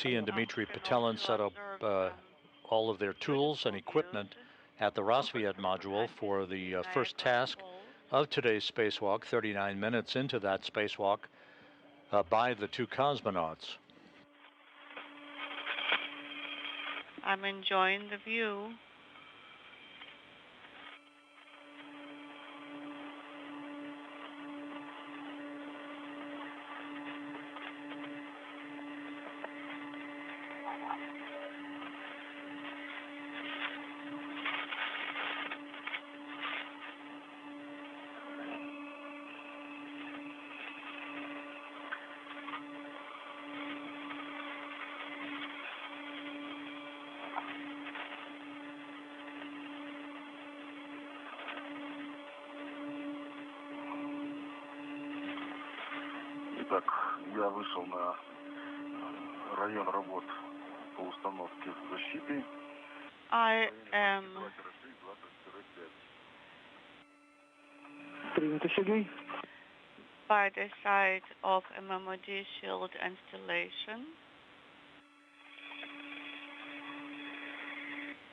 he and Dmitry Petelin set up all of their tools and equipment at the Rassvet module for the first task of today's spacewalk, 39 minutes into that spacewalk by the two cosmonauts. I'm enjoying the view. Итак, я вышел на район работ по установке защиты. I am by the side of MMOD shield installation.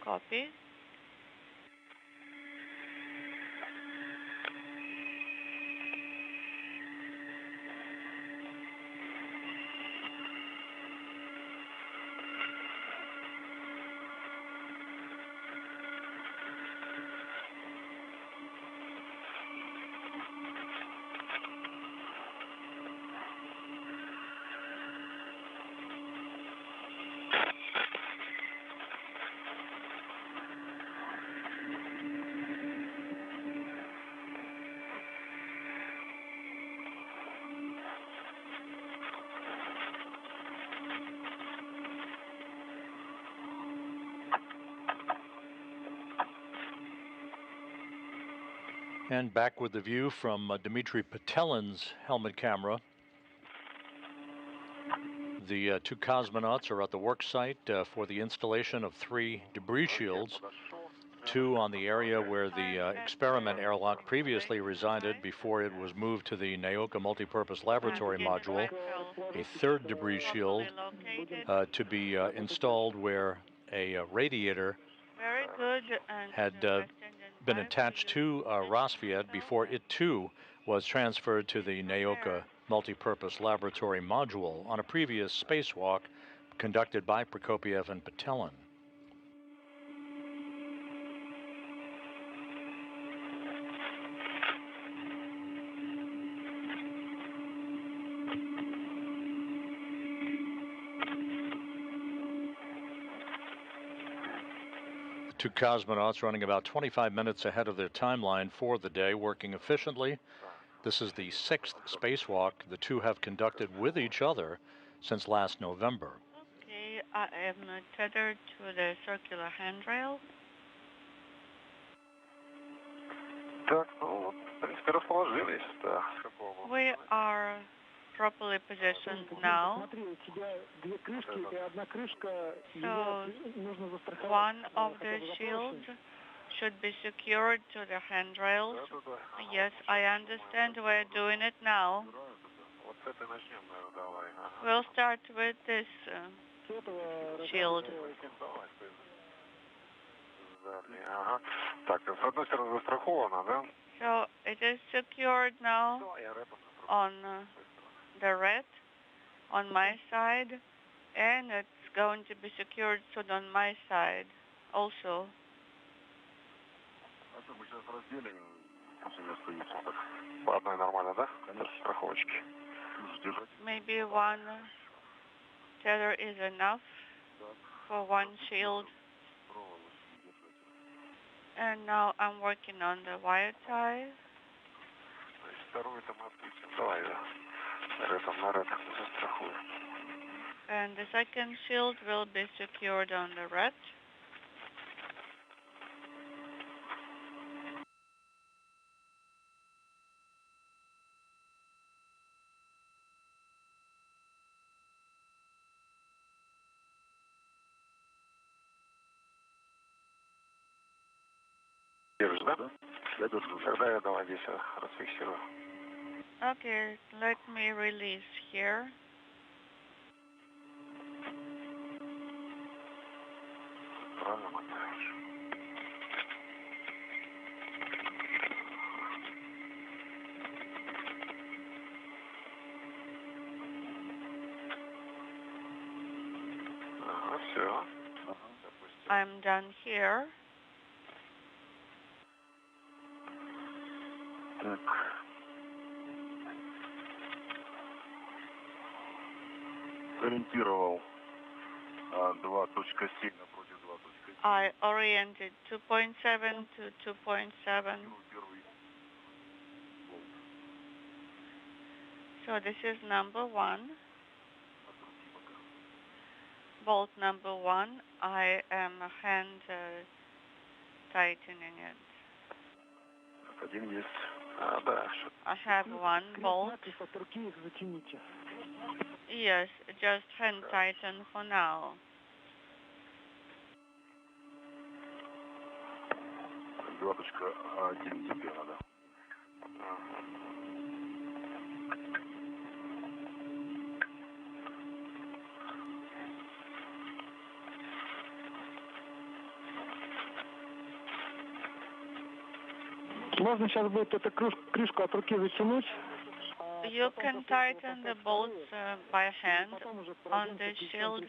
Copy. And back with the view from Dmitry Petelin's helmet camera. The two cosmonauts are at the work site for the installation of 3 debris shields, 2 on the area where the experiment airlock previously resided before it was moved to the Naoka multipurpose laboratory module, a 3rd debris shield to be installed where a radiator had been attached to Rassvet before it too was transferred to the Naoka multipurpose laboratory module on a previous spacewalk conducted by Prokopiev and Petelin. Two cosmonauts running about 25 minutes ahead of their timeline for the day, working efficiently. This is the 6th spacewalk the two have conducted with each other since last November. Okay, I am tethered to the circular handrail. We are properly positioned now. So one of the shields should be secured to the handrails. Yes, I understand we're doing it now. We'll start with this shield. So it is secured now on the red on my side, and it's going to be secured soon on my side also. Maybe one tether is enough for one shield. And now I'm working on the wire tie. And the second shield will be secured on the red. Okay, let me release here. Все. I'm done here. Так. Ориентировал 2.7 напротив 2.7. I oriented 2.7 to 2.7. Первый. So this is number 1. Bolt number 1. I am hand tightening it. Один есть. Да. I have 1 bolt. Yes, just hand tighten for now. 2.1 теперь надо. Можно сейчас будет эту крышку от руки затянуть. You can tighten the bolts by hand on the shield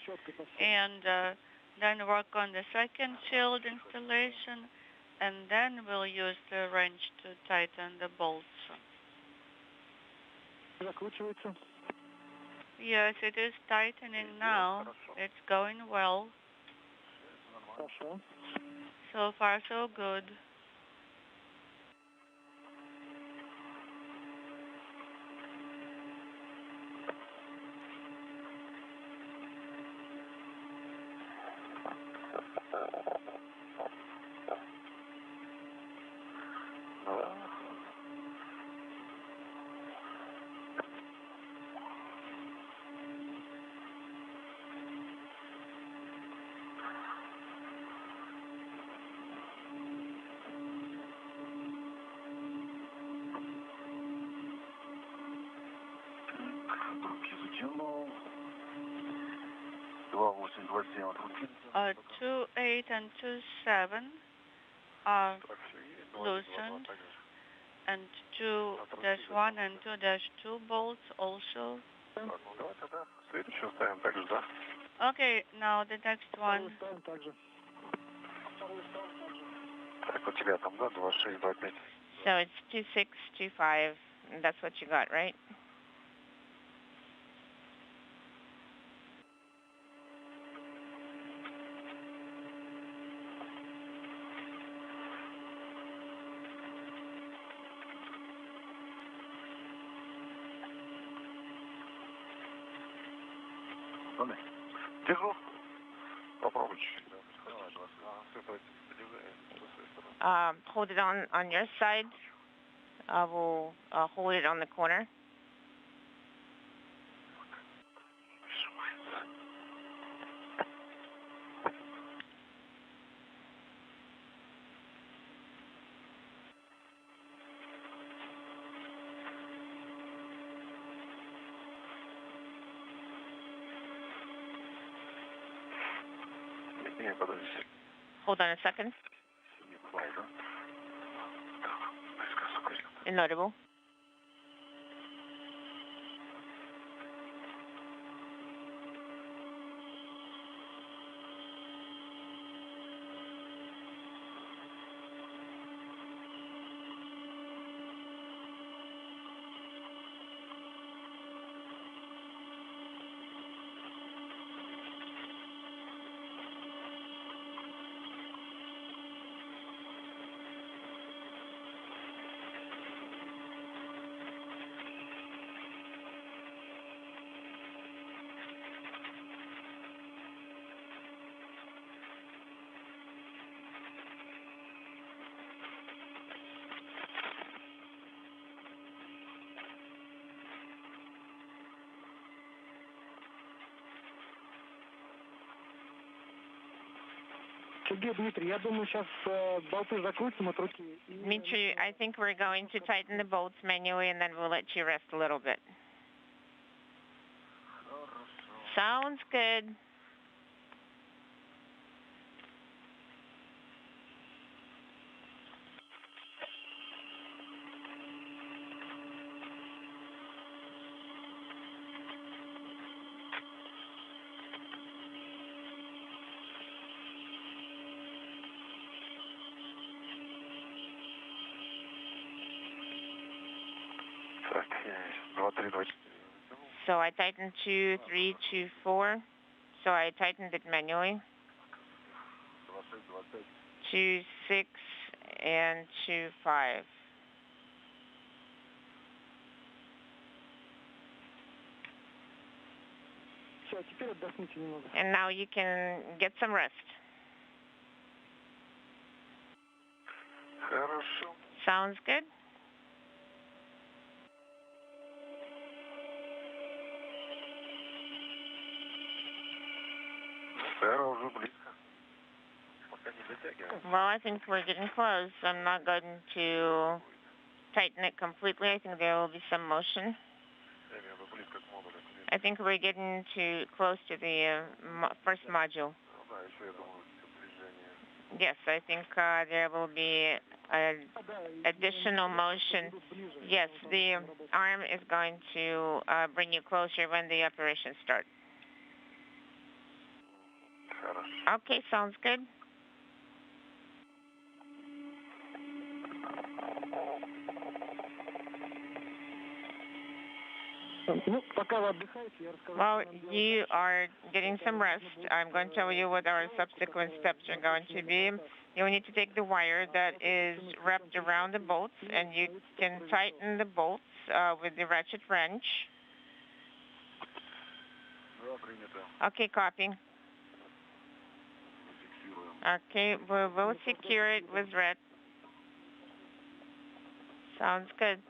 and then work on the second shield installation, and then we'll use the wrench to tighten the bolts. Закручивается. Yes, it is tightening now. It's going well. Хорошо. So far, so good. Руки затянул. 2.8, 2.7 от руки. 2.8 and 2.7 are loosened, and 2-1 and 2-2 bolts also. Давай тогда следующую ставим так же, да? Okay, now the next one. Ставим так же. Так, у тебя там, да, 2.6, 2.5. So it's 2.6, 2.5, and that's what you got, right? Держу. Попробуй чуть-чуть. Hold it on your side. We'll hold it on the corner. Не, подожди. Hold on a second. Inaudible. Сергей, Дмитрий, я думаю, сейчас болты закрутим от руки. Dmitry, I think we're going to tighten the bolts manually, and then we'll let you rest a little bit. Sounds good. So I tightened 2324. So I tightened it manually. 26 and 25. Все, теперь отдохните немного. And now you can get some rest. Хорошо. Sounds good? Сфера уже близко. Пока не дотягиваем. Well, I think we're getting close. I'm not going to tighten it completely. I think there will be some motion. Примерно близко к модулю. I think we're getting too close to the first module. Ну да, еще я думаю, движение. Yes, I think there will be additional motion. Yes, the arm is going to bring you closer when the operation starts. Хорошо. Okay, sounds good. Ну, пока вы отдыхаете, я расскажу, While что нам делать you дальше. are getting some rest, I'm going to tell you what our subsequent steps are going to be. You will need to take the wire that is wrapped around the bolts, and you can tighten the bolts with the ratchet wrench. Да, принято. Okay, copy. Фиксируем. Okay, we will secure it with red. Sounds good.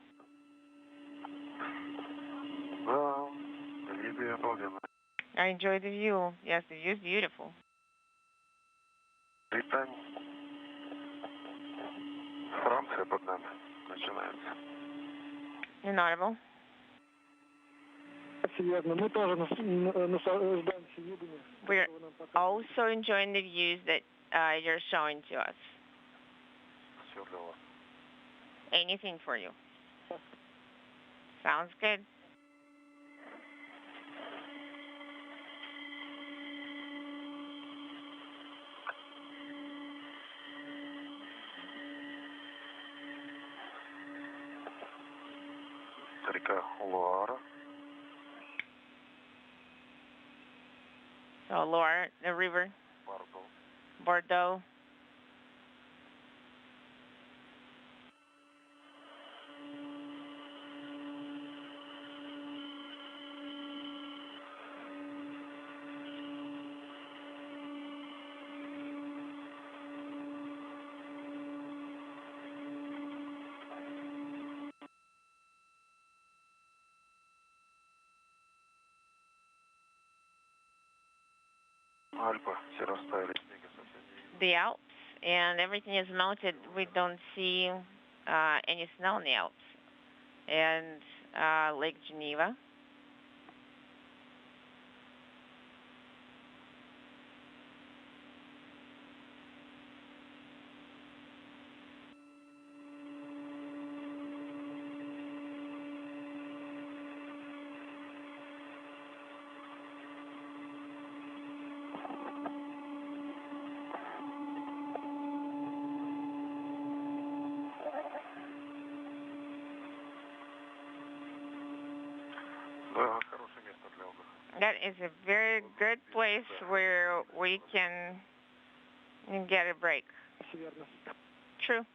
Да, виды обалденно. I enjoy the view. Yes, the view is beautiful. Британия. Франция под нами начинается. Inaudible. Серьезно, мы тоже наслаждаемся видами. We're которые нам показывают. also enjoying the views that you're showing to us. Все для вас. Anything for you. Sounds good. Река Луара. So, Laura, the river, Бордо. Bordeaux. Альпы все растаяли, снега совсем не видно. The Alps, and everything is melted. We don't see any snow in the Alps. And Lake Geneva. Да, хорошее место для отдыха. That is a very good place where we can get a break. Верно. True.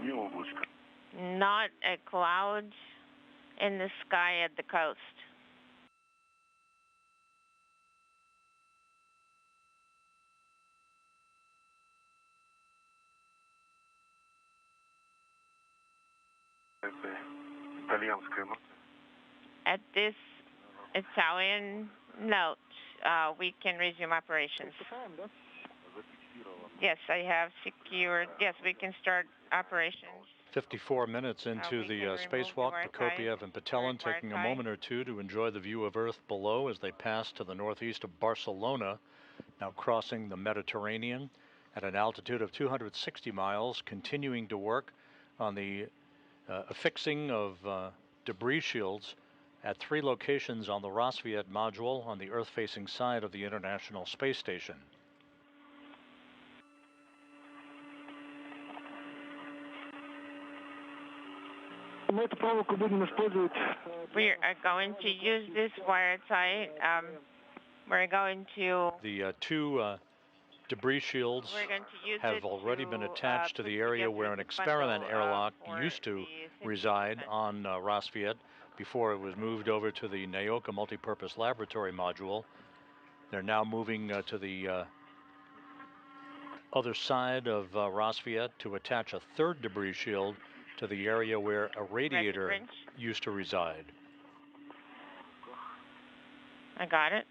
Не облачко. Not a cloud in the sky at the coast. Это итальянская ночь. At this Italian note, we can resume operations. Отдыхаем, да? Зафиксировано. Yes, I have secured. Yes, we can start operations. 54 minutes into we the can remove the spacewalk, Wi-Fi, Prokopiev and Patelin third taking a Wi-Fi. moment or two to enjoy the view of Earth below as they pass to the northeast of Barcelona, now crossing the Mediterranean at an altitude of 260 miles, continuing to work on the affixing of debris shields at 3 locations on the Rassvet module on the Earth-facing side of the International Space Station. Мы эту проволоку будем использовать. We are going to use this wire tie. We're going to. The 2 debris shields We're going to use have it already been attached to put the area together where an the experiment bundle, airlock for used to the reside synthesis. on Rassvet before it was moved over to the Naoka Multipurpose Laboratory module. They're now moving to the other side of Rassvet to attach a 3rd debris shield to the area where a radiator Wrench. used to reside. I got it.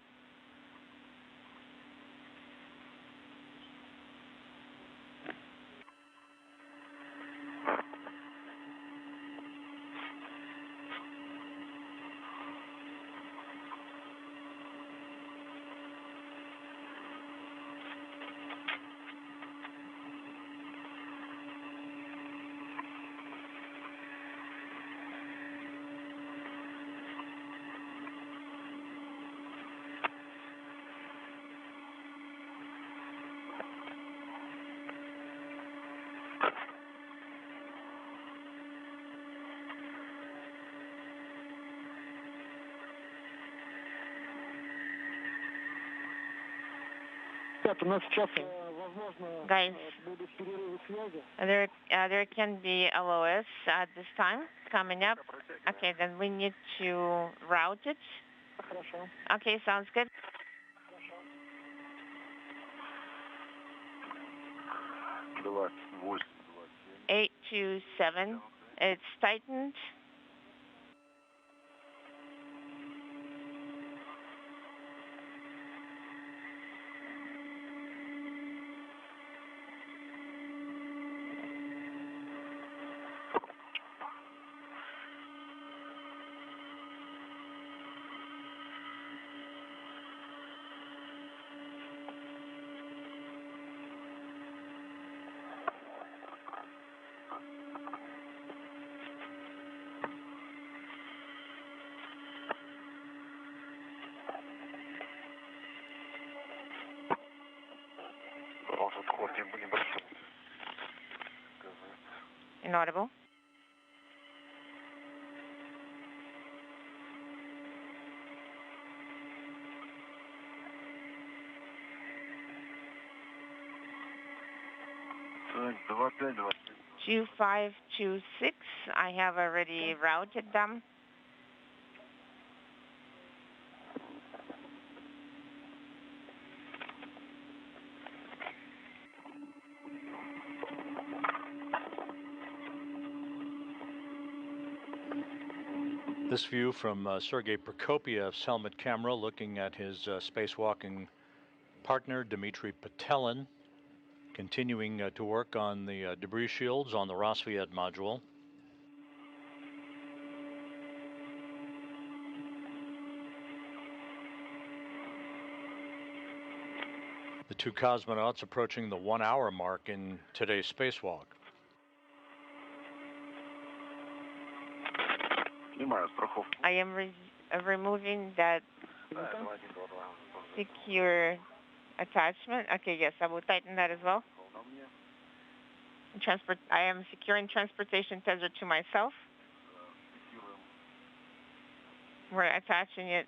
У нас сейчас, возможно, Guys, будут перерывы связи. there can be LOS at this time coming up. Okay, then we need to route it. Хорошо. Okay, sounds good. 827. It's tightened. Inaudible. Так, 2526. 2526. I have already routed them. This view from Sergei Prokopiev's helmet camera looking at his spacewalking partner, Dmitry Petelin, continuing to work on the debris shields on the Rassvet module. The 2 cosmonauts approaching the 1-hour mark in today's spacewalk. I am removing that secure attachment. Okay, yes, I will tighten that as well. I am securing transportation tether to myself. We're attaching it.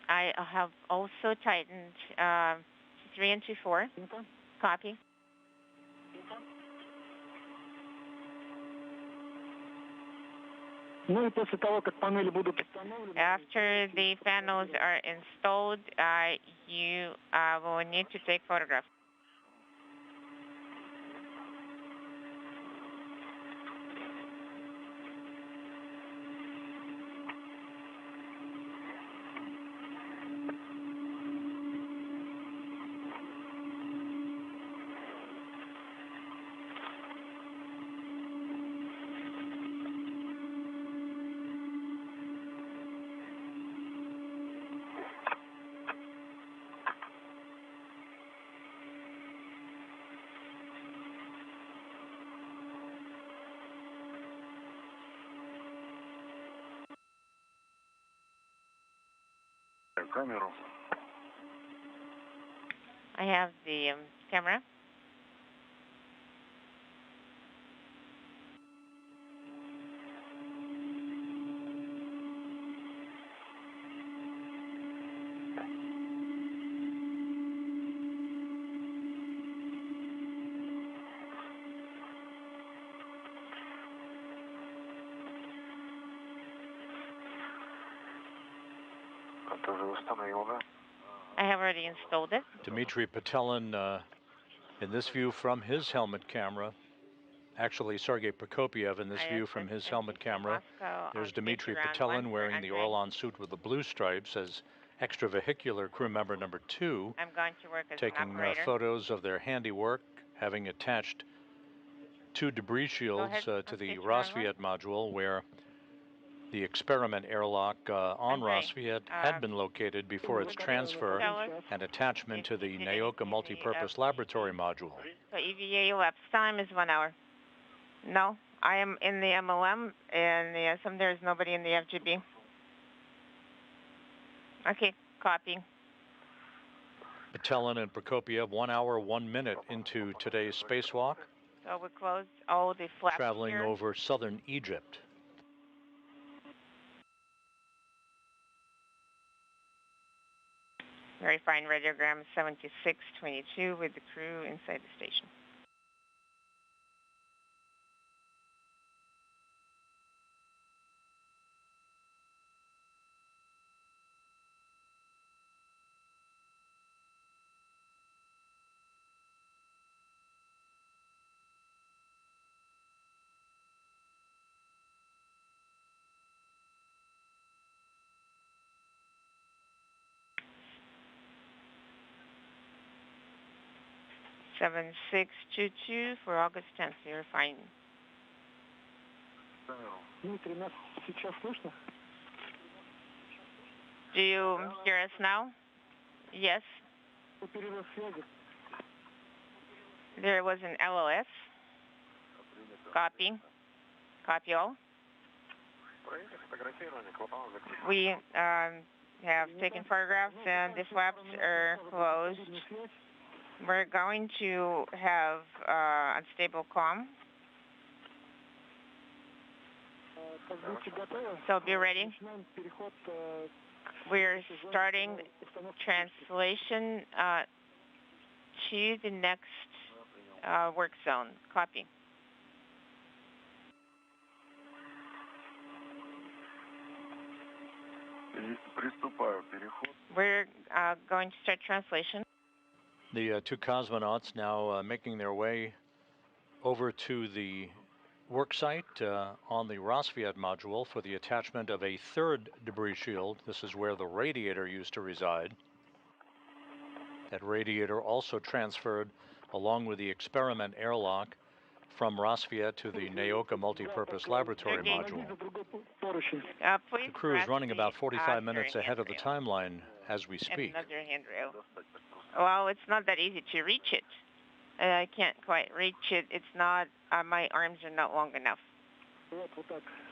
I have also tightened 3 and 24. Copy. Ну и после того, как панели будут установлены... After the panels are installed, you will need to take photographs. Камеру. I have the camera. Это уже установил, да? I have already installed it. Dmitry Petelin, in this view from his helmet camera, actually Sergei Prokopiev in this view from his helmet camera. There's Dmitry Petelin wearing the Orlan suit with the blue stripes as extravehicular crew member number 2, I'm going to work as taking an operator. photos of their handiwork, having attached 2 debris shields to the Rosviet module where the experiment airlock on Rosviet had been located before its transfer and attachment to the Naoka multipurpose laboratory module. So EVA elapsed time is 1 hour. No, I am in the MLM, and there is nobody in the FGB. Okay, copy. Petelin and Prokopiev 1 hour, 1 minute into today's spacewalk. So we closed all the flaps traveling here. over southern Egypt. Verifying radiogram 7622 with the crew inside the station. Seven six two two for August 10th. You're fine. Дмитрий, нас сейчас слышно? Do you hear us now? Yes. Перерыв связи. There was an LOS. Copy. Copy all. We have taken photographs and the flaps are closed. We're going to have unstable comm. So be ready. We're starting translation to the next work zone. Copy. Приступаю. Переход. We're going to start translation. The 2 cosmonauts now making their way over to the work site on the Rosviet module for the attachment of a 3rd debris shield. This is where the radiator used to reside. That radiator also transferred along with the experiment airlock from Rosviet to the Naoka multipurpose laboratory module. The crew is running about 45 minutes ahead of the timeline as we speak. Another handrail. Well, it's not that easy to reach it. I can't quite reach it. It's not, my arms are not long enough.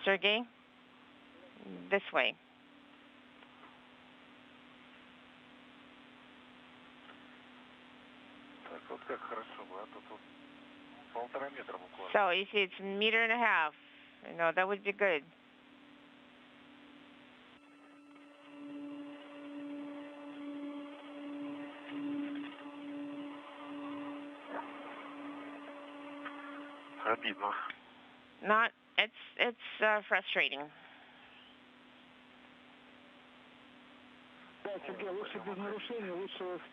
Sergey, this way. So if it's 1.5 meters, you know, that would be good. Обидно. Not, it's frustrating.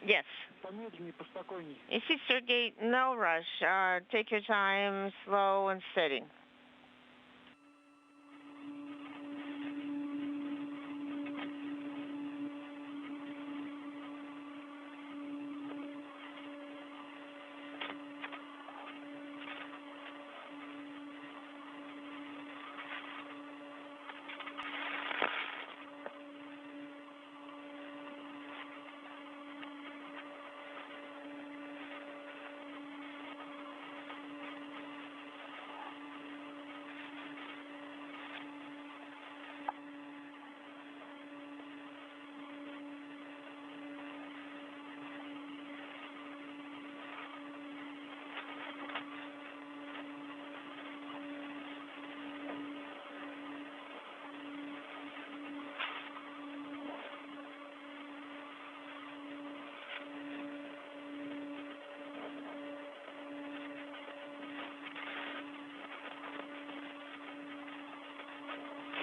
Yes. If it's Sergey, no rush. Take your time, slow and steady.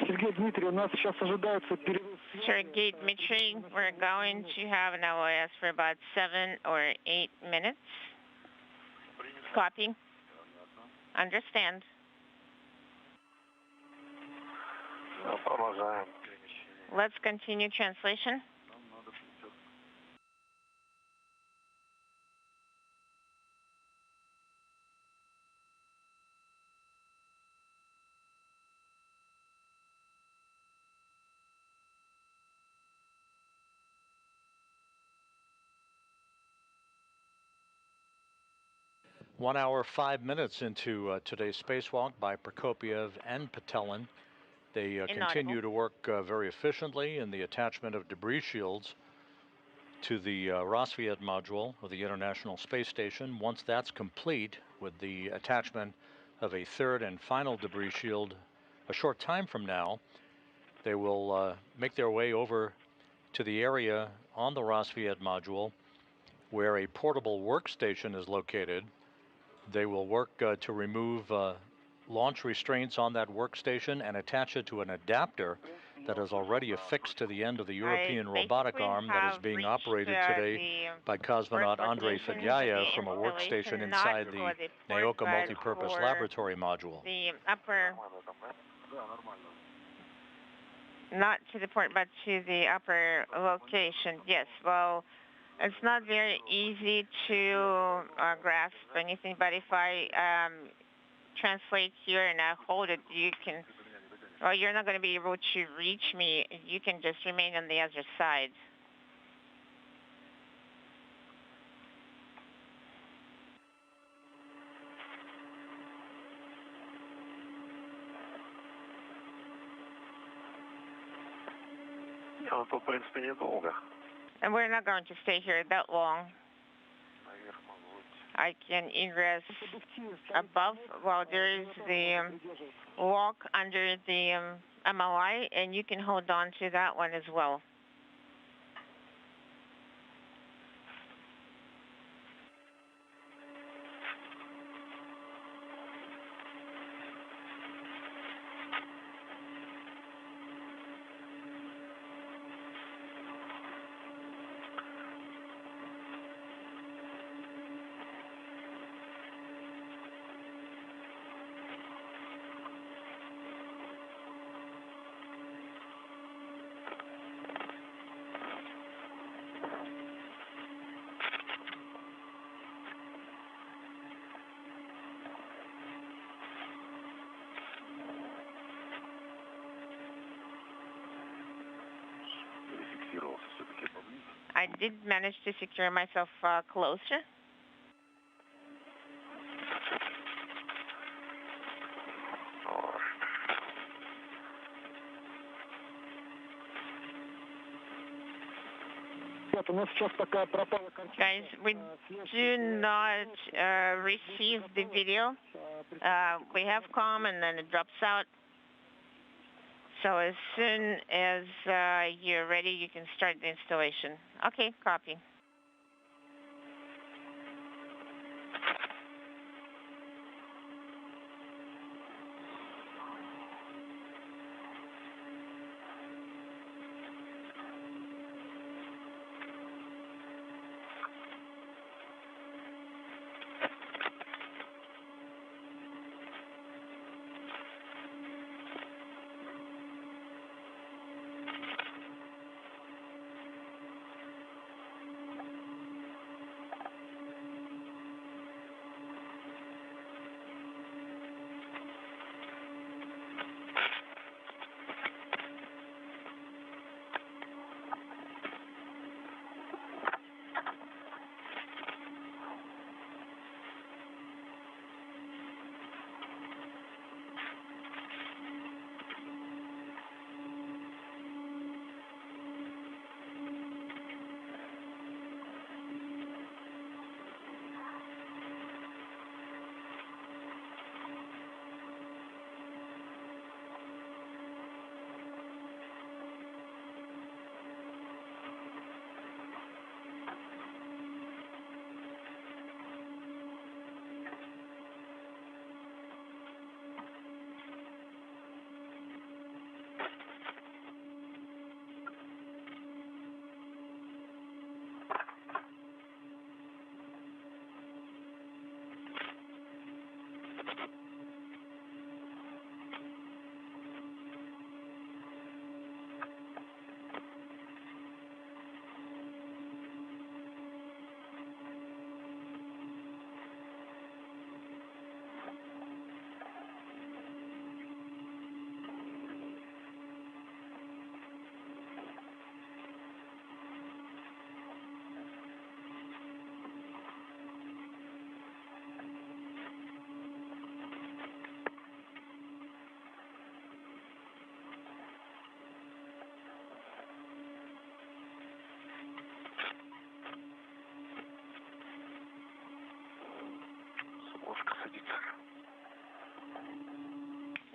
Сергей Дмитрий, у нас сейчас ожидается перерыв. Sergey Dmitry, we're going to have an LOS for about 7 or 8 minutes. Copy. Understand. Продолжаем. Let's continue translation. One hour, 5 minutes into today's spacewalk by Prokopiev and Patelin. They continue to work very efficiently in the attachment of debris shields to the Rassvet module of the International Space Station. Once that's complete, with the attachment of a third and final debris shield a short time from now, they will make their way over to the area on the Rassvet module where a portable workstation is located. They will work to remove launch restraints on that workstation and attach it to an adapter that is already affixed to the end of the European robotic arm that is being operated today by cosmonaut Andrei Fedyayev from a workstation inside the Naoka Multipurpose Laboratory module. The upper, not to the port, but to the upper location. Yes, well, it's not very easy to grasp anything, but if I translate here and I hold it, you can, well, you're not going to be able to reach me. You can just remain on the other side. Ну, тут, в принципе, недолго. And we're not going to stay here that long. Наверх могу выйти. I can ingress above. Well, there is the walk under the MLI, and you can hold on to that one as well. Фиксировался все-таки поближе. I did manage to secure myself closer. У нас сейчас пока пропала картинка. Guys, we do not receive the video. We have comm and then it drops out. So as soon as you're ready, you can start the installation. Okay, copy.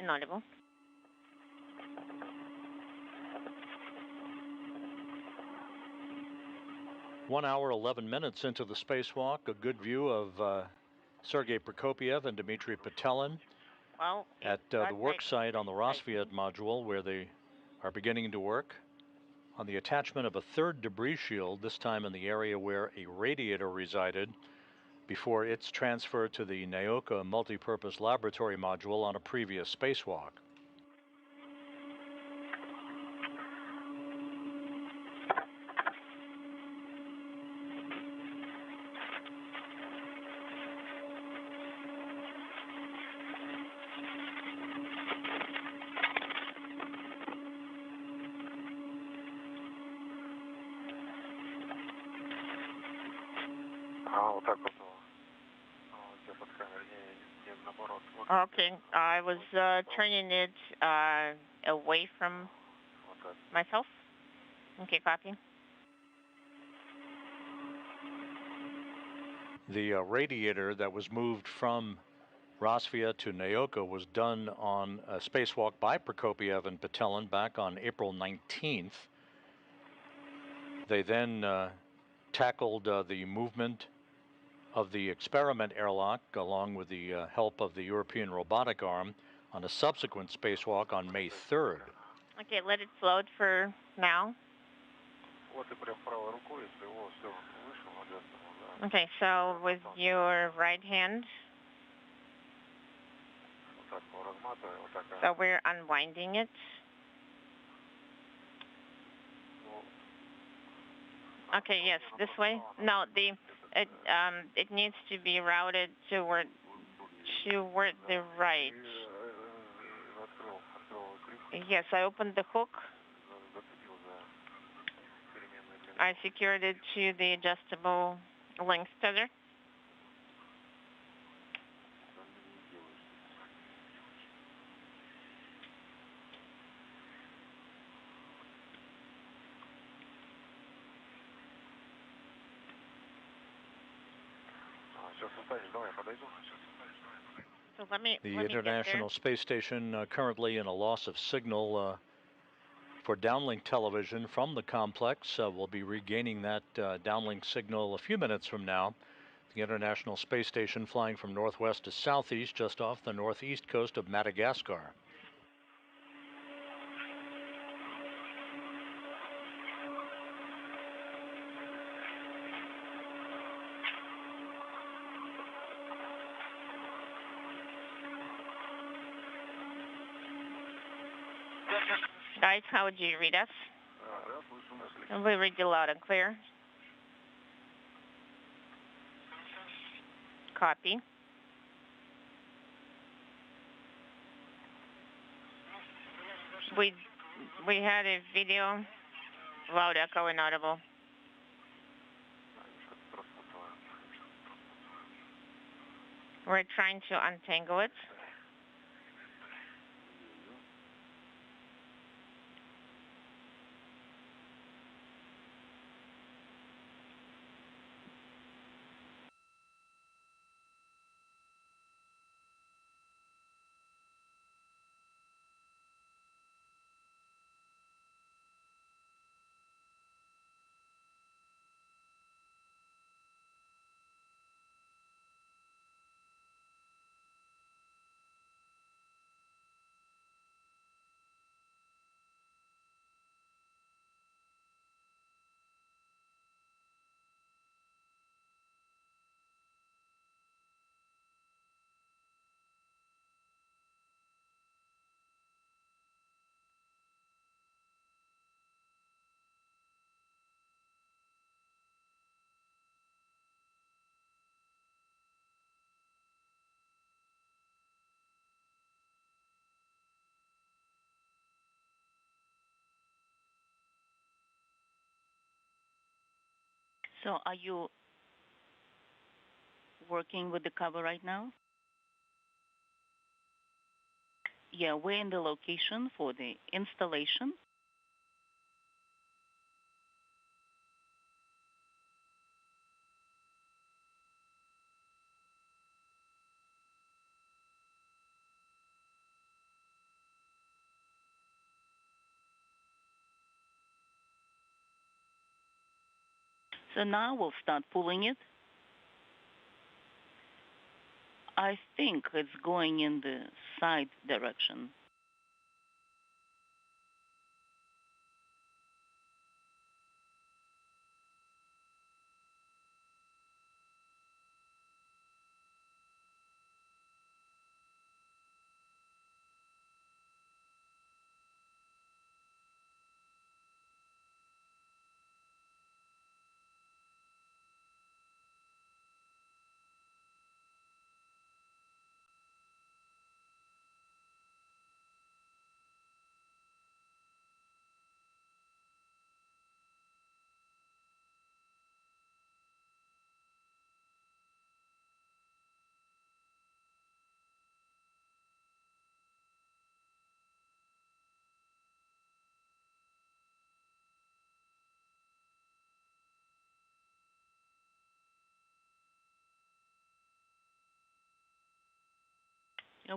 Inaudible. One hour, 11 minutes into the spacewalk, a good view of Sergei Prokopiev and Dmitry Petelin at the work site on the Rosviet module, where they are beginning to work on the attachment of a third debris shield, this time in the area where a radiator resided before its transfer to the Naoka multipurpose laboratory module on a previous spacewalk. Okay, I was turning it away from myself. Okay, copy. The radiator that was moved from Rosvia to Naoka was done on a spacewalk by Prokopiev and Petelin back on April 19th. They then tackled the movement of the experiment airlock along with the help of the European robotic arm on a subsequent spacewalk on May 3rd. Okay, let it float for now. Okay, so with your right hand, so we're unwinding it. Okay, yes, this way. No, it needs to be routed toward the right. Yes, I opened the hook. I secured it to the adjustable link tether. So the International Space Station currently in a loss of signal for downlink television from the complex. We'll be regaining that downlink signal a few minutes from now. The International Space Station flying from northwest to southeast, just off the northeast coast of Madagascar. Guys, how would you read us? We read you loud and clear. Copy. We had a video, loud echo inaudible. We're trying to untangle it. So are you working with the cover right now? Yeah, we're in the location for the installation. So now we'll start pulling it. I think it's going in the side direction.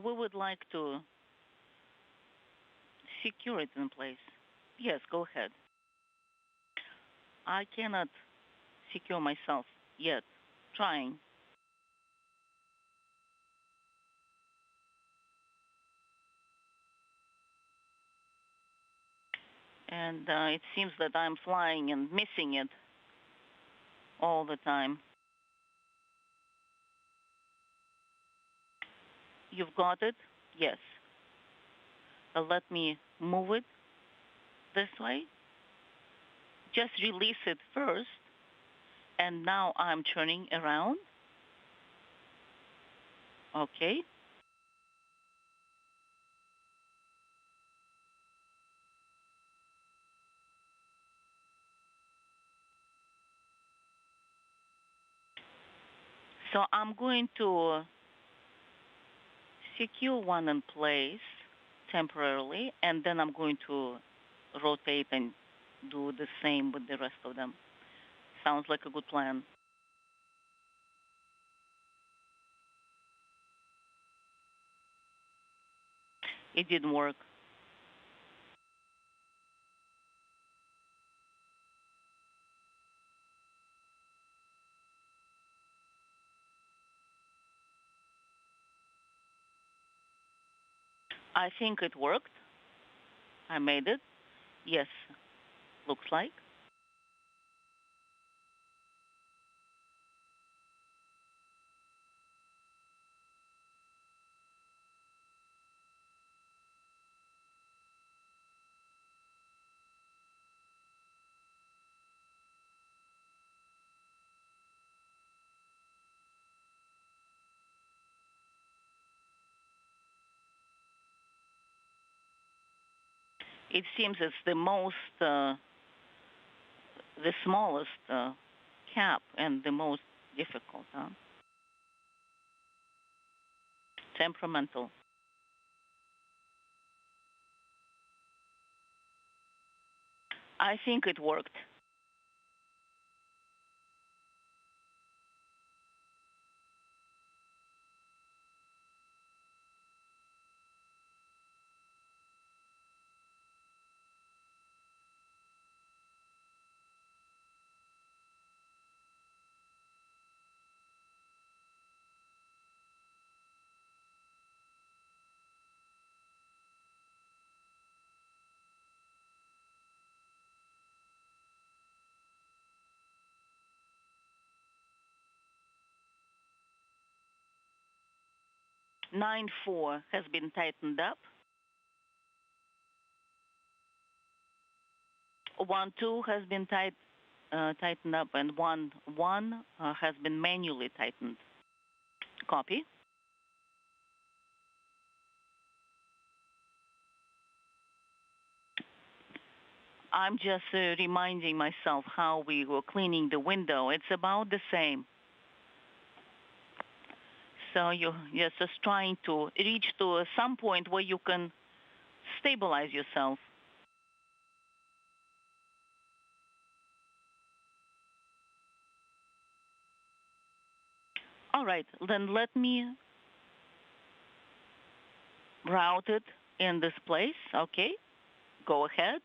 We would like to secure it in place. Yes, go ahead. I cannot secure myself yet. Trying. And it seems that I'm flying and missing it all the time. You've got it? Yes. Let me move it this way. Just release it first. And now I'm turning around. Okay. So I'm going to secure one in place temporarily, and then I'm going to rotate and do the same with the rest of them. Sounds like a good plan. It didn't work. I think it worked. I made it. Yes, looks like. It seems it's the smallest cap and the most difficult. Huh? Temperamental. I think it worked. Nine four has been tightened up. 1 2 has been tightened up, and 1 1 has been manually tightened. Copy. I'm just reminding myself how we were cleaning the window. It's about the same. So you're just trying to reach to some point where you can stabilize yourself. All right, then let me route it in this place. Okay, go ahead.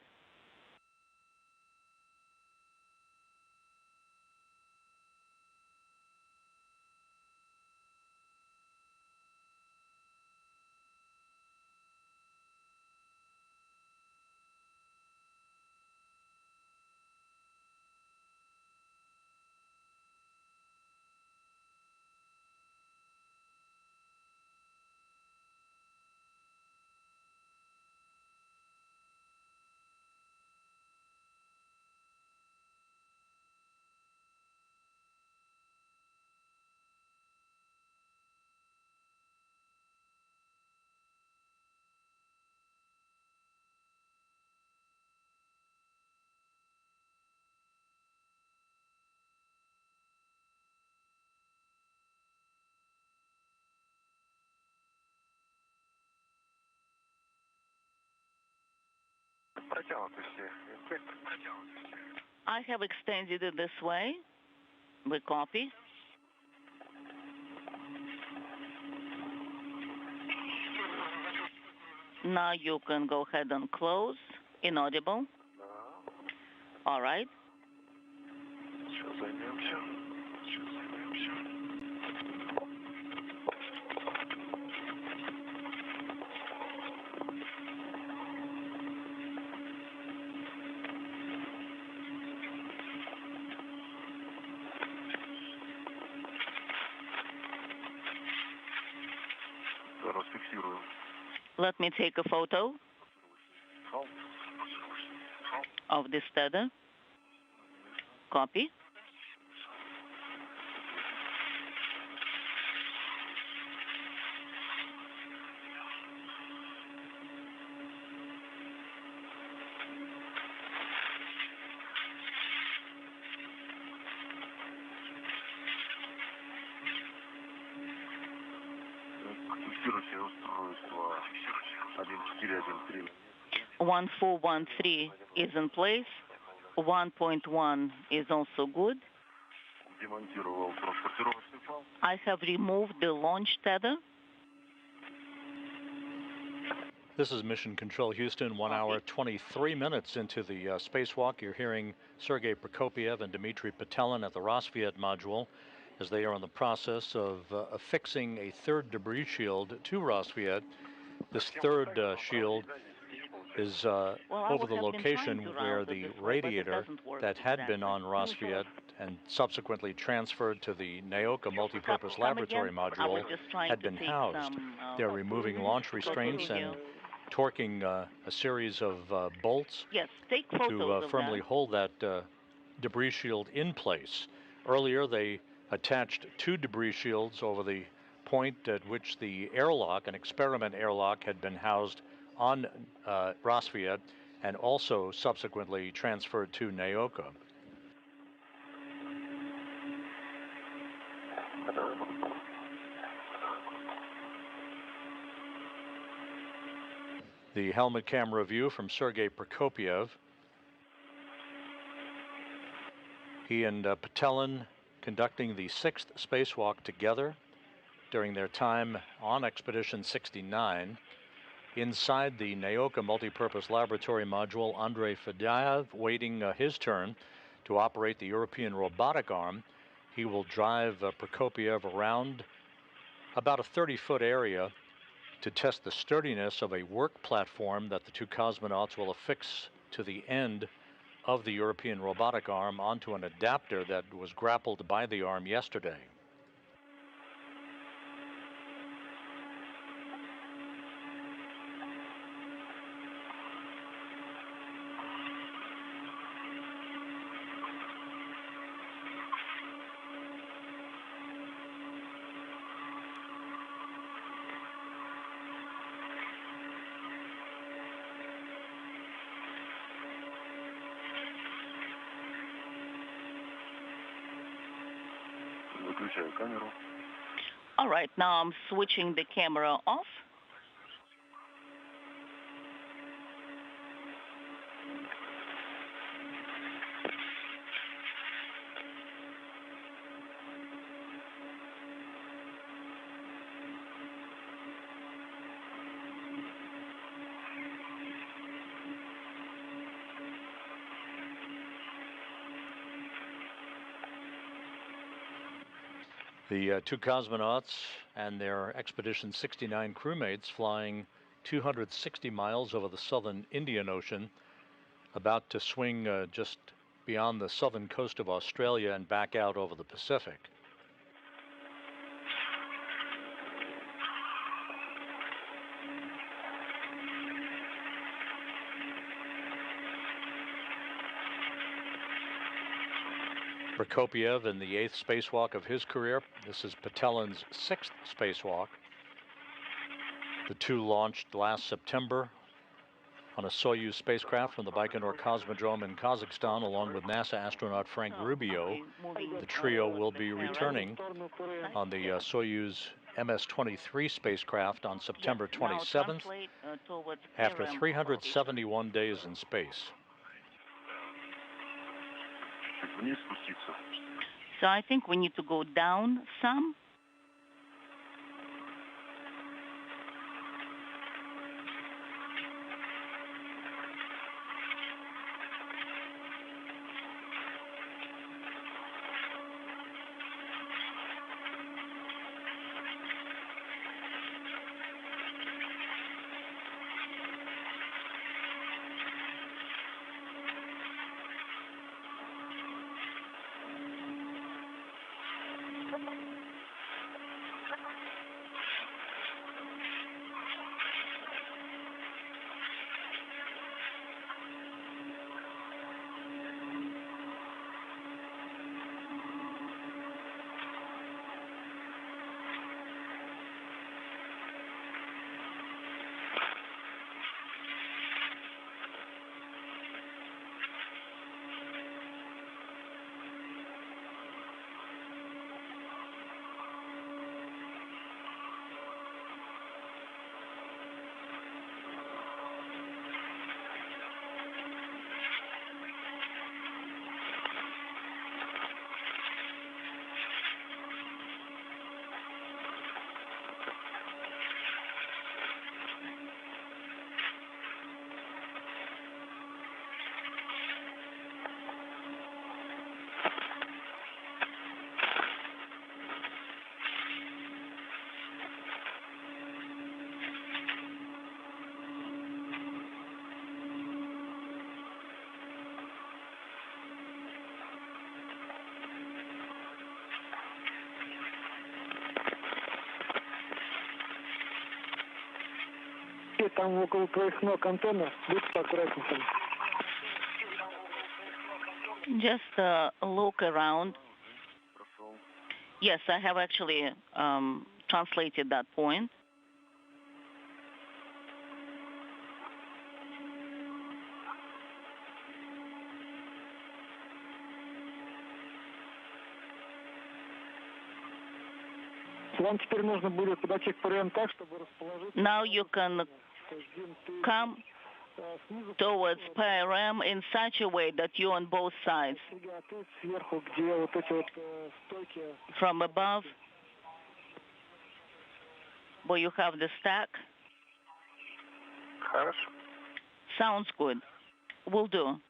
I have extended it this way. We copy. Now you can go ahead and close. Inaudible. All right. Let me take a photo of this tether. Copy. Фиксирующее устройство 1413. 1413 is in place. 1.1 is also good. Демонтировал транспортировочный фал. I have removed the launch tether. This is Mission Control Houston, 1 hour, 23 minutes into the spacewalk. You're hearing Sergei Prokopyev and Dmitry Petelin at the Rosviet module as they are in the process of affixing a third debris shield to Rosviet. This third shield is over the location where the radiator that had been on Rosviet and subsequently transferred to the Naoka multipurpose laboratory module had been housed. They're removing launch restraints and torquing a series of bolts to firmly hold that debris shield in place. Earlier, they attached 2 debris shields over the point at which the airlock, an experiment airlock, had been housed on Rosviet and also subsequently transferred to Naoka. The helmet camera view from Sergei Prokopyev. He and Petelin conducting the 6th spacewalk together during their time on Expedition 69. Inside the Naoka multipurpose laboratory module, Andrei Fedyaev waiting his turn to operate the European robotic arm. He will drive Prokopyev around about a 30-foot area to test the sturdiness of a work platform that the 2 cosmonauts will affix to the end of the European robotic arm onto an adapter that was grappled by the arm yesterday. All right, now I'm switching the camera off. The 2 cosmonauts and their Expedition 69 crewmates flying 260 miles over the southern Indian Ocean, about to swing just beyond the southern coast of Australia and back out over the Pacific. Prokopyev in the 8th spacewalk of his career. This is Petelin's 6th spacewalk. The 2 launched last September on a Soyuz spacecraft from the Baikonur Cosmodrome in Kazakhstan, along with NASA astronaut Frank Rubio. The trio will be returning on the Soyuz MS-23 spacecraft on September Yes, now 27th translate towards after ARAM 371 days in space. Вниз спуститься. So I think we need to go down some. Там около твоих ног антенна, будь аккуратнее там. Just look around. Yes, I have actually translated that point. Вам теперь нужно будет подойти к ПРМ так, чтобы расположить... Now you can come towards PRM in such a way that you're on both sides. Сверху, где вот эти вот стойки... From above, where you have the stack. Хорошо. Sounds good. Will do.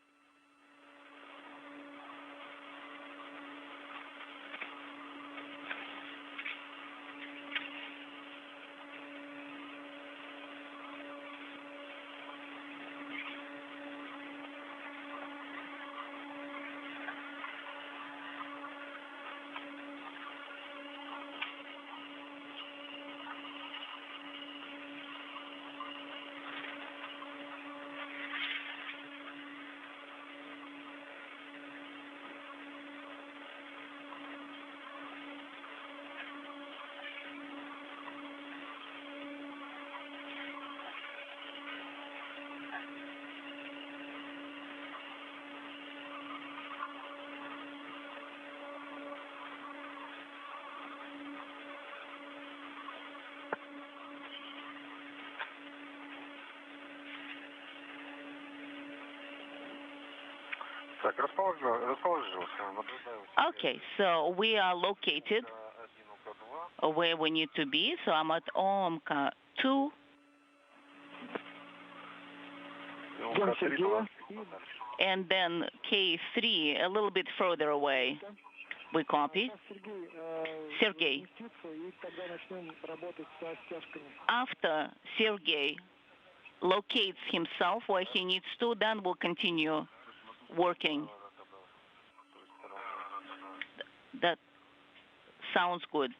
Так, расположился. Наблюдаю. Okay, so we are located where we need to be. So I'm at OMCA 2. Дом Сергея. And then K3 a little bit further away. We copy. Sergey. After Sergey locates himself where he needs to, then we'll continue working. That sounds good.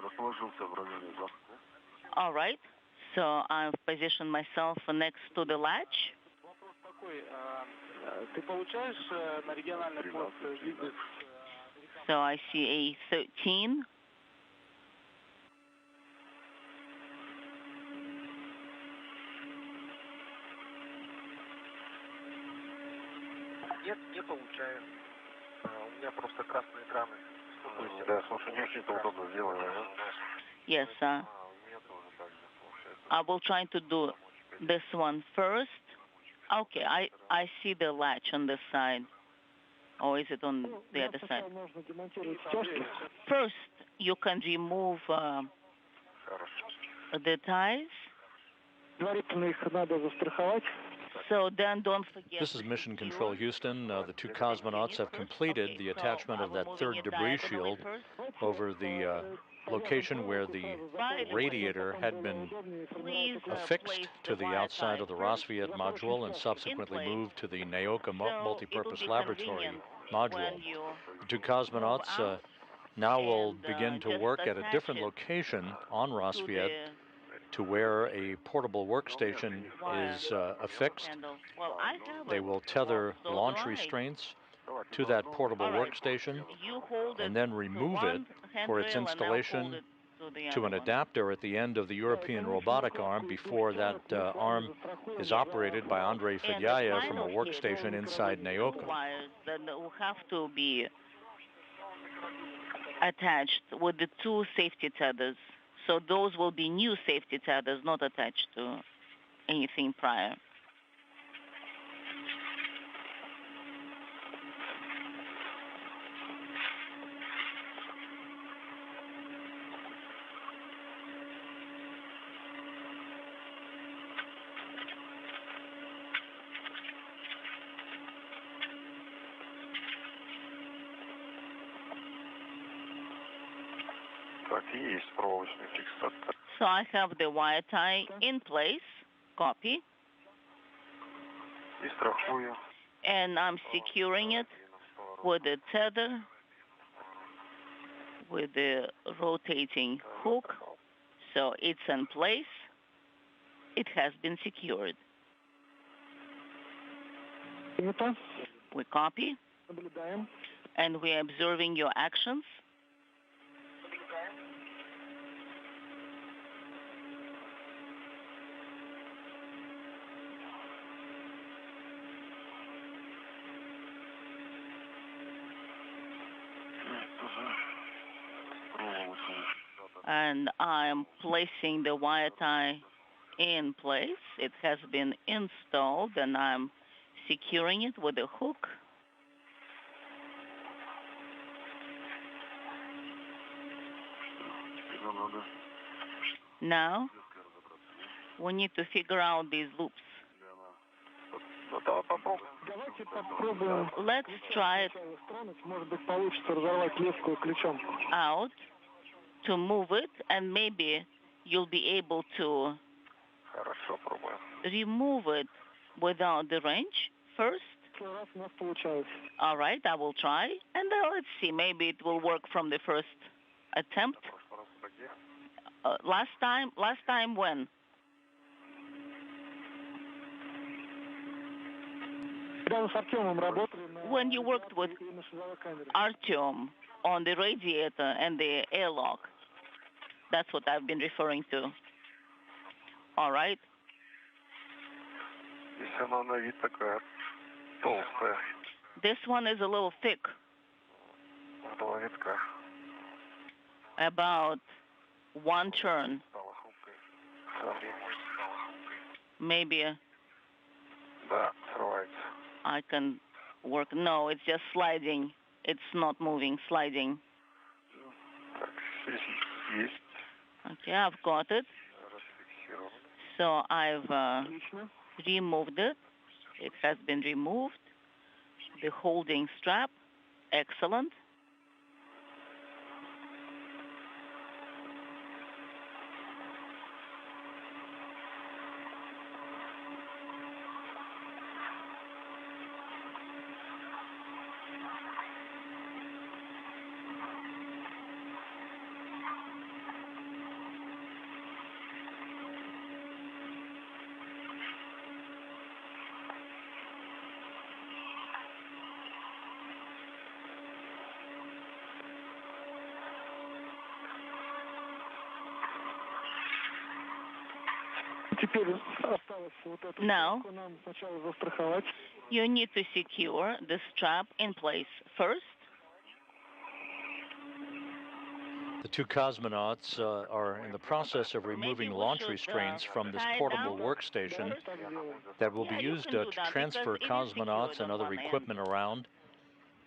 Расположился в районе замка. All right. So I've positioned myself next to the latch. Вопрос такой, ты получаешь на региональный пост виды? So I see A13. Нет, не получаю. У меня просто красные экраны. Да, слушай, не очень-то удобно сделано, да? Yes, sir. У меня тоже так же получается. I will try to do this one first. Okay, I see the latch on this side. Or is it on the other side? Нужно демонтировать стяжки. First, you can remove Хорошо. the ties. Предварительно их надо застраховать. So then don't forget. This is Mission Control Houston. The two cosmonauts have completed the attachment of that third debris shield over the location where the radiator had been Please affixed to the outside of the Rosviet module and subsequently moved to the Naoka multipurpose laboratory module. The two cosmonauts now will begin to work at a different location on Rosviet to where a portable workstation is affixed. They will tether launch restraints to that portable workstation and then remove it for its installation to an adapter at the end of the European robotic arm before that arm is operated by Andrei Fedyaev from a workstation inside Naoka. Wires that will have to be attached with the two safety tethers. So those will be new safety tethers, not attached to anything prior. Так, и есть проволочный фиксатор. So I have the wire tie in place, copy, И страхую. and I'm securing it with the tether, with the rotating hook. So it's in place. It has been secured. Принято. We copy, Наблюдаем. and we're observing your actions. And I'm placing the wire tie in place. It has been installed, and I'm securing it with a hook. Now, we need to figure out these loops. Давайте попробуем. Let's try it Может быть, получится разорвать леску ключом. out to move it, and maybe you'll be able to Хорошо, пробуем. remove it without the wrench first. Раз у нас получалось. All right, I will try, and let's see. Maybe it will work from the first attempt. Last time when? Рядом с Артемом работали на When you worked with и на шизовой камере. Artyom on the radiator and the airlock. That's what I've been referring to. All right. Если она на вид такая толстая, This one is a little thick, два витка, about one turn. стала хрупкой. Сравним. Maybe Да, срывается. I can work. No, it's just sliding. It's not moving, sliding. Так, здесь есть. Okay, I've got it. Расфиксировано. So I've Отлично. removed it. It has been removed. The holding strap, excellent. Теперь осталось вот эту Now, штуку нам сначала застраховать. you need to secure the strap in place first. The two cosmonauts are in the process of removing we launch should, restraints from this tie it portable down workstation first. that will be Yeah, you used can to do that transfer because it is cosmonauts secured and on other one end. equipment around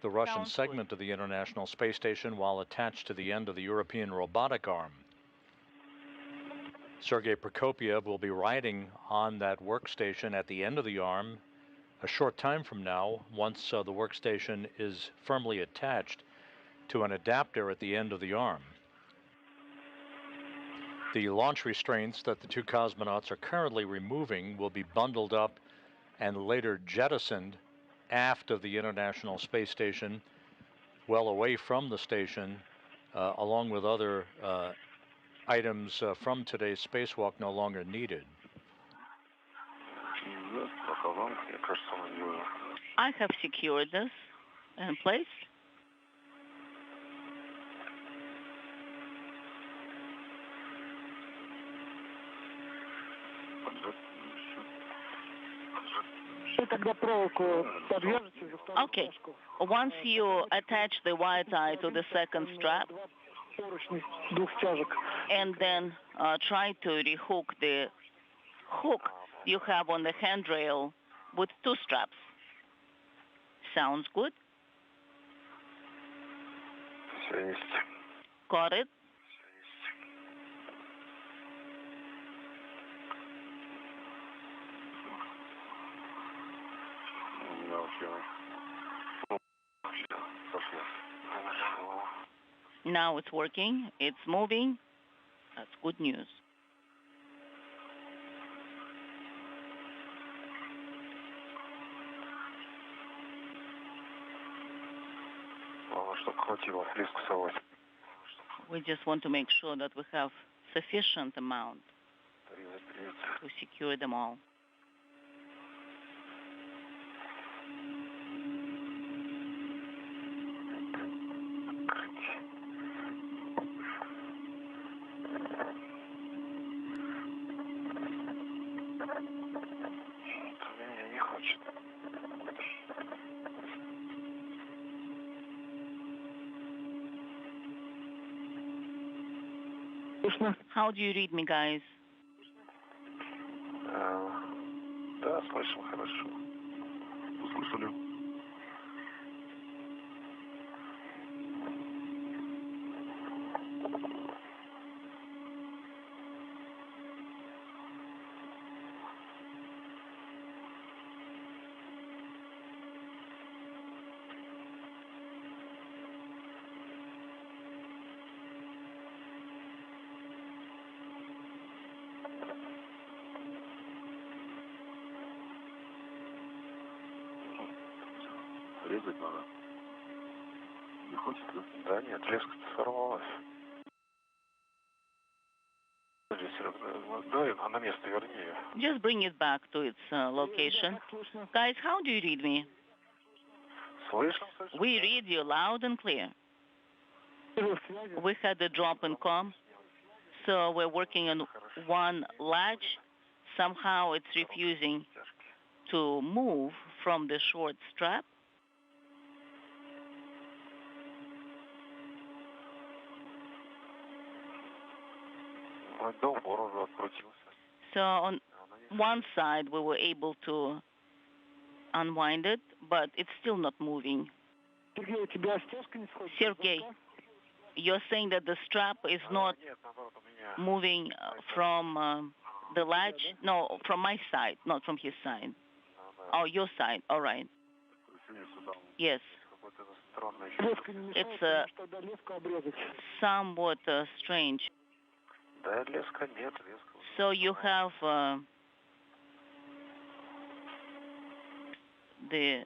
the Russian Sounds good. segment of the International Space Station while attached to the end of the European robotic arm. Sergei Prokopyev will be riding on that workstation at the end of the arm a short time from now, once the workstation is firmly attached to an adapter at the end of the arm. The launch restraints that the two cosmonauts are currently removing will be bundled up and later jettisoned aft of the International Space Station, well away from the station, along with other items from today's spacewalk no longer needed. I have secured this in place. Тогда проволоку подвяжете за вторую Okay. пряжку. Once you attach the wire tie to the second strap, Поручни двух стяжек. and then try to rehook the hook you have on the handrail with two straps. Sounds good? Got it? Now it's working. It's moving. That's good news. We just want to make sure that we have sufficient amount to secure them all. How do you read me, guys? Да, слышим хорошо. Услышали? Резать надо. Не хочется? Да нет, леска-то сорвалась. Да, на место верни ее. Just bring it back to its location. Guys, how do you read me? Слышим, слышим. We read you loud and clear. We had a drop in comm, so we're working on one latch. Somehow it's refusing to move from the short strap. So on one side we were able to unwind it, but it's still not moving. Sergey, you're saying that the strap is not moving from the latch? No, from my side, not from his side. Oh, your side. All right. Yes. It's somewhat strange. So you have the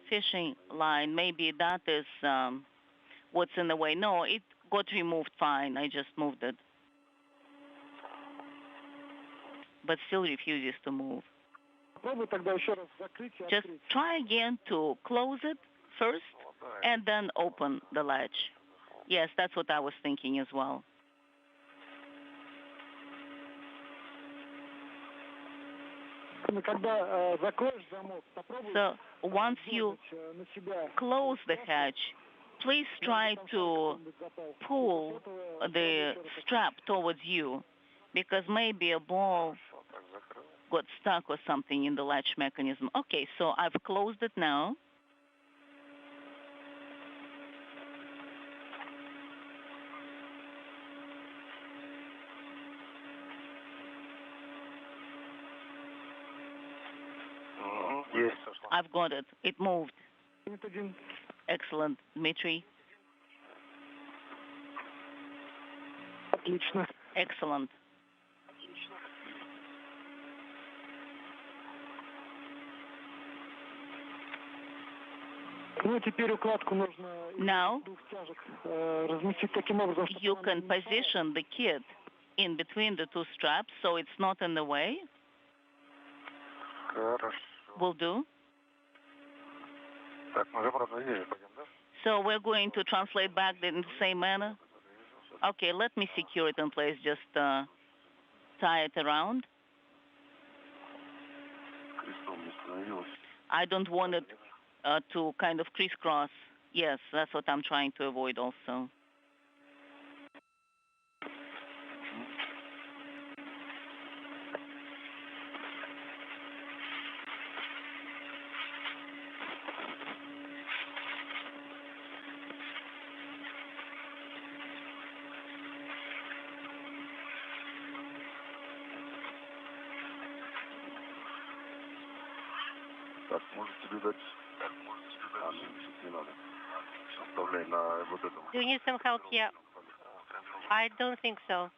fishing line. Maybe that is what's in the way. No, it got removed fine. I just moved it. But still refuses to move. Just try again to close it first and then open the latch. Yes, that's what I was thinking as well. Когда закроешь замок, попробуй So once you на себя. close the hatch, please try to pull the strap towards you, because maybe a ball got stuck or something in the latch mechanism. Okay, so I've closed it now. Есть. I've got it. It moved. Нет, один. Excellent, Dmitry. Отлично. Excellent. Ну, теперь укладку нужно Now двух стяжек разместить таким образом, you can position the kit in between the two straps so it's not in the way. Хорошо. Will do. Так, мы же правда здесь пойдем, да? So we're going to translate back in the same manner. Okay, let me secure it in place. Just tie it around. Крестом не становилось. I don't want it to kind of crisscross. Yes, that's what I'm trying to avoid also. Так, может тебе дать... А, нет, не надо. Оставляй на вот этом. Do you need some help here? I don't think so.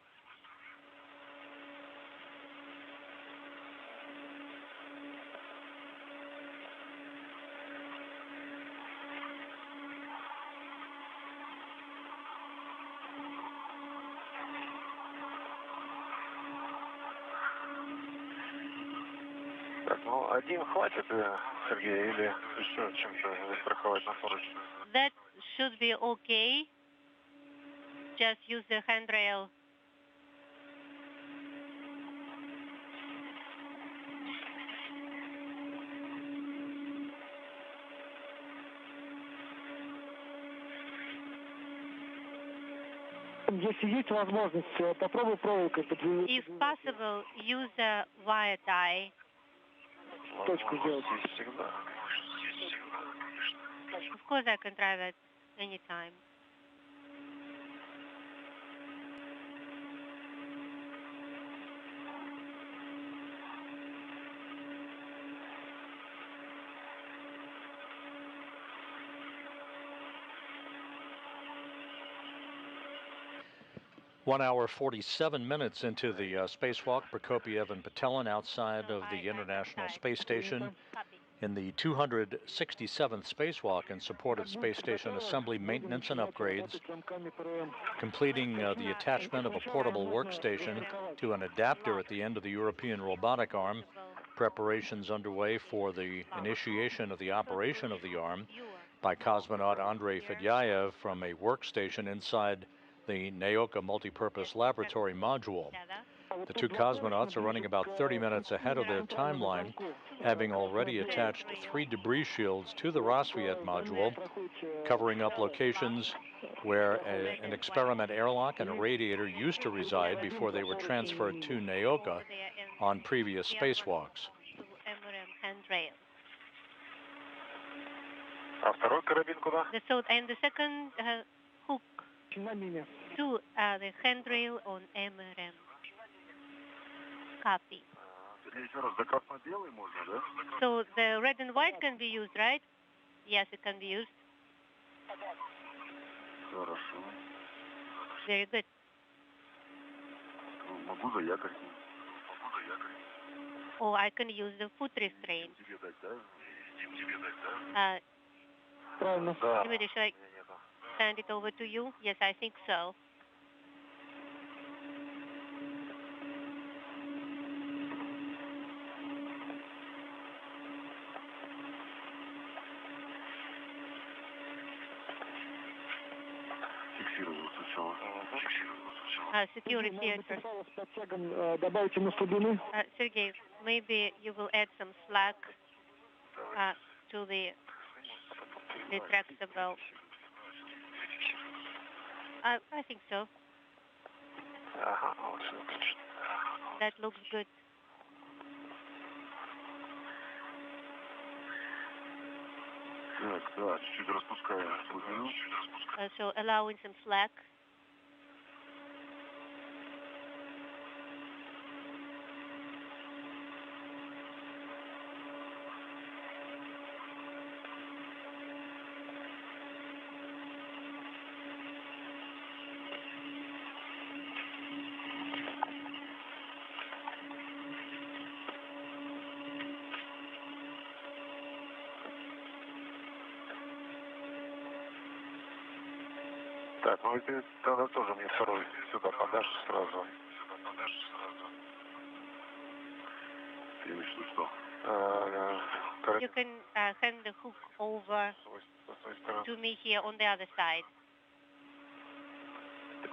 Так, ну один хватит, Сергей, или еще чем-то застраховать на поручень? That should be okay. Just use the handrail. Если есть возможность, попробуй проволокой подвязать. If possible, use a wire tie. Точку сделать. Есть всегда. Of course, I can try that anytime. One hour, 47 minutes into the spacewalk, Prokopiev and Patelin outside of the International Space Station in the 267th spacewalk in support of space station assembly, maintenance, and upgrades, completing the attachment of a portable workstation to an adapter at the end of the European robotic arm. Preparations underway for the initiation of the operation of the arm by cosmonaut Andrei Fedyaev from a workstation inside the Naoka multipurpose laboratory module. The two cosmonauts are running about 30 minutes ahead of their timeline, having already attached 3 debris shields to the Rosviet module, covering up locations where an experiment airlock and a radiator used to reside before they were transferred to Naoka on previous spacewalks. А второй карабин куда? And the second hook to the handrail on MRM. Copy. Еще раз, до красно-белый можно, да? So the red and white can be used, right? Yes, it can be used. Хорошо. Very good. Могу заякорить. Or I can use the foot restraint. Тебе дать, да? Тебе дать, да? Правильно. Да. Dimitri, should I hand it over to you? Yes, I think so. Фиксировал сначала. Фиксировал сначала. security Сергей, here может быть, first. устало с подтягом добавить ему слабины? Sergey, maybe you will add some slack to the tractor belt. I think so. Ага, вот все отлично. That looks good. Так, да, чуть-чуть распускаю слабину. So allowing some slack. Так, ну и ты тогда тоже мне второй сюда подашь сразу. Я имею в виду, что? You can hand the hook over to me here on the other side.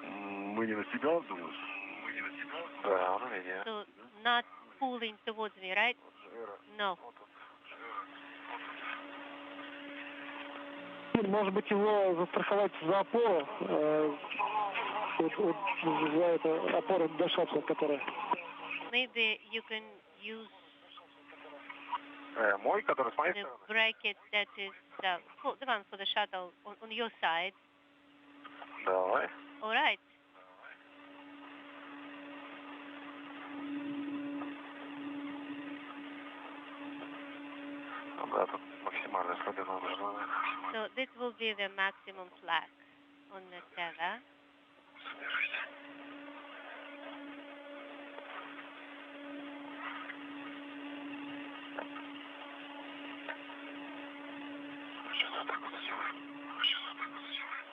Мы не на тебя, думаешь? Мы не на тебя? Да, на меня. So not pulling towards me, right? No. Может быть, его застраховать за опору, за эту опору для шаттла, которая... Maybe you can use Мой, который с моей the стороны? bracket that is the one for the shuttle on your side. Давай. All right. Ну да, тут максимальная слабина нужна. So this will be the maximum slack on the tether. Сейчас вот так вот сделаем. Сейчас вот так вот сделаем.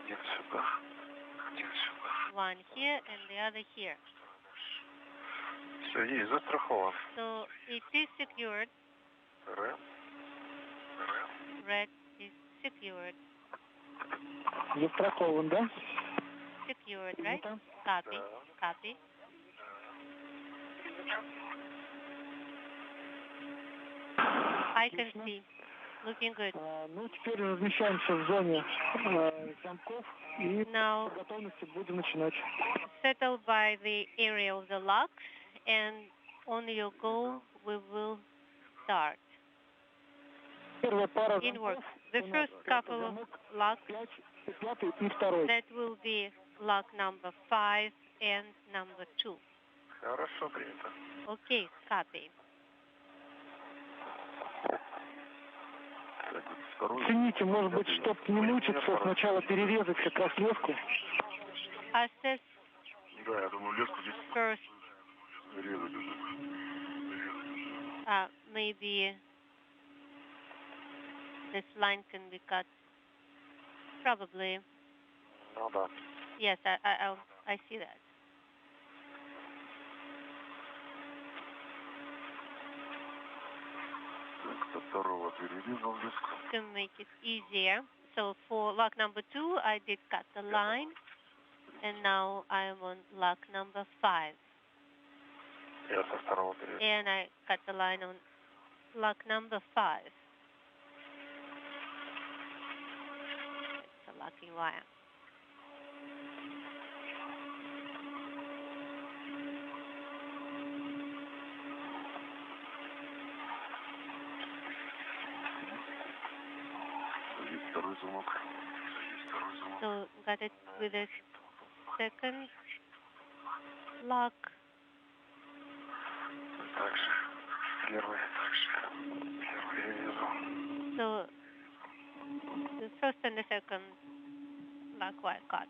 Один сюда. Один сюда. One here and the other here. Все, есть, застрахован. So it is secured. РЭМ. Red is secured. Застрахован, да? Secured, right? Да. Copy. Copy. I can see. Looking good. Ну, теперь размещаемся в зоне замков и Now по готовности будем начинать. settle by the area of the locks, and on your go we will start. Первая пара In work. замков The у нас first couple of замок locks, 5, пятый и второй. that will be lock number 5 and number 2. Хорошо, принято. Okay, copy. Так, второй. Цените, может быть, чтобы не мучиться, сначала перерезать как раз леску. Assess Да, я думаю, леску здесь first, резать уже. maybe this line can be cut. Probably. Ну да. Yes, I see that. Так, со второго перерезал леску. To make it easier. So for lock number 2, I did cut the line, and now I'm on lock number 5. Я со второго перерезал. And I cut the line on lock number 5. It's the locking wire. Есть второй замок. So got it with a second lock. Также первый перерезал. So the first and the second lock wire cut.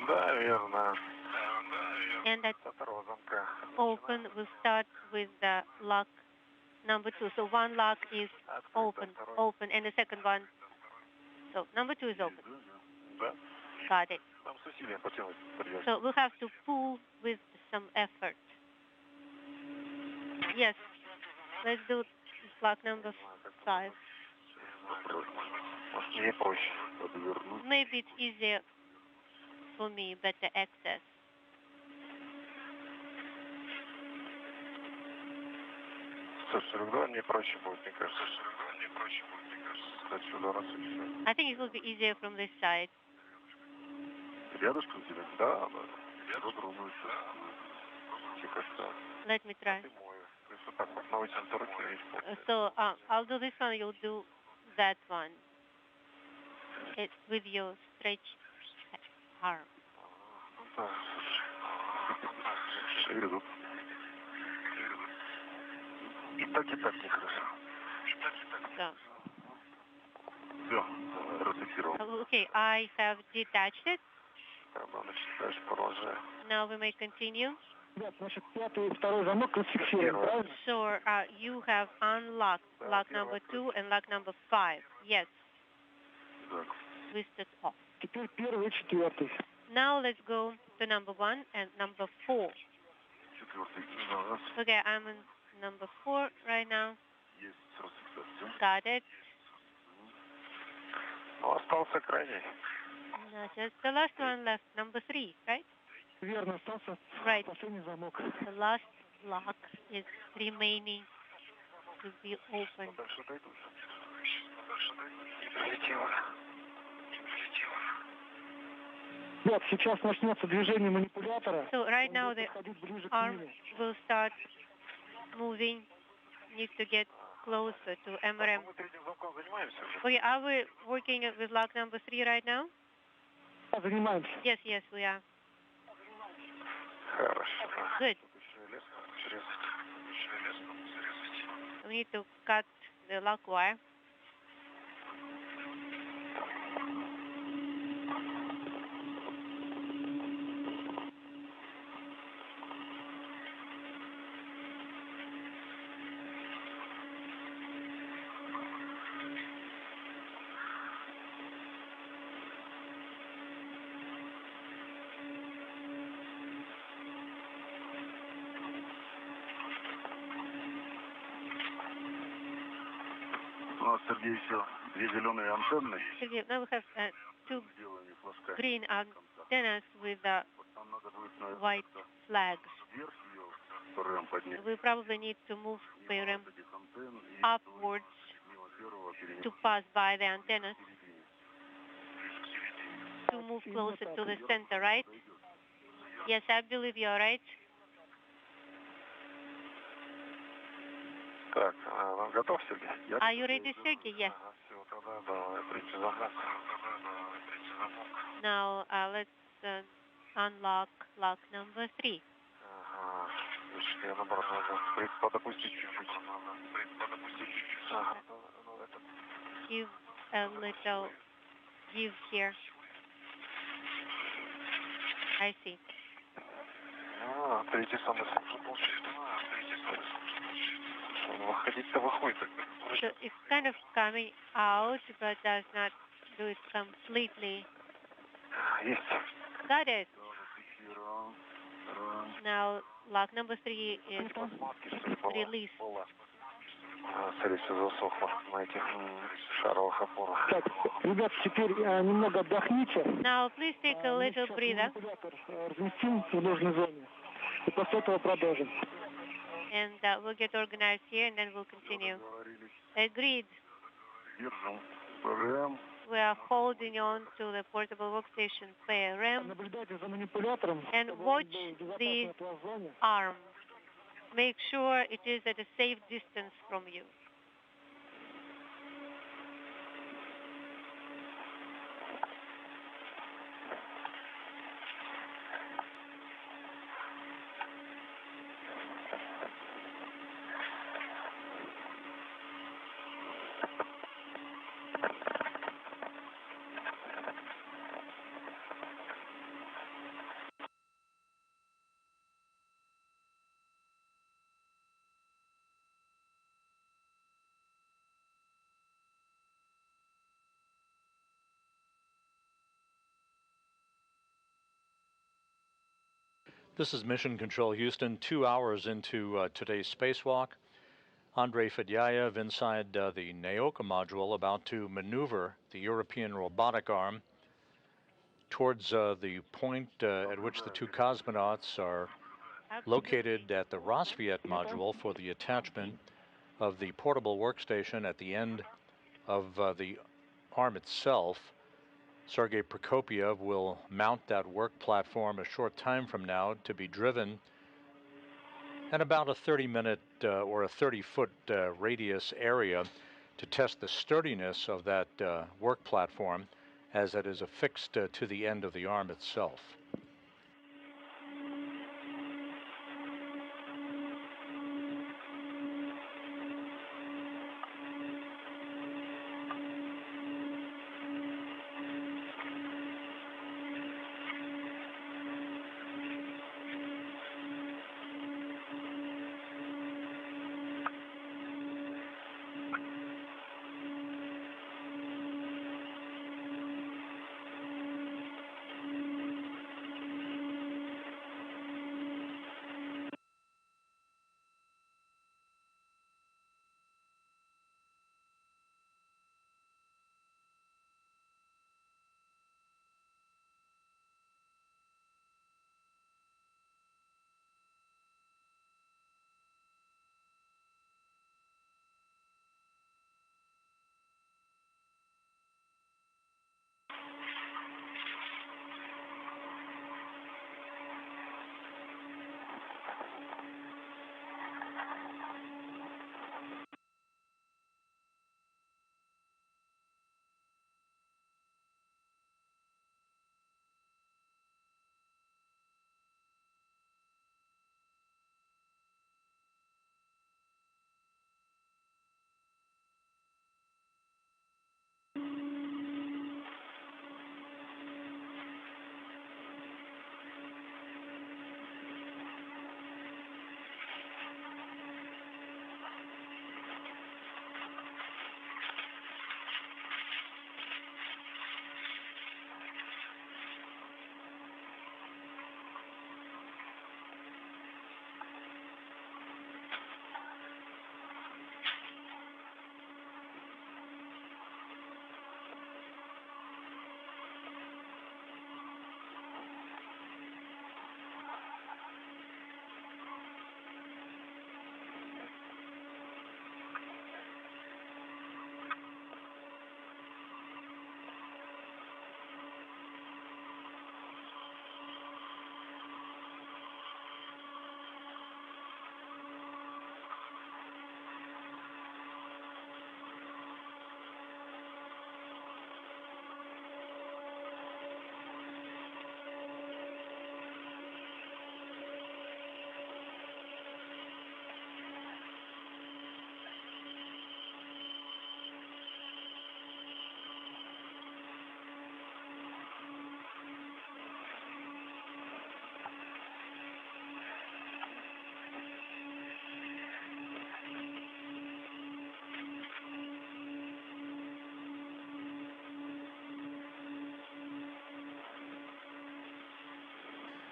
Да, верно. And that Со второго замка. open will start with the lock number 2. So one lock is open, and the second one. So number 2 is open. Да. Got it. Там с усилием потянуть придется. So we'll have to pull with some effort. Yes. Let's do lock number 5. Может, мне проще подвернуть. Maybe it's easier for me, better access. Со 42 мне проще будет, мне кажется. Отсюда раз и все. I think it will be easier from this side. Рядышком тебе? Да, да. Я попробую. Тихо что. Let me try. Ты мой. То есть вот так вот на вытянутой руке есть. So I'll do this one, you'll do that one. It with your stretched arm. Да. Шевелю. И так нехорошо. So, Все, зафиксировал. okay, I have detached it. Тогда, значит, дальше продолжаем. Now we may continue. Ребят, значит, пятый и второй замок зафиксирован, правильно? So you have unlocked lock number 2 and lock number 5. Yes. Так. Twisted off. Теперь первый и четвертый. Now let's go to number 1 and number 4. Четвертый. Раз. Okay, I'm on number 4 right now. Есть расфиксация. Got it. Ну, остался крайний. Now just the last one left, number 3, right? Верно, остался Right. последний замок. The last lock is remaining to be opened. Дальше дойду. Не прилетело. Ребят, сейчас начнется движение манипулятора. So right Он now будет the подходить ближе к arm мире. will start moving. Need to get closer to MRM. Мы третьим замком занимаемся уже. Okay, are we working with lock number 3 right now? Да, занимаемся. Yes, we are. Хорошо. Good. Еще лес срезать. We need to cut the lock wire. У нас, Сергей, еще две зеленые антенны. Okay, now we have two Сделаны флажками. green antennas with Нам надо будет, наверное, white flags. вверх ее, ПРМ поднять. We probably need to move PRM Вот этих антенн и upwards мимо первого перенести to pass by the antennas к середине. to move closer to the center, right? Yes, I believe you're right. Так, готов, Сергей? Are you ready, Sergey? Yes. Ага, все, тогда давай, третий замок. Now let's unlock lock number 3. Ага, значит, я наоборот надо подопустить чуть-чуть. Ага, ну, этот. Give a little give here. I see. Третий самый сложный получается. Выходить-то выходит. So it's kind of coming out, but does not do it completely. Есть. Got it. Now lock number 3 is released. Скорее всего, засохло на этих шаровых опорах. Так, ребят, теперь немного отдохните. Now please take a little Сейчас breather манипулятор разместим в нужной зоне. И после этого продолжим. and we'll get organized here and then we'll continue. Agreed. Держу. ПРМ. We are holding on to the portable workstation PRM Наблюдайте за манипулятором. and чтобы он watch был в the безопасной от вас зоне. arm. Make sure it is at a safe distance from you. This is Mission Control Houston, 2 hours into today's spacewalk. Andrei Fedyayev inside the Naoka module, about to maneuver the European robotic arm towards the point at which the two cosmonauts are located at the Rosviet module for the attachment of the portable workstation at the end of the arm itself. Sergei Prokopyev will mount that work platform a short time from now to be driven at about a 30-minute or a 30-foot radius area to test the sturdiness of that work platform as it is affixed to the end of the arm itself.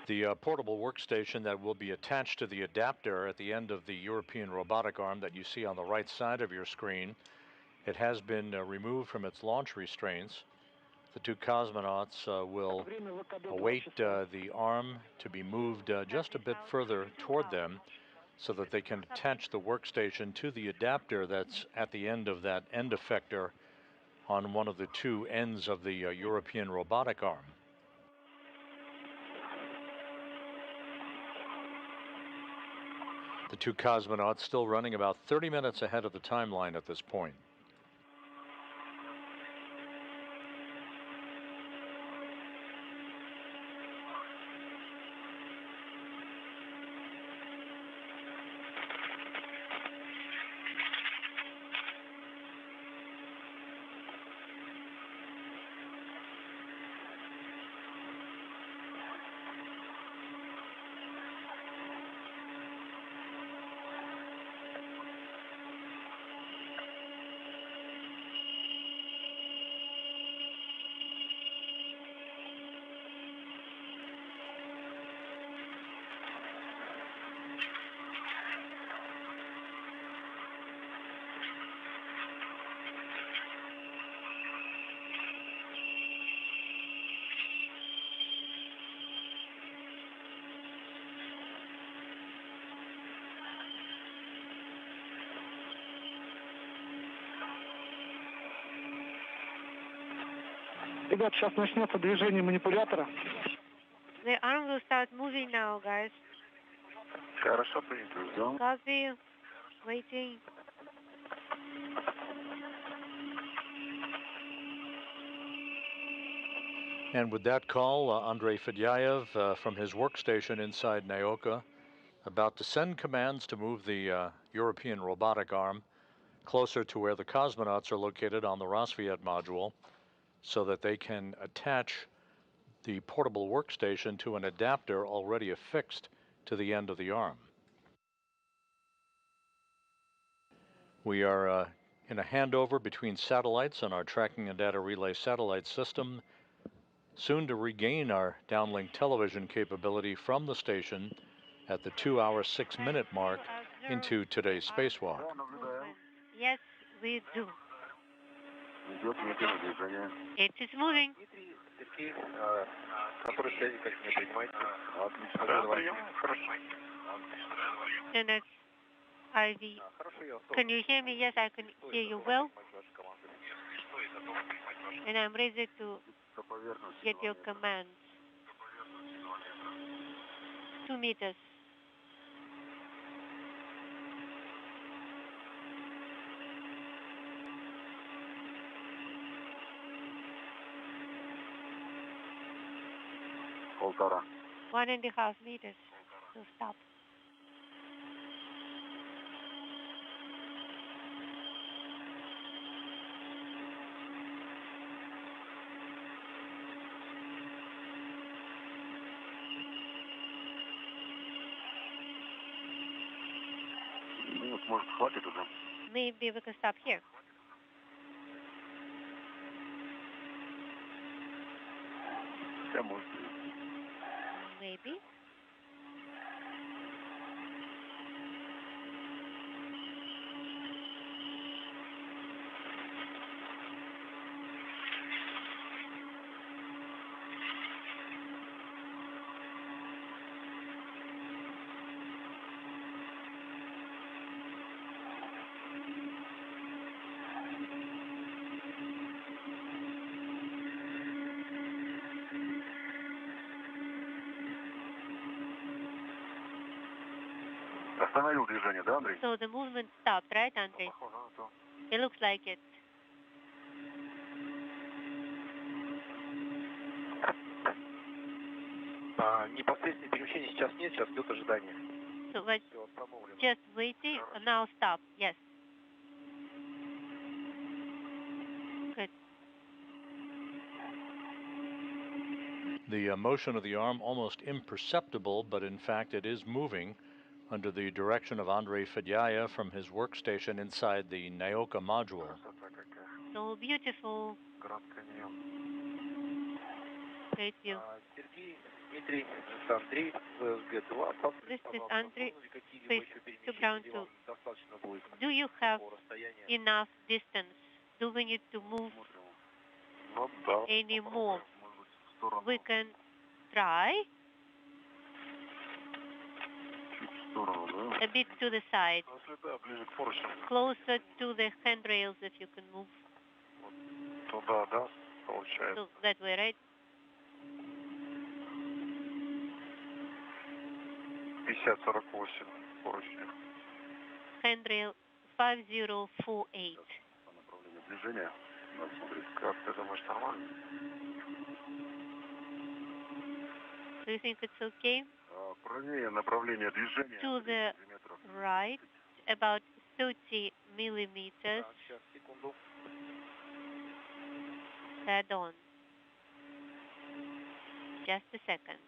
The portable workstation that will be attached to the adapter at the end of the European robotic arm that you see on the right side of your screen, it has been removed from its launch restraints. The two cosmonauts will await the arm to be moved just a bit further toward them so that they can attach the workstation to the adapter that's at the end of that end effector on one of the two ends of the European robotic arm. The two cosmonauts still running about 30 minutes ahead of the timeline at this point. Ребят, сейчас начнется движение манипулятора. The arm will start moving now, guys. Хорошо, принято. Ждем. Copy. Waiting. And with that call, Andrei Fedyaev from his workstation inside Naoka, about to send commands to move the European robotic arm closer to where the cosmonauts are located on the Rosviet module so that they can attach the portable workstation to an adapter already affixed to the end of the arm. We are in a handover between satellites on our tracking and data relay satellite system, soon to regain our downlink television capability from the station at the 2-hour, 6-minute mark into today's spacewalk. Yes, we do. It is moving. And it's IV. Can you hear me? Yes, I can hear you well. And I'm ready to get your commands. 2 meters. Полтора. 1.5 meters to stop. Минут, может, хватит уже. Maybe we can stop here. Да, может. Maybe. Остановил движение, да, Андрей? So the movement stopped, right, Andrei? Похоже на то. It looks like it. Непосредственное перемещение сейчас нет, сейчас идет ожидание. So we're Все остановлено. just waiting. Now stop. Yes. Good. The motion of the arm almost imperceptible, but in fact it is moving under the direction of Andrei Fedyaev from his workstation inside the Naoka module. So beautiful. Great view. Сергей, Дмитрий, это Андрей, ВСГ-2. This is Andrei, space to ground 2. Do you have enough distance? Do we need to move any more? We can try a bit to the side, closer to the handrails if you can move. Туда, да, получается. So that way, right? 50-48 поручни. Handrail 5048. Движение. Как ты думаешь, нормально? Do you think it's okay? Правее направление движения. To the right, about 30 millimeters. Сейчас, секунду. Head on. Just a second.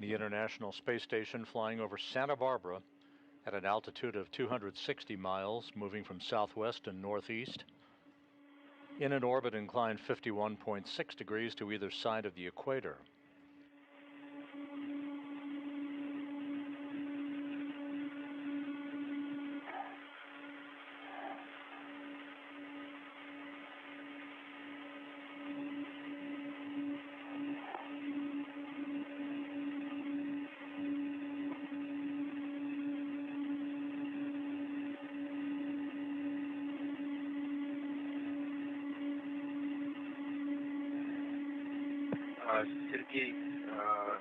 The International Space Station flying over Santa Barbara at an altitude of 260 miles, moving from southwest and northeast, in an orbit inclined 51.6 degrees to either side of the equator. Сергей,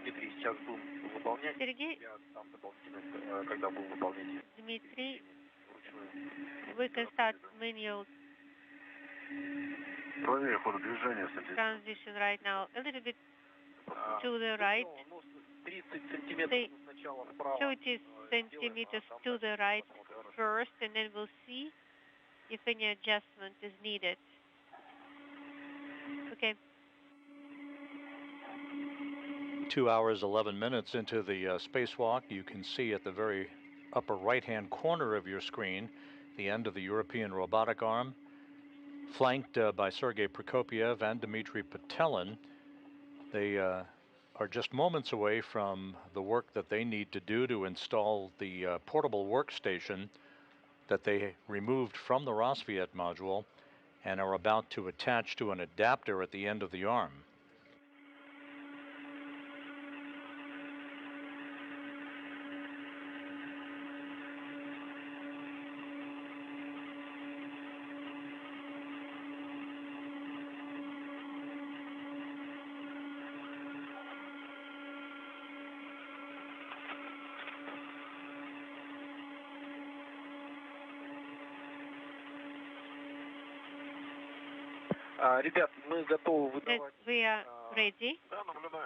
Дмитрий, сейчас будем выполнять. Сергей, Я там дополнительно, когда будем выполнять. Dmitry, Вручную. we can start manual Правее ход движения, transition right now. A little bit to the right. 30 сантиметров сначала вправо. 30 centimeters to the right first, and then we'll see if any adjustment is needed. Okay. 2 hours, 11 minutes into the spacewalk, you can see at the very upper right-hand corner of your screen the end of the European robotic arm, flanked by Sergei Prokopyev and Dmitry Patelin. They are just moments away from the work that they need to do to install the portable workstation that they removed from the Rassvet module and are about to attach to an adapter at the end of the arm. Ребят, мы готовы выдавать. We are ready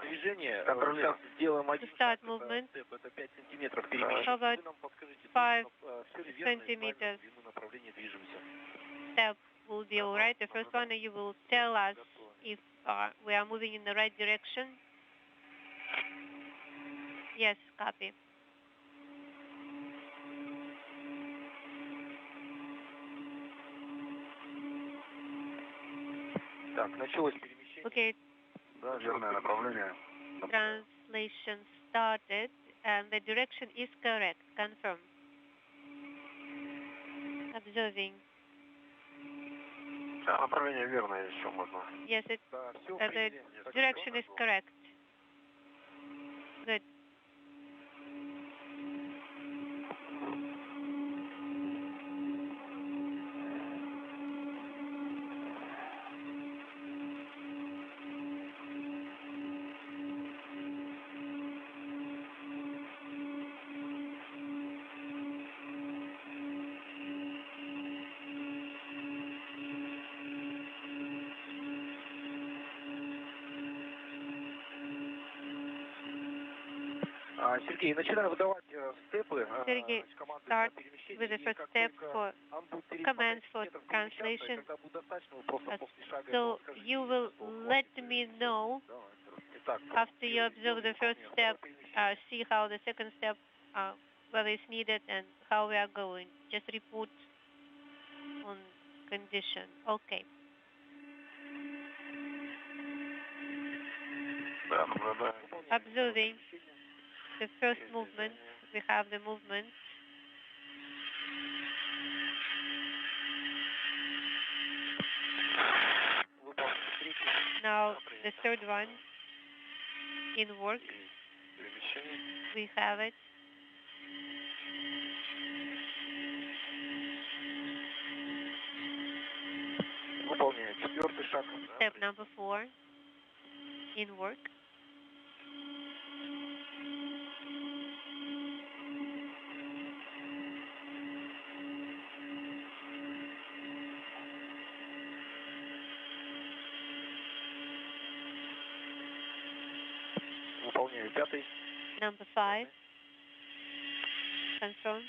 Движение. Сейчас сделаем один start шаг, movement. это 5 сантиметров перемещения. How about Вы нам подскажите, 5 все ли верно и правильно centimeters в длину направления движемся. step will be all right. The first one, you will tell us if we are moving in the right direction. Yes, copy. Так, началось перемещение. Okay, Да, верное направление. translation started, and the direction is correct. Confirm. Observing. Да, направление верное еще можно. Yes, Да, все the direction is correct. Good. Сергей, начинаю выдавать степы. Sergey, start with the first step for commands for translation. So you will let me know after you observe the first step, see how the second step, whether it's needed and how we are going. Just report on condition. Okay. Observing the first movement. We have the movement. Now the third one in work. We have it. Step number 4 in work. Number 5. Confirm.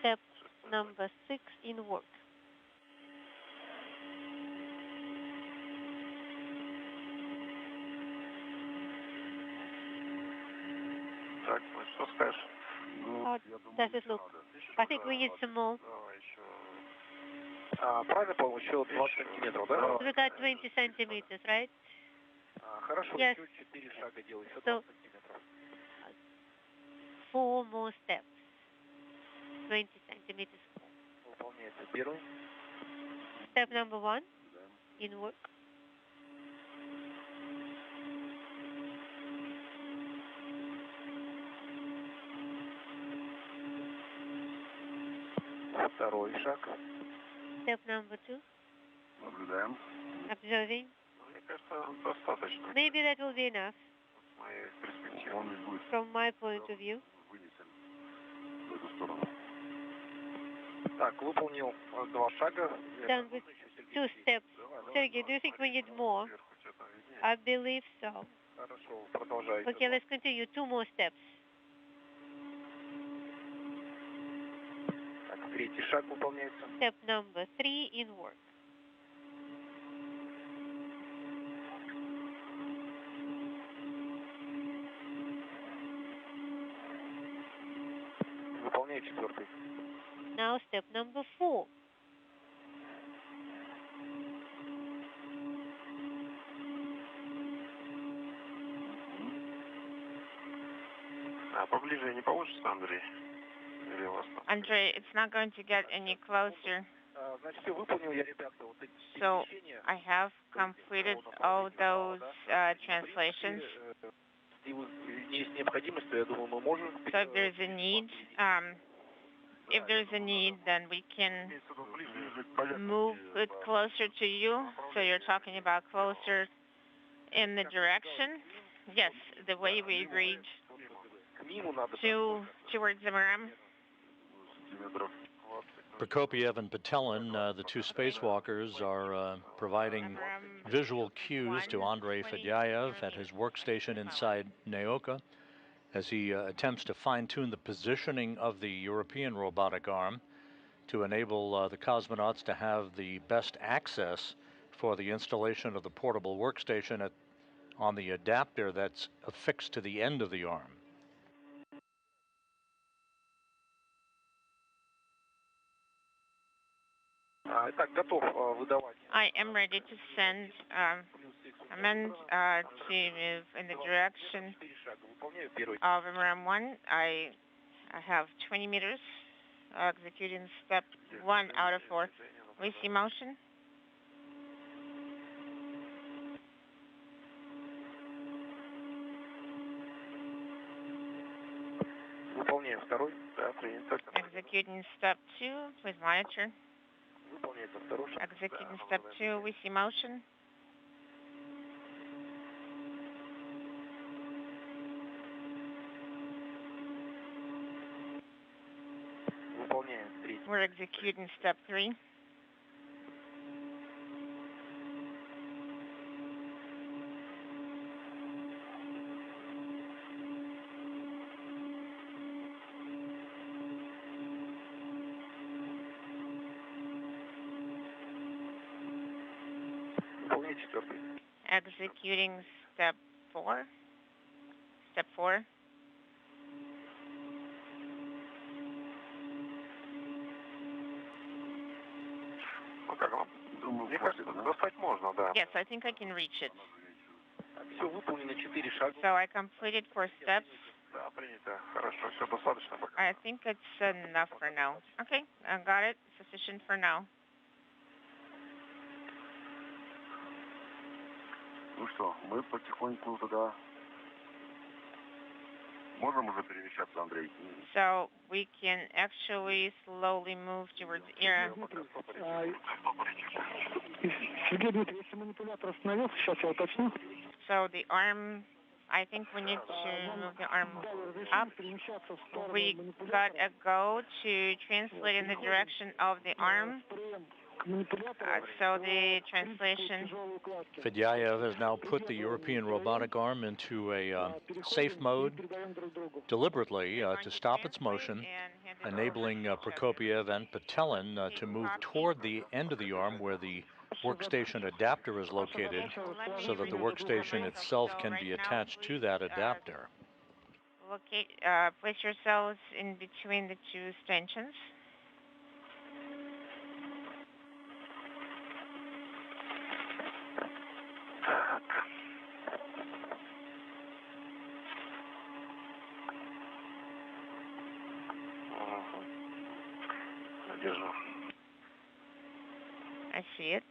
Step number 6 in work. How does it look? I think we need some more. Правильно понял, еще 20 сантиметров, да? We got 20 centimeters, right? Хорошо, Yes. еще 4 шага делай, еще So, 20 сантиметров. 4 more steps. 20 centimeters. Выполняется первый. Step number 1 in work. Второй шаг. Step number 2. Наблюдаем. Observing. Мне кажется, достаточно. Maybe that will be enough С моей перспективы. Он будет from my point of view. вынесен в эту сторону. Так, выполнил 2 шага. Done with 2 steps. Sergey, do you think we need more? I believe so. Хорошо, продолжайте. Okay, let's continue. 2 more steps. Так, третий шаг выполняется. Step number 3 in work. Выполняю четвертый. Now step number 4. А поближе не получится, Андрей? Или у вас там? Andre, it's not going to get any closer. Значит, все выполнил я, ребята, вот эти So перемещения. I have completed all those translations. Есть необходимость, то я думаю, мы можем. So if there's a need, then we can move it closer to you. So you're talking about closer in the direction. Yes, the way we agreed towards the MRM. Prokopiev and Patelin, the two spacewalkers, are providing visual cues to Andrei Fedyaev at his workstation inside Naoka as he attempts to fine-tune the positioning of the European robotic arm to enable the cosmonauts to have the best access for the installation of the portable workstation on the adapter that's affixed to the end of the arm. I am ready to send command to move in the direction of MRM1. I have 20 meters executing step 1 out of 4. We see motion. Executing step 2, please monitor. Executing step 2, we see motion. We're executing step 3. Executing step 4. Step 4. Ну как вам? Думаю, мне кажется, достать можно, да. Yes, I think I can reach it. Все выполнено 4 шага. So I completed 4 steps. Да, принято. Хорошо, все достаточно пока. I think it's enough for now. Okay, I got it. Sufficient for now. Ну что, мы потихоньку туда можем уже перемещаться, Андрей? So we can actually slowly move towards Ira. Сергей Дмитриевич, если манипулятор остановился, сейчас я уточню. So the arm, I think we need to move the arm up. We got a go to translate in the direction of the arm. So the translation. Fedyaev has now put the European robotic arm into a safe mode deliberately to stop its motion, enabling Prokopiev and Patelin to move toward the end of the arm where the workstation adapter is located so that the workstation itself can be attached to that adapter. Locate, place yourselves in between the two stanchions. I see it.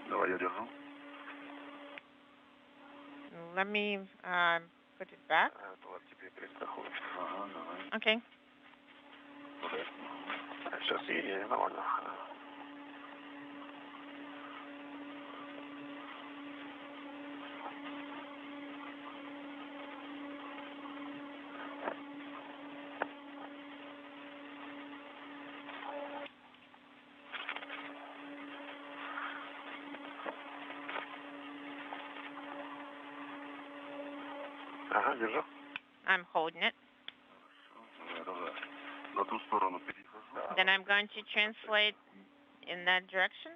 Давай, я держу. Let me put it back. Вот теперь перестраховывай. Ага, давай. Okay. Сейчас и нормально. Ага, держу. I'm holding it. На ту сторону перехожу. Then I'm going to translate in that direction.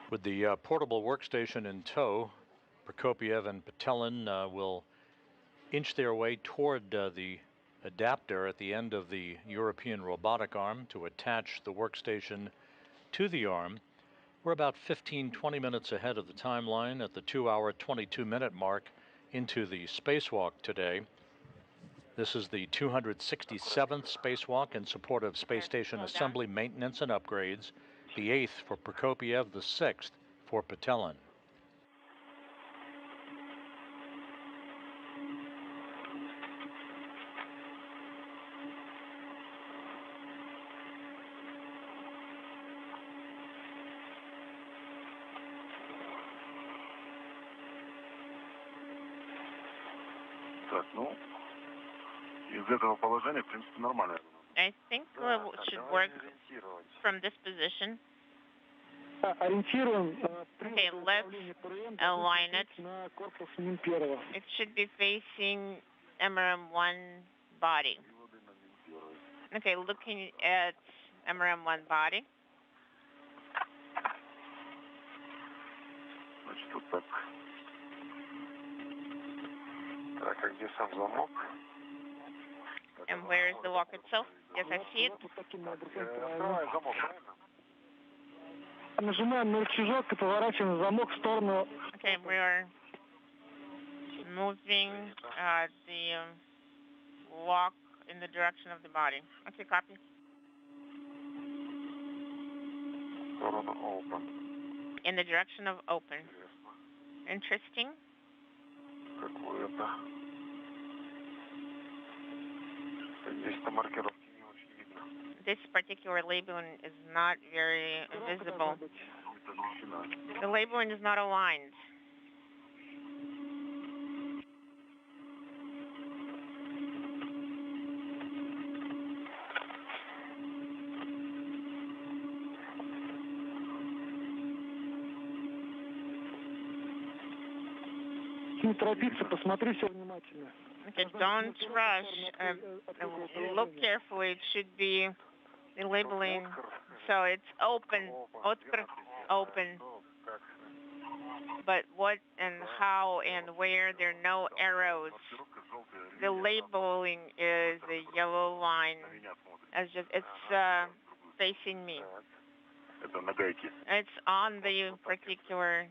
With the portable workstation in tow, Prokopiev and Patelin will inch their way toward the adapter at the end of the European robotic arm to attach the workstation to the arm. We're about 15-20 minutes ahead of the timeline at the 2-hour 22-minute mark into the spacewalk today. This is the 267th spacewalk in support of space station assembly, maintenance, and upgrades, the 8th for Prokopiev, the 6th for Patelin. Так, ну, из этого положения, в принципе, нормально. I think it should work from this position. Okay, let's align it. It should be facing MRM-1 body. Okay, looking at MRM-1 body. Значит, вот так. Так, а где сам замок? And where is the lock itself? Yes, I see it. Открываю замок, правильно? Нажимаем на рычажок и поворачиваем замок в сторону. Okay, we are moving the walk in the direction of the body. Okay, copy. Open. In the direction of open. Interesting. Какое-то. Здесь-то маркировки не очень видно. This particular labeling is not very visible. The labeling is not aligned. Не торопиться, посмотри все внимательно. Okay, don't rush. Look carefully. It should be the labeling. So it's open. Открыт, open. But what and how and where, there are no arrows. The labeling is a yellow line. It's facing me. Это на гайке. It's on the particular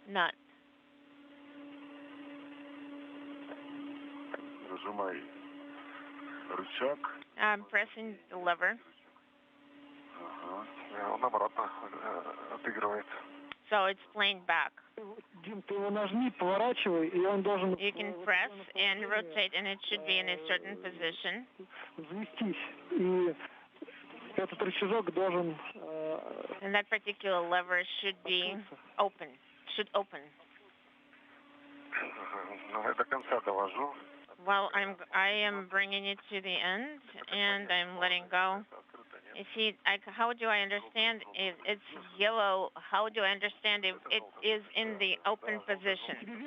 nut. Нажимай рычаг. I'm pressing the lever. Ага. И он обратно отыгрывает. So it's playing back. Дим, ты его нажми, поворачивай, и он должен... You can press and rotate, and it should be in a certain position. Завестись. И этот рычажок должен... And that particular lever should be open. Should open. Ну, я до конца довожу. Well, I am bringing it to the end, and I'm letting go. You see, how do I understand if it's yellow? How do I understand if it is in the open position?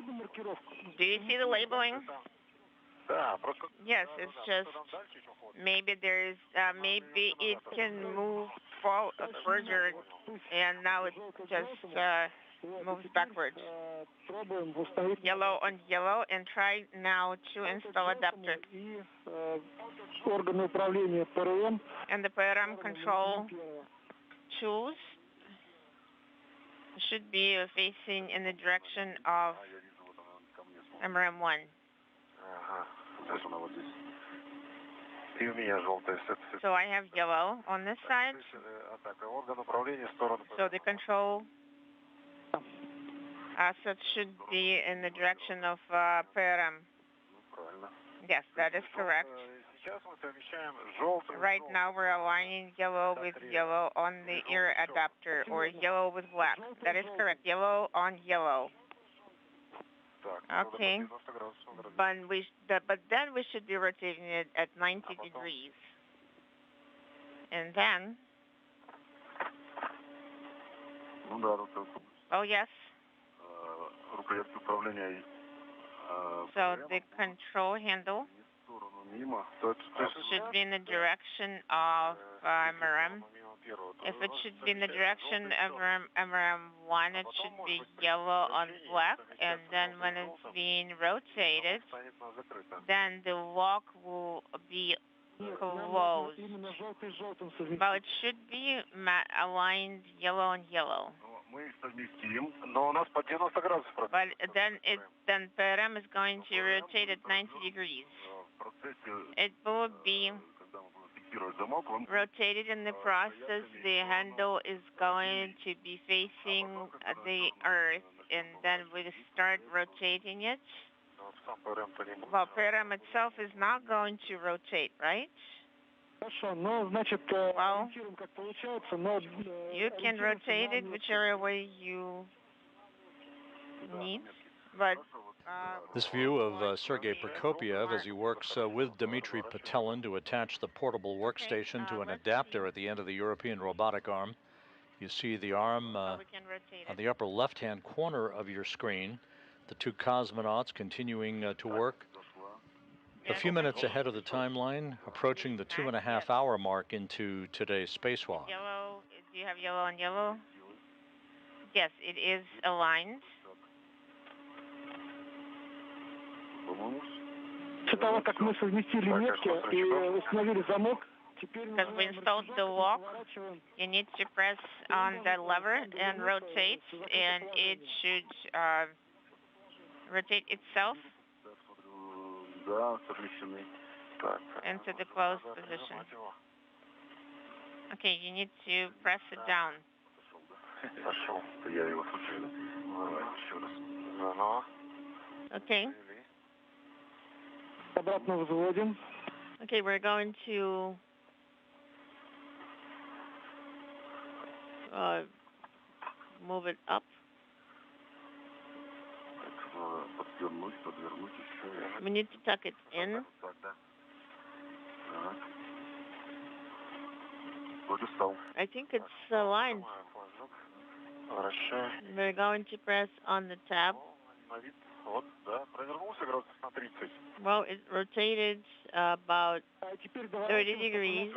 Do you see the labeling? Yes, it's just maybe there is maybe it can move further, and now it just moves backwards. Yellow on yellow, and try now to install adapter. Органы управления ПРМ. And the PRM control tools should be facing in the direction of MRM1. So I have yellow on this side. So the control assets should be in the direction of PRM. Yes, that is correct. Right now we're aligning yellow with yellow on the ear adapter, or yellow with black. That is correct. Yellow on yellow. Okay. But then we should be rotating it at 90 degrees. And then... Oh, yes. So the control handle should be in the direction of MRM. If it should be in the direction of MRM1, it should be yellow on black, and then when it's being rotated, then the walk will be closed. But it should be aligned yellow on yellow. But then PRM is going to rotate at 90 degrees. It will be rotated in the process. The handle is going to be facing the earth, and then we start rotating it. Well, PRM itself is not going to rotate, right? Well, you can rotate it whichever way you need, but... This view of Sergei Prokopiev as he works with Dmitry Petelin to attach the portable workstation to an adapter at the end of the European robotic arm. You see the arm on the upper left-hand corner of your screen. The two cosmonauts continuing to work. A few minutes ahead of the timeline, approaching the 2.5-hour mark into today's spacewalk. Yellow, do you have yellow on yellow? Yes, it is aligned. После того, как мы совместили метки и установили замок, because we installed the lock, you need to press on the lever and rotate, and it should rotate itself into the closed position. Okay, you need to press it down. Пошел. Я его случайно. Давай, еще раз. Заново. Okay. Обратно взводим. Okay, we're going to move it up. Подвернуть еще. We need to tuck it in. I think it's aligned. We're going to press on the tab. Well, it rotated about 30 degrees.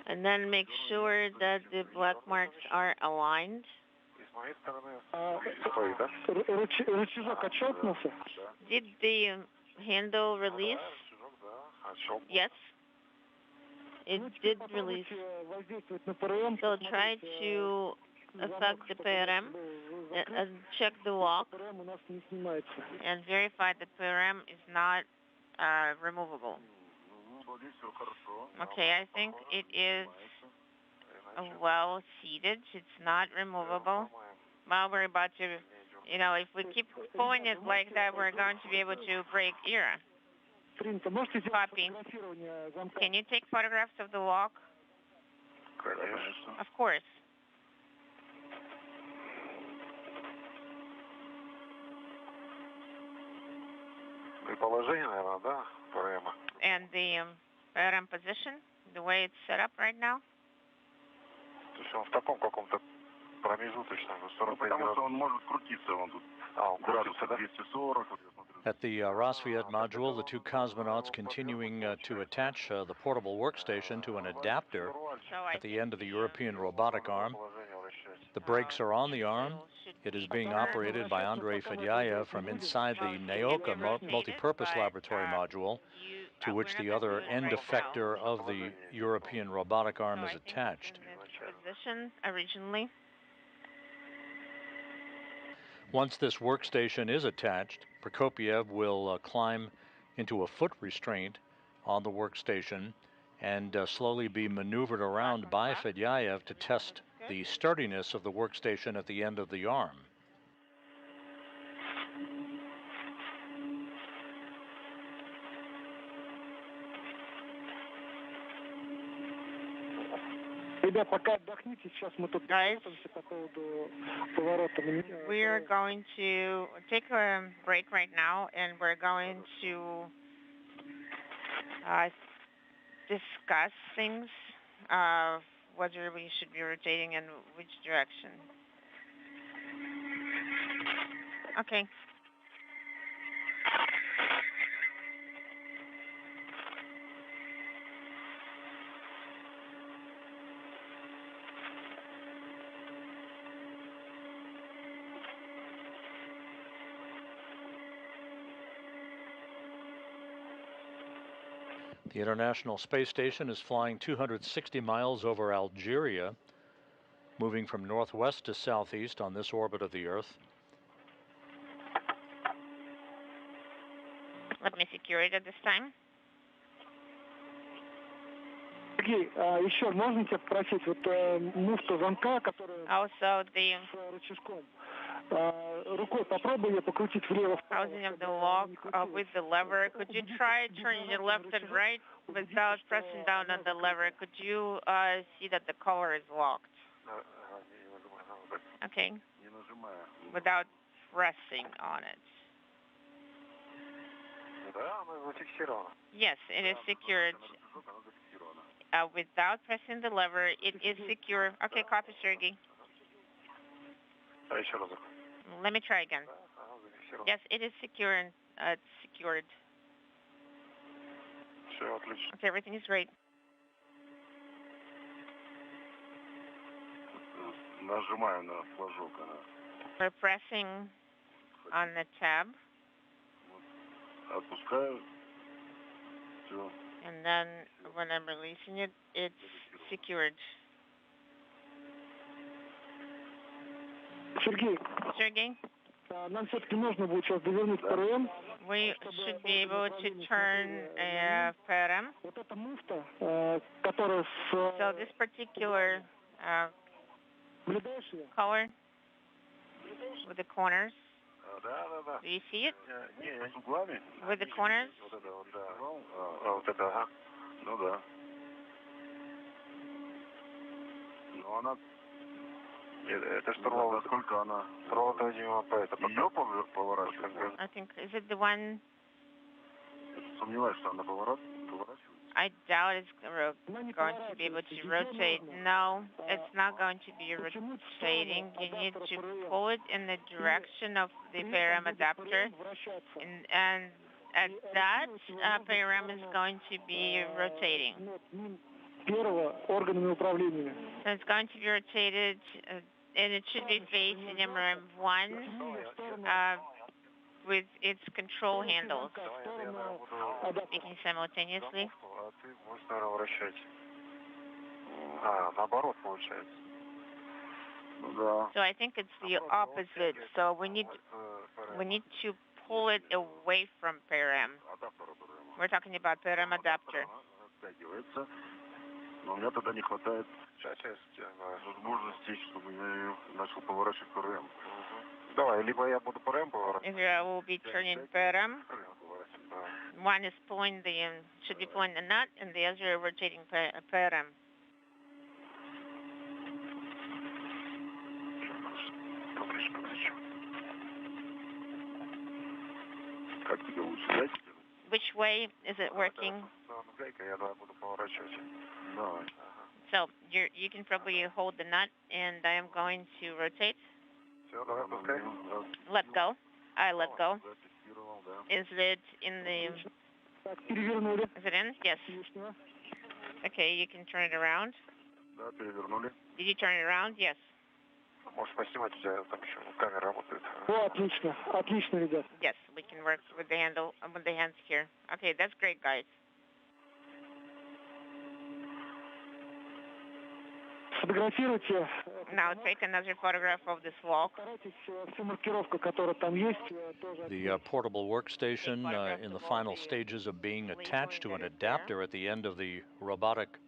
And then make sure that the black marks are aligned. Рычажок отщелкнулся? Did the handle release? Yes. It did release. So try to affect the PRM and check the lock and verify that PRM is not removable. Okay, I think it is well seated. It's not removable. Well, we're about to, if we keep pulling it like that, we're going to be able to break ERA. Copy. Can you take photographs of the lock? Of course. And the PRM position, the way it's set up right now? At the Rassvet module, the two cosmonauts continuing to attach the portable workstation to an adapter at the end of the European robotic arm. The brakes are on the arm. It is being operated by Andrei Fedyaev from inside the Naoka multipurpose laboratory module, to which the other end effector of the European robotic arm is attached. Position originally. Once this workstation is attached, Prokopiev will climb into a foot restraint on the workstation and slowly be maneuvered around by Fedyaev to test the sturdiness of the workstation at the end of the arm. Guys, we're going to take a break right now, and we're going to discuss things, whether we should be rotating in which direction. Okay. The International Space Station is flying 260 miles over Algeria, moving from northwest to southeast on this orbit of the Earth. Let me secure it at this time. Сергей, еще можно тебя попросить, муфту замка, которая Also, the с рычажком, рукой попробуй ее покрутить влево. housing of the lock with the lever. Could you try turning it left and right without pressing down on the lever? Could you see that the collar is locked? Okay. Without pressing on it. Yes, it is secured. Without pressing the lever, it is secure. Okay, copy, Sergey. Let me try again. Yes, it is secure and secured. Okay, everything is great. We're pressing on the tab. And then when I'm releasing it, it's secured. Сергей, Sergey, нам все-таки нужно будет сейчас довернуть ПРМ. we should be able to turn a PRM. Вот эта муфта, которая So this particular наблюдаешь ее? color with the corners, Да. do you see it? Не, с углами. With the corners? Вот это вот, да. Вот это, ага. Ну да. Ну она... Это штурвал, сколько она? Штурвал, видимо, по это... Ее поворачивает? I think, is it the one? Сомневаюсь, что она поворачивает. I doubt it's going to be able to rotate. No, it's not going to be rotating. You need to pull it in the direction of the PRM adapter, and at that, PRM is going to be rotating. Первого органами управления. So it's going to be rotated, and it should be facing MRM1 with its control handles. Speaking simultaneously. Наоборот, получается. Да. So I think it's the opposite. So we need to pull it away from PRM. We're talking about PRM adapter. Но у меня тогда не хватает возможностей, чтобы я ее начал поворачивать ПРМ. Давай, либо я буду ПРМ поворачивать. If I will be turning PRM, one is pulling should be pulling the nut, and the other rotating PRM. Как тебе лучше, дайте? Which way is it working? Я буду поворачивать. Давай. So you can probably hold the nut, and I am going to rotate. Все, давай, пускай. Let go. I let go. Is it in the? Is it in? Yes. Okay, you can turn it around. Да, перевернули. Did you turn it around? Yes. Можешь поснимать, у тебя там еще камера работает. О, отлично, отлично, ребят. Yes, we can work with the handle, with the hands here. Okay, that's great, guys. Сфотографируйте. Now take another photograph of this walk. The portable workstation in the final stages of being attached to an adapter at the end of the robotic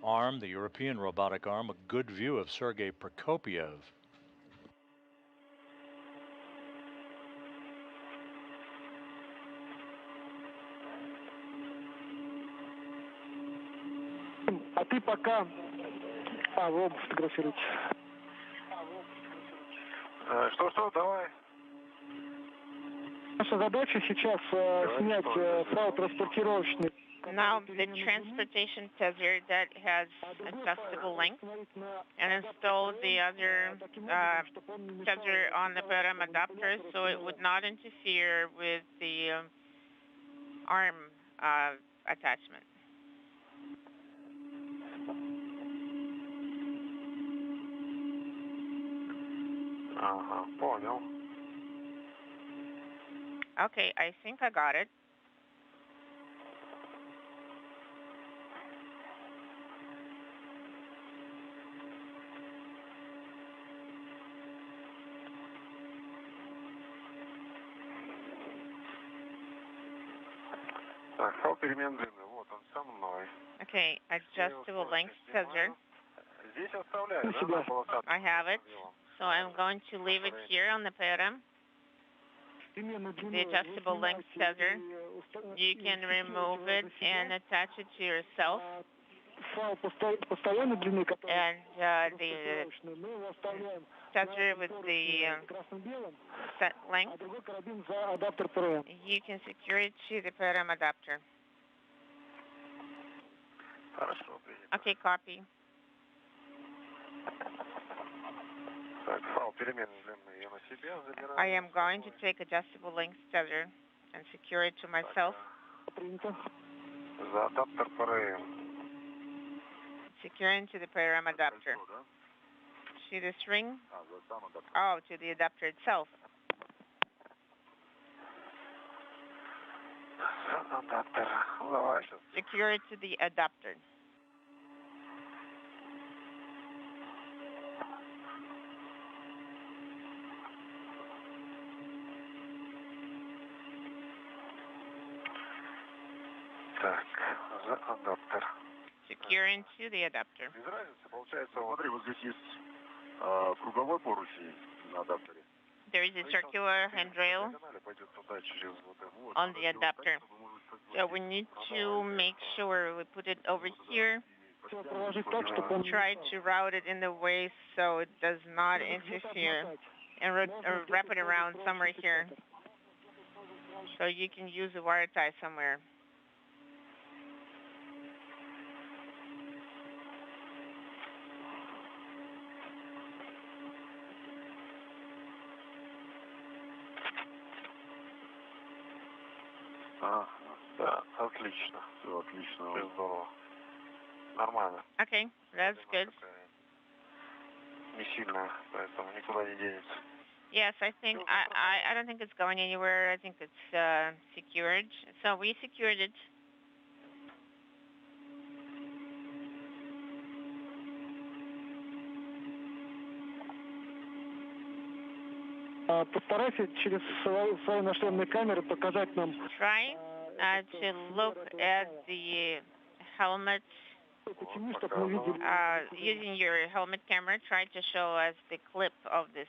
arm, the European robotic arm, a good view of Sergei Prokopiev. А ты пока... вы оба фотографируете. Что, давай. Наша задача сейчас снять файл транспортировочный. Now the transportation tether that has adjustable length and install the other tether on the bottom adapter so it would not interfere with the arm attachment. Понял. Okay, I think I got it. Так, файл перемен длины, вот он со мной. Okay, adjustable length tether. Здесь оставляю, да? I have it. So I'm going to leave it here on the PRM. The adjustable length tether. You can remove it and attach it to yourself. And the tether with the set length, you can secure it to the PRM adapter. Okay, copy. I am going to take adjustable length tether and secure it to myself. Securing to the PRM adapter. To this ring? Oh, to the adapter itself. Secure it to the adapter. Так, за адаптер. Secure into the adapter. Без разницы, получается, смотри, вот здесь есть круговой поручень на адаптере. There is a circular handrail Пойдет туда через вот это вот. on the adapter. So we need to make sure we put it over here. Try to route it in the way so it does not interfere, and wrap it around somewhere here so you can use a wire tie somewhere. Да, отлично. Все отлично. Все здорово. Нормально. Okay, that's good. Не сильно, поэтому никуда не денется. Yes, I think I don't think it's going anywhere. I think it's secured. So we secured it. Постарайся через свои нашлемные камеры показать нам. Try to look at the helmet. Using your helmet camera, try to show us the clip of this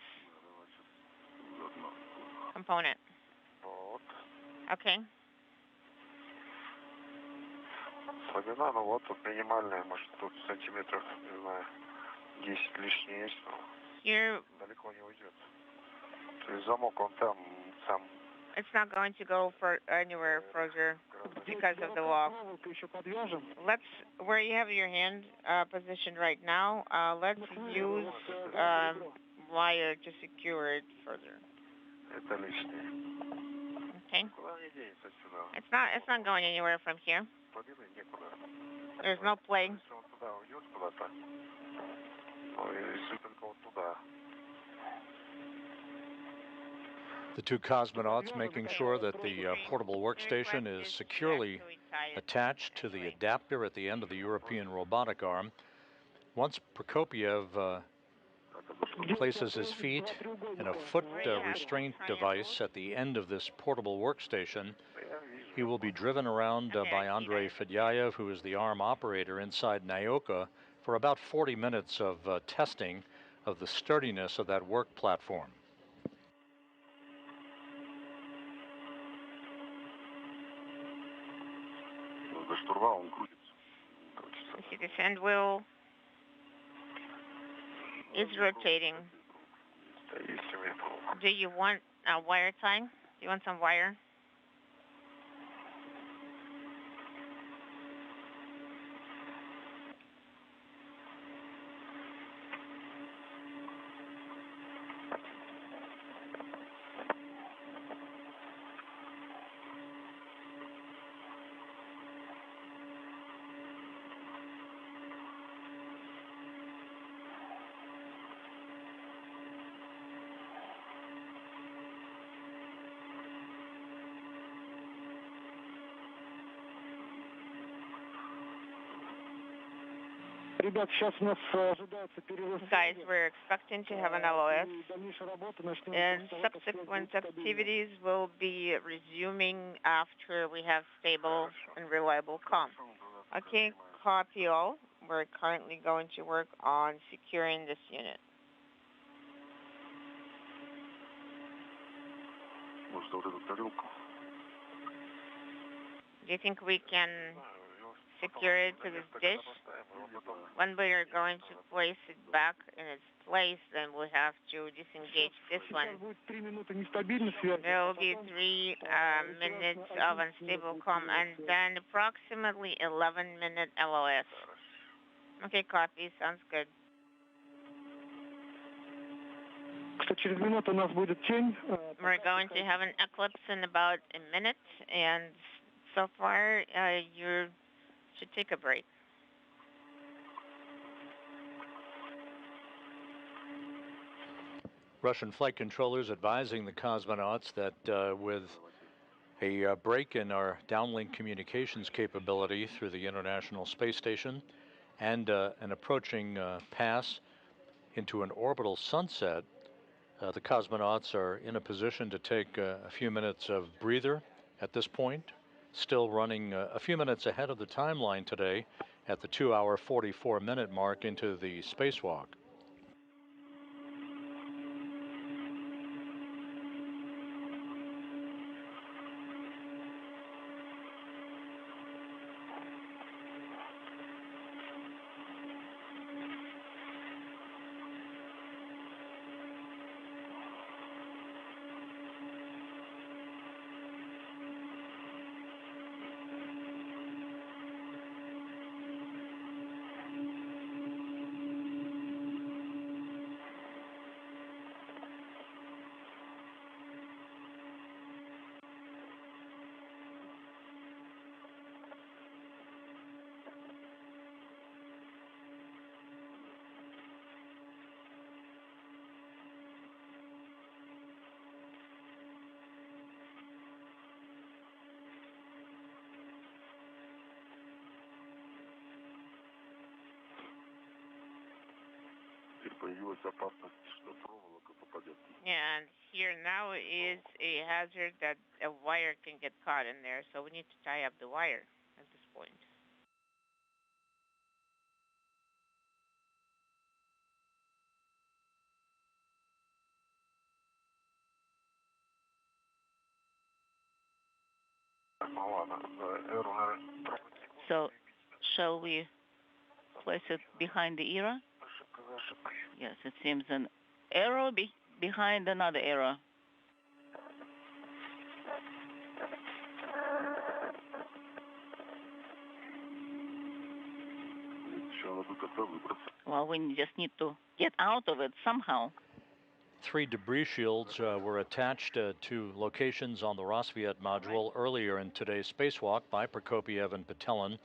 component. Вот. Okay. Слабина, ну вот тут минимальная, может тут сантиметров, не знаю, 10 лишнее есть, но Here, далеко не уйдет. То есть замок он там сам. it's not going to go for anywhere further because of the lock. Let's, where you have your hand positioned right now, let's use wire to secure it further. Это лишнее. Okay. Куда не денется сюда? It's not going anywhere from here. Подвинуть некуда. There's no play. Если он туда уйдет куда-то, ну если только вот туда. The two cosmonauts making sure that the portable workstation is securely attached to the adapter at the end of the European robotic arm. Once Prokopiev places his feet in a foot restraint device at the end of this portable workstation, he will be driven around by Andrei Fedyaev, who is the arm operator inside Nyoka, for about 40 minutes of testing of the sturdiness of that work platform. You see this hand wheel is rotating. Do you want a wire tie? Do you want some wire? Ребят, сейчас у нас ожидается перевоз. Guys, we're expecting to have an LOS, and subsequent activities will be resuming after we have stable and reliable comm. Okay, copy all. We're currently going to work on securing this unit. Do you think we can secure it to this dish? When we are going to place it back in its place, then we'll have to disengage this one. There will be 3 minutes of unstable comm and then approximately 11-minute LOS. Okay, copy. Sounds good. We're going to have an eclipse in about a minute, and so far you should take a break. Russian flight controllers advising the cosmonauts that with a break in our downlink communications capability through the International Space Station and an approaching pass into an orbital sunset, the cosmonauts are in a position to take a few minutes of breather at this point still running a few minutes ahead of the timeline today at the 2-hour 44-minute mark into the spacewalk. And here now is a hazard that a wire can get caught in there, so we need to tie up the wire at this point. So, shall we place it behind the arrow? Yes, it seems an arrow behind another arrow. Well, we just need to get out of it somehow. 3 debris shields were attached to locations on the Rassvet module earlier in today's spacewalk by Prokopiev and Patelin,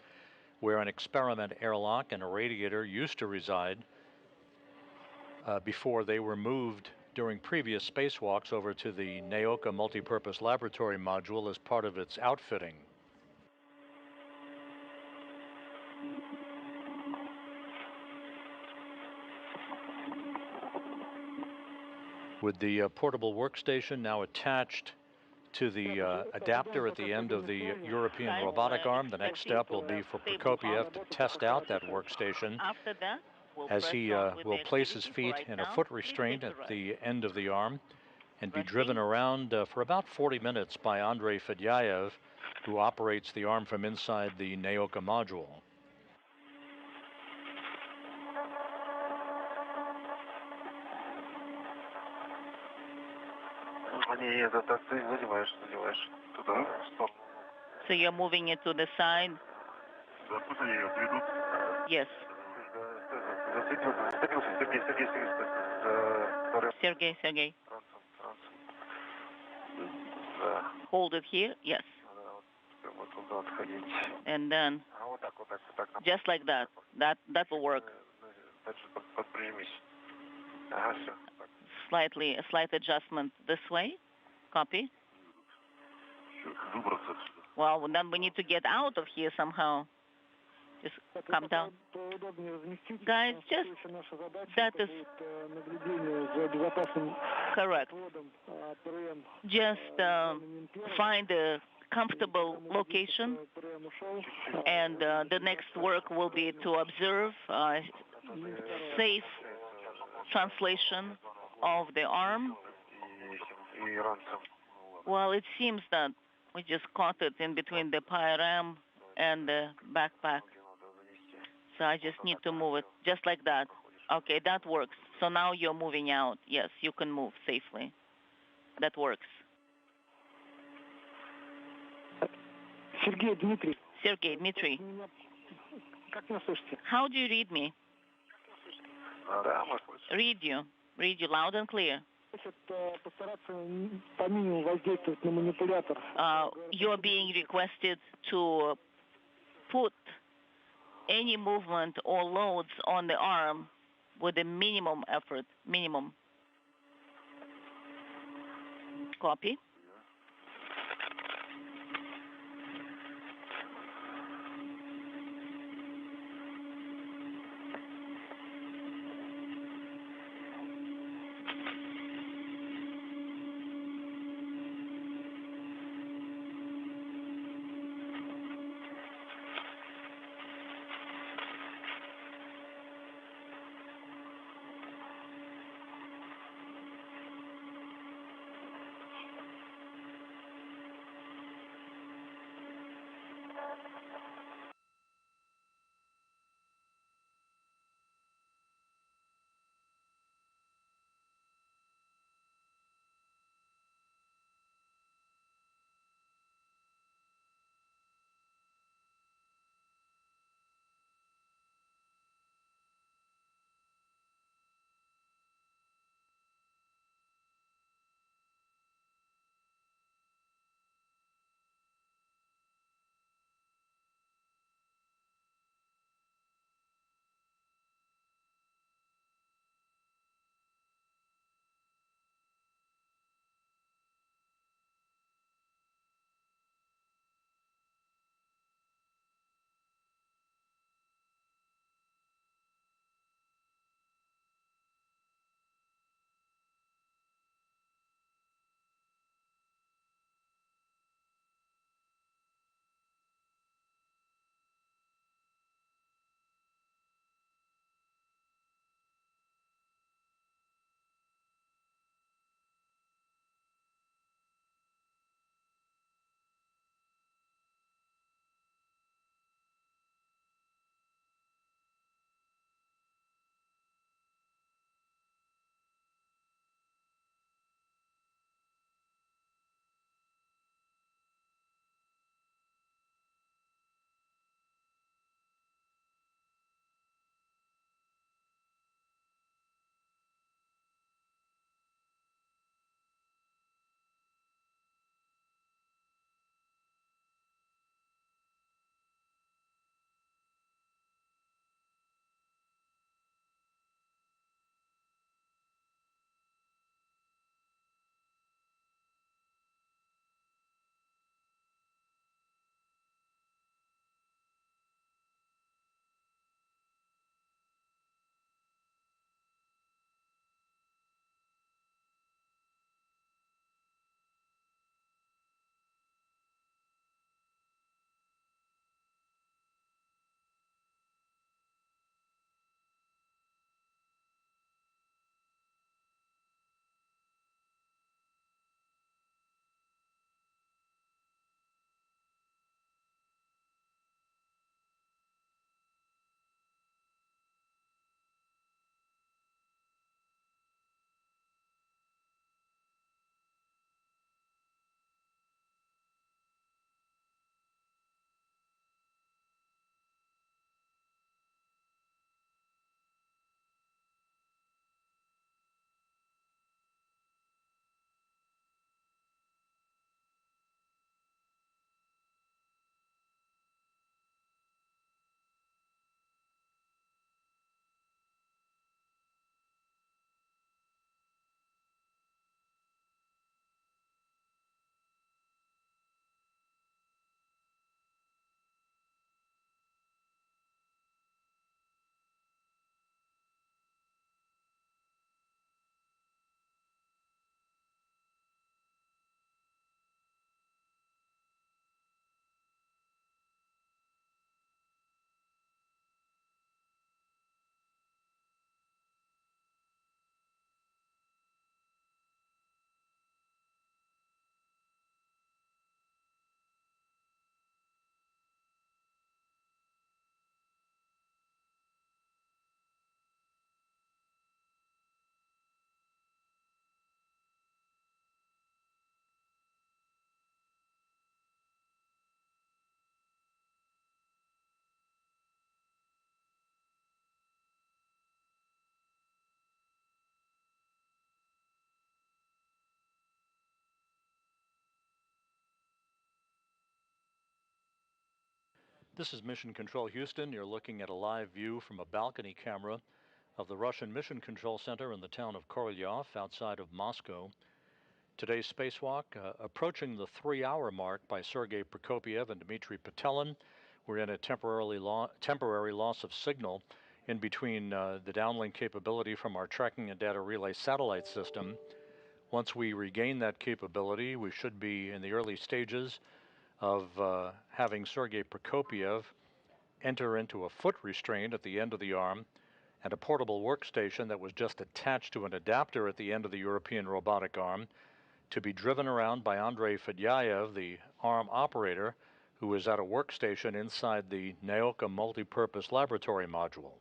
where an experiment airlock and a radiator used to reside before they were moved during previous spacewalks over to the Naoka Multipurpose Laboratory module as part of its outfitting. With the portable workstation now attached to the adapter at the end of the European robotic arm, the next step will be for Prokopiev to test out that workstation After that, as he will place his feet in a foot restraint at the end of the arm and be driven around for about 40 minutes by Andrei Fedyaev, who operates the arm from inside the Naoka module. So you're moving it to the side? Yes. Sergey. Hold it here? Yes. And then, just like that. That will work. A slight adjustment this way. Copy. Well, then we need to get out of here somehow. Just come down. Guys, just, that is correct. Just find a comfortable location, and the next work will be to observe safe translation of the arm. Well, it seems that we just caught it in between the PIRM and the backpack. So I just need to move it just like that. Okay, that works. So now you're moving out. Yes, you can move safely. That works. Sergey Dmitry. How do you read me? Read you loud and clear. You're being requested to put any movement or loads on the arm with a minimum effort. Copy. This is Mission Control Houston. You're looking at a live view from a balcony camera of the Russian Mission Control Center in the town of Korolyov outside of Moscow. Today's spacewalk, approaching the 3-hour mark by Sergei Prokopyev and Dmitry Petelin. We're in a temporary loss of signal in between the downlink capability from our tracking and data relay satellite system. Once we regain that capability, we should be in the early stages of having Sergei Prokopyev enter into a foot restraint at the end of the arm and a portable workstation that was just attached to an adapter at the end of the European robotic arm to be driven around by Andrei Fedyaev, the arm operator, who is at a workstation inside the Naoka multipurpose laboratory module.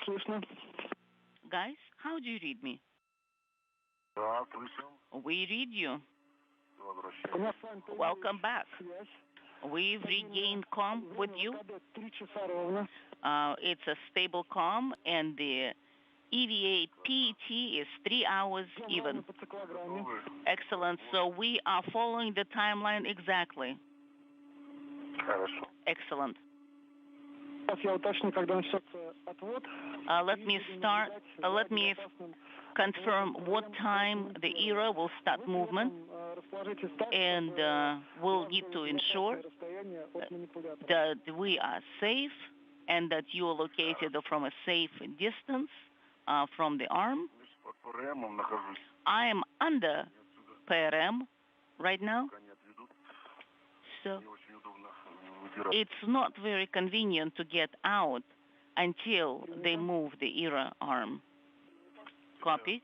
слышно. Guys, how do you read me? Да, слышим. We read you. У нас с вами Welcome back. связь. We've regained comm with you. МКД 3 часа ровно. It's a stable comm, and the EVA PET is 3 hours even. По циклограмме. Excellent. So we are following the timeline exactly. Хорошо. Excellent. Сейчас я уточню, когда начнется отвод. Let me confirm what time the era will start movement, and we'll need to ensure that we are safe and that you are located from a safe distance from the arm. Под ПРМом нахожусь. I am under PRM right now, Пока не отведут. so Не очень удобно выбирать. it's not very convenient to get out until they move the era arm. Copy?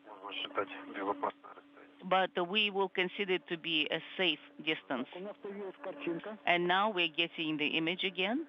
Можно считать безопасное расстояние. But we will consider it to be a safe distance. У нас появилась картинка. And now we're getting the image again.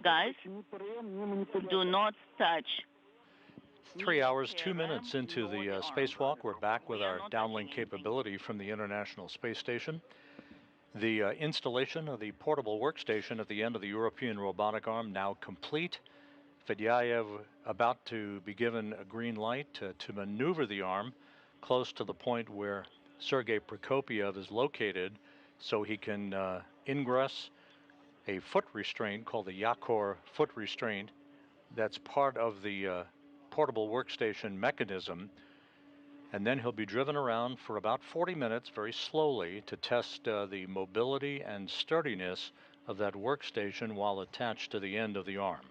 Guys, do not touch. 3 hours, 2 minutes into the spacewalk, we're back with our downlink capability from the International Space Station. The installation of the portable workstation at the end of the European robotic arm now complete. Fedyaev about to be given a green light to maneuver the arm close to the point where Sergei Prokopyev is located so he can ingress a foot restraint called the Yakor foot restraint that's part of the portable workstation mechanism, and then he'll be driven around for about 40 minutes very slowly to test the mobility and sturdiness of that workstation while attached to the end of the arm.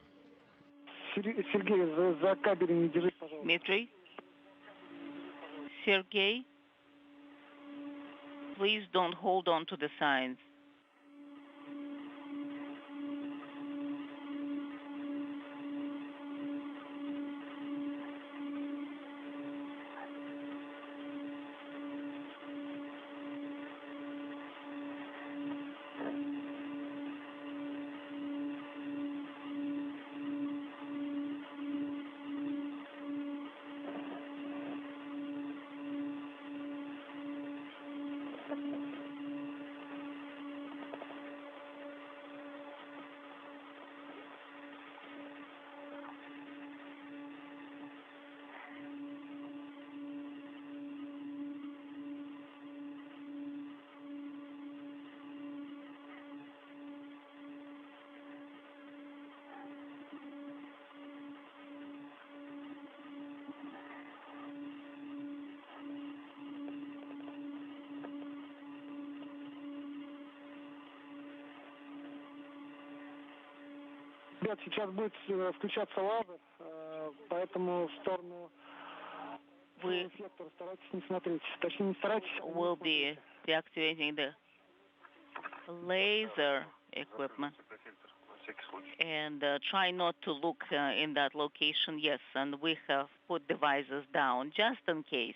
Сергей, за кабель не держись, пожалуйста. Dmitry? Sergey? Please don't hold on to the signs. Ребят, сейчас будет включаться лазер, поэтому в сторону сектора старайтесь не смотреть. Точнее, не старайтесь. We'll be deactivating the laser equipment and try not to look in that location. Yes, and we have put devices down just in case.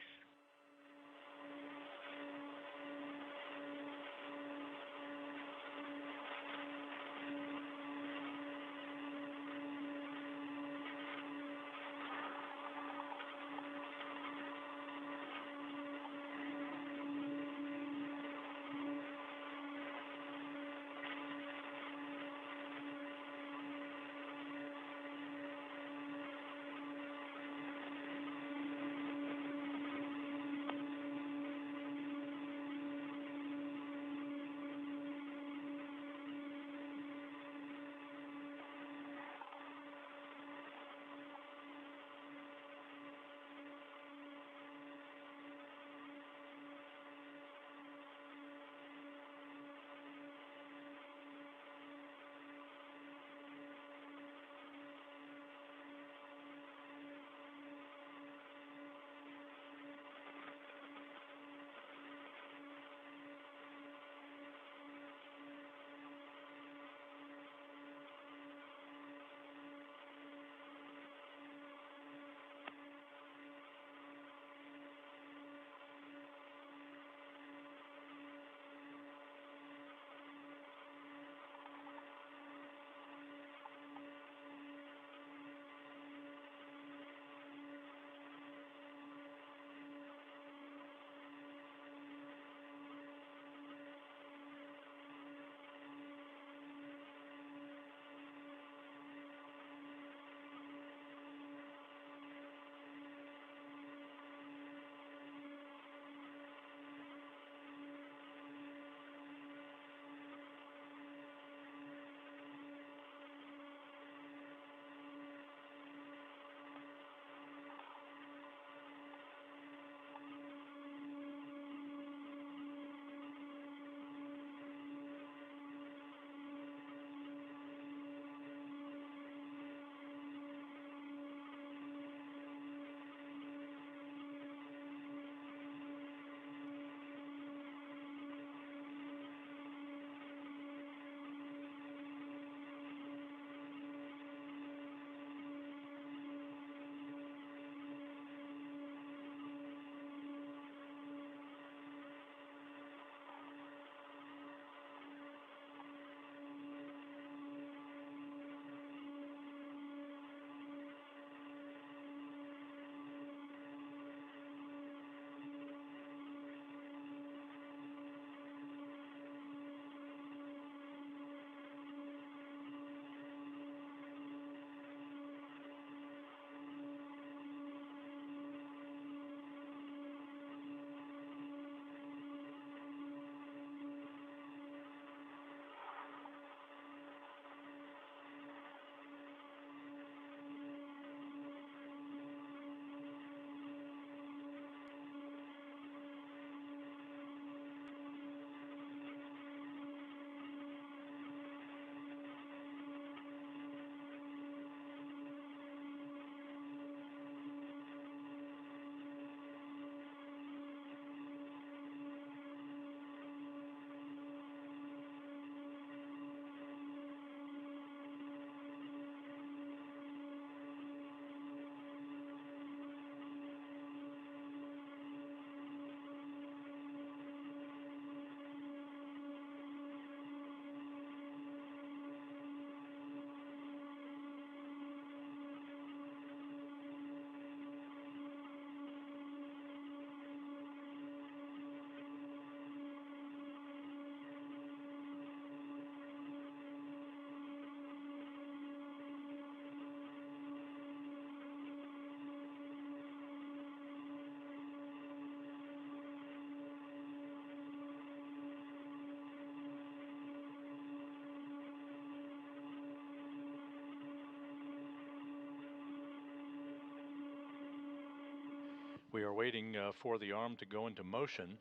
We are waiting for the arm to go into motion.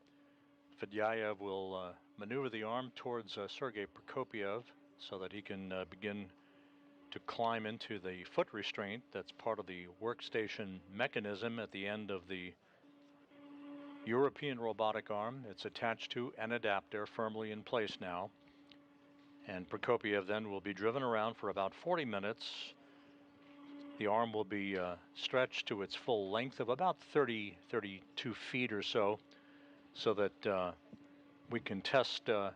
Fedyaev will maneuver the arm towards Sergei Prokopiev so that he can begin to climb into the foot restraint that's part of the workstation mechanism at the end of the European robotic arm. It's attached to an adapter firmly in place now. And Prokopiev then will be driven around for about 40 minutes. The arm will be stretched to its full length of about 32 feet or so that we can test the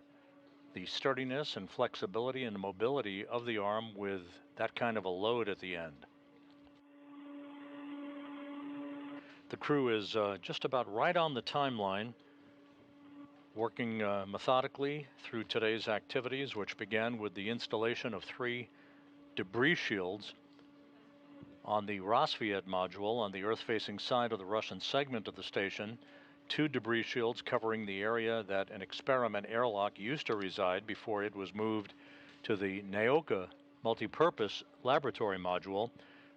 sturdiness and flexibility and mobility of the arm with that kind of a load at the end. The crew is just about right on the timeline, working methodically through today's activities, which began with the installation of 3 debris shields on the Rassvet module on the Earth-facing side of the Russian segment of the station, 2 debris shields covering the area that an experiment airlock used to reside before it was moved to the Naoka multipurpose laboratory module,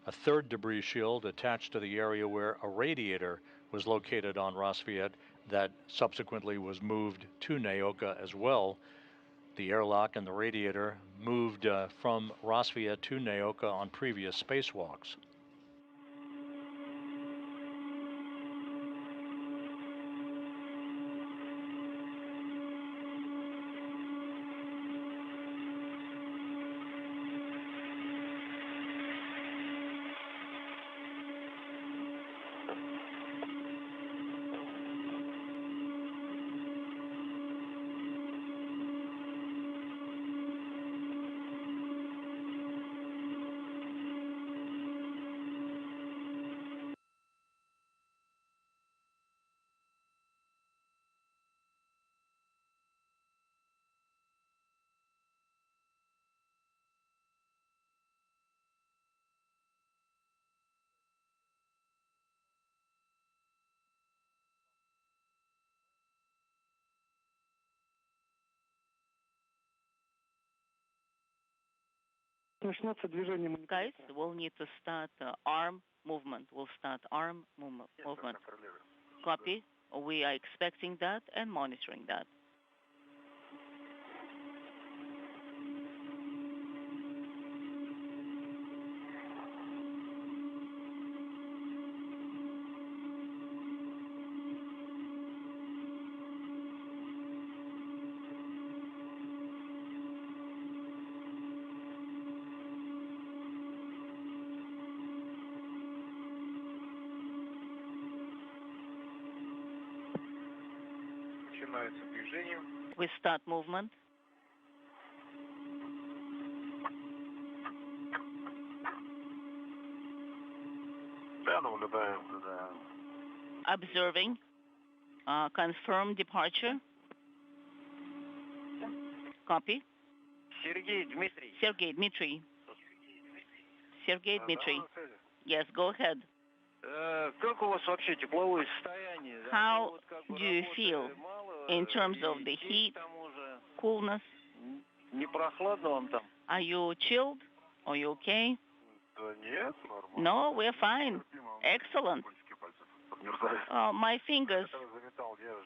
a 3rd debris shield attached to the area where a radiator was located on Rassvet that subsequently was moved to Naoka as well. The airlock and the radiator moved from Rassvet to Naoka on previous spacewalks. Начнется движение Guys, манипулятора. we'll need to start arm movement. We'll start arm movement. Copy. We are expecting that and monitoring that. Начинается движение. We start movement. Да, наблюдаем. Observing. Confirm departure. Copy. Сергей, Дмитрий. Sergei Dmitry. Sergei Dmitry. Yes, go ahead. Как у вас вообще тепловое состояние? How do you feel in terms of the heat, coolness? Не прохладно вам там? Are you chilled? Are you okay? Да нет, нормально. No, we're fine. Excellent. My fingers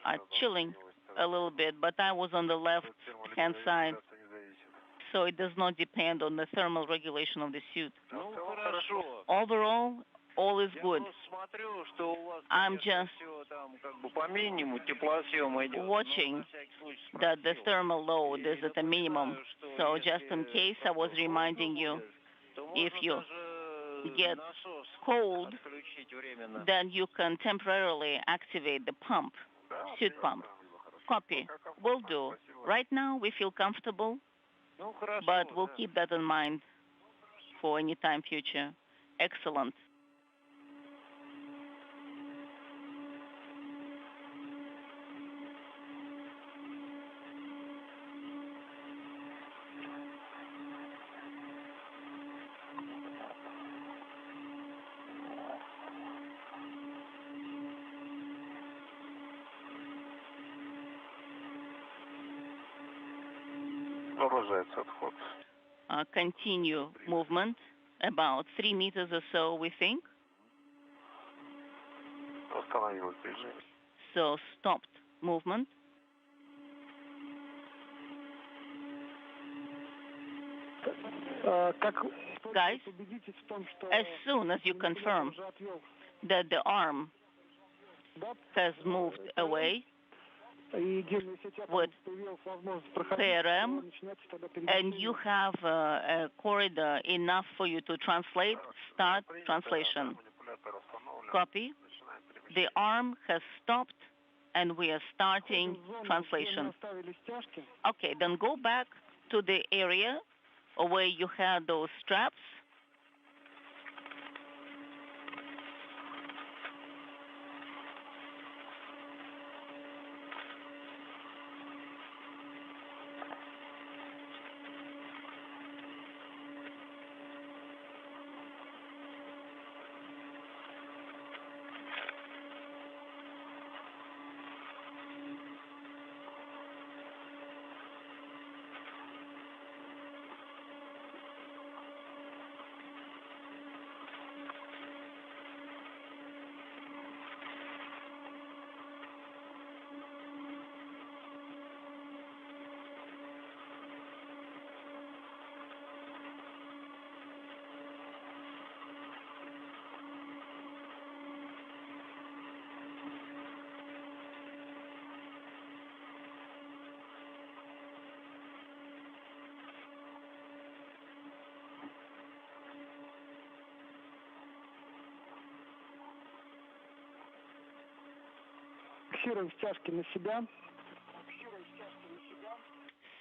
are chilling a little bit, but I was on the left-hand side, so it does not depend on the thermal regulation of the suit. Ну, хорошо. Overall, all is good. Смотрю, что у вас I'm just всё там как бы по минимуму теплосъёма идёт. watching that the thermal load is at a minimum. So just in case, I was reminding you, if you get cold, then you can temporarily activate the pump, suit pump. Copy. Will do. Right now, we feel comfortable, but we'll keep that in mind for any time future. Excellent. Продолжается отход. Continue movement, about 3 meters or so, we think. Остановилось движение. So stopped movement. Guys, as soon as you confirm that the arm has moved away with PRM and you have a corridor enough for you to translate, start translation. Copy. The arm has stopped and we are starting translation. Okay, then go back to the area where you had those straps.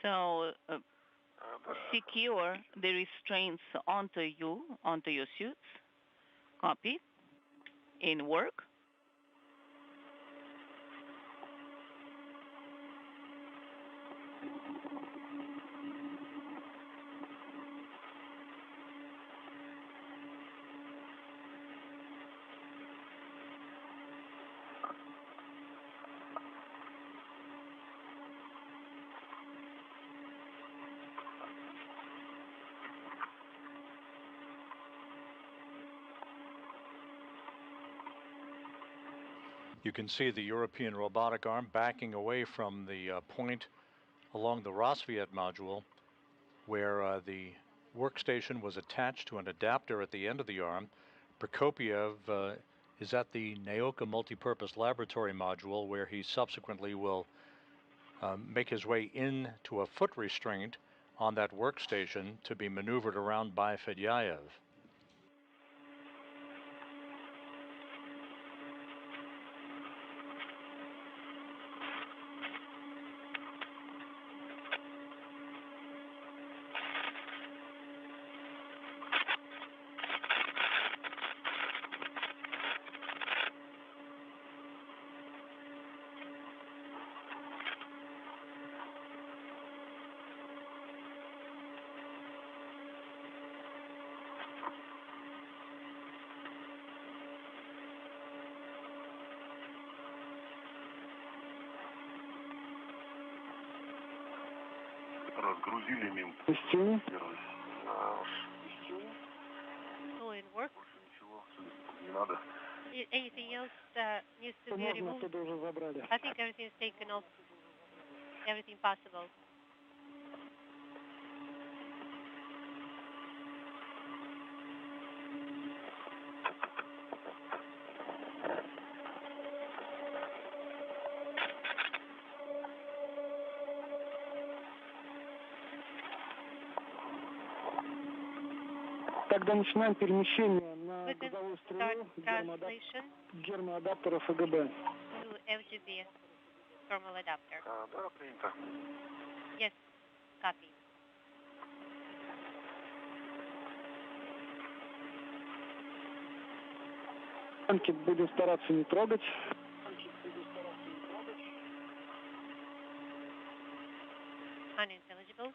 So secure the restraints onto you, onto your suits. Copy. In work. You can see the European robotic arm backing away from the point along the Rosviet module where the workstation was attached to an adapter at the end of the arm. Prokopiev is at the Naoka multipurpose laboratory module where he subsequently will make his way into a foot restraint on that workstation to be maneuvered around by Fedyaev. Разгрузили мим. So in work? Ничего, не надо. Anything else needs to be removed? I think everything is taken off. Everything possible. Тогда начинаем перемещение на We can грузовую start стрелу translation гермоадаптеров ФГБ. to FGB thermal adapter. Да, принято. Yes, copy. Танки будем стараться не трогать. Unintelligible.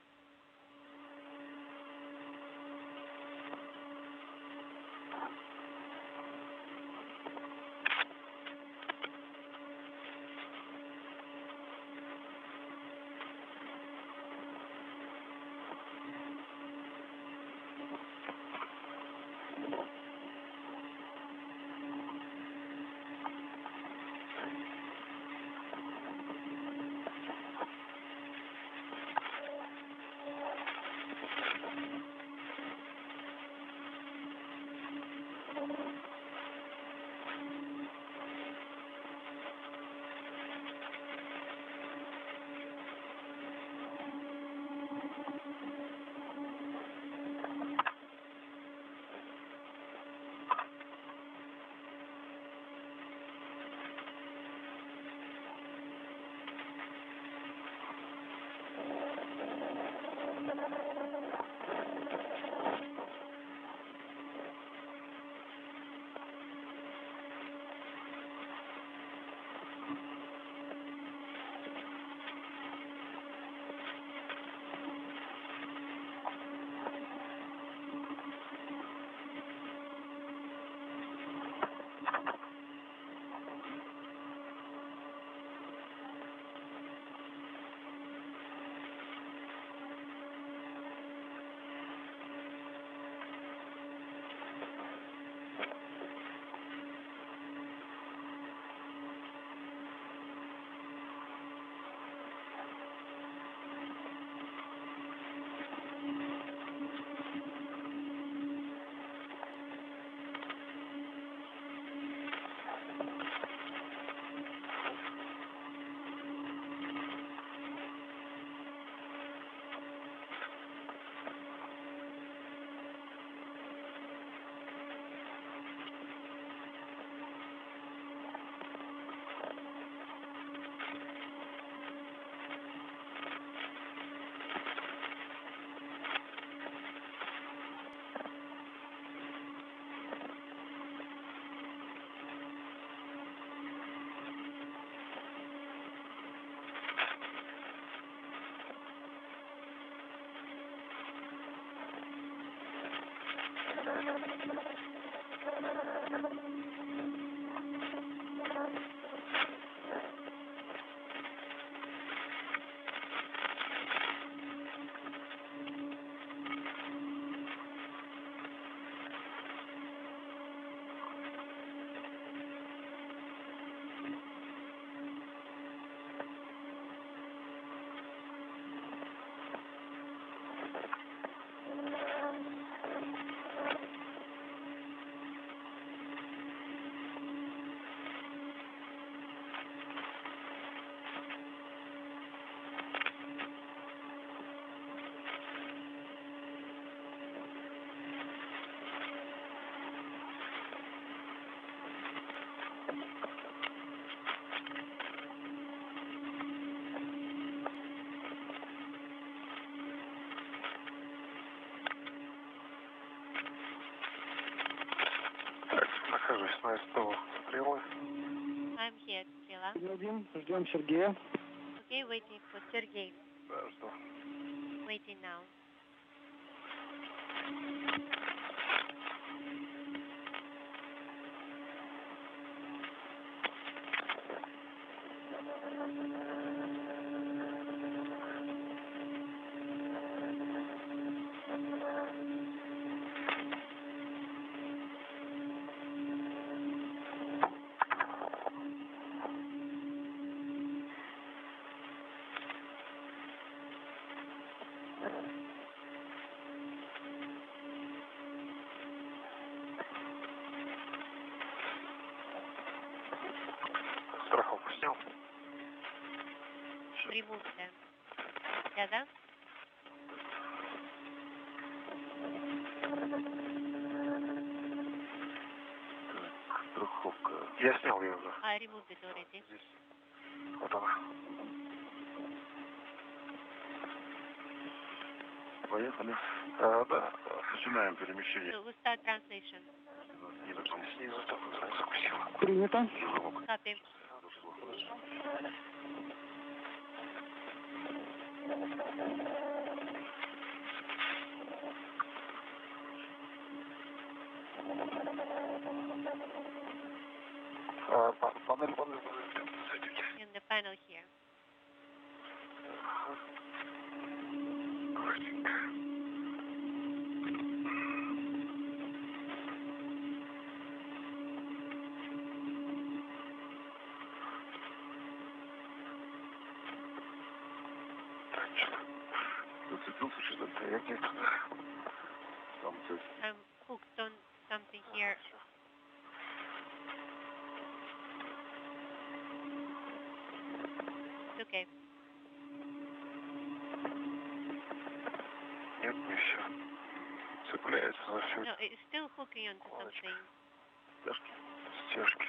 Так, нахожусь на СТО стрелы. I'm here, Strela. Один, ждем Сергея. Okay, waiting for Sergey. Да, жду. Waiting now. Страховку снял. Remove them. Together. Страховка. Я снял ее уже. I removed it already. Здесь. Вот она. Поехали. Да, начинаем перемещение. So we start translation. Снизу закусила. Принято. Copy. Панель. In the panel here. Зацепился что-то. Я где-то. Там здесь. I'm hooked on something here. It's okay. Нет, еще. Цепляется за все. No, it's still hooking onto something. Стяжки.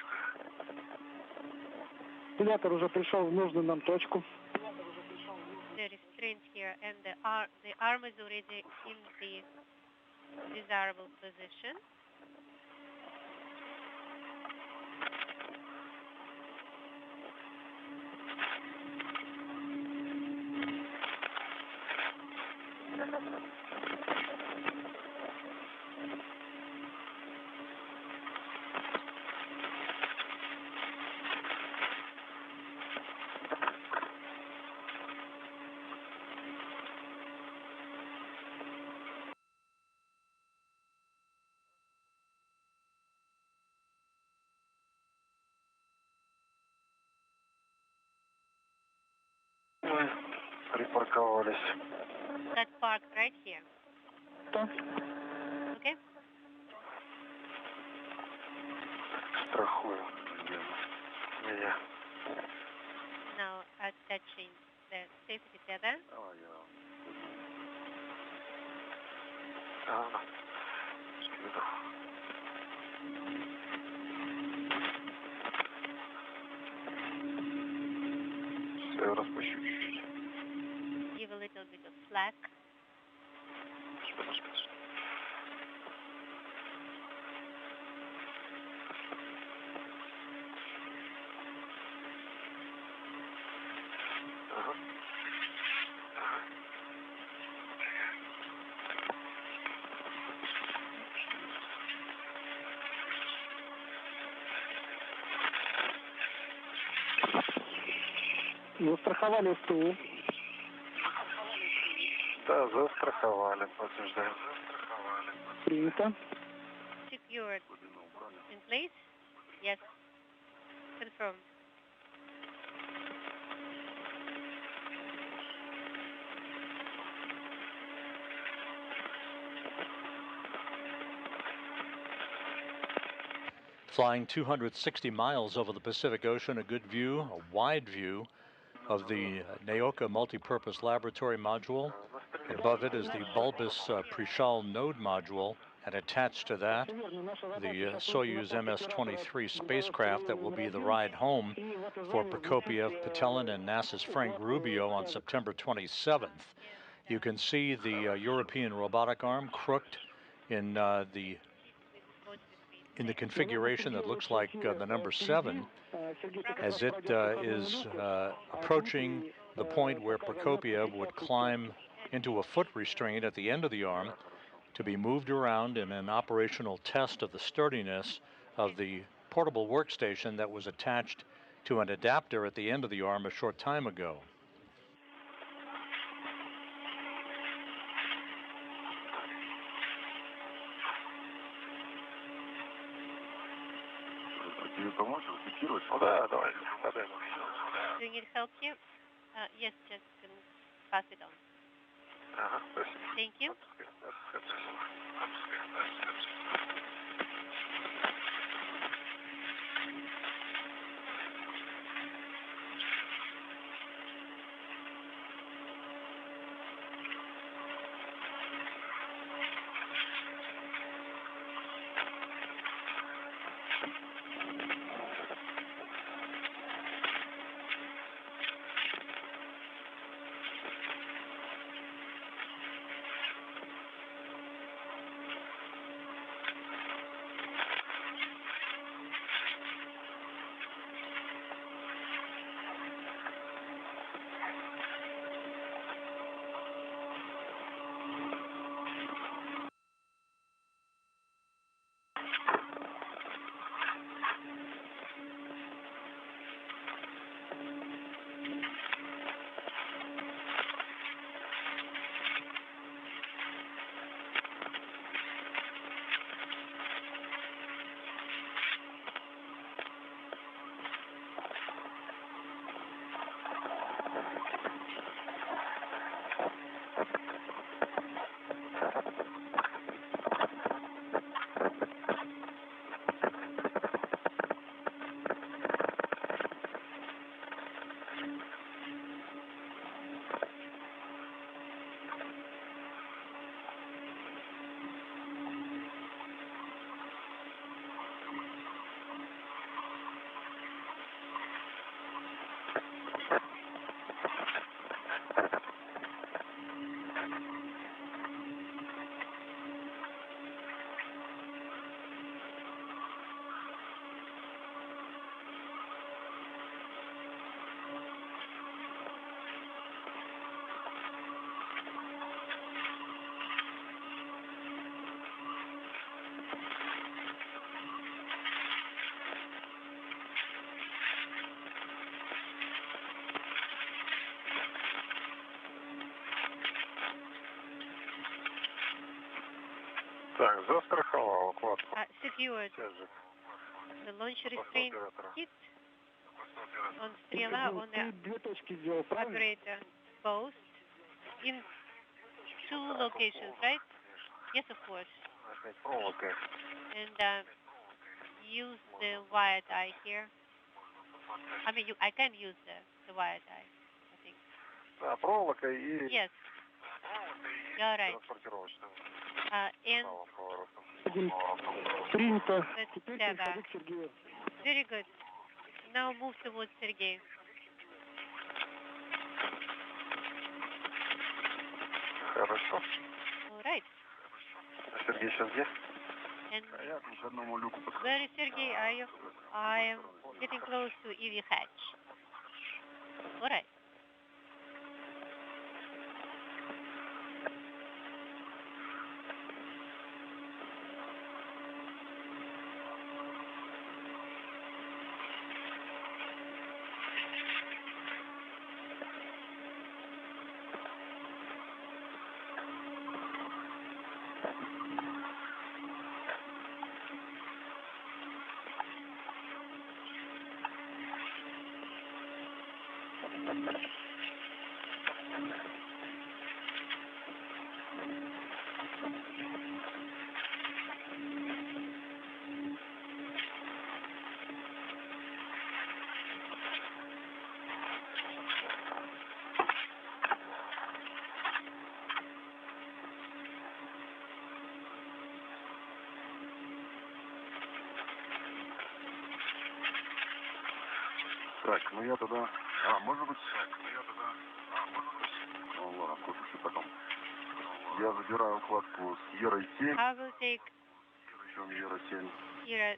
Пилотор уже пришел в нужную нам точку. The restraint here and the arm is already in the desirable position. Мы припарковались. Got parked right here. Да. Okay? Страхую. Не-не. Now attaching the safety tether. Давай я. Ага. Скидывай. Все, распущу чуть-чуть. Give a little bit of slack. Спасибо. Ага. Застраховали СТУ. Да, застраховали, подтверждаем. Застраховали. Принято. Secured. In place? Yes. Confirmed. Flying 260 miles over the Pacific Ocean, a good view, a wide view of the Naoka Multipurpose Laboratory Module. Above it is the bulbous Prishal Node Module, And attached to that, the Soyuz MS-23 spacecraft that will be the ride home for Prokopiev, Petelin, and NASA's Frank Rubio on September 27th. You can see the European robotic arm crooked in the configuration that looks like the number 7 as it is approaching the point where Prokopiev would climb into a foot restraint at the end of the arm to be moved around in an operational test of the sturdiness of the portable workstation that was attached to an adapter at the end of the arm a short time ago. Do you need help here? Yes, just pass it on. Thank you. Так, застраховал, уклад. Secured. The launch restraint kit on Strela on the operator post in 2 locations, right? Yes, of course. And use the wire tie here. I mean, I can use the wire tie, I think. Да, проволока и... Yes. You're right. And very good. Now move towards Sergei. Хорошо. All right. Сергей сейчас где? And Я к одному люку подхожу. where is Sergei? Are you? I am getting close to EV hatch. All right. Так, ну я тогда... может быть... Ну ладно, послушай потом. Я забираю укладку с Ерой 7. I will take Причем Ера 7. Era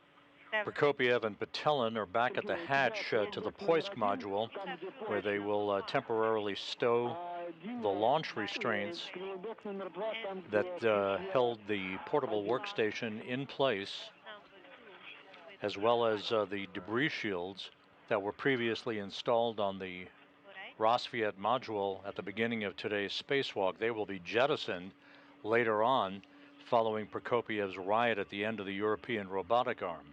7. Prokopiev and Patelin are back at the hatch to the Poisk module, where they will temporarily stow the launch restraints that held the portable workstation in place, as well as the debris shields that were previously installed on the Rosviet module at the beginning of today's spacewalk. They will be jettisoned later on, following Prokopiev's riot at the end of the European robotic arm.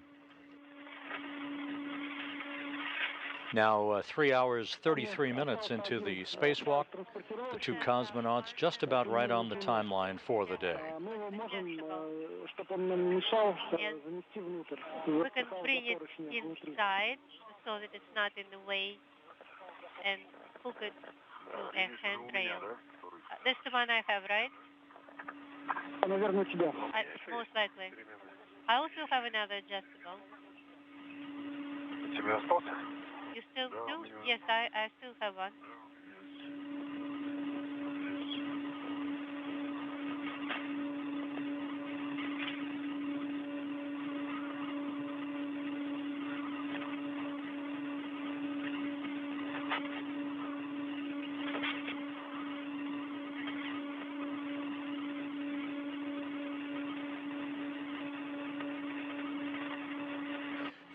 Now, 3 hours, 33 minutes into the spacewalk, the two cosmonauts just about right on the timeline for the day. We can bring it inside so that it's not in the way and hook it to a handrail. That's the one I have, right? Most likely. I also have another adjustable. You still do? Yes, I still have one.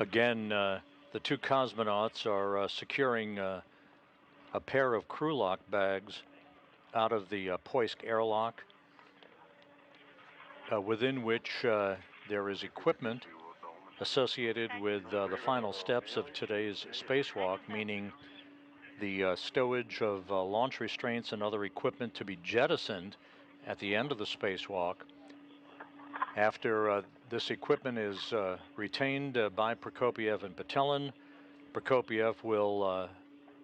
Again, the two cosmonauts are securing a pair of crew lock bags out of the Poisk airlock, within which there is equipment associated with the final steps of today's spacewalk, meaning the stowage of launch restraints and other equipment to be jettisoned at the end of the spacewalk. After this equipment is retained by Prokopiev and Patelin, Prokopiev will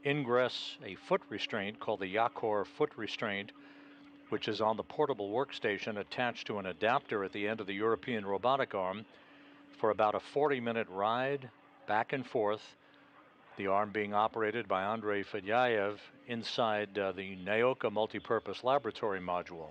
ingress a foot restraint called the Yakor foot restraint, which is on the portable workstation attached to an adapter at the end of the European robotic arm, for about a 40-minute ride back and forth, the arm being operated by Andrei Fedyaev inside the Naoka multipurpose laboratory module.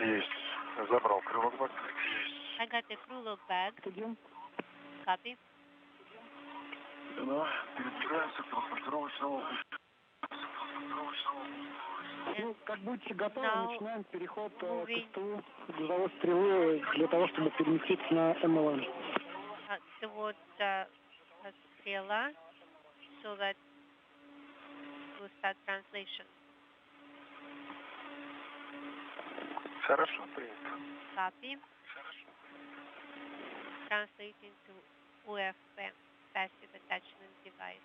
Есть. Забрал крылок бак. I got the crew lock bag. Copy. Да, передвигаемся к транспортировочному. Как будете готовы, начинаем переход к СТУ грузовой стрелы для того, чтобы переместиться на МЛН. Towards Strela, so that we'll start translation. Хорошо, принято. Copy. Translating to UFP, passive attachment device.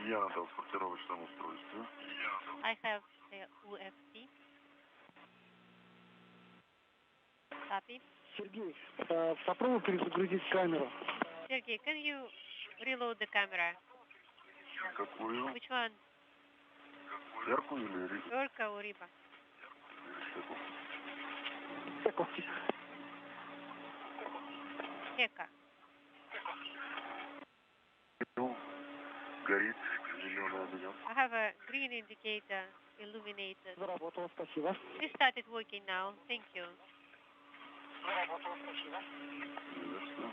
Я на транспортировочном устройстве. I have the UFP. Copy. Сергей, попробуй перезагрузить камеру. Sergey, can you reload the camera? Какую? Which one? Яркую или рису? Orca or Riba? Heka. Горит зеленый огонек. I have a green indicator illuminated. Заработало, спасибо. It started working now. Thank you. Заработало, спасибо. Ясно.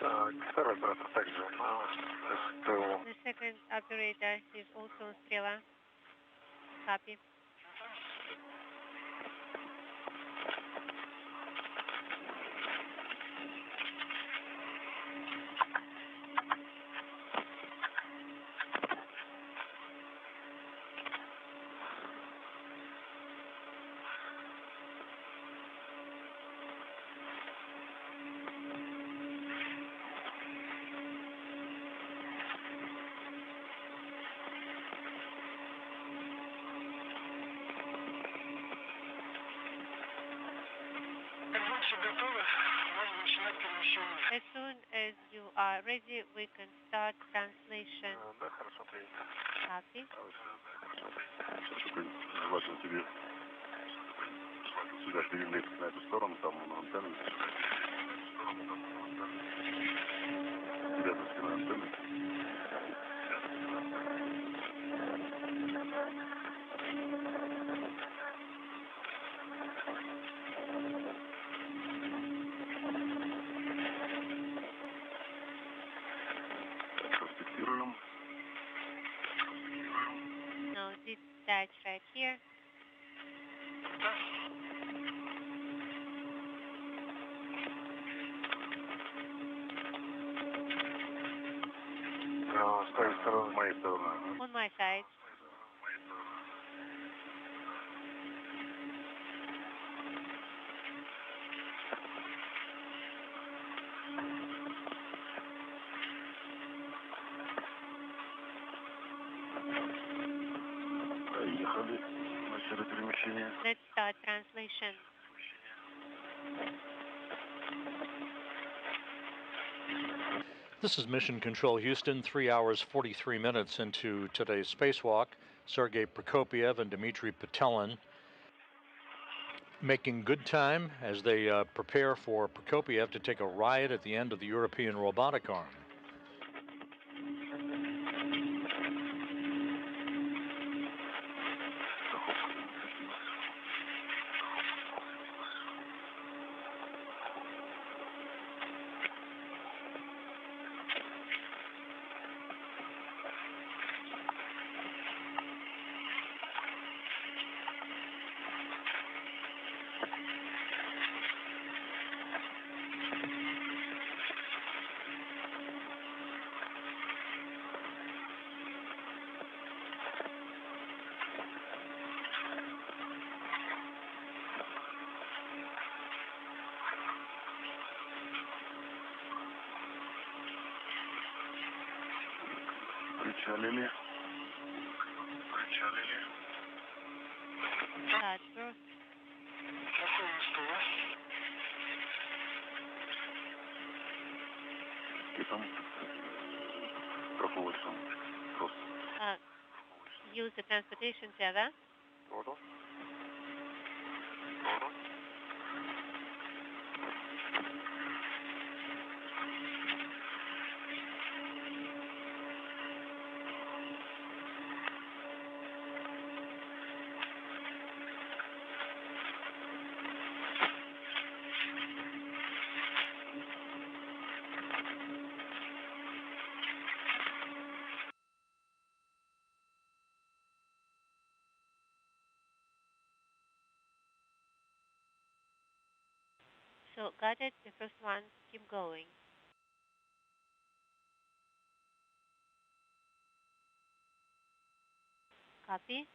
Так, второй оператор также на СТО. The second operator is also on Strela. Copy. As soon as you are ready, we can start translation. Да, хорошо, принято. Copy. Желательно тебе сюда перелезть на эту сторону, там на антенну. Рядом с стеной антенны. detach right here. С той стороны, с моей стороны. On my side. Поехали. Начали перемещение. Let's start translation. This is Mission Control Houston, 3 hours 43 minutes into today's spacewalk. Sergei Prokopiev and Dmitry Petelin making good time as they prepare for Prokopiev to take a ride at the end of the European robotic arm. Причалили. Причалили. Start birth. Какое место у вас? И там проходит там просто. Use the transportation tether. Oro. Oro. So got it. The first one. Keep going. Copy.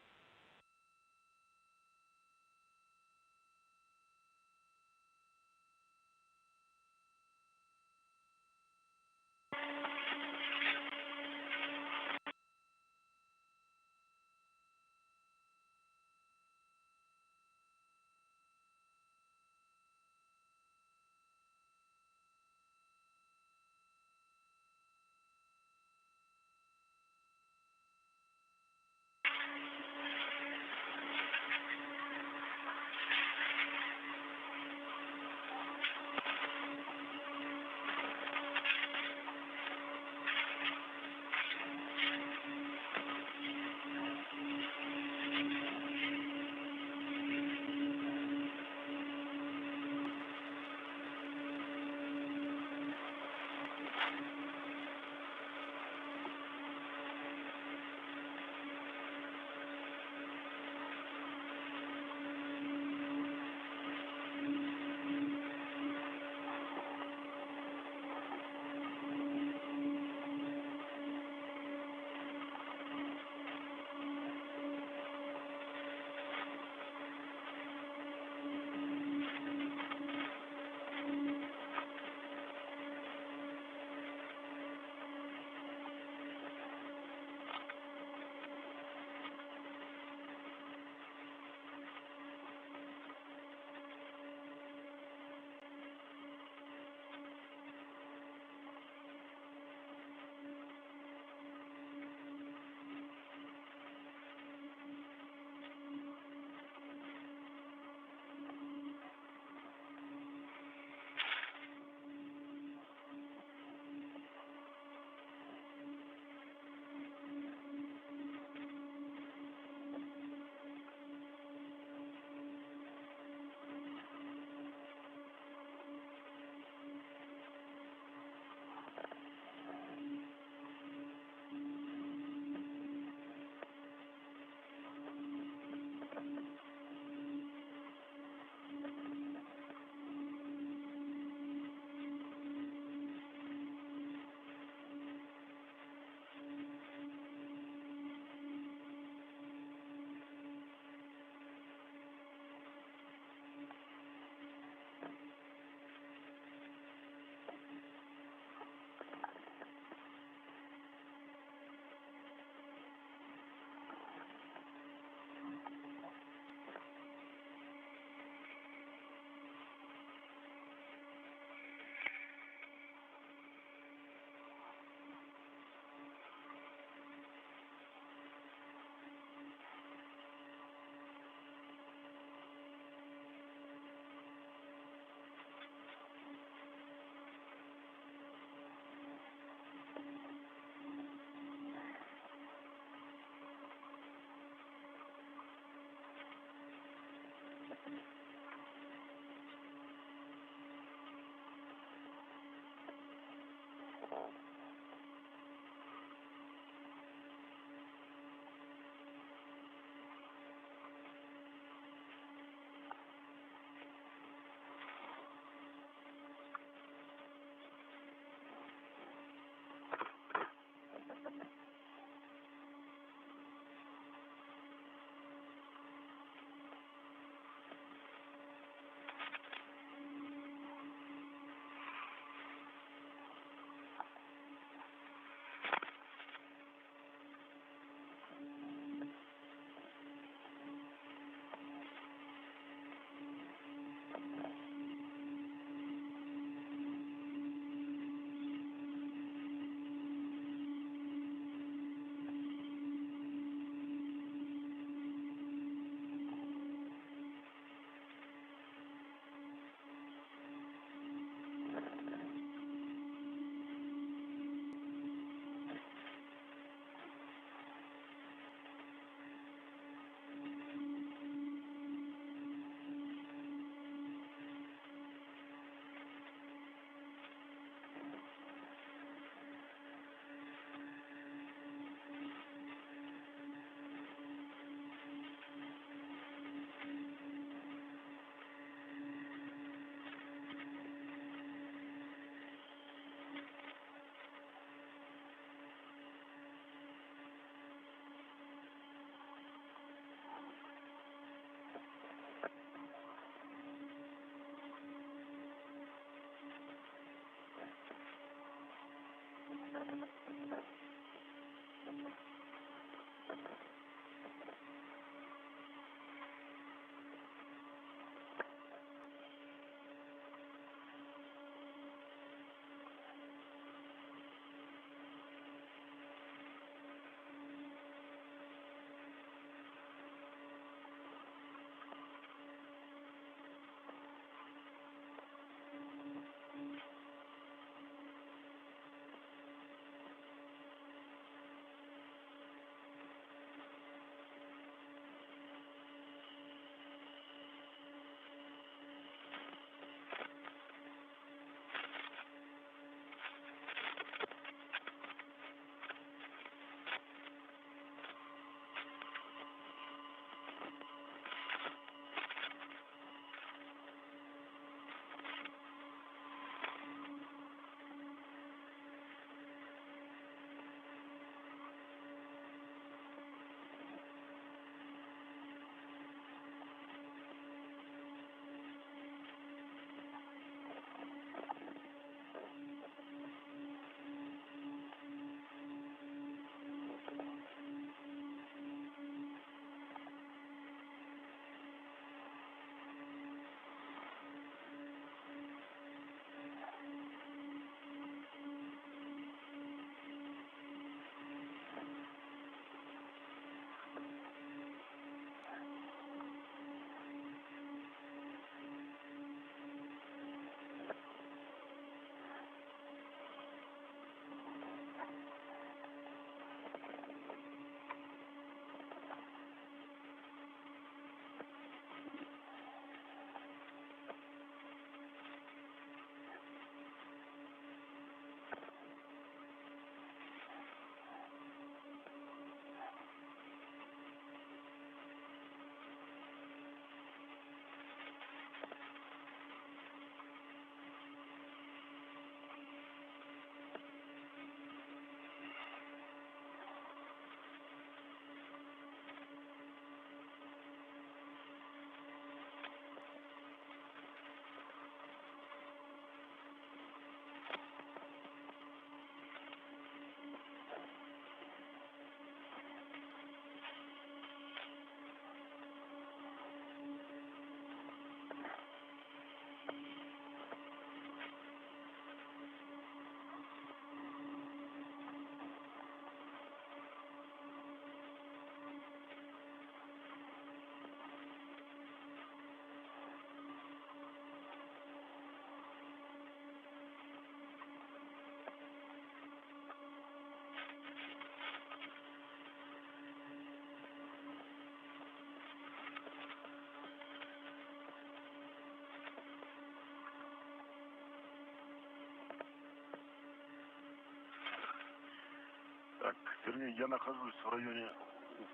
Вернее, я нахожусь в районе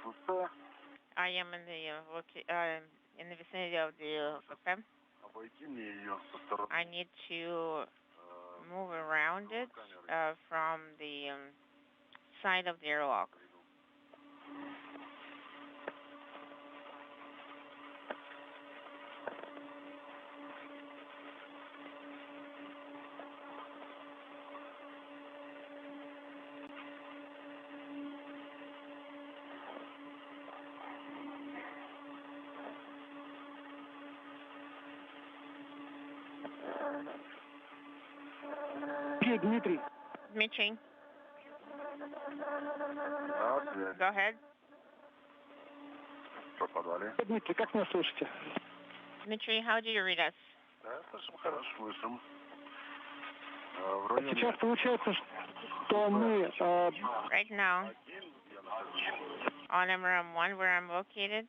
УФП. I am in the vicinity of the UFP. Обойти мне ее со стороны. I need to move around it from the side of the airlock. Окей, Дмитрий. Dmitry, Да, связь. go ahead. Что в подвале? Дмитрий, как меня слышите? Dmitry, how do you read us? Да, слышим, хорошо, слышим. В районе... Сейчас получается, что мы... Right now, on MRM1, where I'm located,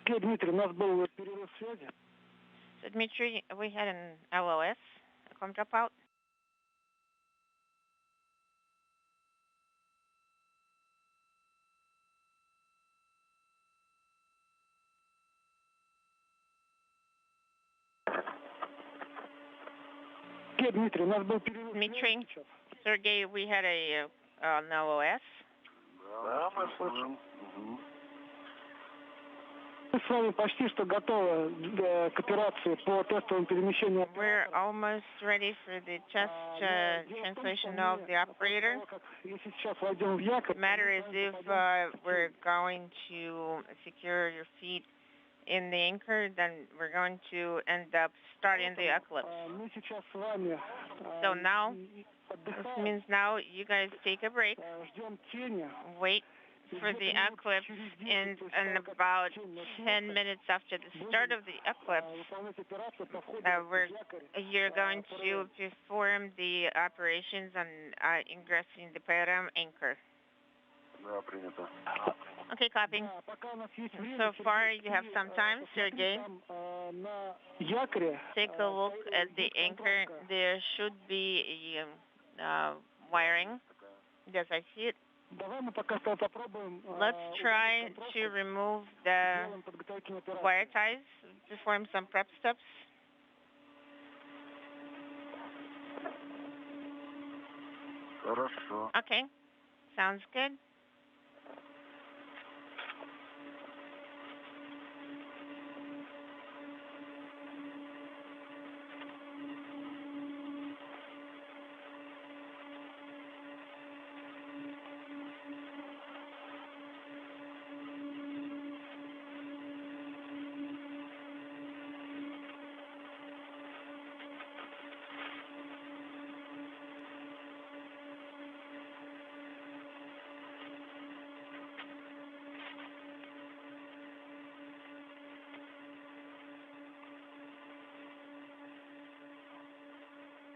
Окей, Дмитрий, у нас был перерыв связи. so Dmitry, we had an LOS, a com dropout. Окей, Дмитрий, у нас был перерыв Дмитрий. связи сейчас. Sergey, we had an LOS. Да, мы слышим. Мы с вами почти что готовы к операции по тестовому перемещению. We're almost ready for the test translation of the operator. Если сейчас войдем в якорь, The matter is if we're going to secure your feet in the anchor, then we're going to end up starting the eclipse. мы сейчас с вами So now, this means now you guys take a break, ждем тени. wait for the eclipse, and in about 10 minutes after the start of the eclipse, you're going to perform the operations on ingressing the PRM anchor. Да, принято. Okay, copying. So far, you have some time, Sergey. Take a look at the anchor. There should be wiring. Yes, I see it. Let's try to remove the wire ties, perform some prep steps. Хорошо. Okay, sounds good.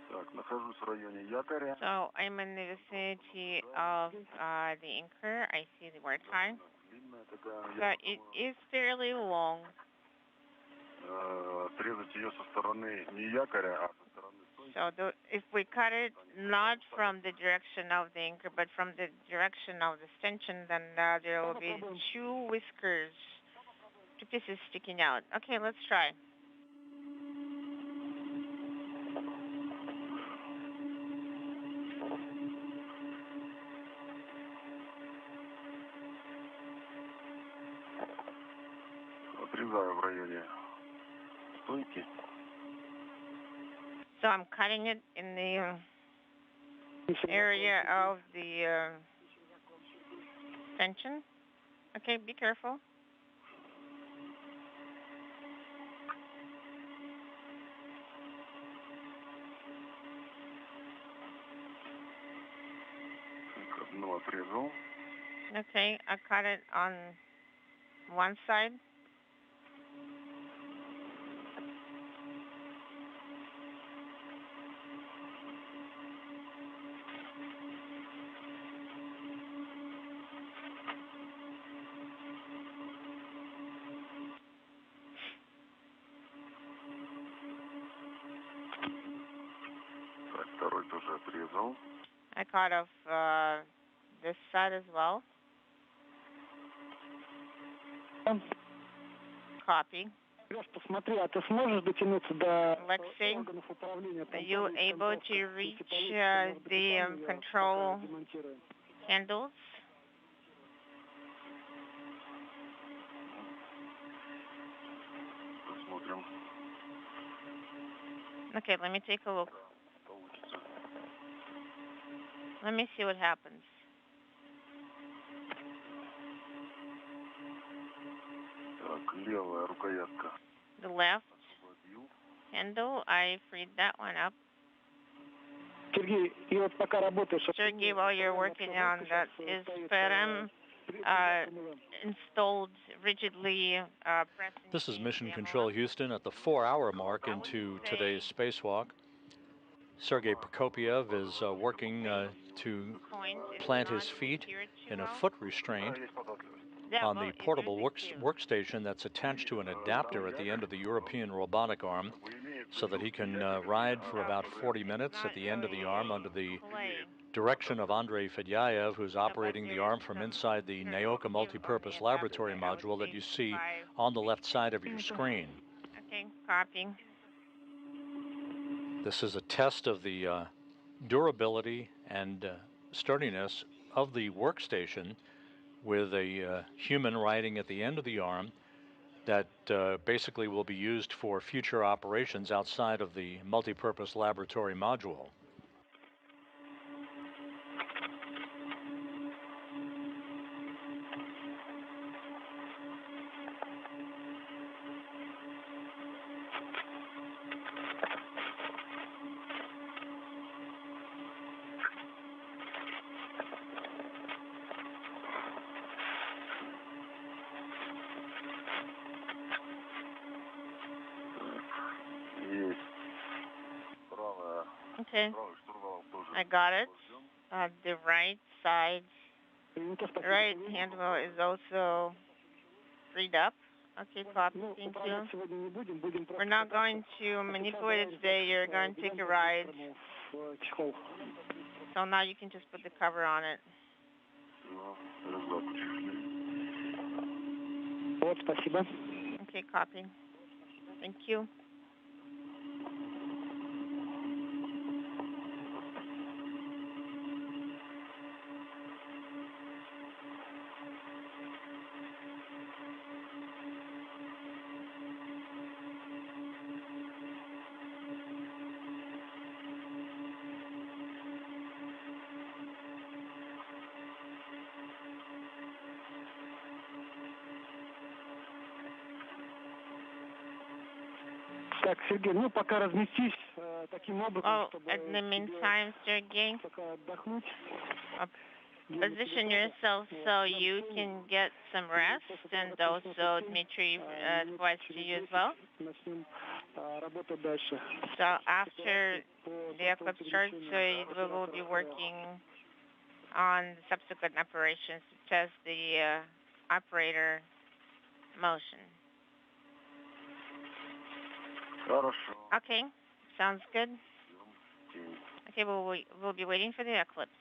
Так, нахожусь в районе якоря. So I'm in the vicinity of the anchor. I see the wire tie. Длинная такая. So it is fairly long. Срезать ее со стороны не якоря, а со стороны стойки. So if we cut it not from the direction of the anchor, but from the direction of the stanchion, then there will be two whiskers, two pieces sticking out. Okay, let's try. Отрезаю в районе стойки. So I'm cutting it in the area of the stanchion. Okay, be careful. Так, одну отрезал. Okay, I cut it on one side. I caught off this side as well. Copy. Посмотри, а ты сможешь дотянуться до Lexi, органов управления? are you able to reach the control handles? Okay, let me take a look. Let me see what happens. The left handle, I freed that one up. Сергей, и вот пока работаешь... Sergey, while you're working on that, is FERM installed rigidly pressing... This is Mission Control Houston at the 4-hour mark into today's spacewalk. Sergei Prokopiev is working to plant his feet in a foot restraint on the portable workstation that's attached to an adapter at the end of the European robotic arm, so that he can ride for about 40 minutes at the end of the arm under the direction of Andrei Fedyaev, who's operating the arm from inside the Naoka multipurpose laboratory module that you see on the left side of your screen. Okay, copying. This is a test of the durability and sturdiness of the workstation with a human riding at the end of the arm that basically will be used for future operations outside of the multipurpose laboratory module. Okay, I got it. The right side, right handle is also freed up. Okay, copy, thank you. We're not going to manipulate it today, you're going to take a ride. So now you can just put the cover on it. Вот, спасибо. Okay, copy. Thank you. Так, Сергей, ну пока разместись таким образом, чтобы in the meantime, Sergey, отдохнуть. Position yourself so you can get some rest, and also Dmitry advised to you as well. So after the eclipse starts, we will be working on subsequent operations to test the operator motion. Okay, sounds good. Okay, we'll be waiting for the eclipse.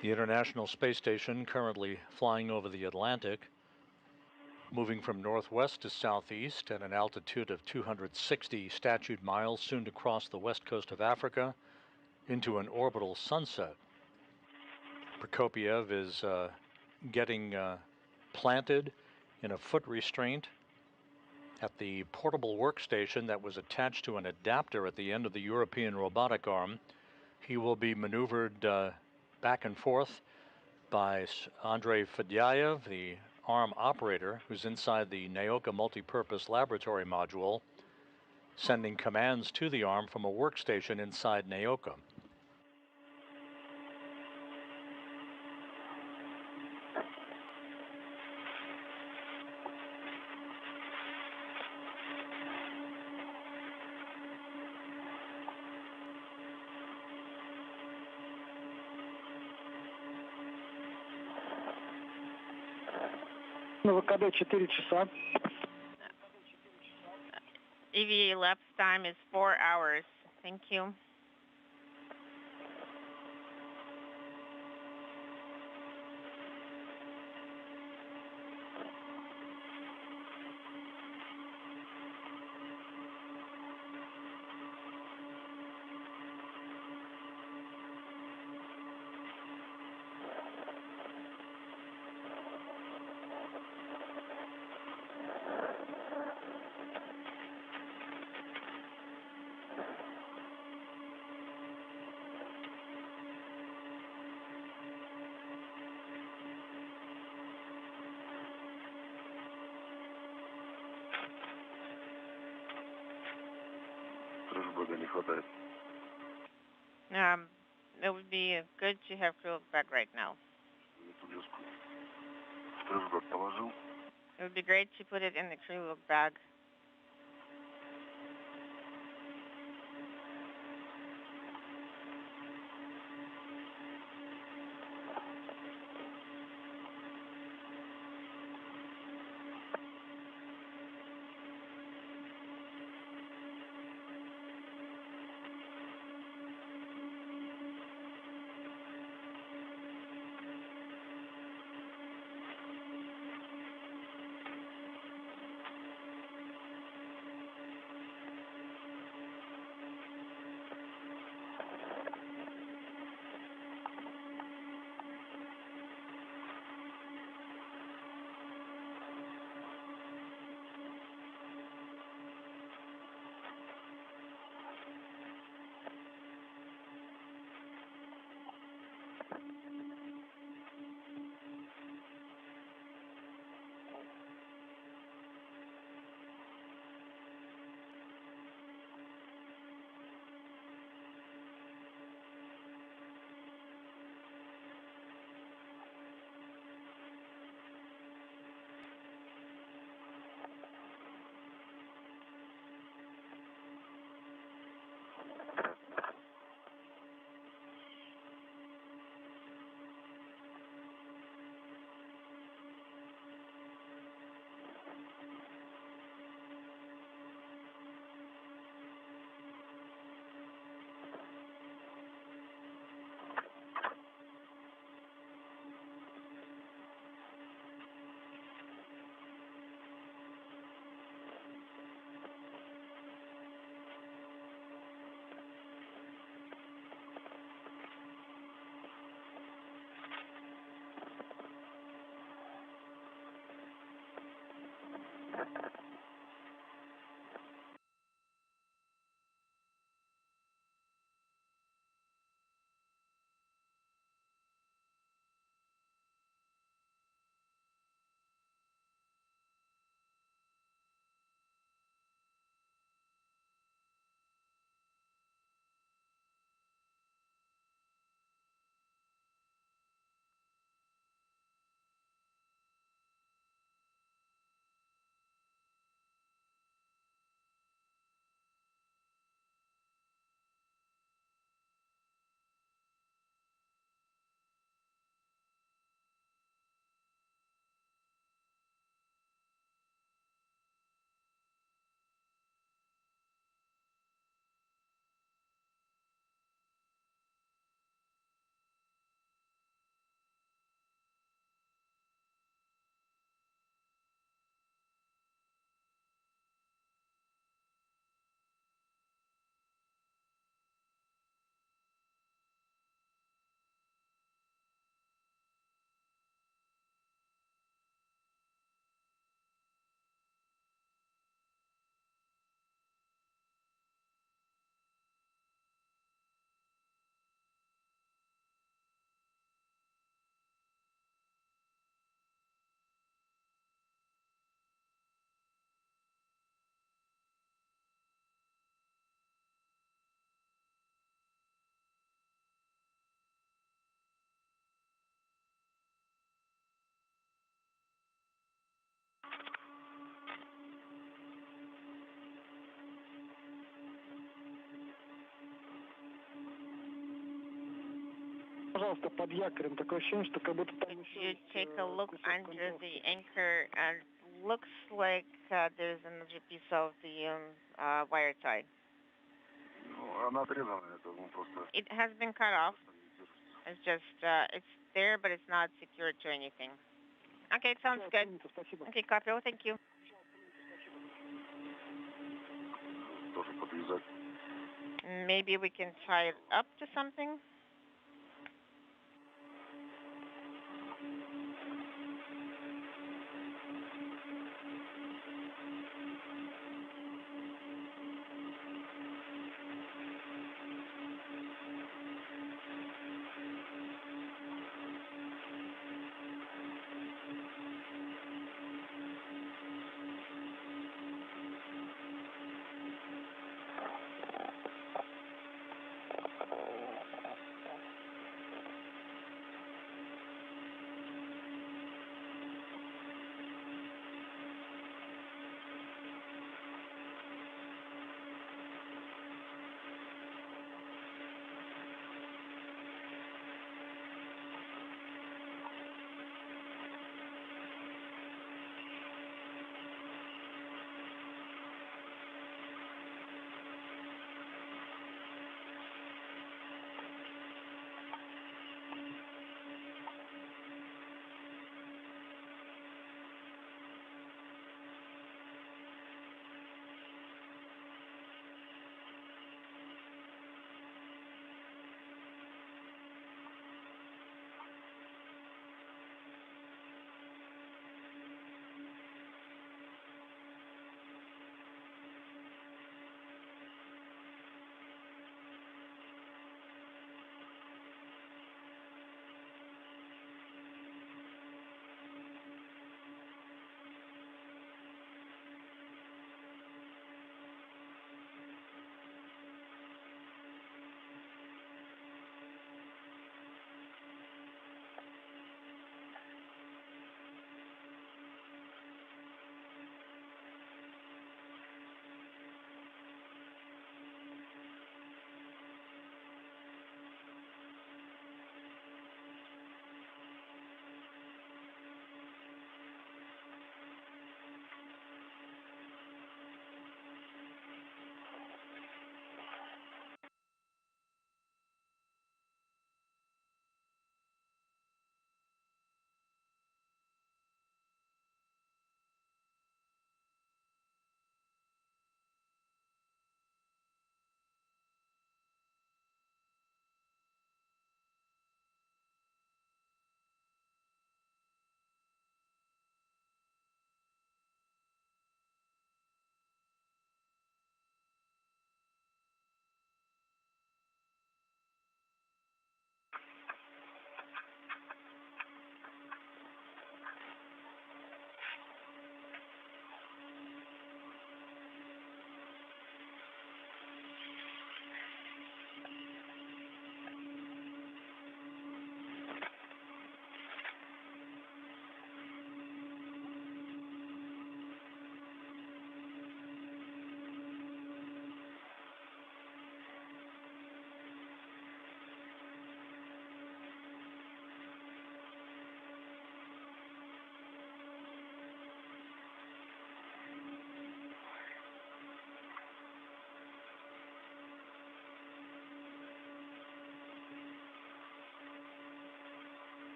The International Space Station currently flying over the Atlantic, moving from northwest to southeast at an altitude of 260 statute miles, soon to cross the west coast of Africa into an orbital sunset. Prokopiev is getting planted in a foot restraint at the portable workstation that was attached to an adapter at the end of the European robotic arm. He will be maneuvered back and forth by Andrei Fedyaev, the arm operator, who's inside the Naoka multipurpose laboratory module, sending commands to the arm from a workstation inside Naoka. На ВКД 4 часа. EVA elapsed time is 4 hours. Thank you. Крышбага не хватает. It would be good to have crew back right now. Эту леску в крышбаг положил. It would be great to put it in the crew bag. пожалуйста, под якорем. Такое ощущение, что как будто там Could еще you есть take a look кусок under контроля. the anchor? And looks like there's another piece of the wire tie. Ну, она отрезана, это ну, просто... It has been cut off. It's just, it's there, but it's not secured to anything. Okay, it sounds Всё, good. принято, спасибо. Okay, copy. Oh, thank you. Тоже подвязать. Maybe we can tie it up to something.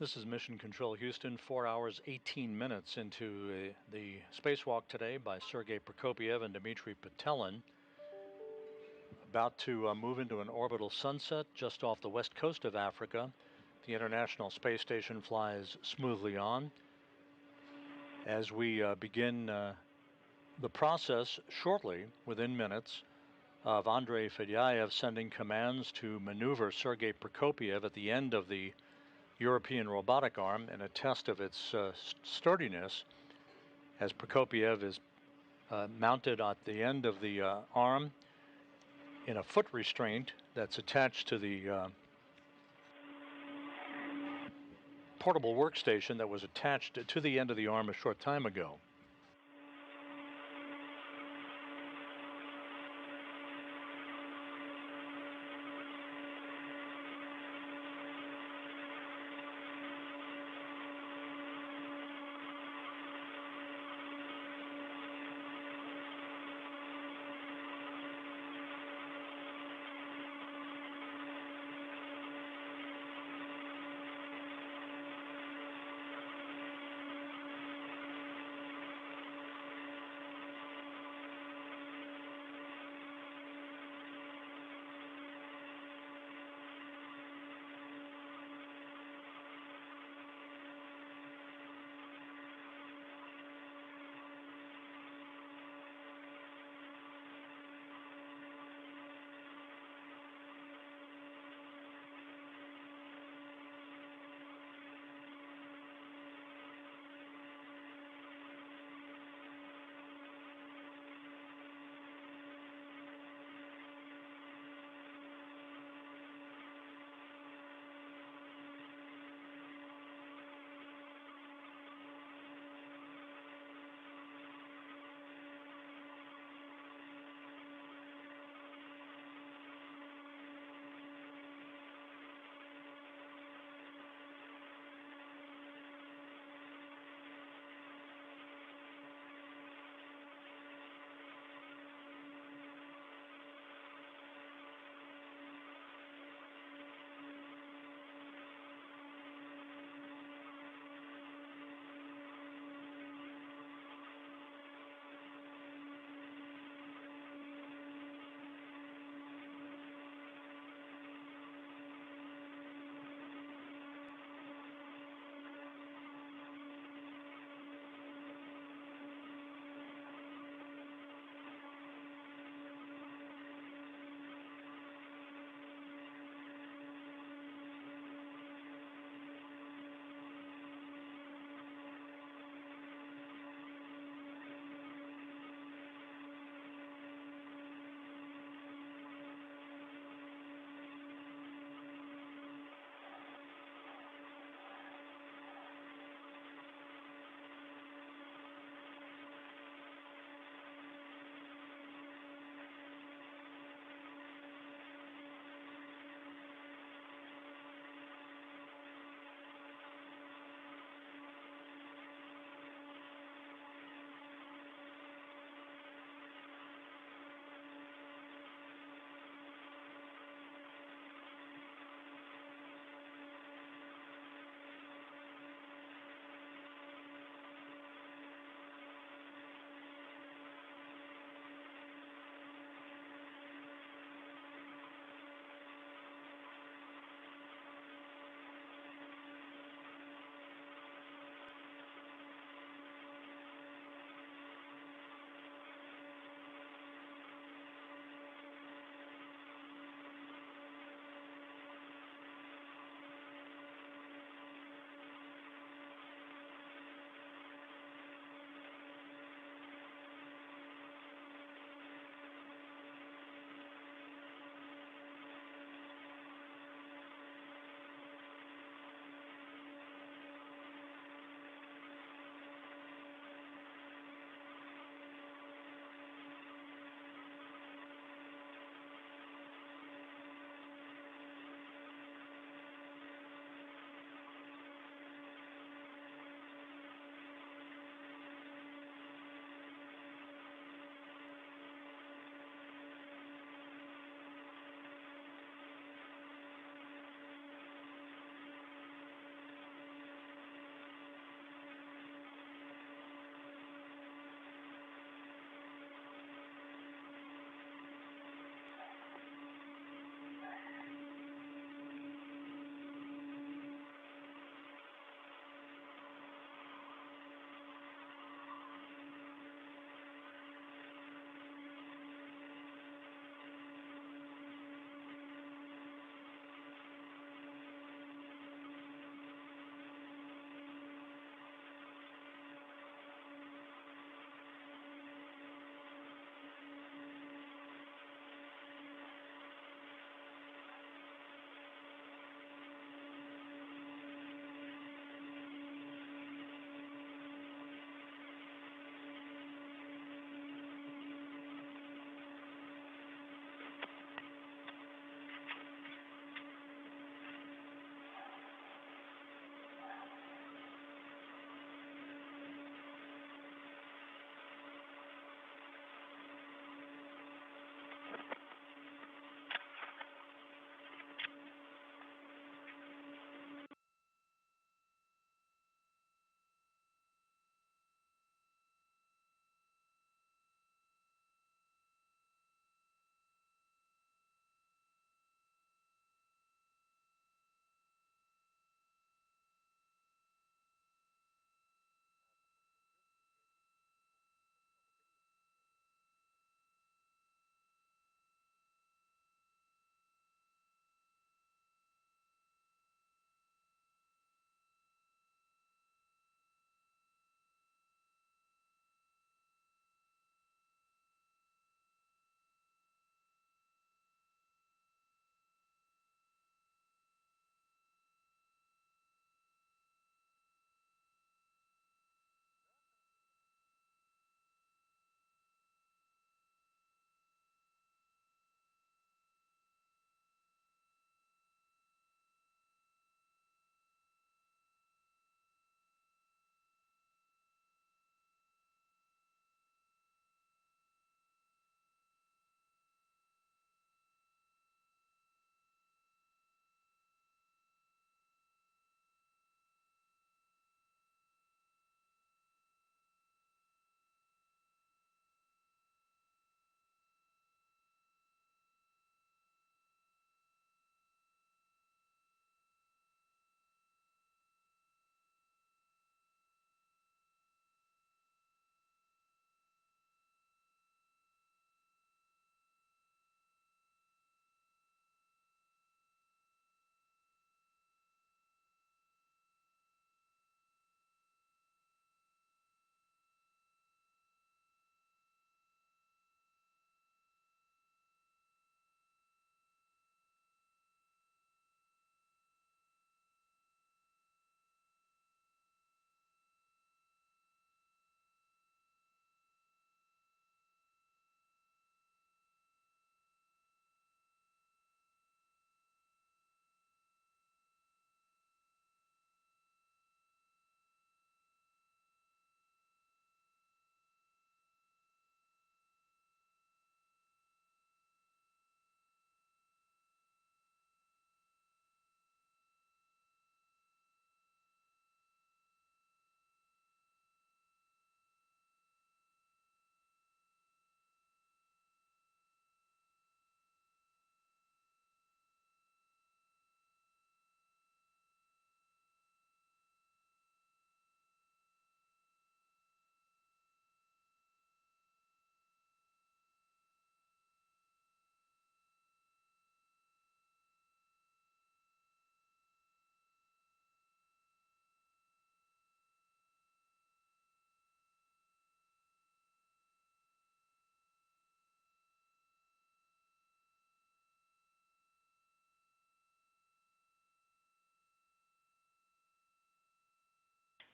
This is Mission Control Houston, 4 hours, 18 minutes into the spacewalk today by Sergei Prokopyev and Dmitry Petelin. About to move into an orbital sunset just off the west coast of Africa. The International Space Station flies smoothly on. As we begin the process shortly, within minutes, of Andrei Fedyaev sending commands to maneuver Sergei Prokopyev at the end of the European robotic arm in a test of its sturdiness, as Prokopyev is mounted at the end of the arm in a foot restraint that's attached to the portable workstation that was attached to the end of the arm a short time ago.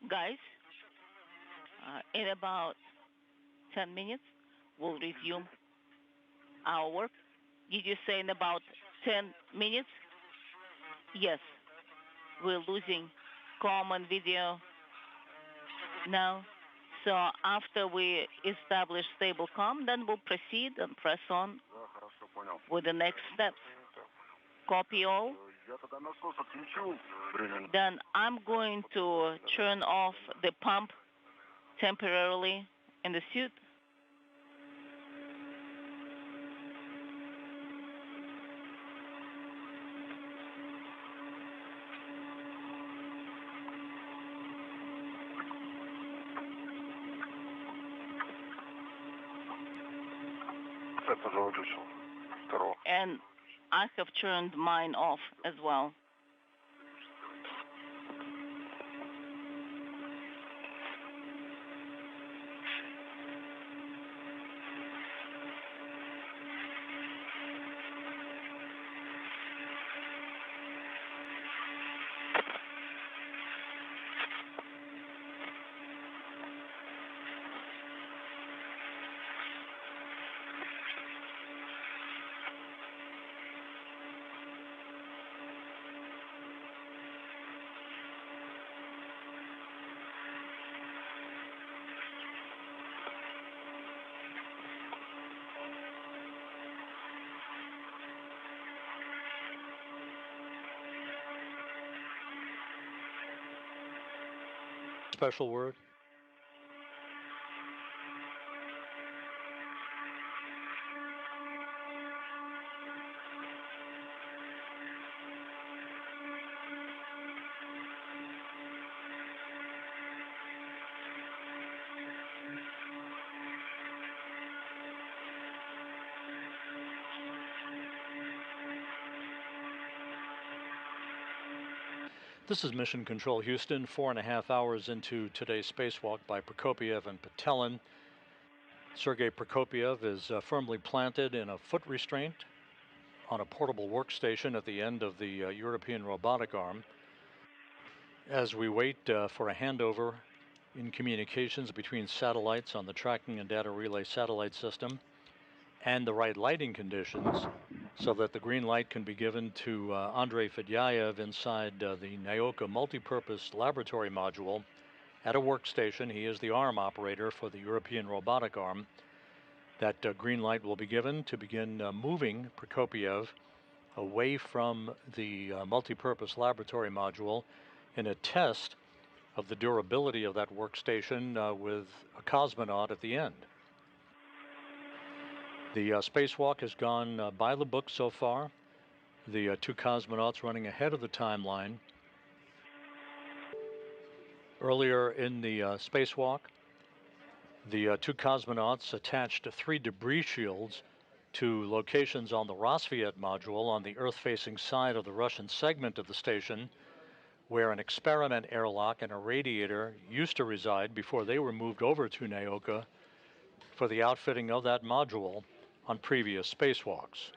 Guys, in about 10 minutes, we'll resume our work. Did you say in about 10 minutes? Yes, we're losing common video now. So after we establish stable comm, then we'll proceed and press on with the next steps. Copy all. Then I'm going to turn off the pump temporarily in the suit. And I have turned mine off as well. Special word? This is Mission Control Houston, 4.5 hours into today's spacewalk by Prokopiev and Patelin. Sergei Prokopiev is firmly planted in a foot restraint on a portable workstation at the end of the European robotic arm. As we wait for a handover in communications between satellites on the tracking and data relay satellite system and the right lighting conditions so that the green light can be given to Andrei Fedyaev inside the Naoka multipurpose laboratory module at a workstation. He is the arm operator for the European robotic arm. That green light will be given to begin moving Prokopiev away from the multipurpose laboratory module in a test of the durability of that workstation with a cosmonaut at the end. The spacewalk has gone by the book so far. The two cosmonauts running ahead of the timeline. Earlier in the spacewalk, the two cosmonauts attached 3 debris shields to locations on the Rassvet module on the Earth-facing side of the Russian segment of the station, where an experiment airlock and a radiator used to reside before they were moved over to Naoka for the outfitting of that module on previous spacewalks.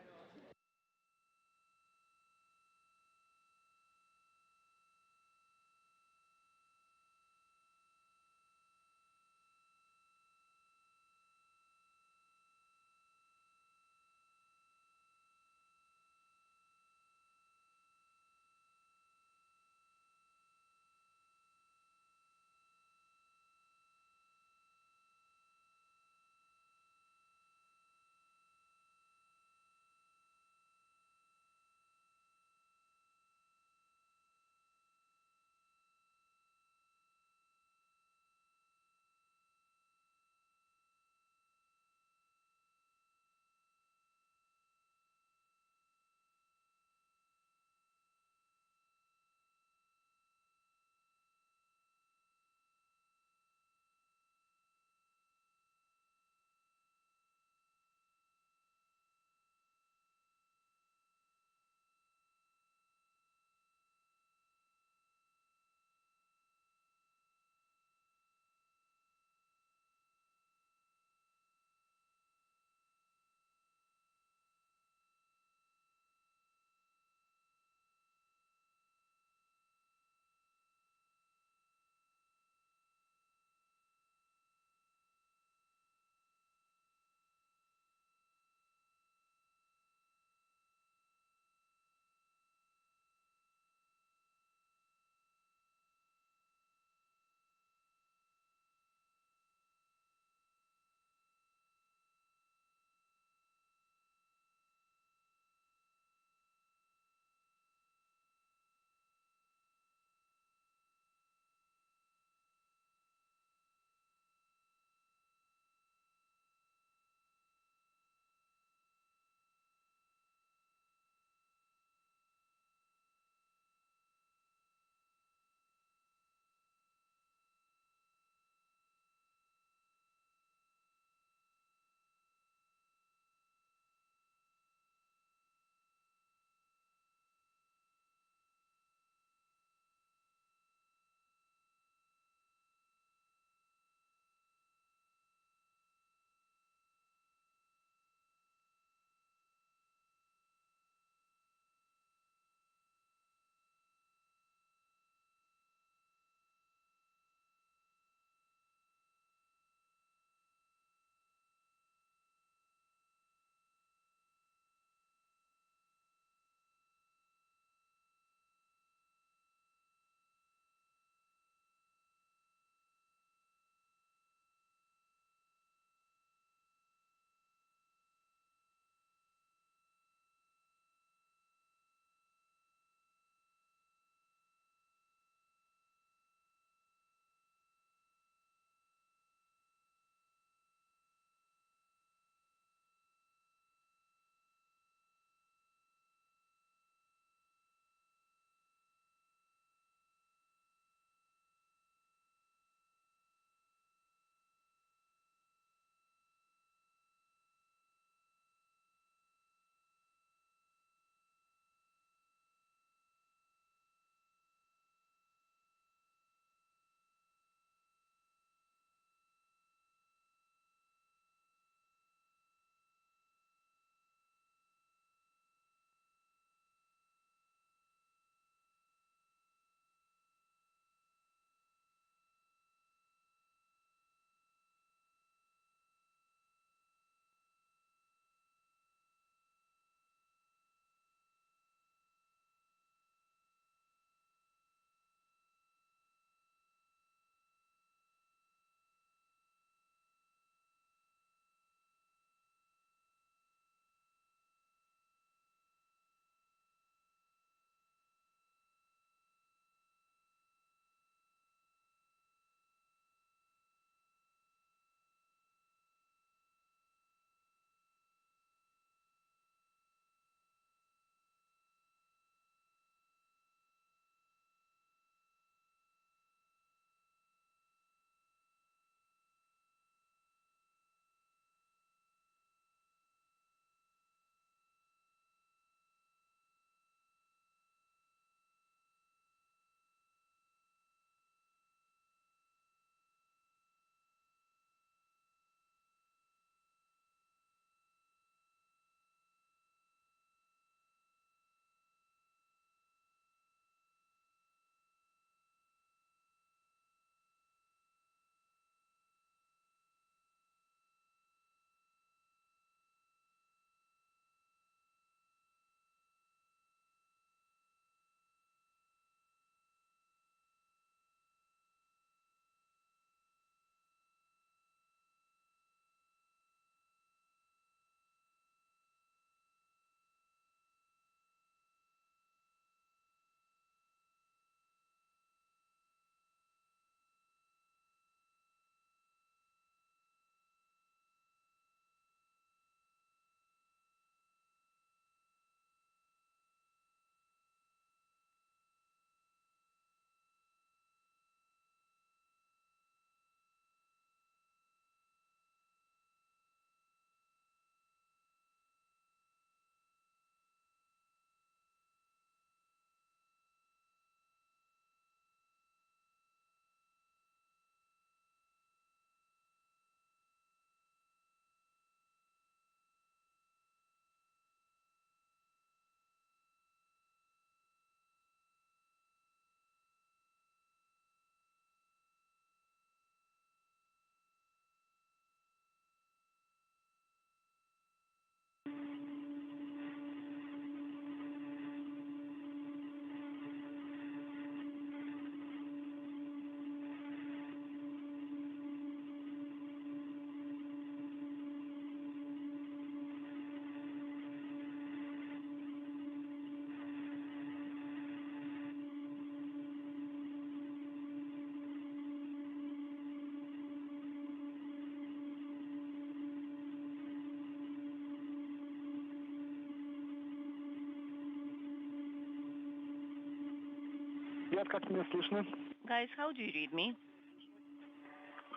Ребят, как меня слышно? Guys, how do you read me?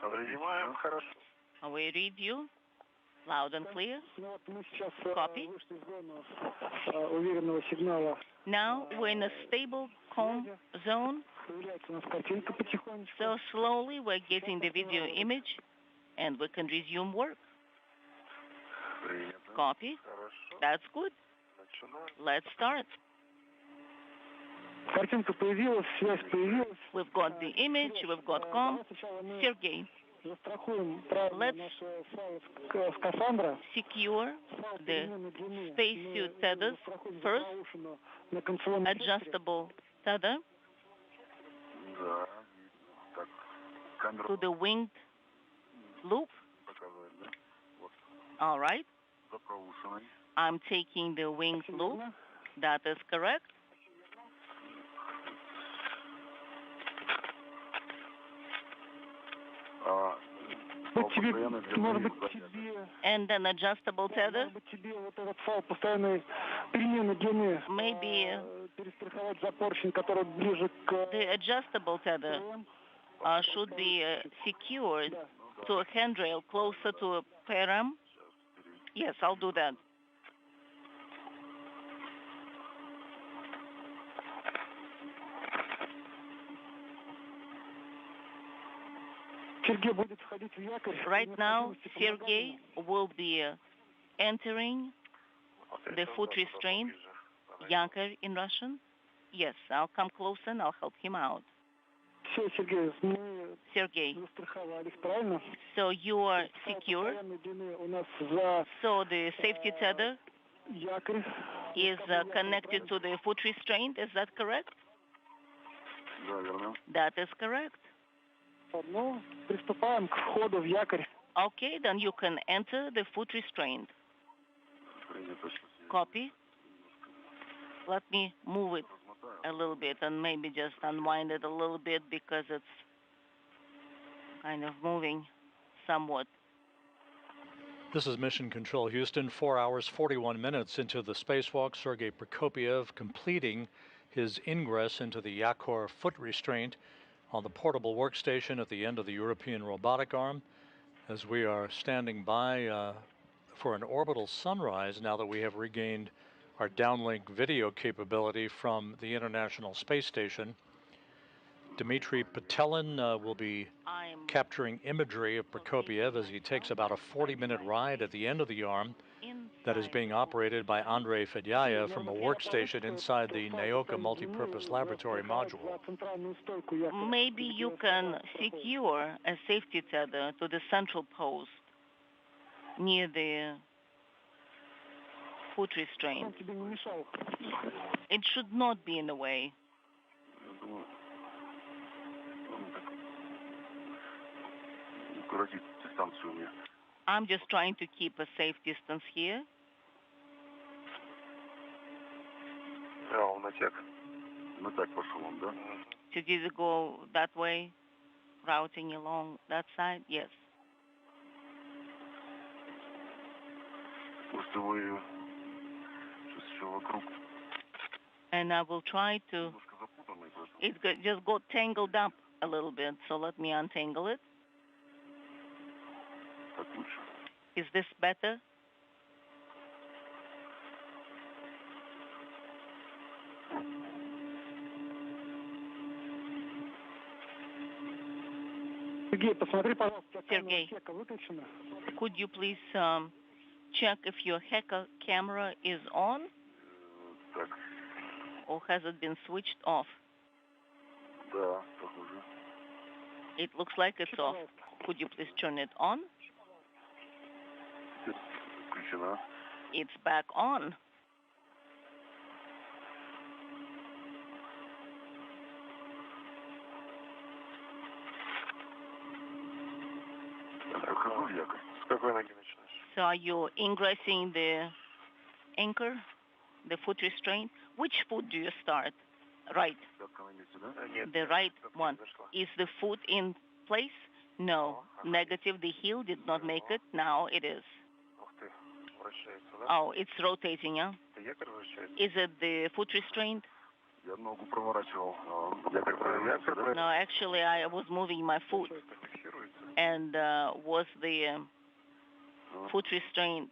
Принимаем, хорошо. We read you loud and clear. Ну вот мы сейчас Copy. вышли в зону уверенного сигнала. Now we're in a stable, calm zone. Появляется у нас картинка потихонечку. So slowly we're getting the video image and we can resume work. Принято. Copy. Хорошо. That's good. Начинаем. Let's start. Картинка появилась, связь появилась. We've got the image, we've got com. Давай сначала мы Sergey, застрахуем правильно Let's наши файлы скафандра. secure Файл the переменной длины. spacesuit Мы tethers застрахуем first. заполушенную на концевом эффекторе. Adjustable tether Да. Так. Камеру to the winged loop. показывает, да? Вот. All right. Запроушенный. I'm taking the winged loop. Верно? That is correct. Вот тебе, постоянно для может моих быть, занятий. тебе, And an adjustable tether. может быть, тебе вот этот файл постоянной переменной длины Maybe перестраховать за поршень, который ближе к the adjustable tether should be secured to a handrail closer to a param. Yes, I'll do that. Сергей будет входить в якорь. Right now, Sergey will be entering the foot restraint, Yanker in Russian. Yes, I'll come closer and I'll help him out. Все, Сергей, мы Sergey, застраховались, правильно? so you are secure. Постоянной длины у нас за So the safety tether якорь. is connected to the foot restraint. Is that correct? Да, верно. That is correct. Ну, приступаем к входу в якорь. Okay, then you can enter the foot restraint. Принято. Copy. Let me move it a little bit and maybe just unwind it a little bit because it's kind of moving somewhat. This is Mission Control Houston, 4 hours, 41 minutes into the spacewalk. Sergei Prokopyev completing his ingress into the Yakor foot restraint on the portable workstation at the end of the European robotic arm, as we are standing by for an orbital sunrise now that we have regained our downlink video capability from the International Space Station. Dmitry Petelin will be capturing imagery of Prokopyev as he takes about a 40-minute ride at the end of the arm that is being operated by Andrei Fedyayev from a workstation inside the Naoka multipurpose laboratory module. Maybe you can secure a safety tether to the central post near the foot restraint. It should not be in the way. Укоротить дистанцию мне. I'm just trying to keep a safe distance here. Да, он отсек. Ну так пошел он, да? So did it go that way, routing along that side? Yes. Пустовые. Сейчас еще вокруг. And I will try to. Немножко запутанный просто. It just got tangled up a little bit, so let me untangle it. Так лучше. Is this better? Сергей, посмотри, пожалуйста, Сергей. камера выключена. Could you please check if your hacker camera is on Так. or has it been switched off? Да, похоже. It looks like it's off. Could you please turn it on? Включена. It's back on. Какой якорь? С какой ноги начинаешь? So are you ingressing the anchor, the foot restraint? Which foot do you start? Right. Пятка на месте, да? The right one. Is the foot in place? No. Negative. The heel did not make it. Now it is. Ух ты, вращается, да? Oh, it's rotating, yeah? Это якорь вращается? Is it the foot restraint? Я ногу проворачивал. Якорь проверяется, да? No, actually, I was moving my foot, and was the foot restraint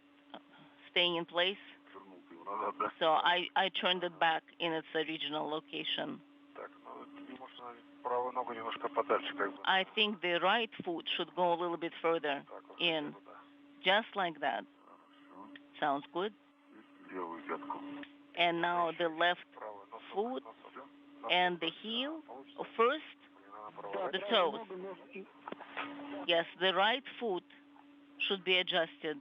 staying in place? Вернул ты его назад, да? So I turned it back in its original location. Так, ну, ты можешь правую ногу немножко подальше, как бы. I think the right foot should go a little bit further Так, вот in, туда. just like that. Хорошо. Sounds good? Левую пятку. And now the left Правую носок, foot носок. and the heel. First, the toes. Yes, the right foot should be adjusted.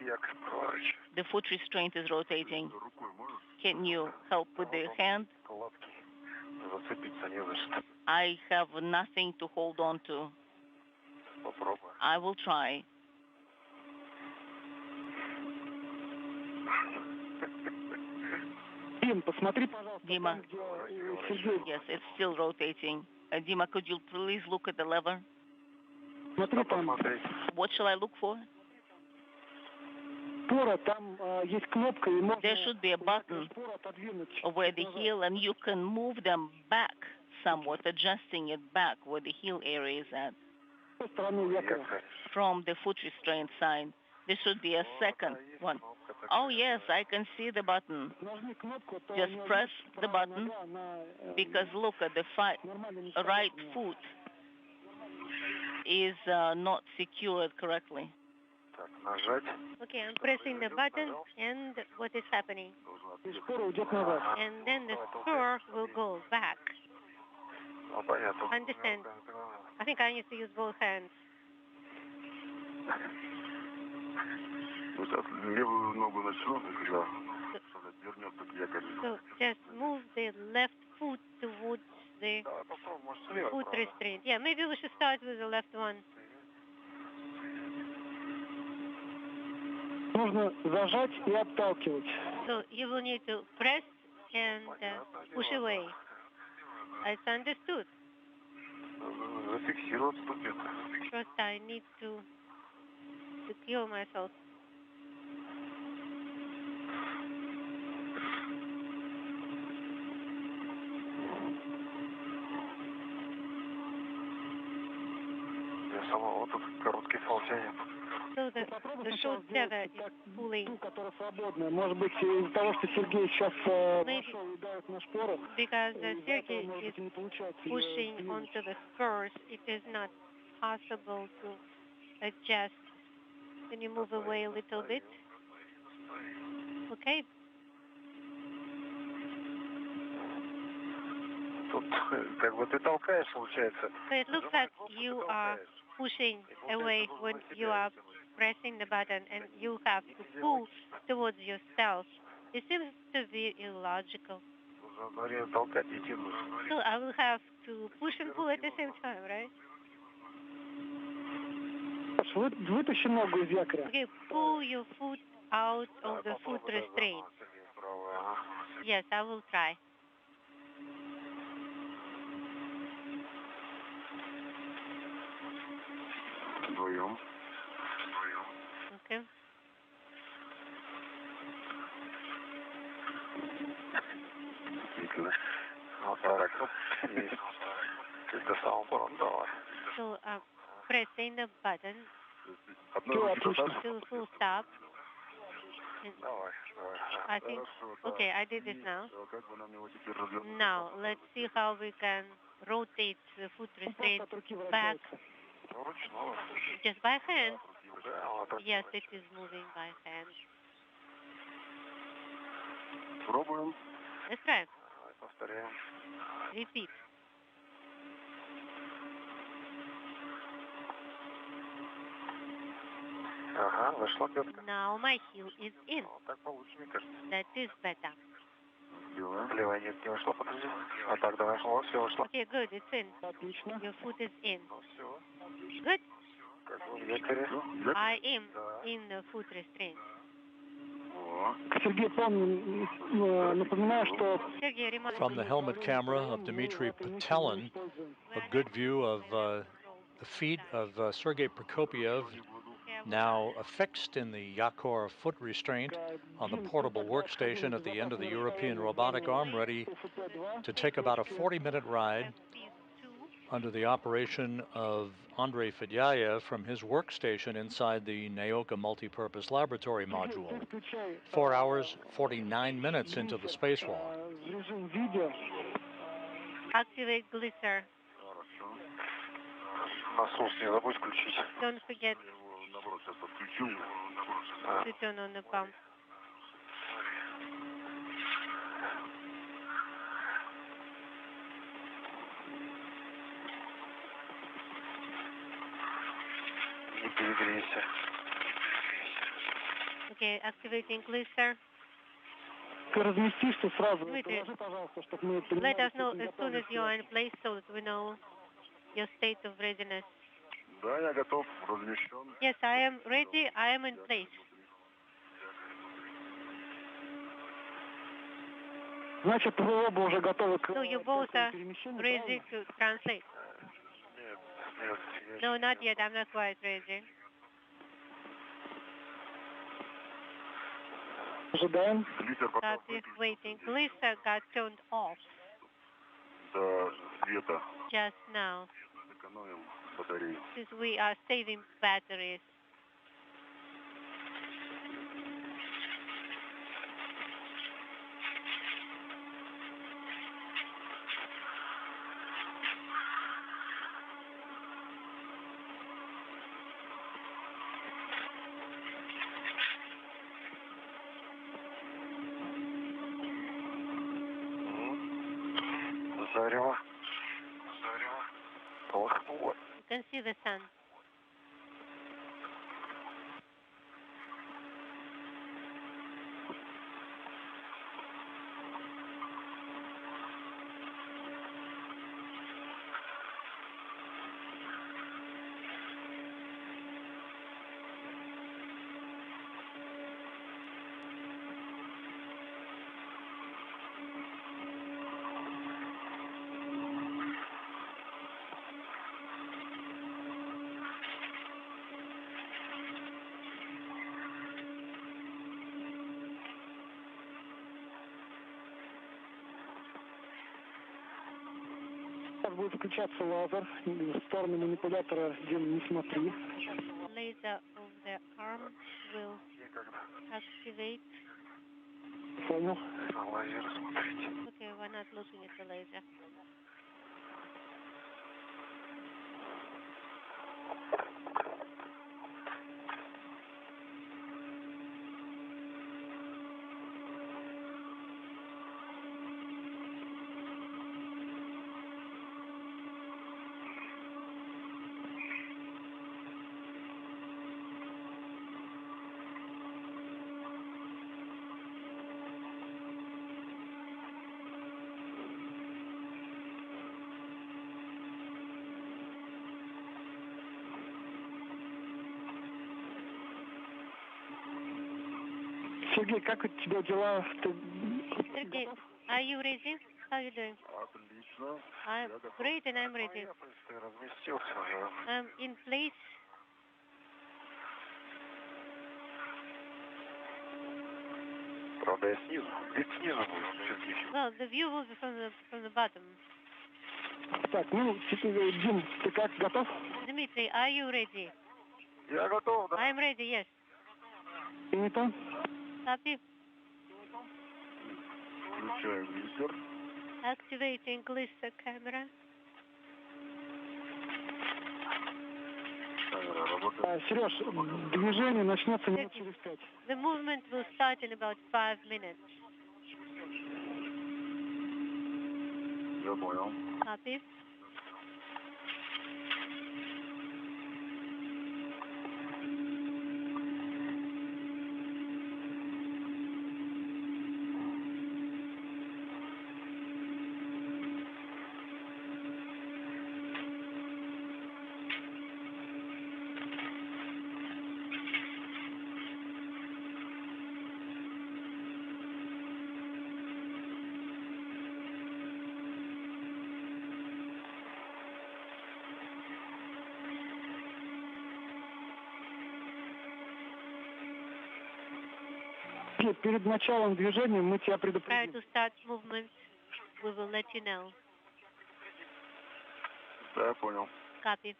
Якорь проворачиваю. The foot restraint is rotating. Рукой можешь? Can you help with the hand? Лапки. Зацепиться не за что. I have nothing to hold on to. Попробуй. I will try. Дим, посмотри, пожалуйста, Дима. там, где Сергей. Yes, it's still rotating. Dima, could you please look at the lever? Смотри, там Посмотри. What shall I look for? шпора, там есть кнопка, и можно There should be a button шпору отодвинуть. where the heel, and you can move them back somewhat, adjusting it back where the heel area is at. С той стороны якоря. Якорь. From the foot restraint side, there should be a second one. Oh yes, I can see the button. Нажми кнопку, то Just у него press видишь, the правая button, нога, она, because look at the нормально не right встает. foot is not secured correctly. Так, нажать. Okay, I'm pressing the button, and what is happening? И шпора уйдет назад. And then the spur will go back. Ну, понятно. Understand. I think I need to use both hands. Вот так, левую ногу начну, когда вернет так якорь. So just move the left foot towards the Да, попробуй, может, слева. foot правда. restraint. Yeah, maybe we should start with the left one. Нужно зажать и отталкивать. So you will need to press and push away. It's understood. Зафиксировать ступеньку. First, I need to secure myself. Я сама вот тут короткий фал тянет. So the Попробуй short сначала tether сделать is так, pulling ту, которая свободная. Может быть, из-за того, что Сергей сейчас вошел и давит на шпору, because из-за этого, Sergey может is быть, и не получается её pushing сдвинуть. onto the spurs. It is not possible to adjust. Can you move away a little bit? Okay. Тут как бы ты толкаешь, получается. So it looks like you are pushing away when you are pressing the button, and you have to pull towards yourself. It seems to be illogical. Нужно одновременно толкать и тянуть. So I will have to push and pull at the same time, right? Вытащи ногу из якоря. Okay, pull your foot out of the foot restraint. Yes, I will try. Вдвоем. Okay. Действительно. Вот так. Это сам давай. So pressing the button Одной руки достаточно? to full stop. And Давай, давай. I think, okay, I did this now. Как бы нам его теперь развернуть? Now, let's see how we can rotate the foot restraint От руки back вращается. Вручную. just by hand. Да, вот так. Yes, it is moving by hand. Пробуем. Let's try. Давай, повторяем. Repeat. Ага, вошла пятка. Now my heel is in. Вот так получше, мне кажется. That is better. Левая. Левая нет, не вошла, подожди. А так, давай. Вот, все вошло. Okay, good. It's in. Отлично. Your foot is in. Ну, все. Good. Как бы в якоре. I am Да. in the foot restraint. О. Сергей, помню, напоминаю, что Sergey, remind From the me. helmet camera of Dmitry Patelin, a good view of the feet of Sergei Prokopiev now affixed in the Yakor foot restraint on the portable workstation at the end of the European robotic arm, ready to take about a 40-minute ride under the operation of Andrei Fedyayev from his workstation inside the Naoka Multipurpose Laboratory module. 4 hours, 49 minutes into the spacewalk. Activate glisser. Насос не забудь включить. Don't forget Наоборот, сейчас подключу. to turn on the pump. Не перегрейся. Okay, activating glisser. Ты разместишься сразу. Дмитрий, Положи, пожалуйста, чтобы мы let понимали, us know что ты as soon as готовишься. you are in place so that we know your state of readiness. Да, я готов, размещен. Yes, I am ready. I am in place. Значит, вы оба уже готовы к So you both are перемещению, ready to translate. Нет, нет. No, not yet. I'm not quite ready. Ожидаем. Литер пока Copy. Waiting. Glisser got turned off до света. just now Сэкономим батарею. since we are saving batteries. Зарево. Зарево. Полыхнуло. You can see the sun. Сейчас будет включаться лазер. В сторону манипулятора, Дим, не смотри. Laser of the arm will activate. Понял. Лазер смотрите. Okay, we're not looking at the laser. Сергей, как у тебя дела? Ты Sergey, готов? are you ready? How are you doing? Отлично. I'm great and I'm ready. Я, в принципе, разместился уже. I'm in place. Правда, я снизу. Вид снизу будет, Сергей. Well, the view will be from the bottom. Так, ну, теперь, Дим, ты как, готов? Dmitry, are you ready? Я готов, да. I'm ready, yes. Принято. Copy. Включаем литер. Activating glisser camera. Камера работает. Сереж, движение начнется минут через 5. The movement will start in about 5 minutes. Я понял. Copy. Перед началом движения мы тебя Prior предупредим. to start movement, we will let you know. Да, я понял. Copy.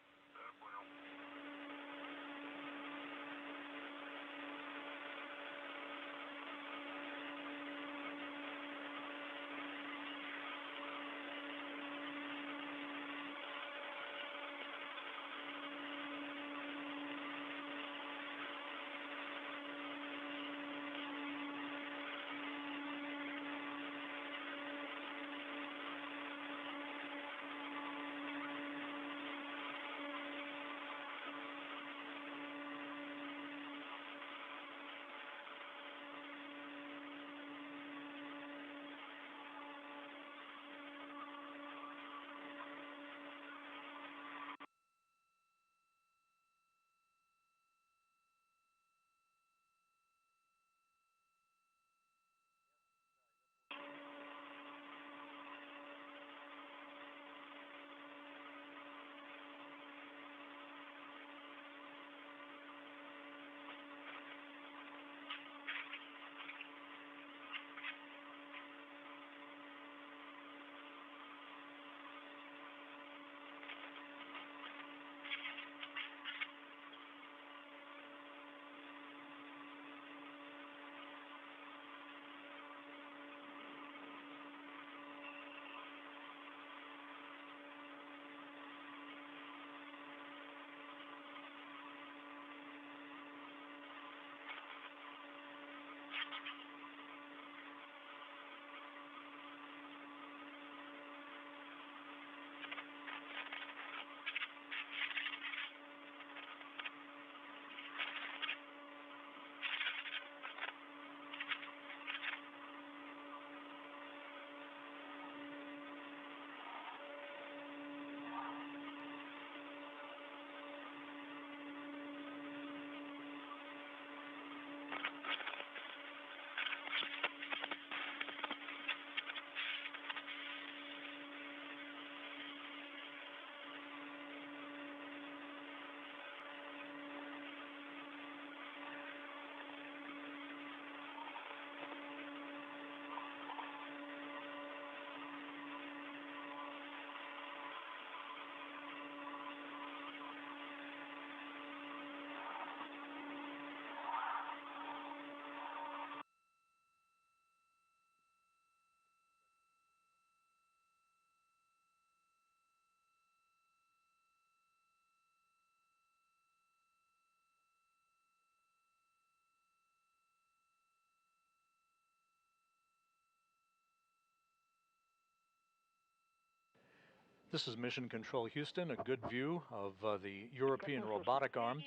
This is Mission Control Houston, a good view of the European robotic arm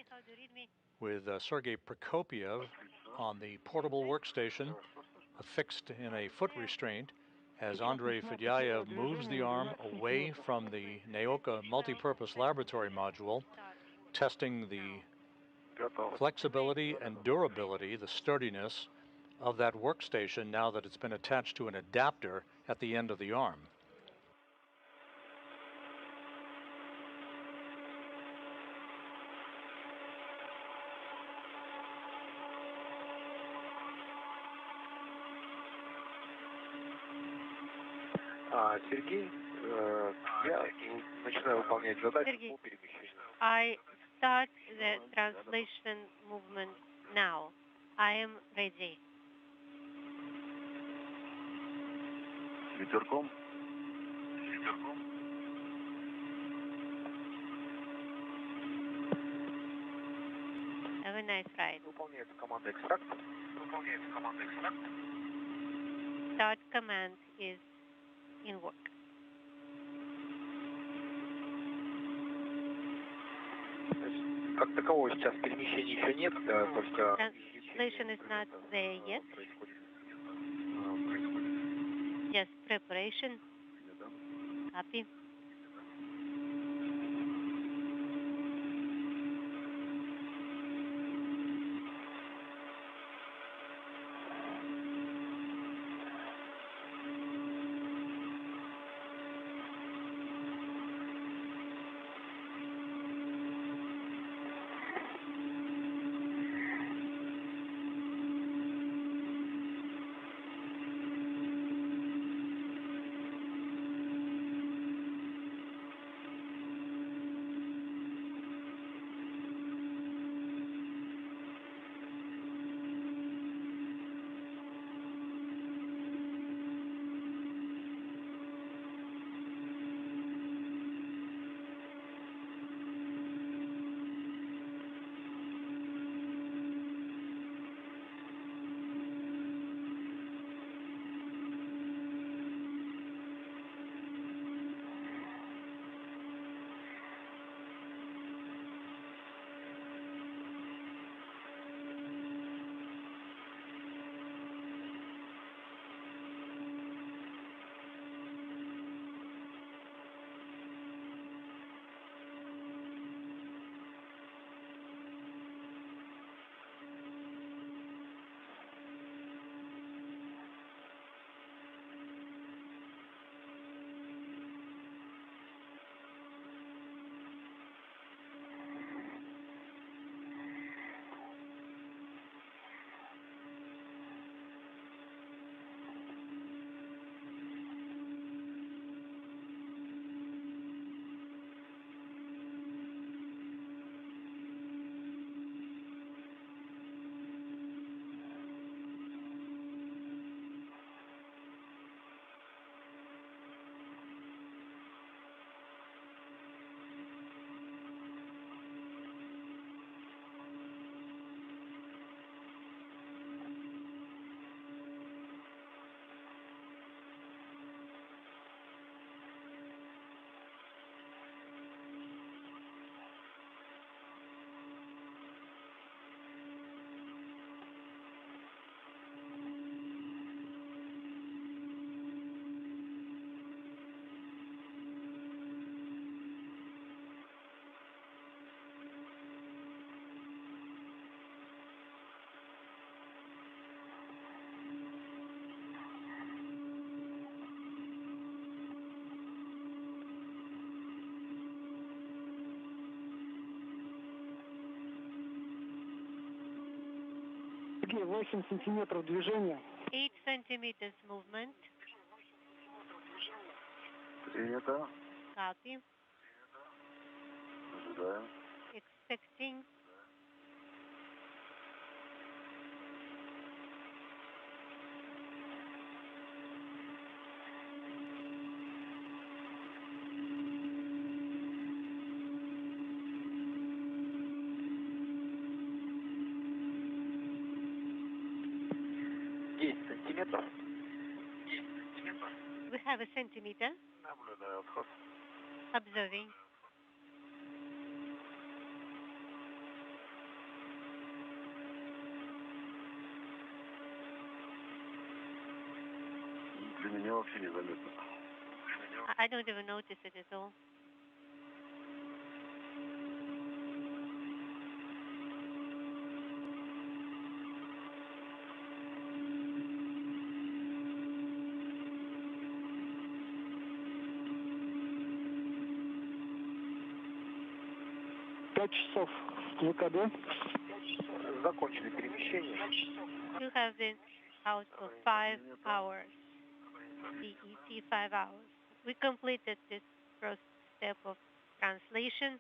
with Sergei Prokopiev on the portable workstation affixed in a foot restraint as Andrei Fedyaev moves the arm away from the Naoka multipurpose laboratory module, testing the flexibility and durability, the sturdiness of that workstation now that it's been attached to an adapter at the end of the arm. Сергей, я начинаю выполнять задачу Сергей. по перемещению. I start the translation movement now. I am ready. Ветерком. Have a nice ride. Выполняется команда экстракт. Start command is in work. Как такового сейчас перемещения еще нет, только Translation is not there yet. Just preparation. Copy. Двиги 8 сантиметров движения. 8 centimeters movement. Принято. Copy. Ожидаем. Expecting. Сантиметров. We have a centimeter. Наблюдаю отход. Observing. Для меня вообще незаметно. I don't even notice it at all. Пять часов ВКД. Закончили перемещение. You have been out for 5 hours. CET 5 hours. We completed this first step of translation.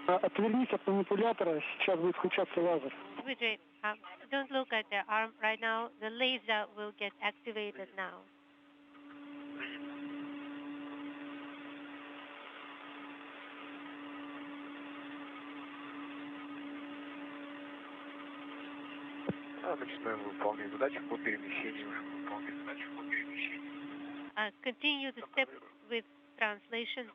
Отвернись от манипулятора, сейчас будет включаться лазер. Dmitry, don't look at the arm right now. The laser will get activated now. Начинаем выполнять задачу по перемещению. Continue the step with translation.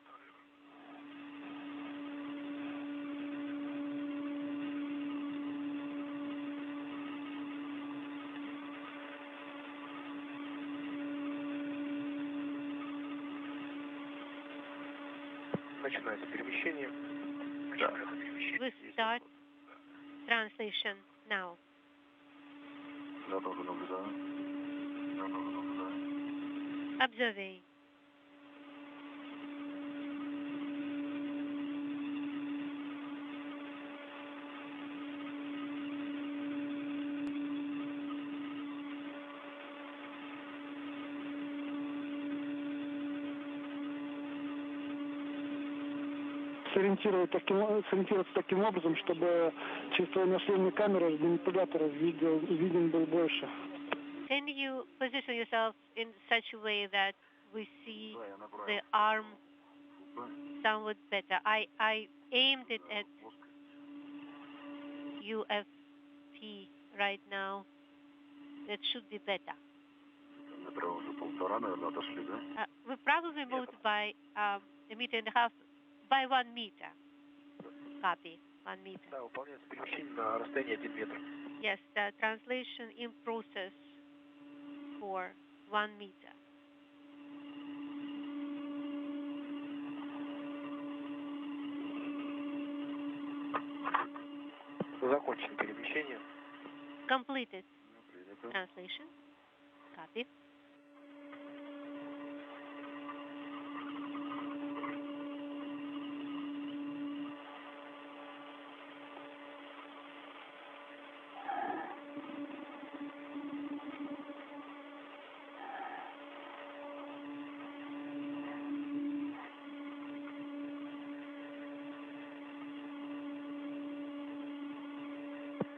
Начинается перемещение. We start translation now. Я тоже наблюдаю. Observing. Сориентироваться таким образом, чтобы через твою наследную камеру манипулятора виден был больше. Can you position yourself in such a way that we see the arm somewhat better? I aimed it at UFP right now. That should be better. Метра уже полтора, наверное, отошли, да? We probably moved by a meter and a half, by 1 meter. Copy, 1 meter. Да, выполняется перемещение на расстоянии 1 метр. Yes, the translation in process for 1 meter. Закончено перемещение. Completed translation. Copy.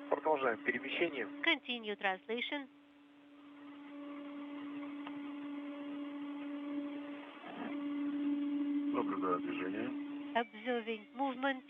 Продолжаем перемещение. Continue translation. Наблюдаю движение. Observing movement.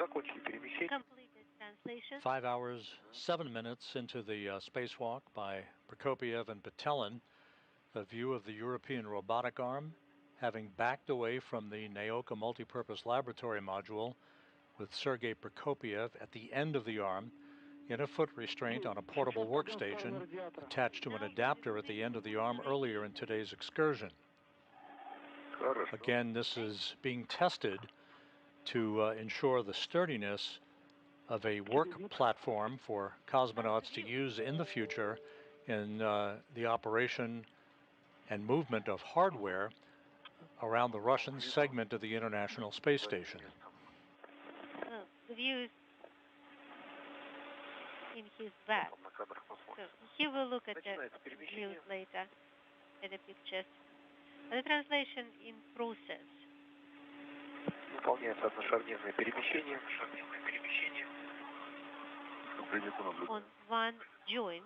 Completed translation. 5 hours, 7 minutes into the spacewalk by Prokopiev and Patelin, a view of the European robotic arm, having backed away from the Naoka multipurpose laboratory module with Sergei Prokopiev at the end of the arm in a foot restraint on a portable workstation attached to an adapter at the end of the arm earlier in today's excursion. Again, this is being tested to ensure the sturdiness of a work platform for cosmonauts to use in the future in the operation and movement of hardware around the Russian segment of the International Space Station. Well, the view is in his back. So he will look at the views later, at the pictures. The translation in process. Выполняется одношарнирное перемещение. On one joint,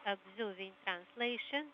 observing translation.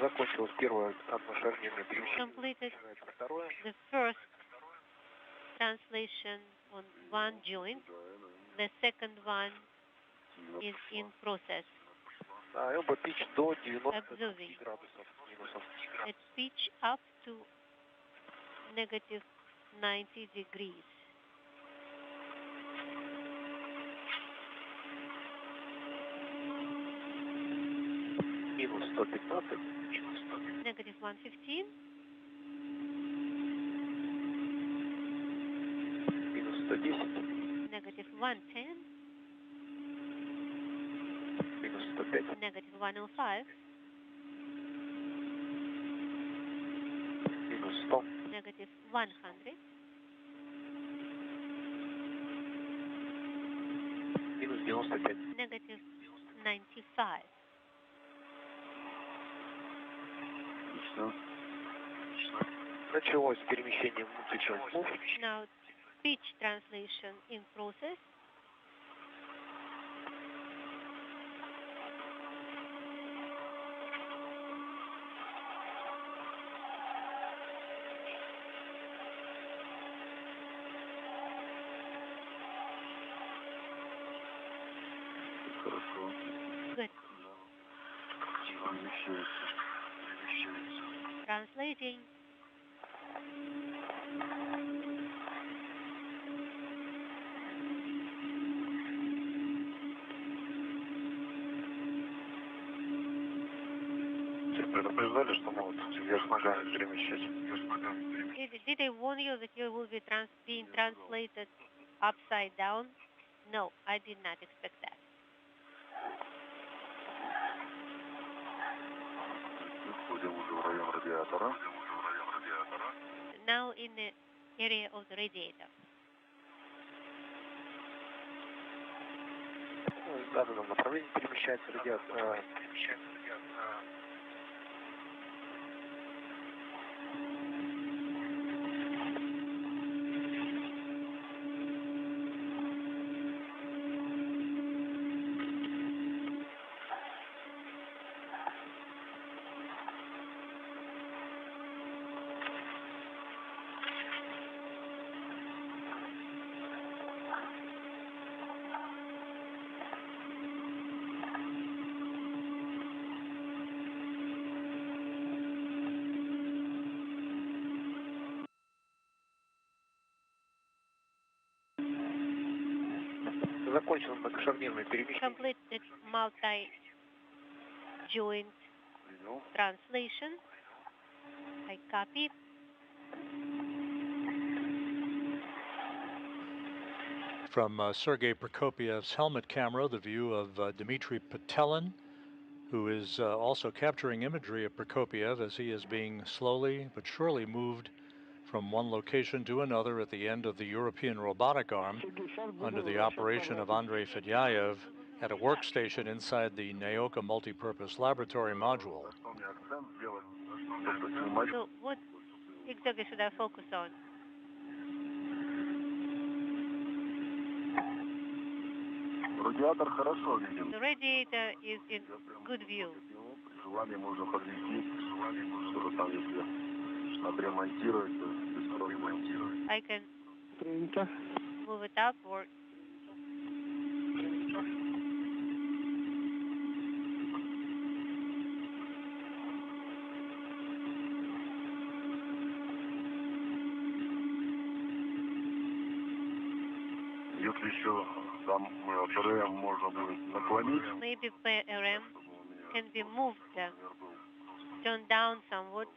Закончилось первое одношарнирное перемещение. Completed the first translation on one joint. The second one is in process. Оба pitch до 90 Observing градусов минусов. at pitch up to negative 90 degrees. Минус 115. Negative 115. Минус 110. Negative 110. Минус 105. Negative 105. Минус 100. Negative 100. Минус 95. Negative 95. Началось перемещение внутри челнков. Now, pitch translation in process. Хорошо. Good. Translating. Предупреждали, что могут вверх ногами перемещать. Did I warn you that you will be being translated upside down? No, I did not expect that. Входим уже в район радиатора. Now in the area of the radiator. В данном направлении перемещается радиатор. Completed multi-joint translation. I copy. From Sergei Prokopiev's helmet camera, the view of Dmitry Petelin, who is also capturing imagery of Prokopiev as he is being slowly but surely moved from one location to another at the end of the European robotic arm under the operation of Andrei Fedyaev at a workstation inside the Naoka multipurpose laboratory module. So what exactly should I focus on? The radiator is in good view. I can move it upward. Maybe PRM can be moved, turned down somewhat.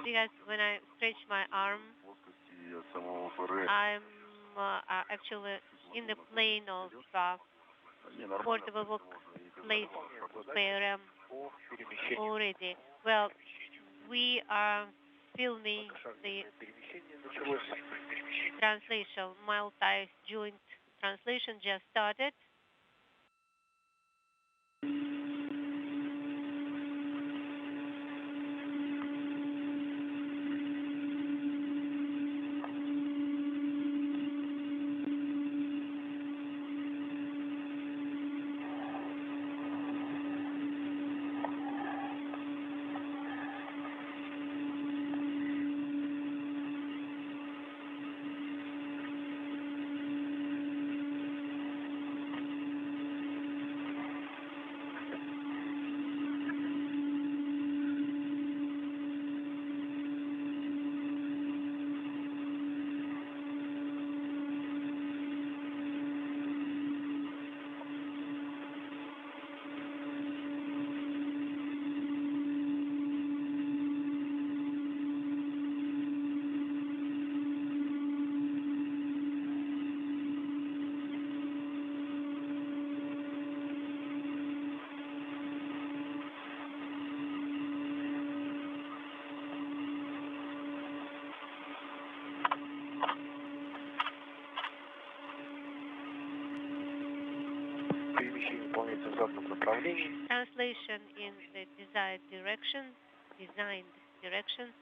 Because when I stretch my arm, I'm actually in the plane of portable workplace PRM already. Well, we are filming the translation, multi-joint translation just started. Translation in the desired direction, designed direction.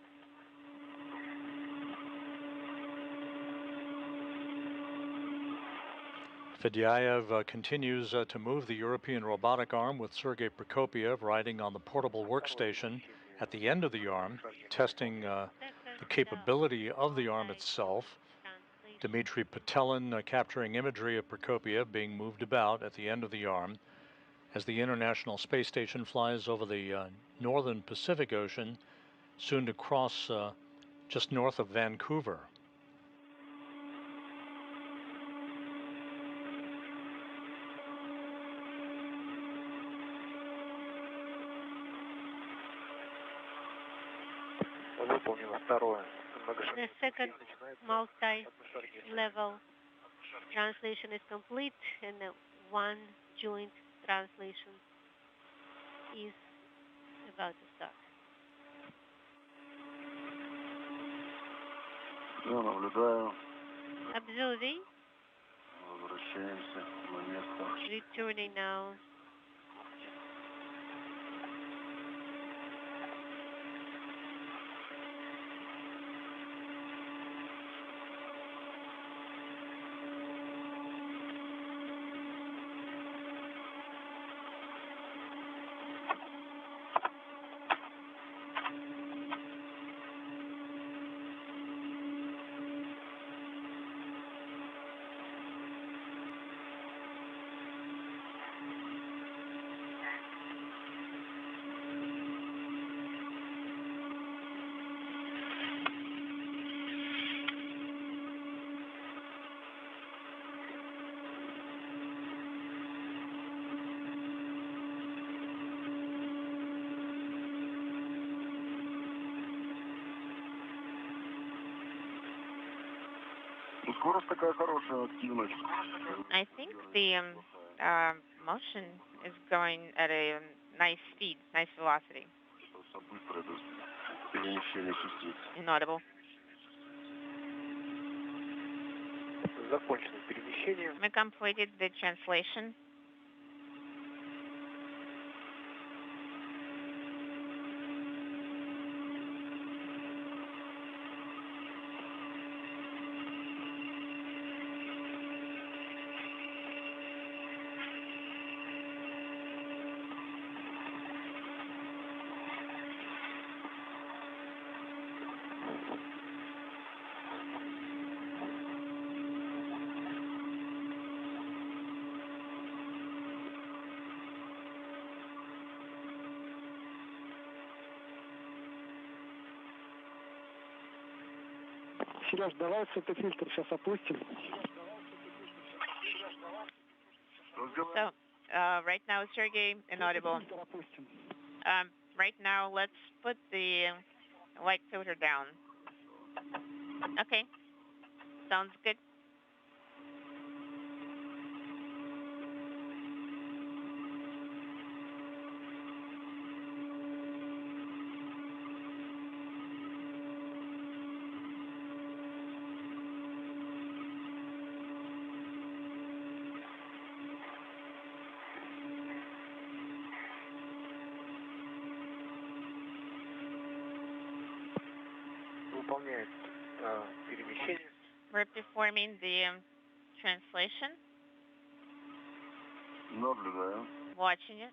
Fedyaev continues to move the European robotic arm with Sergei Prokopiev riding on the portable workstation at the end of the arm, testing the capability of the arm itself. Dmitry Petelin capturing imagery of Prokopiev being moved about at the end of the arm as the International Space Station flies over the northern Pacific Ocean, soon to cross just north of Vancouver. The second multi-level translation is complete, and the one joint translation is about to start. Observing. Returning now. Скорость такая хорошая, активность. I think the motion is going at a nice speed, nice velocity. Быстро это перемещение чувствуется. Inaudible. Закончено перемещение. We completed the translation. Сереж, давай светофильтр сейчас опустим. So, right now, Sergey, inaudible. Right now, let's put the light filter down. Okay. Sounds good. Выполняет перемещение. We're performing the translation. Наблюдаю. Watching it.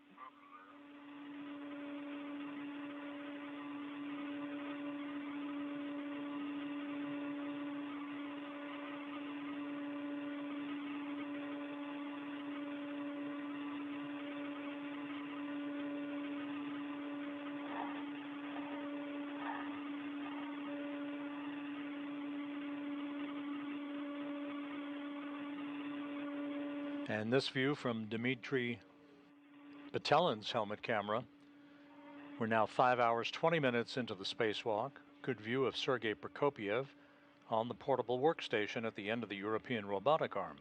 And this view from Dmitry Batelin's helmet camera. We're now 5 hours, 20 minutes into the spacewalk. Good view of Sergei Prokopyev on the portable workstation at the end of the European robotic arm.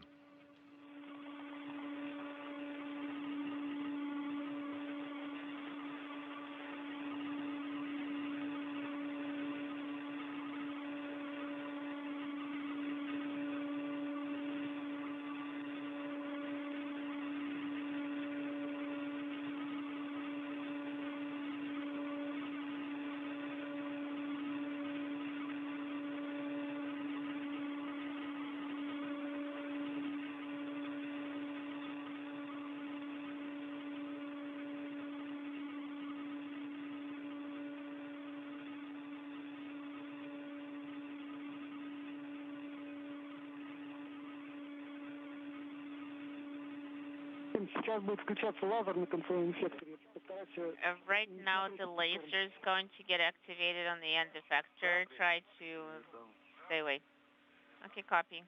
Сейчас будет включаться лазер на концевом секторе. Постарайся... Right now, the laser is going to get activated on the end effector. Try to stay away. Okay, copy.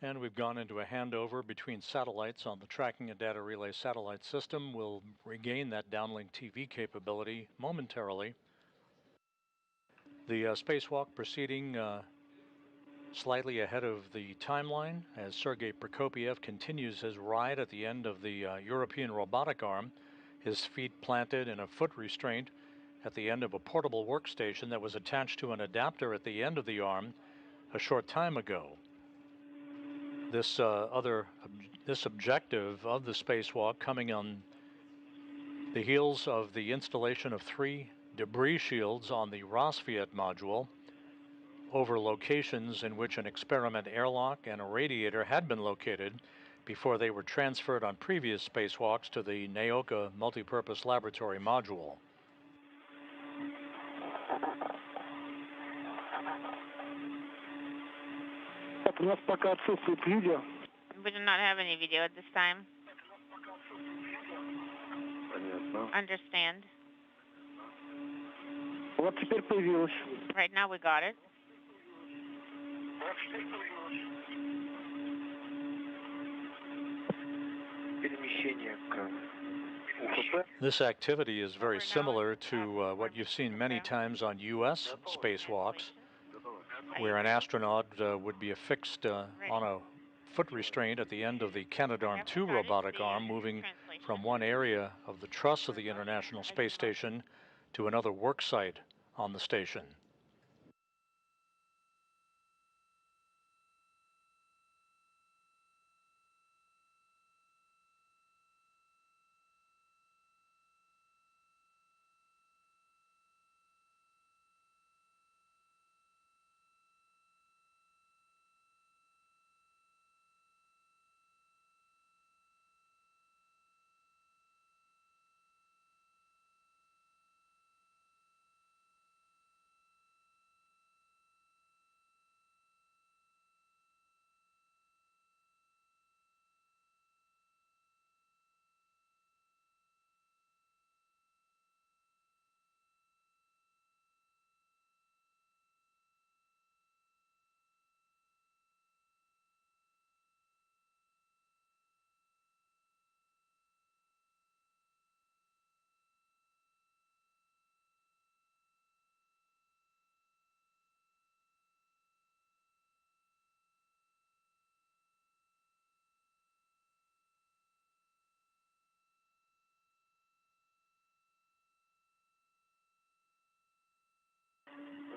And we've gone into a handover between satellites on the tracking and data relay satellite system. We'll regain that downlink TV capability momentarily. The spacewalk proceeding slightly ahead of the timeline as Sergei Prokopyev continues his ride at the end of the European robotic arm. his feet planted in a foot restraint at the end of a portable workstation that was attached to an adapter at the end of the arm a short time ago. This objective of the spacewalk coming on the heels of the installation of 3 debris shields on the Rossviet module over locations in which an experiment airlock and a radiator had been located before they were transferred on previous spacewalks to the Naoka Multipurpose Laboratory module. Так, у нас пока отсутствует видео. We do not have any video at this time. Понятно. Understand. Вот теперь появилось. Right now we got it. Перемещение к УФП. This activity is very similar to what you've seen many times on U.S. spacewalks, where an astronaut would be affixed on a foot restraint at the end of the Canadarm2 robotic arm, moving from one area of the truss of the International Space Station to another work site on the station.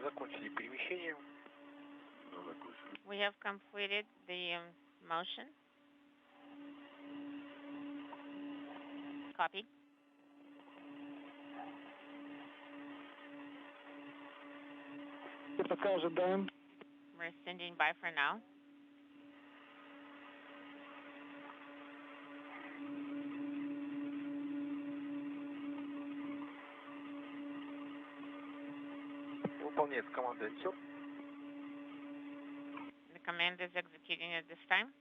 Закончили перемещение. We have completed the motion. Copy. И пока ожидаем. We're standing by for now. Выполняет команда «Инсер». The command is executing at this time.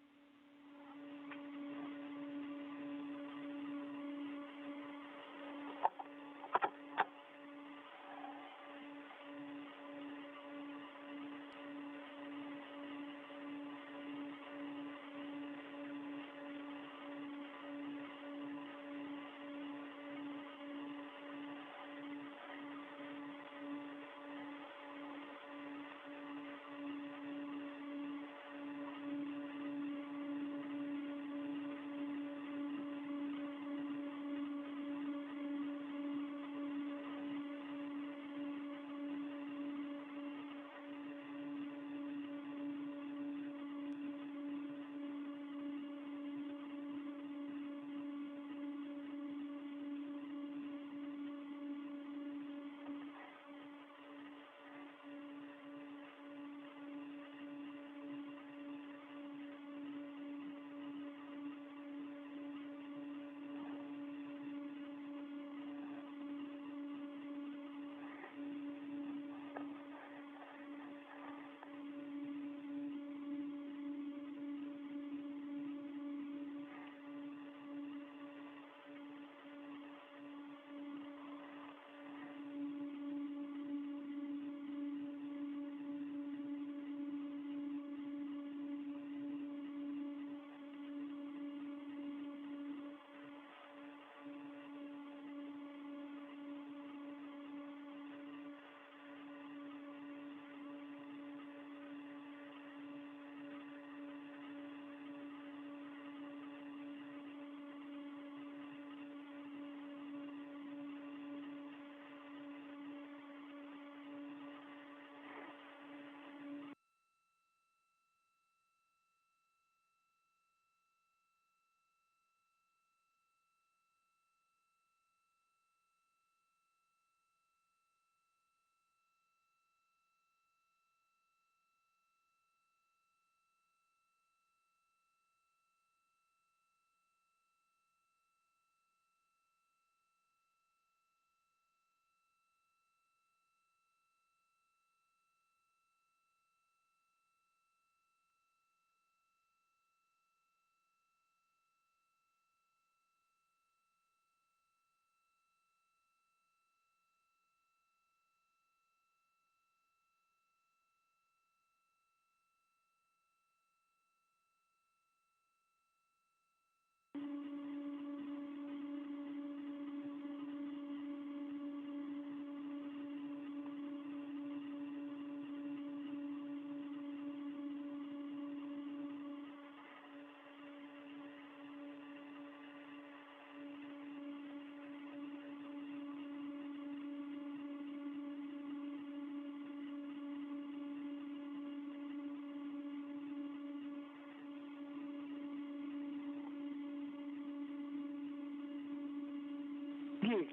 Сергей,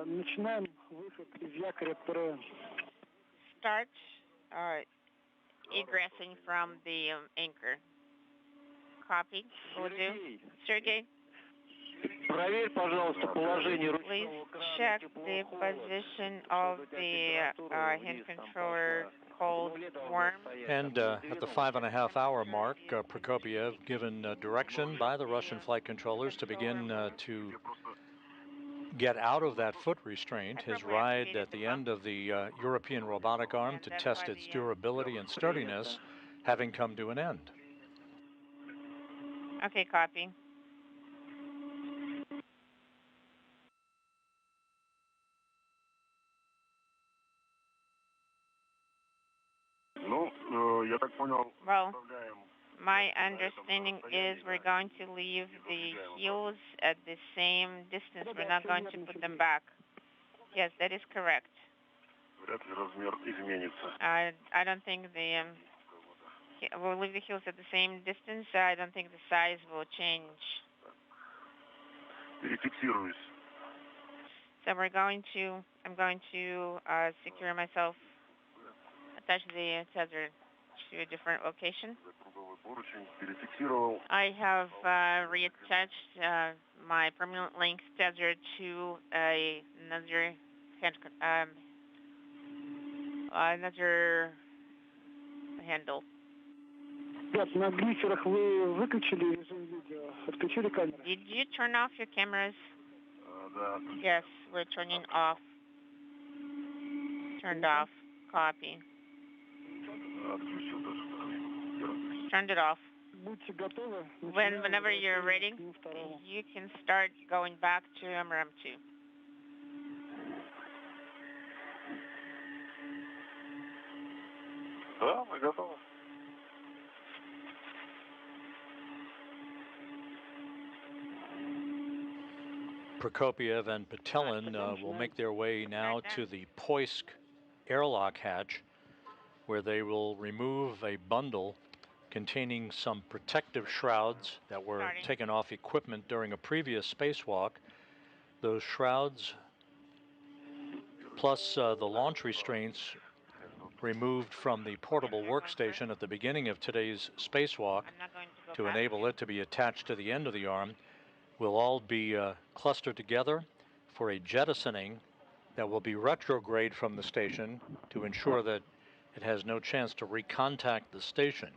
начинаем выход из якоря ПРН. Start egressing from the anchor. Copy. Will do. Sergey, Проверь, пожалуйста, положение please check the position of the hand controller called worm. And at the 5.5-hour mark, Prokopiev, given direction by the Russian flight controllers to begin to get out of that foot restraint, his ride at the end of the European robotic arm to test its durability and sturdiness having come to an end. Okay, copy. Я так понял, Well, my understanding is we're going to leave the heels at the same distance. We're not going to put them back. Yes, that is correct. вряд ли размер изменится. I don't think we'll leave the heels at the same distance. I don't think the size will change. Перефиксируюсь. So I'm going to secure myself, attach the tether to a different location. I have reattached my permanent link tether to another handle. Ребят, на глиферах вы выключили режим видео, отключили камеру? Did you turn off your cameras? Да. Yes, we're turning off. Turned off. Copy. Отключил даже. Turned it off. Будьте готовы. Whenever you're ready, you can start going back to MRM 2. Да, мы готовы. Prokopiev and Patelin will make their way now to the Poisk airlock hatch, where they will remove a bundle containing some protective shrouds that were taken off equipment during a previous spacewalk. Those shrouds, plus the launch restraints removed from the portable workstation at the beginning of today's spacewalk to enable it to be attached to the end of the arm, will all be clustered together for a jettisoning that will be retrograde from the station to ensure that it has no chance to recontact the station.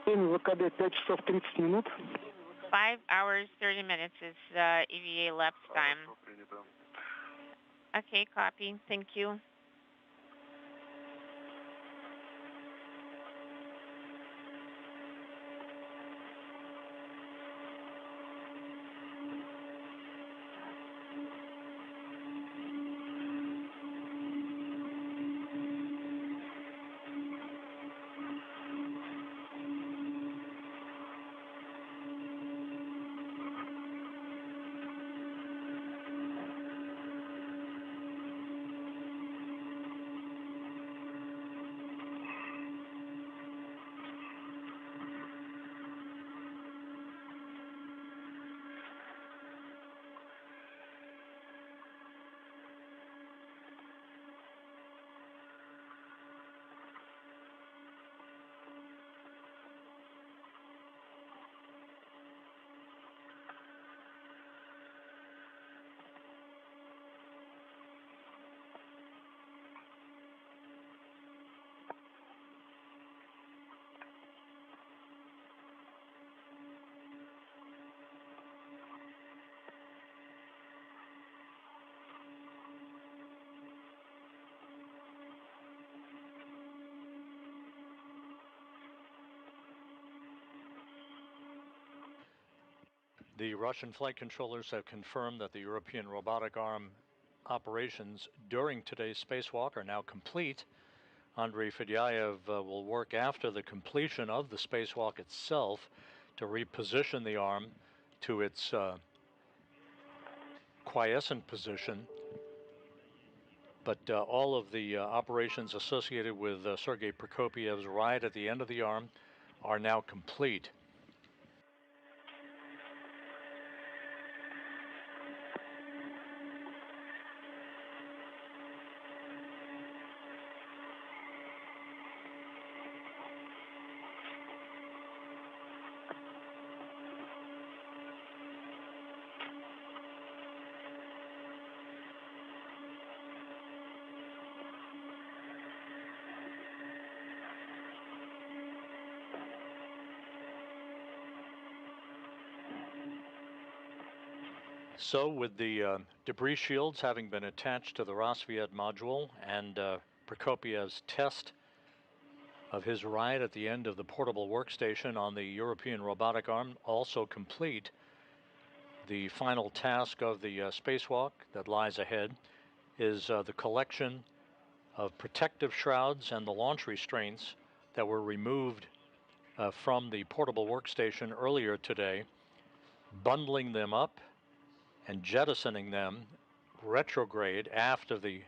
Время ВКД 5 часов 30 минут. 5 hours, 30 minutes is EVA lapse time. Okay, copy. Thank you. The Russian flight controllers have confirmed that the European robotic arm operations during today's spacewalk are now complete. Andrei Fedyaev will work after the completion of the spacewalk itself to reposition the arm to its quiescent position But all of the operations associated with Sergei Prokopiev's ride at the end of the arm are now complete. So with the debris shields having been attached to the Rassvet module and Prokopiev's test of his ride at the end of the portable workstation on the European robotic arm also complete, the final task of the spacewalk that lies ahead is the collection of protective shrouds and the launch restraints that were removed from the portable workstation earlier today, bundling them up and jettisoning them retrograde aft of the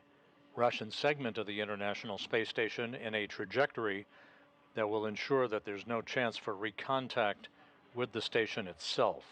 Russian segment of the International Space Station in a trajectory that will ensure that there's no chance for recontact with the station itself.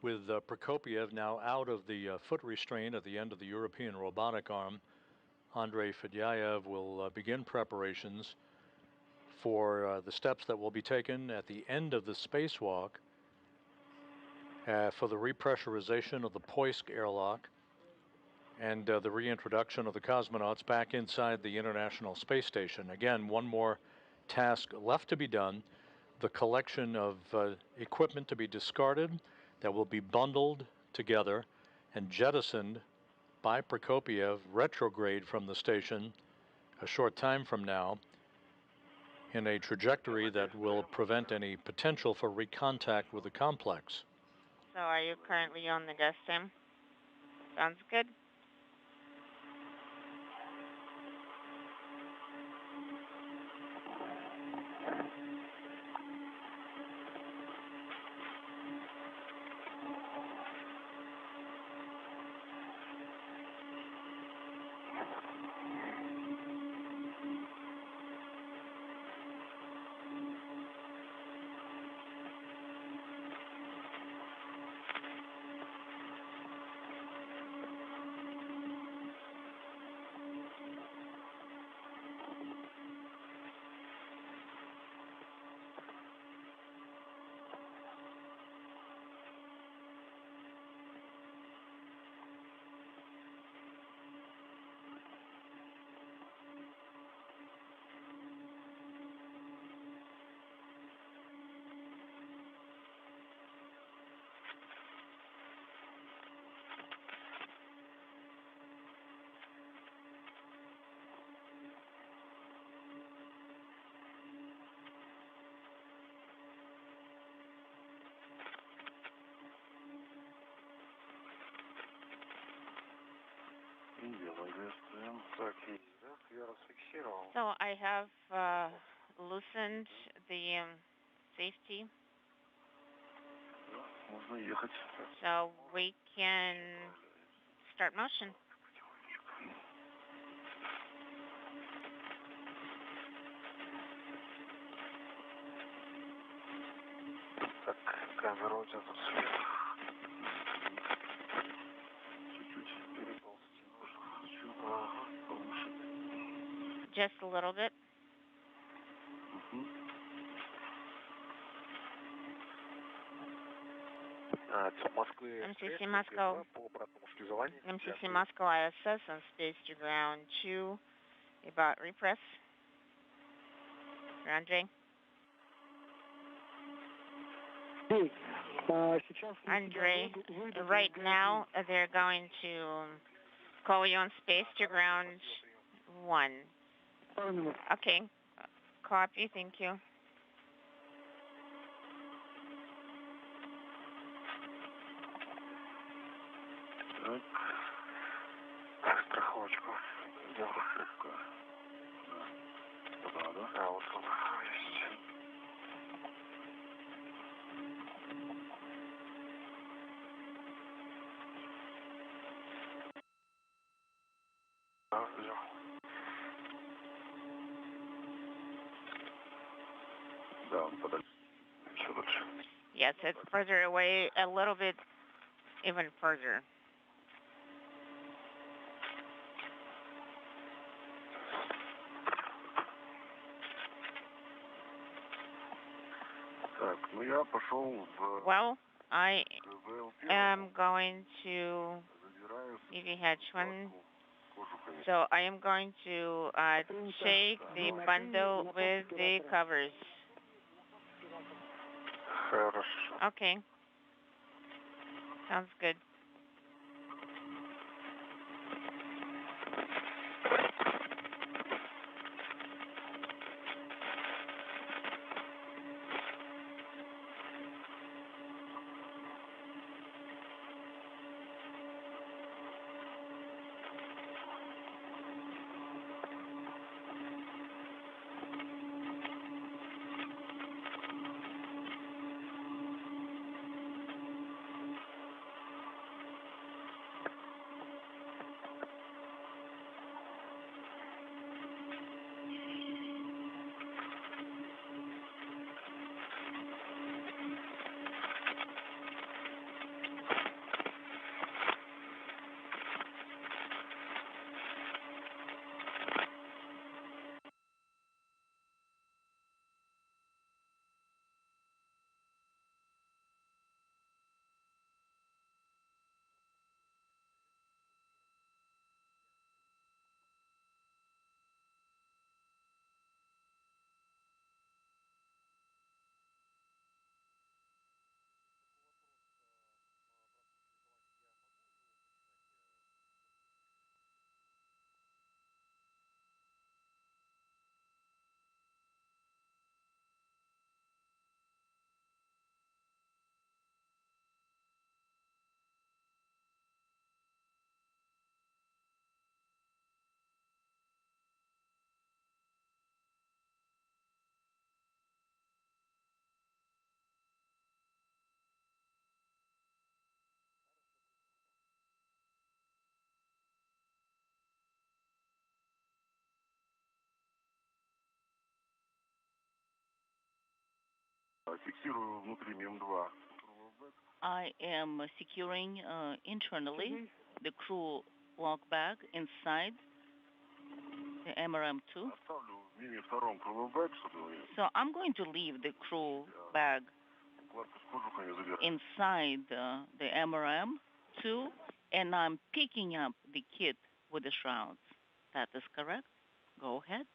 With Prokopiev now out of the foot restraint at the end of the European robotic arm, Andrei Fedyaev will begin preparations for the steps that will be taken at the end of the spacewalk for the repressurization of the Poisk airlock and the reintroduction of the cosmonauts back inside the International Space Station. Again, one more task left to be done, the collection of equipment to be discarded that will be bundled together and jettisoned by Prokopiev retrograde from the station a short time from now in a trajectory that will prevent any potential for recontact with the complex. So are you currently on the guest sim? Sounds good. So I have loosened the safety. So we can start motion. Так, камера у тебя тут свет. Чуть-чуть переползти нужно. Ага, повыше. Just a little bit. MCC Moscow. MCC Moscow ISS on space to ground 2. About repress. Ground J. Andre, right now they're going to call you on space to ground 1. Okay. Copy, thank you. Страховочку. Где ошибка? Да. А, вот он есть. Да, он подальше. Еще лучше. Yes, it's further away, a little bit, even further. Так, ну я пошел в... Well, I am going to EVH1. So I am going to take the bundle with the covers. Хорошо. Okay. Sounds good. Фиксирую внутри МИМ-2. I am securing internally the crew lock bag inside the MRM2. Оставлю в МИМе-2 крыловбэк, чтобы So I'm going to leave the crew bag укладку с кожухом не забирать. inside the MRM2, and I'm picking up the kit with the shrouds. That is correct. Go ahead.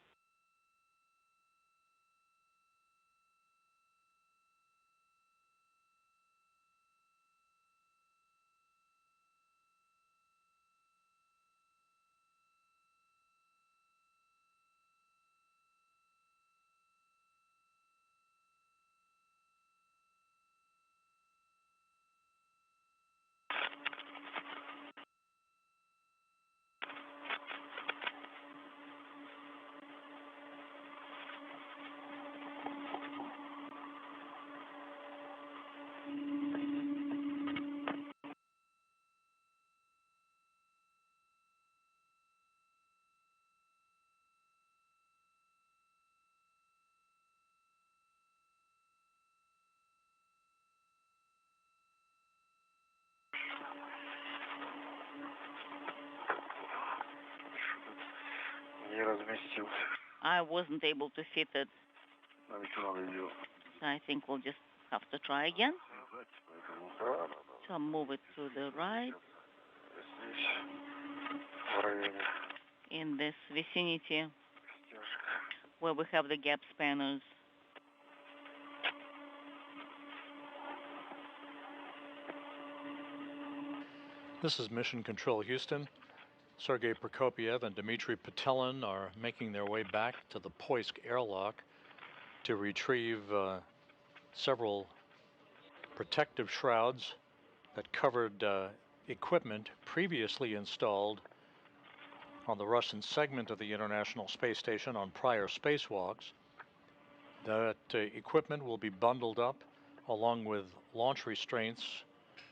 Не разместился. I wasn't able to fit it, Нам еще надо ее so I think we'll just have to try again. связать, поэтому да. So I'll move it to the right Здесь, в районе in this vicinity стяжка. where we have the gap spanners. This is Mission Control Houston. Sergei Prokopiev and Dmitry Petelin are making their way back to the Poisk airlock to retrieve several protective shrouds that covered equipment previously installed on the Russian segment of the International Space Station on prior spacewalks. That equipment will be bundled up along with launch restraints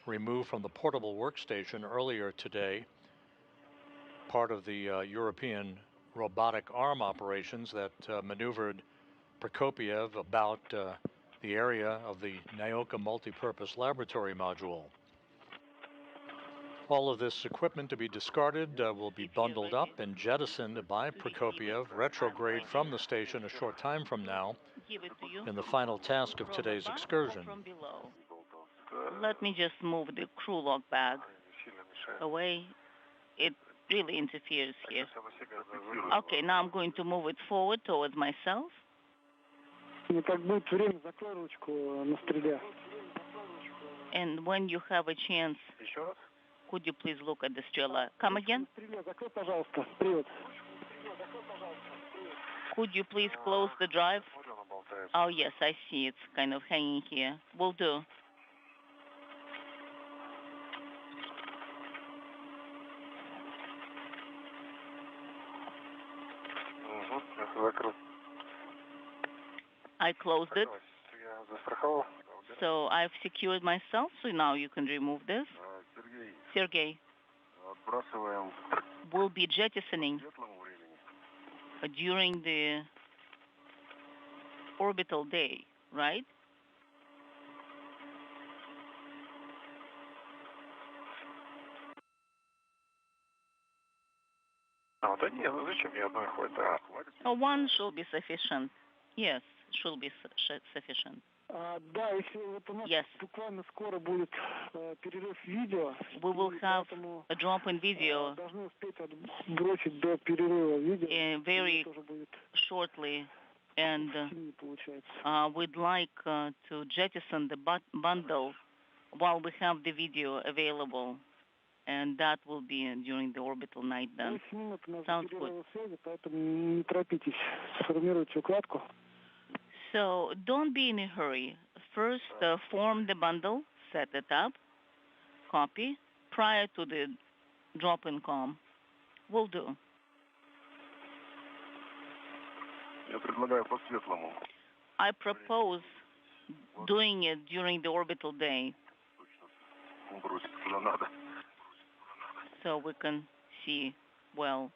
removed from the portable workstation earlier today, part of the European robotic arm operations that maneuvered Prokopiev about the area of the Naoka multipurpose laboratory module. All of this equipment to be discarded will be bundled up and jettisoned by Prokopiev retrograde from the station a short time from now in the final task of today's excursion. From below. Let me just move the crew lock bag away. It really interferes here. Okay, now I'm going to move it forward towards myself. И как будет время, закрой ручку на стреле. And when you have a chance, Еще раз? could you please look at the Strela? Come again? На стреле закрой, пожалуйста, привод. Could you please close the drive? Смотрю, она болтается. Oh, yes, I see. It's kind of hanging here. Will do. Угу, это закрыл. I closed it, Я застраховал. so I've secured myself, so now you can remove this. Сергей, Sergey, отбрасываем will be jettisoning к светлому времени. during the orbital day, right? Да нет, ну зачем мне одной хватит? Хватит. One should be sufficient. Yes, should be sufficient. Да, если вот у нас Yes. буквально скоро будет перерыв видео, We will и have поэтому a drop in video должны успеть отбросить до перерыва видео. very Тоже будет shortly, and сильнее получается. we'd like to jettison the bundle while we have the video available, and that will be during the orbital night then. 8 минут у нас Sounds перерыва связи, поэтому не торопитесь, сформируйте укладку. So don't be in a hurry. First, form the bundle, set it up, copy, prior to the drop-in com. Will do. Я предлагаю по светлому. I propose doing it during the orbital day Точно. Бросить куда надо. so we can see well.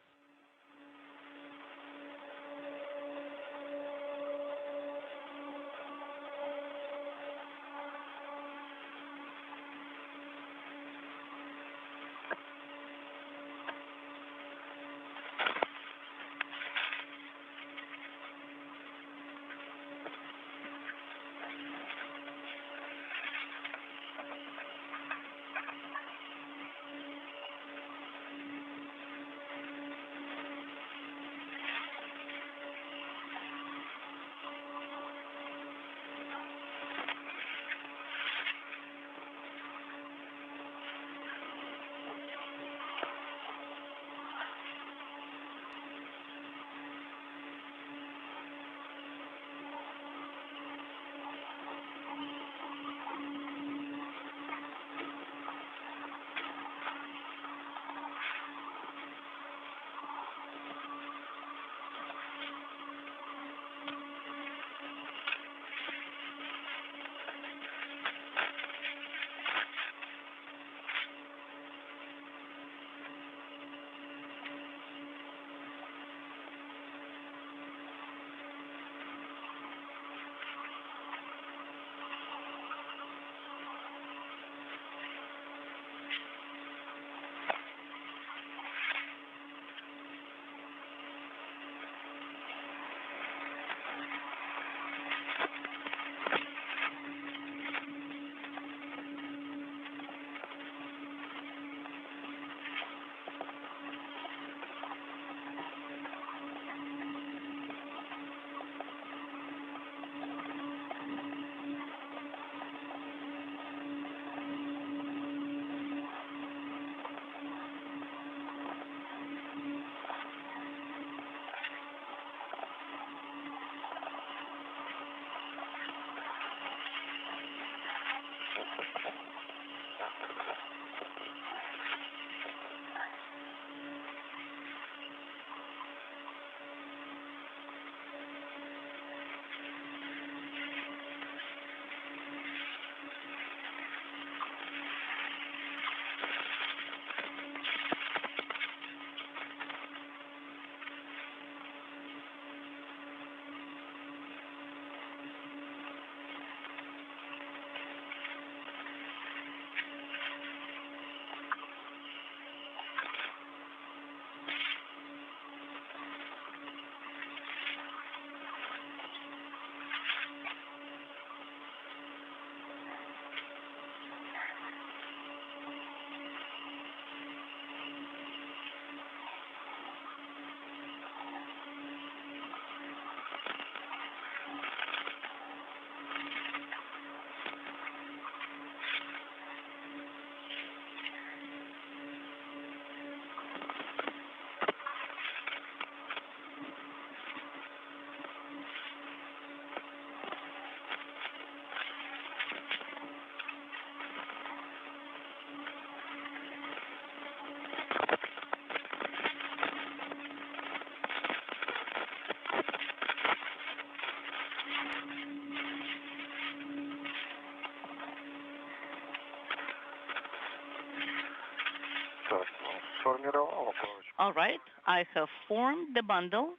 Сформировала, короче. All right, I have formed the bundle.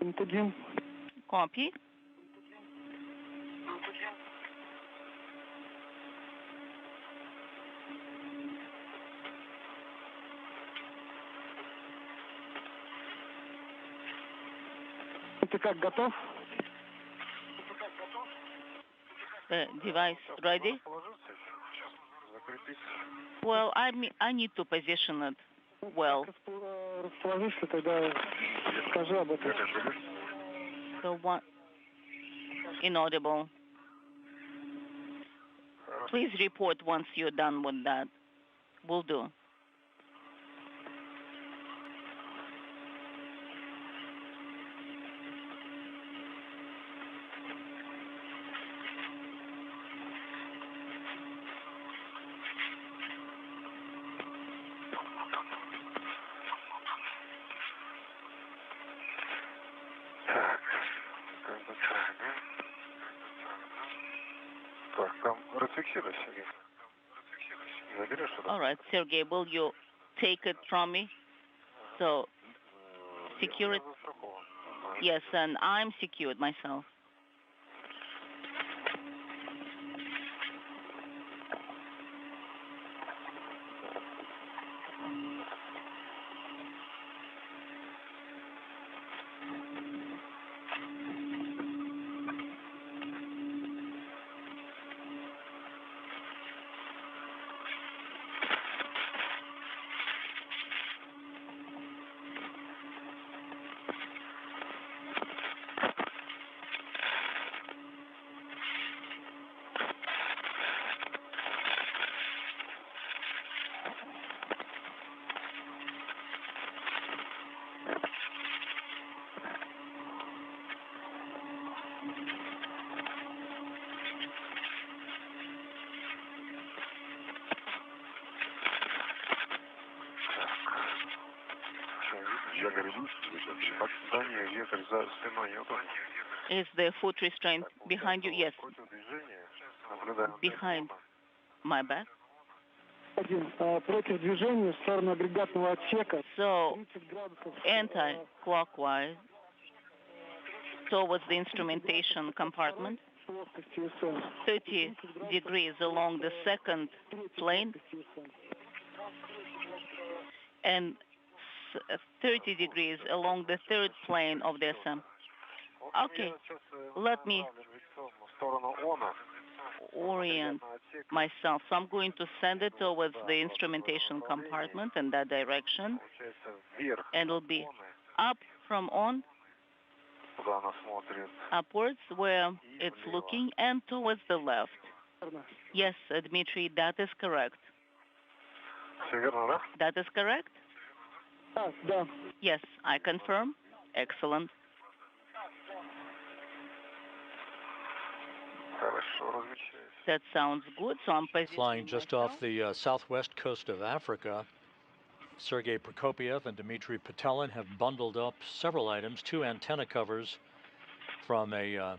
Интудим. Copy. Ты как, готов? The device ready? Закрепить. Well, I need to position it well. Как расположишься, тогда скажи об этом. So what? Inaudible. Please report once you're done with that. Will do. Так, там расфиксируй, Сергей. Заберешь это? All right, Sergey, will you take it from me? So, secure it. Yes, and I'm secured myself. Is the foot restraint behind you? Yes. Behind my back. Против движения в сторону агрегатного отсека. So, 30 градусов. anti-clockwise towards the instrumentation compartment. 30 degrees along the second plane and 30 degrees along the third plane of the SM. Okay, let me orient myself. So I'm going to send it towards the instrumentation compartment in that direction, and it'll be up from on, upwards where it's looking, and towards the left. Yes, Dmitry, that is correct. That is correct? Да. Yes, I confirm. Excellent. That sounds good. So I'm flying just off the southwest coast of Africa. Sergei Prokopyev and Dmitry Petelin have bundled up several items, 2 antenna covers from a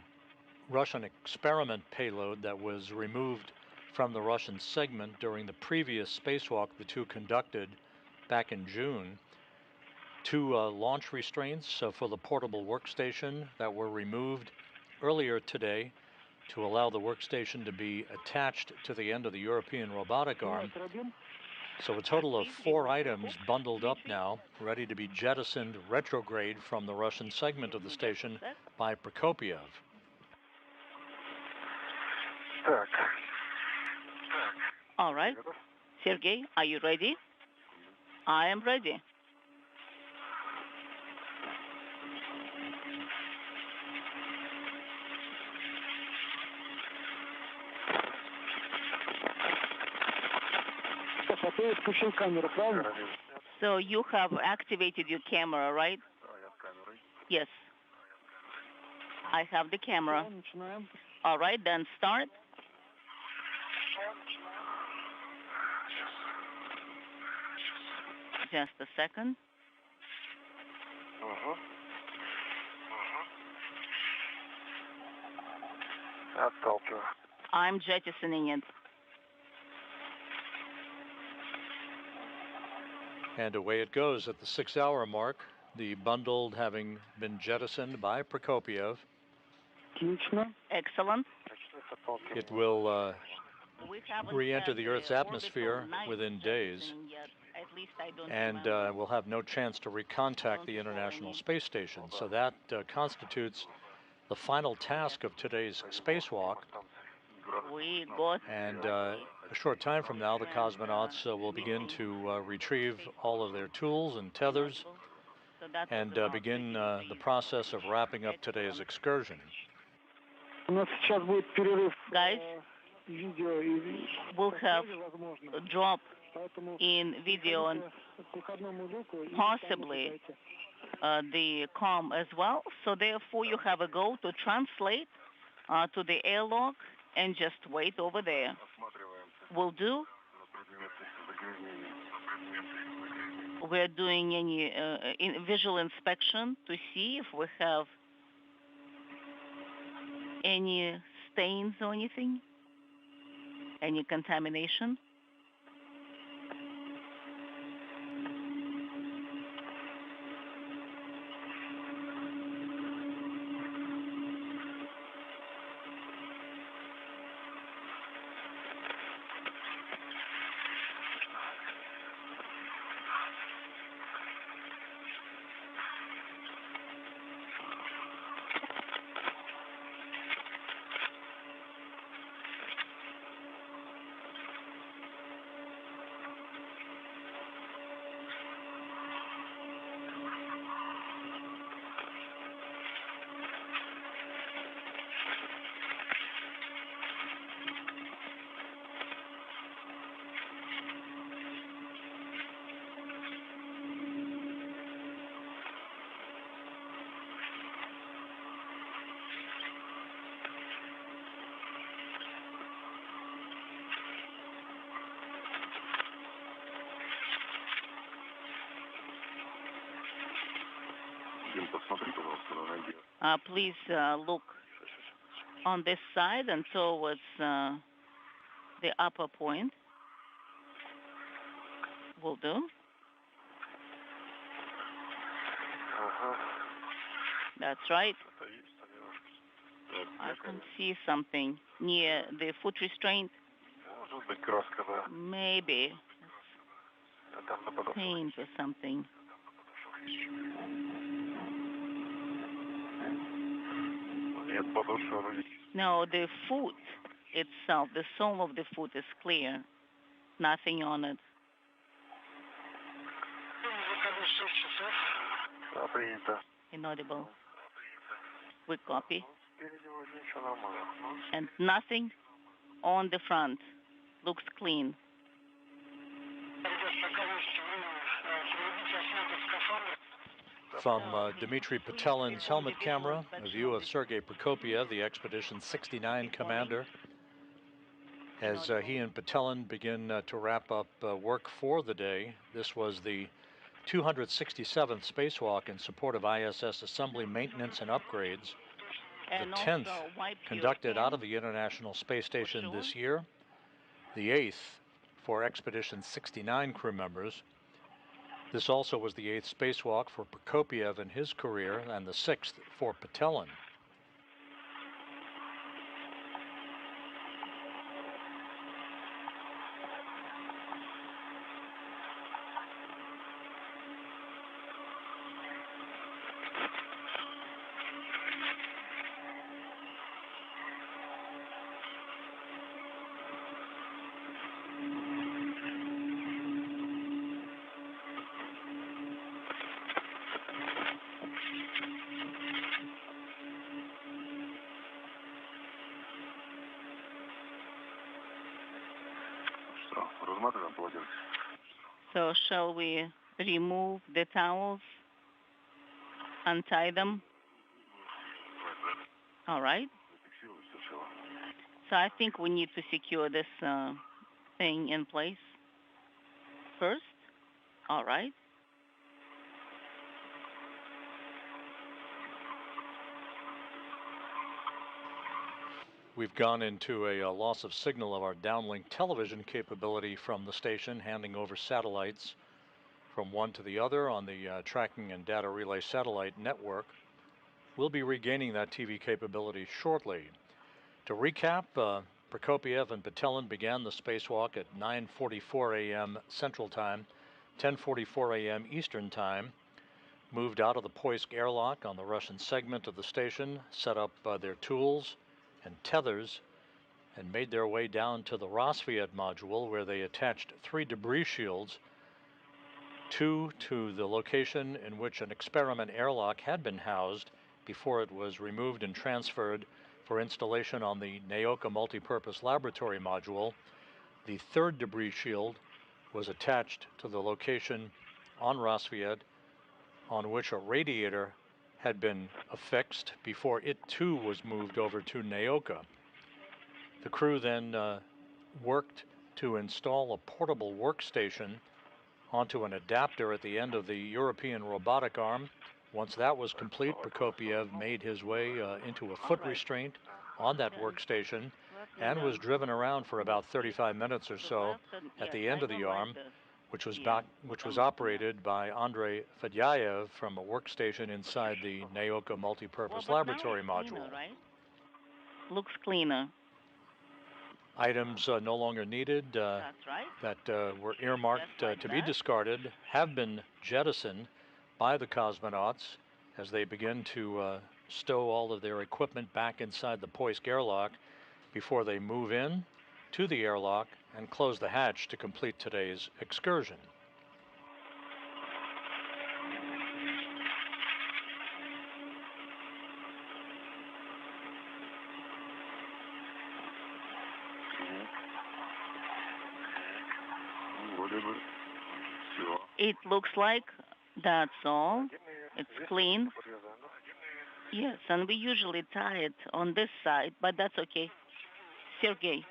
Russian experiment payload that was removed from the Russian segment during the previous spacewalk the two conducted back in June. 2 launch restraints for the portable workstation that were removed earlier today to allow the workstation to be attached to the end of the European robotic arm. So a total of 4 items bundled up now, ready to be jettisoned retrograde from the Russian segment of the station by Prokopyev. All right. Sergey, are you ready? I am ready. So you have activated your camera, right? Yes. I have the camera. All right, then start. Just a second. I'm jettisoning it. And away it goes at the 6-hour mark, the bundled having been jettisoned by Prokopiev. Excellent. It will re-enter the Earth's atmosphere within days, and will have no chance to recontact the International Space Station. So that constitutes the final task of today's spacewalk. And a short time from now, the cosmonauts will begin to retrieve all of their tools and tethers and begin the process of wrapping up today's excursion. Guys, we'll have a drop in video and possibly the comm as well. So therefore, you have a go to translate to the airlock and just wait over there. Will do. We're doing any visual inspection to see if we have any stains or anything, any contamination. Please look on this side and towards the upper point. Will do. That's right. I can see something near the foot restraint. Maybe paint or something. No, the foot itself, the sole of the foot is clear. Nothing on it. Inaudible. We copy. And nothing on the front. Looks clean. From Dmitry Petelin's helmet camera, a view of Sergei Prokopiev, the Expedition 69 commander, as he and Petelin begin to wrap up work for the day. This was the 267th spacewalk in support of ISS assembly maintenance and upgrades, the 10th conducted out of the International Space Station this year, the 8th for Expedition 69 crew members. This also was the 8th spacewalk for Prokopiev in his career, and the 6th for Petelin. So shall we remove the towels, untie them? All right. So I think we need to secure this thing in place first. All right. We've gone into a loss of signal of our downlink television capability from the station, handing over satellites from one to the other on the tracking and data relay satellite network. We'll be regaining that TV capability shortly. To recap, Prokopiev and Petelin began the spacewalk at 9:44 a.m. Central Time, 10:44 a.m. Eastern Time, moved out of the Poisk airlock on the Russian segment of the station, set up their tools and tethers, and made their way down to the Rassvet module, where they attached 3 debris shields, 2 to the location in which an experiment airlock had been housed before it was removed and transferred for installation on the Naoka multipurpose laboratory module. The 3rd debris shield was attached to the location on Rassvet on which a radiator had been affixed before it too was moved over to Naoka. The crew then worked to install a portable workstation onto an adapter at the end of the European robotic arm. Once that was complete, Prokopiev made his way into a foot restraint on that workstation and was driven around for about 35 minutes or so at the end of the arm, which was operated by Andrei Fedyaev from a workstation inside the Naoka multipurpose laboratory module. Looks cleaner. Items no longer needed that were earmarked to be discarded have been jettisoned by the cosmonauts as they begin to stow all of their equipment back inside the Poisk airlock before they move in to the airlock and close the hatch to complete today's excursion. It looks like that's all. It's clean. Yes, and we usually tie it on this side, but that's okay. Sergey,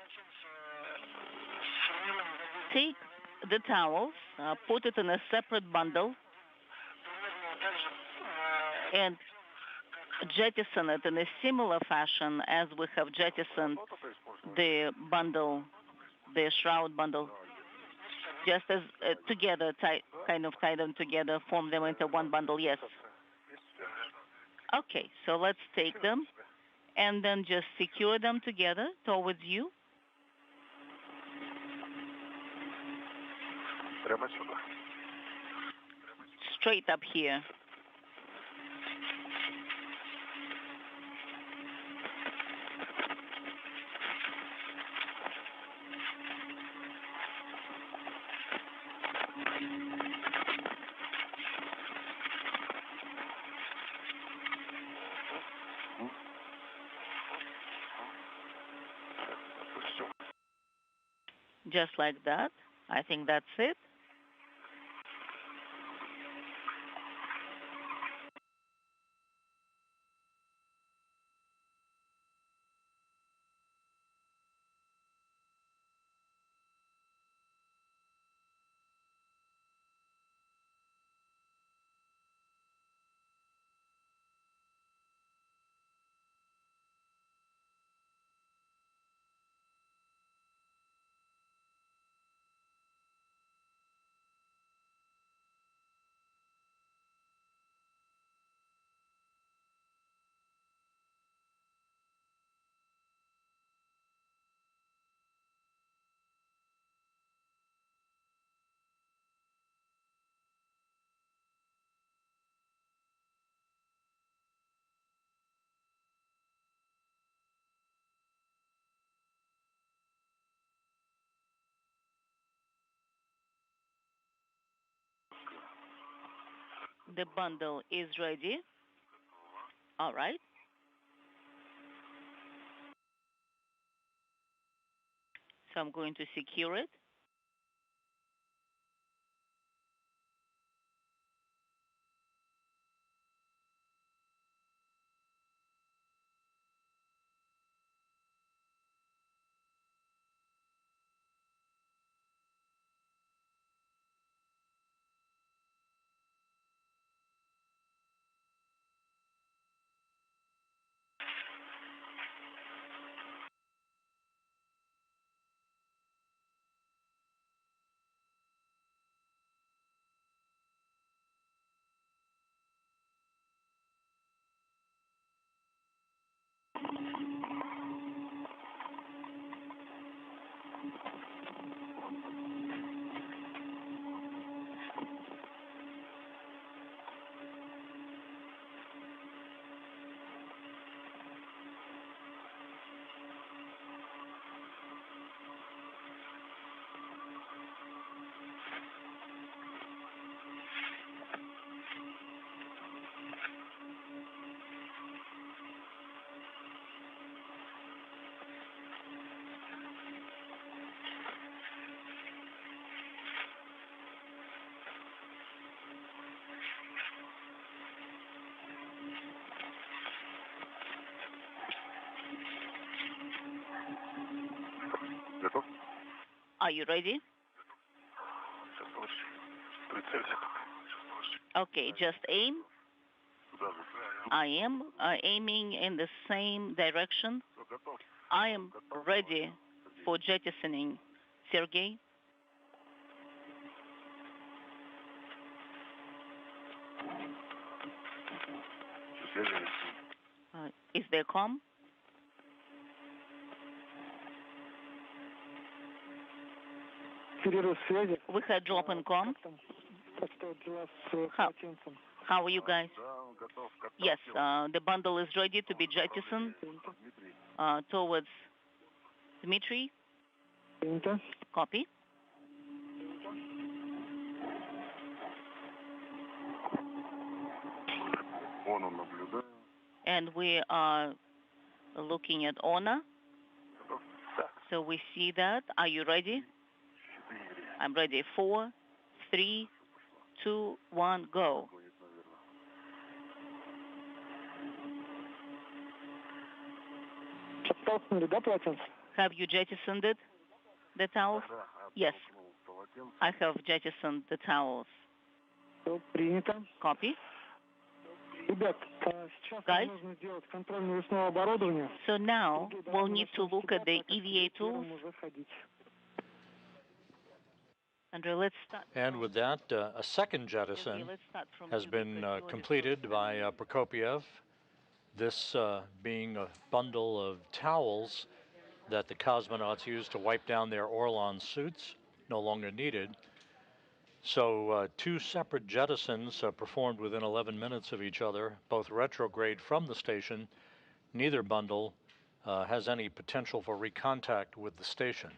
take the towels, put it in a separate bundle, and jettison it in a similar fashion as we have jettisoned the bundle, the shroud bundle. Just as together, kind of tie them together, form them into one bundle, yes. Okay, so let's take them and then just secure them together towards you. Straight up here. Just like that. I think that's it. The bundle is ready. All right. So I'm going to secure it. Are you ready? Okay, just aim. I am aiming in the same direction. I am ready for jettisoning. Sergey? Is there com? We had drop in com. How are you guys? Yes, the bundle is ready to be jettisoned towards Dmitry. Copy. And we are looking at honor. So we see that. Are you ready? I'm ready. 4, 3, 2, 1, go. Have you jettisoned it, the towels? Yes. I have jettisoned the towels. Copy. Guys, so now we'll need to look at the EVA tools. Andrei, let's start. And with that, a second jettison has been completed by Prokopiev. This being a bundle of towels that the cosmonauts used to wipe down their Orlan suits, no longer needed. So 2 separate jettisons performed within 11 minutes of each other, both retrograde from the station. Neither bundle has any potential for recontact with the station.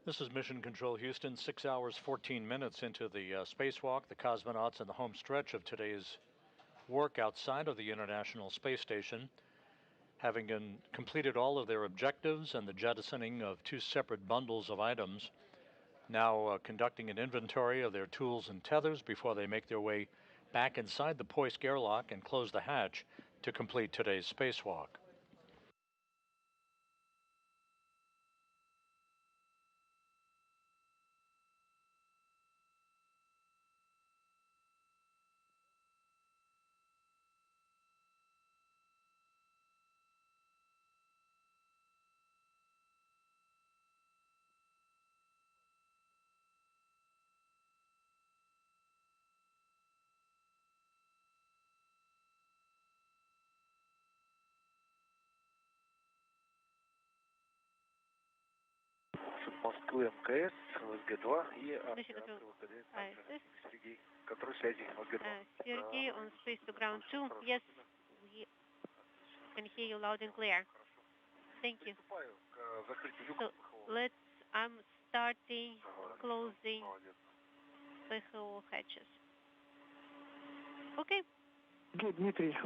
This is Mission Control Houston, 6 hours, 14 minutes into the spacewalk. The cosmonauts in the home stretch of today's work outside of the International Space Station, having completed all of their objectives and the jettisoning of 2 separate bundles of items, now conducting an inventory of their tools and tethers before they make their way back inside the Poisk airlock and close the hatch to complete today's spacewalk. Москвы МКС, ВСГ-2 и Сергей. Контроль связи, ВСГ-2. Sergey on space to ground 2. Yes, we can hear you loud and clear. Thank you. So I'm starting closing PHO hatches. Okay. Sergey, Dmitry,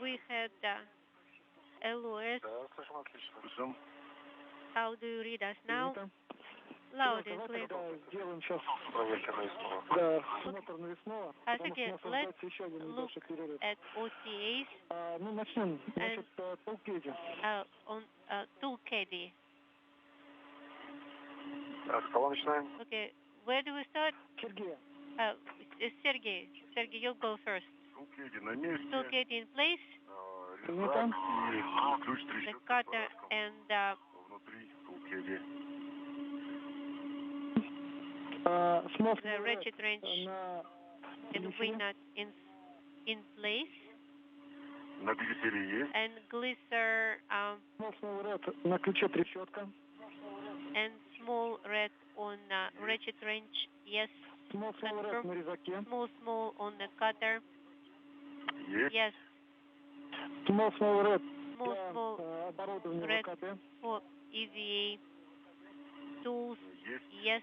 we had LOS. How do you read us now? Loud and clear. Сделаем сейчас Проверка навесного. да, смотр навесного, потому что у Okay, нас let's ожидается еще один look небольшой перерыв. at OTAs Ну, начнем. Значит, Толкеди. on Tulkedi. А с кого начинаем? Okay, where do we start? Сергей. Sergey. Sergey, you'll go first. Tulkedi на месте. Tulkedi in place, Резак и ключ the трещотка с cutter барашком. and Внутри Tulkedi. the ratchet wrench and wing nut in place, На глиссере есть. and glisser Small red на ключе трещотка. and small red on ratchet wrench. Yes. Small red на резаке. Small on the cutter. Есть. Yes. Small red Small оборудование red ВКД. for EVA tools. Есть. Yes.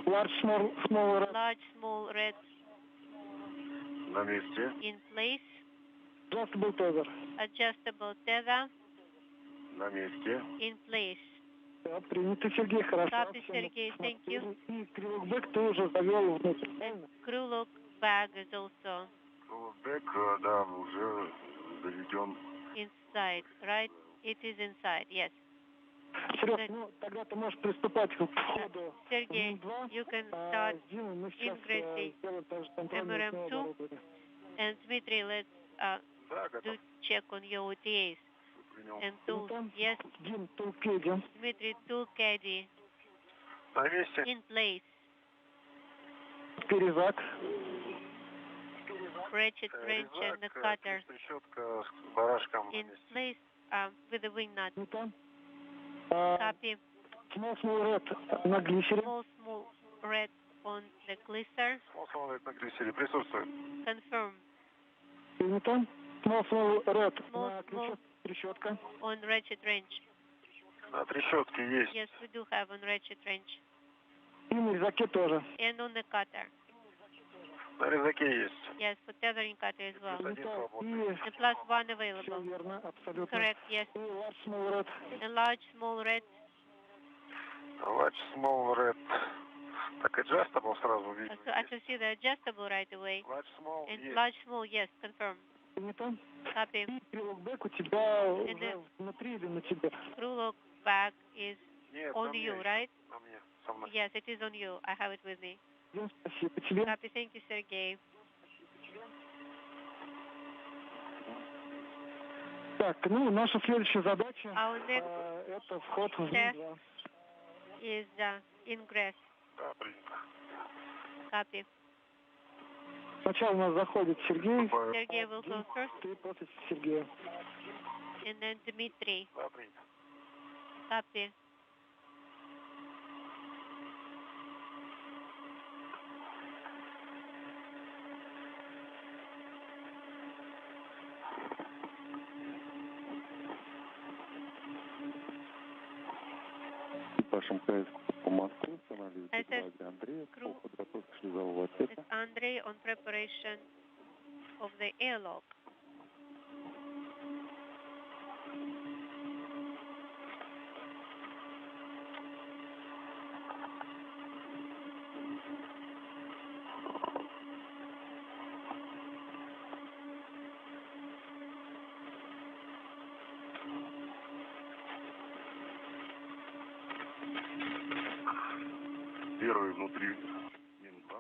Large small red. Large small red На месте. in place. Adjustable tether. Adjustable tether На месте. in place. Да, принято, Сергей, хорошо. Copy, Sergey. Thank you. И крылок ты уже завел внутрь, правильно? Crew lock bag is also Бэк, да, уже заведен. inside, right? It is inside. Yes. Серег, Good. ну тогда ты можешь приступать к входу в Sergey, МИМ-2. you can start С Димой мы сейчас ingressing сделаем также контрольное MRM2. оборудование. and Dmitry, let's Да, do готов. check on your OTAs Принял. and Ну tools. там, Yes. Дим, Толкеди. Dmitry, tool caddy На месте. in place. Перезак. Ratchet wrench and the cutter Трещотка с барашком. in place with the wing nut. Ну там. Copy. Small red на глиссере. Small red on the glisser. Смысл на глиссере присутствует. Confirm. Принято. Small red Small, на ключе трещотка. On ratchet wrench. На трещотке есть. Yes, we do have on ratchet wrench. И на резаке тоже. And on the cutter. На резаке есть. Yes, for tethering cutter as well. Один свободный. И And plus one все available. верно, абсолютно. Correct, yes. И large small red. And large, small red. Large, small, red. Так, adjustable сразу видно. So I can see the adjustable right away. Large, small And есть. large, small, yes, confirm. Принято. Copy. И крылок бэк у тебя уже внутри или на тебе? Screw lock bag is Нет, on на мне you, еще. right? На мне, со мной. Yes, it is on you. I have it with me. Дим, спасибо тебе. Copy. Thank you, Sergey. Так, ну, наша следующая задача Our next это вход в Test. МИМ-2. is ingress. Да, принято. Copy. Сначала у нас заходит Сергей, Sergey will go first, ты после Сергея. and then Dmitry. Да, принято. Copy. Вашим поездку по Москве, анализ I said Андрея, crew по подготовке шлюзового отсека. is Andrei on preparation of the airlock. Первый внутри МИМ-2.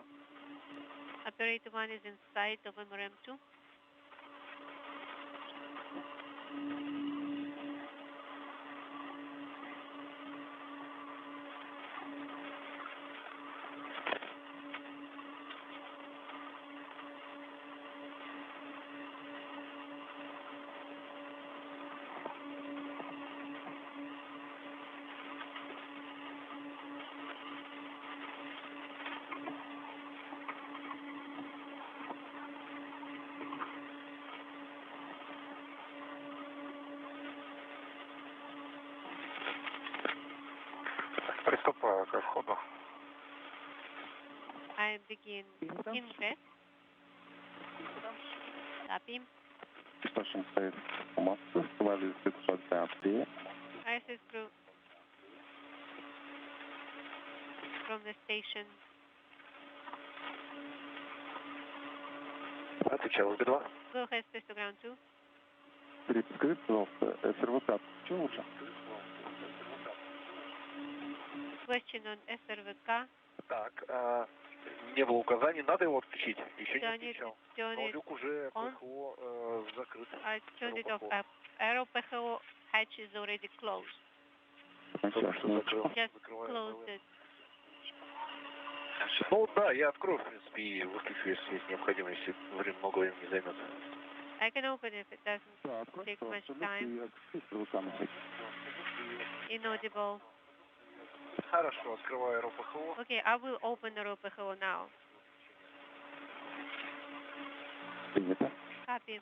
Operator 1 is inside of MRM2. Приступаю ко входу. I begin ingress. Copy. Вашим поездку по Москве, анализ Андрея. ISS crew from the station. Отвечал СБ-2. Go ahead, space to ground 2. Скажите, пожалуйста, СРВК, что лучше? Question on SRVK. Так, не было указаний, надо его отключить. Еще не Do I need отключал. to turn Но it люк уже on? ПХО закрыт. I turned it off. Aero PHO hatch is already closed. Только что закрыл. Just Закрываю. close it. Ну да, я открою, в принципе, и выключу, если есть необходимость, если много времени не займет. I can open if it doesn't take much time. Inaudible. Хорошо, открываю РОПХО. Okay, I will open the ROPHO now. Принято. Copy.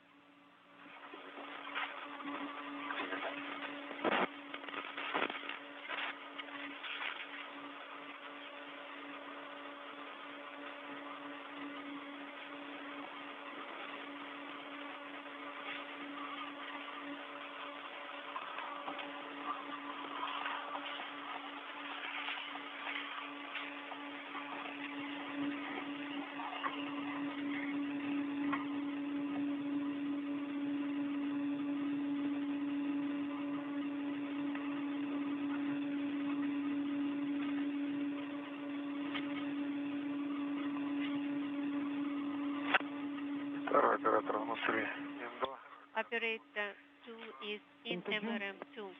Второй оператор внутри М2. Operator 2 is in MRM2.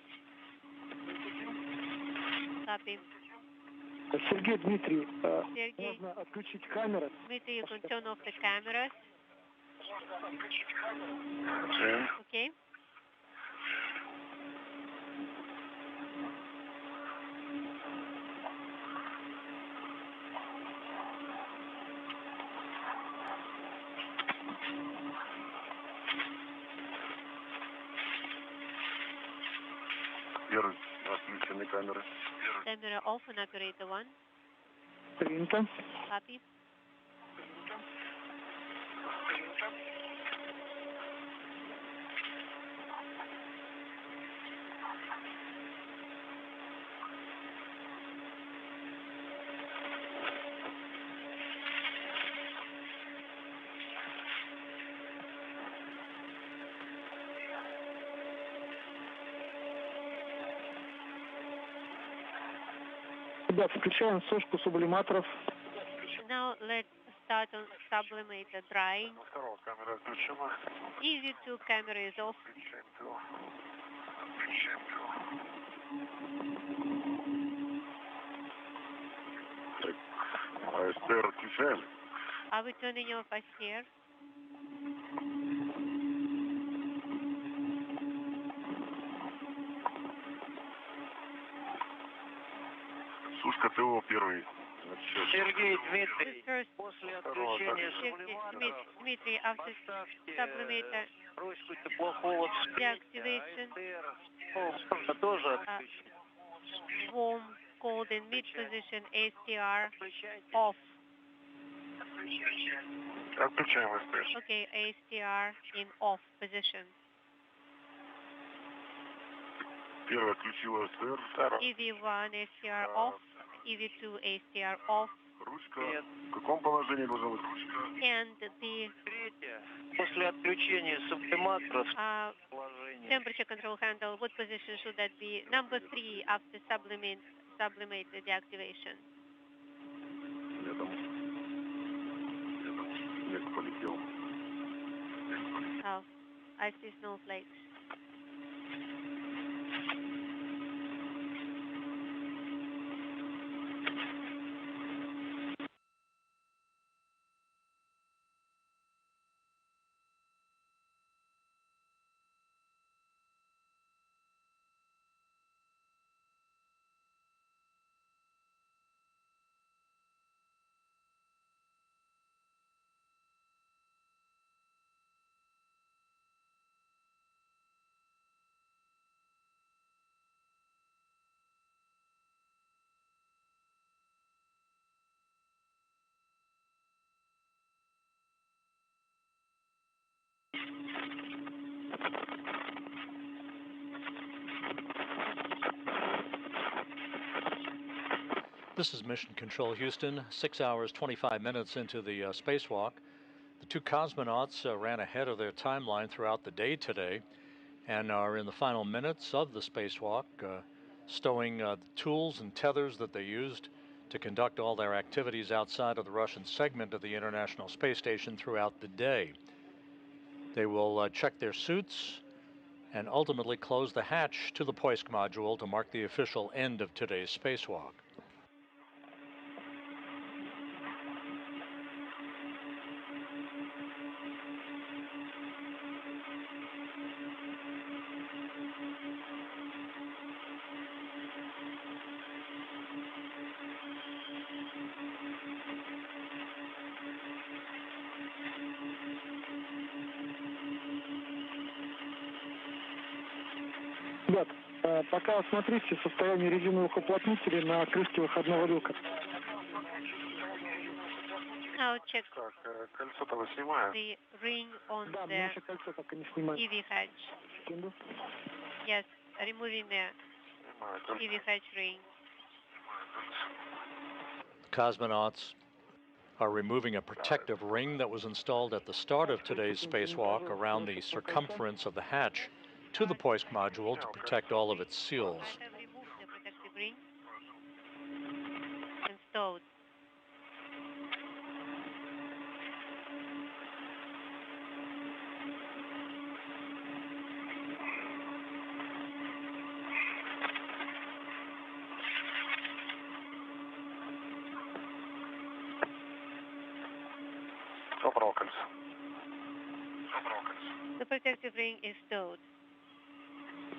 Copy. Сергей, Дмитрий, Sergey, можно отключить камеры? Dmitry, you can turn off the cameras. Okay. Первый, отключены камеры. Camera off on operator 1. Принято. Copy. Ребят, включаем сошку сублиматоров. Now let's start on sublimator drying. Второго камера отключена. EV2 camera is off. Включаем ТО. Включаем ТО. АСТР отключаем. Are we turning off ICR? Сушка ТО первый. Сергей, Дмитрий, First, после отключения Dmitry, after sublimator ручку теплохода deactivation, АСТР тоже отключить. warm, cold in mid position, ASTR off. Отключаем АСТР. Okay, ASTR in off position. Первый отключил АСТР. Второй. EV1 ASTR off, EV2 ASTR off, Ручка. В каком положении должна быть ручка? and the Третье. После отключения сублиматора положение. temperature control handle, what position should that be? Number 3 after sublimator deactivation. Летом. Снег полетел. Oh, I see snowflakes. This is Mission Control Houston, 6 hours, 25 minutes into the spacewalk. The two cosmonauts ran ahead of their timeline throughout the day today and are in the final minutes of the spacewalk, stowing the tools and tethers that they used to conduct all their activities outside of the Russian segment of the International Space Station throughout the day. They will check their suits and ultimately close the hatch to the Poisk module to mark the official end of today's spacewalk. Ребят, пока осмотрите состояние резиновых уплотнителей на крышке выходного люка. Now check Так, кольцо-то вы снимаем? the ring on Да, the наше кольцо пока не снимаем. EV hatch. Секунду. Yes, removing the Снимаю кольцо. EV hatch ring. Cosmonauts are removing a protective ring that was installed at the start of today's spacewalk around the circumference of the hatch to the Poisk module to protect all of its seals. I have removed the protective ring and stowed. Собрал кольцо. The protective ring is stowed.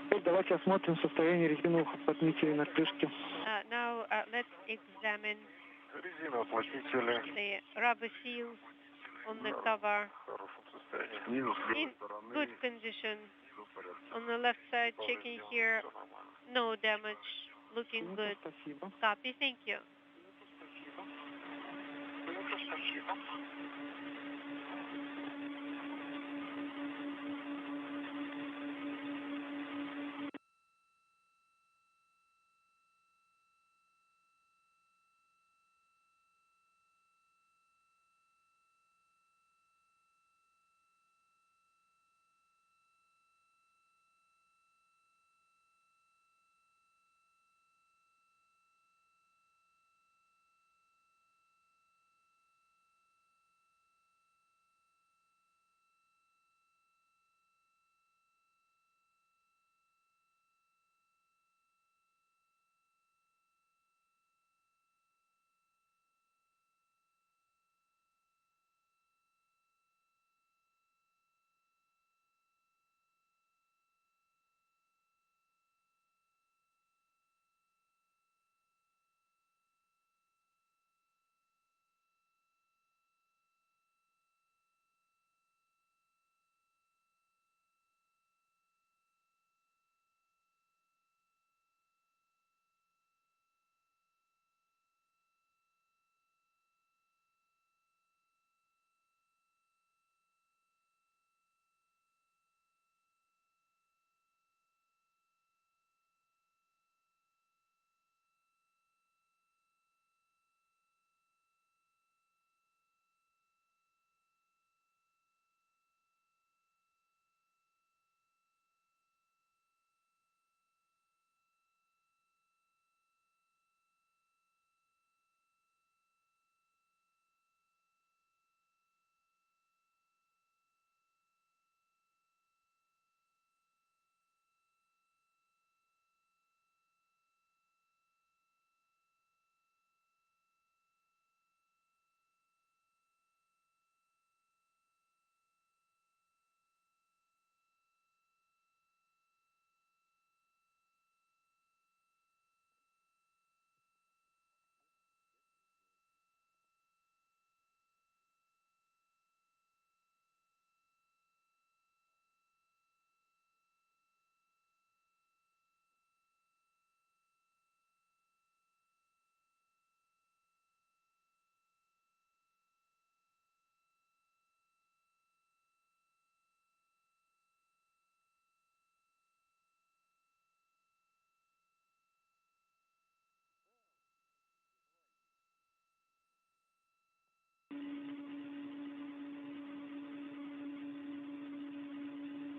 Теперь давайте осмотрим состояние резиновых уплотнителей на крышке. Now let's examine Резиноуплотнители the rubber seals on the cover в хорошем состоянии. Снизу, с in левой стороны. good condition. Всё в порядке. On the left side, checking here, Всё нормально. no damage, looking good. Спасибо. Copy, thank you.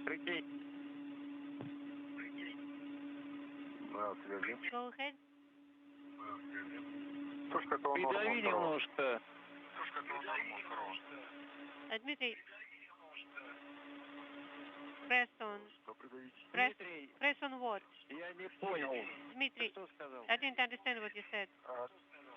Прикинь. На связи. Go ahead. Сушка, это он Придави немножко. Дмитрий, press on. Что придавить? Дмитрий, Press on what? я не понял. Дмитрий, Что сказал? I didn't understand what you said.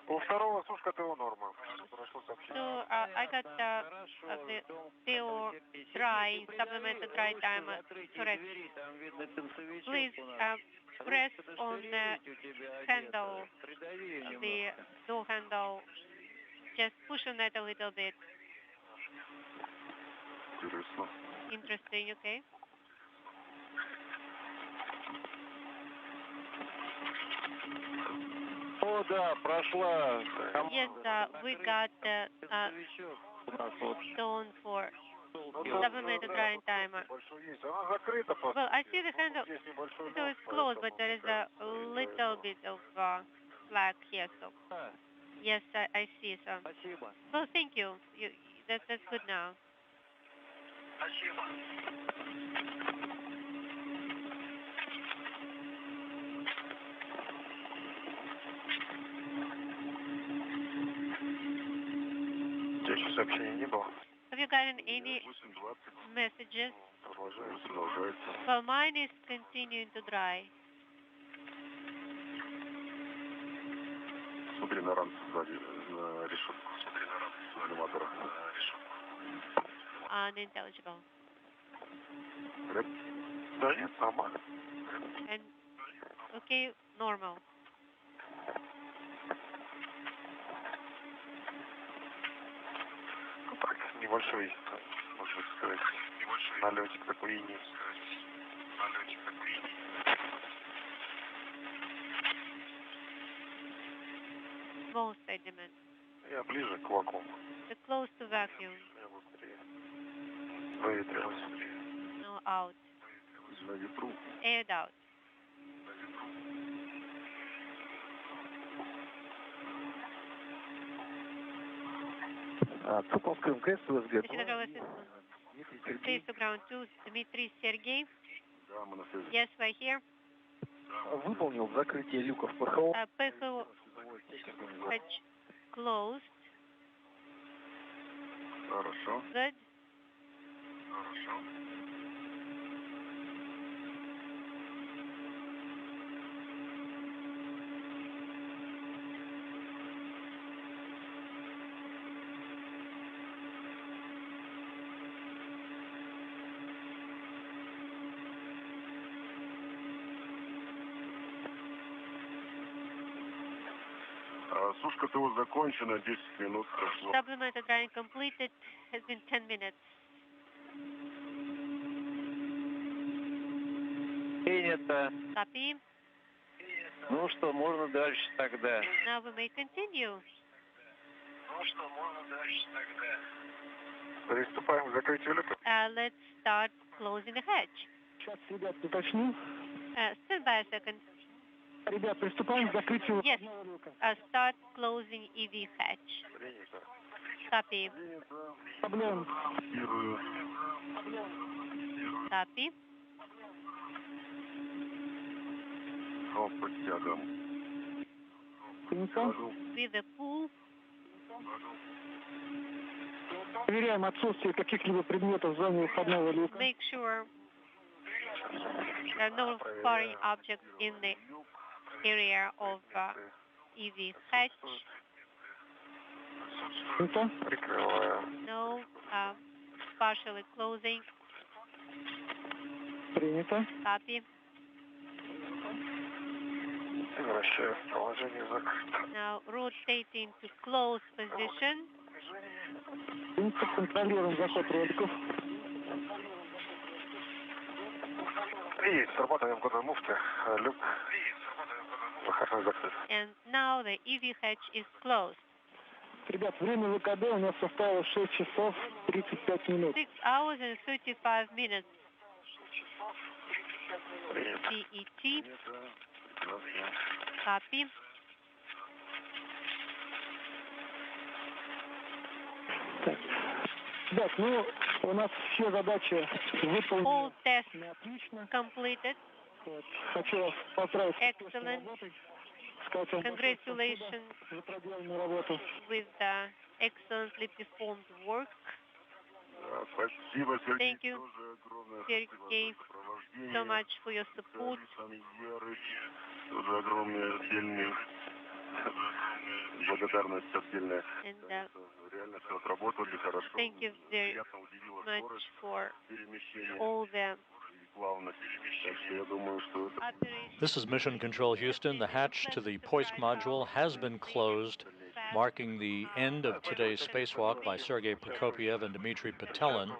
У второго сушка ТО норма. Прошло сообщение. So I got Хорошо, the ждем. TO dry, supplemental dry timer. Correct. Двери, там видно концевичок Please у нас. press Ручка-то on the штыревить у тебя handle, одета. Придави ее the немножко. door handle. Just push on it a little bit. Интересно. Interesting, okay? О, да, прошла. Yes, we got Концевичок у нас вот. zone for Толки. supplemental drying timer. Большой есть. Она закрыта просто. Well, I see the handle, Здесь небольшой so it's closed, but there is a little bit of slack here. So Да, yes, I see some. спасибо. Well, thank you. That's good now. Здесь еще сообщений не было. Have you gotten any 8:20. messages? Продолжается. Well, mine is continuing to dry. Смотри на рамку сзади, на решетку. Смотри на рамку сзади мотора, на решетку. Unintelligible. Да нет, нормально. And okay, normal. Ну так, небольшой, можно сказать, небольшой налетик такой линии. Налетик такой линии. Small sediment. Я ближе к вакууму. The close to vacuum. Я быстрее. Выветрилось. No out. На ветру. Aired out. Цуковский МКС, УСГ. Please to ground 2, Dmitry Sergey. Да, мы на связи. Yes, we're here. Выполнил закрытие люков ПХО. PHO hatch closed. Хорошо. Good. Хорошо. Сушка ТО закончена, 10 минут прошло. Supplemental drying completed. Has been 10 minutes. Принято. Copy. Ну что, можно дальше тогда. Now we may continue. Ну что, можно дальше тогда. Приступаем к закрытию люка. Let's start closing the hatch. Сейчас, ребят, уточню. Stand by a second. Ребят, приступаем к закрытию Yes. входного люка. Start closing EV hatch. Принято. Copy. Проблем. Фиксирую. Copy. По тягам. Принято. With the pull. Проверяем отсутствие каких-либо предметов в зоне входного люка. Make sure there are no foreign objects in the area of EV hatch. Принято. Прикрываю. No partially closing. Принято. Copy. Возвращаю в положение закрыто. Now rotating to close position. Принято. Контролируем заход роликов. И срабатываем входной муфты. Люк. Выходной закрыт. And now the EV hatch is closed. Ребят, время ВКД у нас составило 6 часов 35 минут. 6 hours and 35 minutes. Принято. CET. Copy. Так, ребят, ну, У нас все задачи All выполнены tests на отлично. completed. Вот. Хочу вас поздравить с успешной Excellent. работой. Сказать вам большое спасибо Congratulations за проделанную работу. with the excellently performed work. Спасибо, Сергей, Thank you, тоже огромное Sergey, спасибо за сопровождение. so much for your support. Ярыч, тоже огромное отдельное благодарность отдельная. And Реально все отработали хорошо. thank you very Приятно удивила much скорость for перемещения all the и плавность. Так что я думаю, что это... operations. This is Mission Control Houston. The hatch to the Poisk module has been closed, marking the end of today's spacewalk by Sergei Prokopiev and Dmitry Petelin.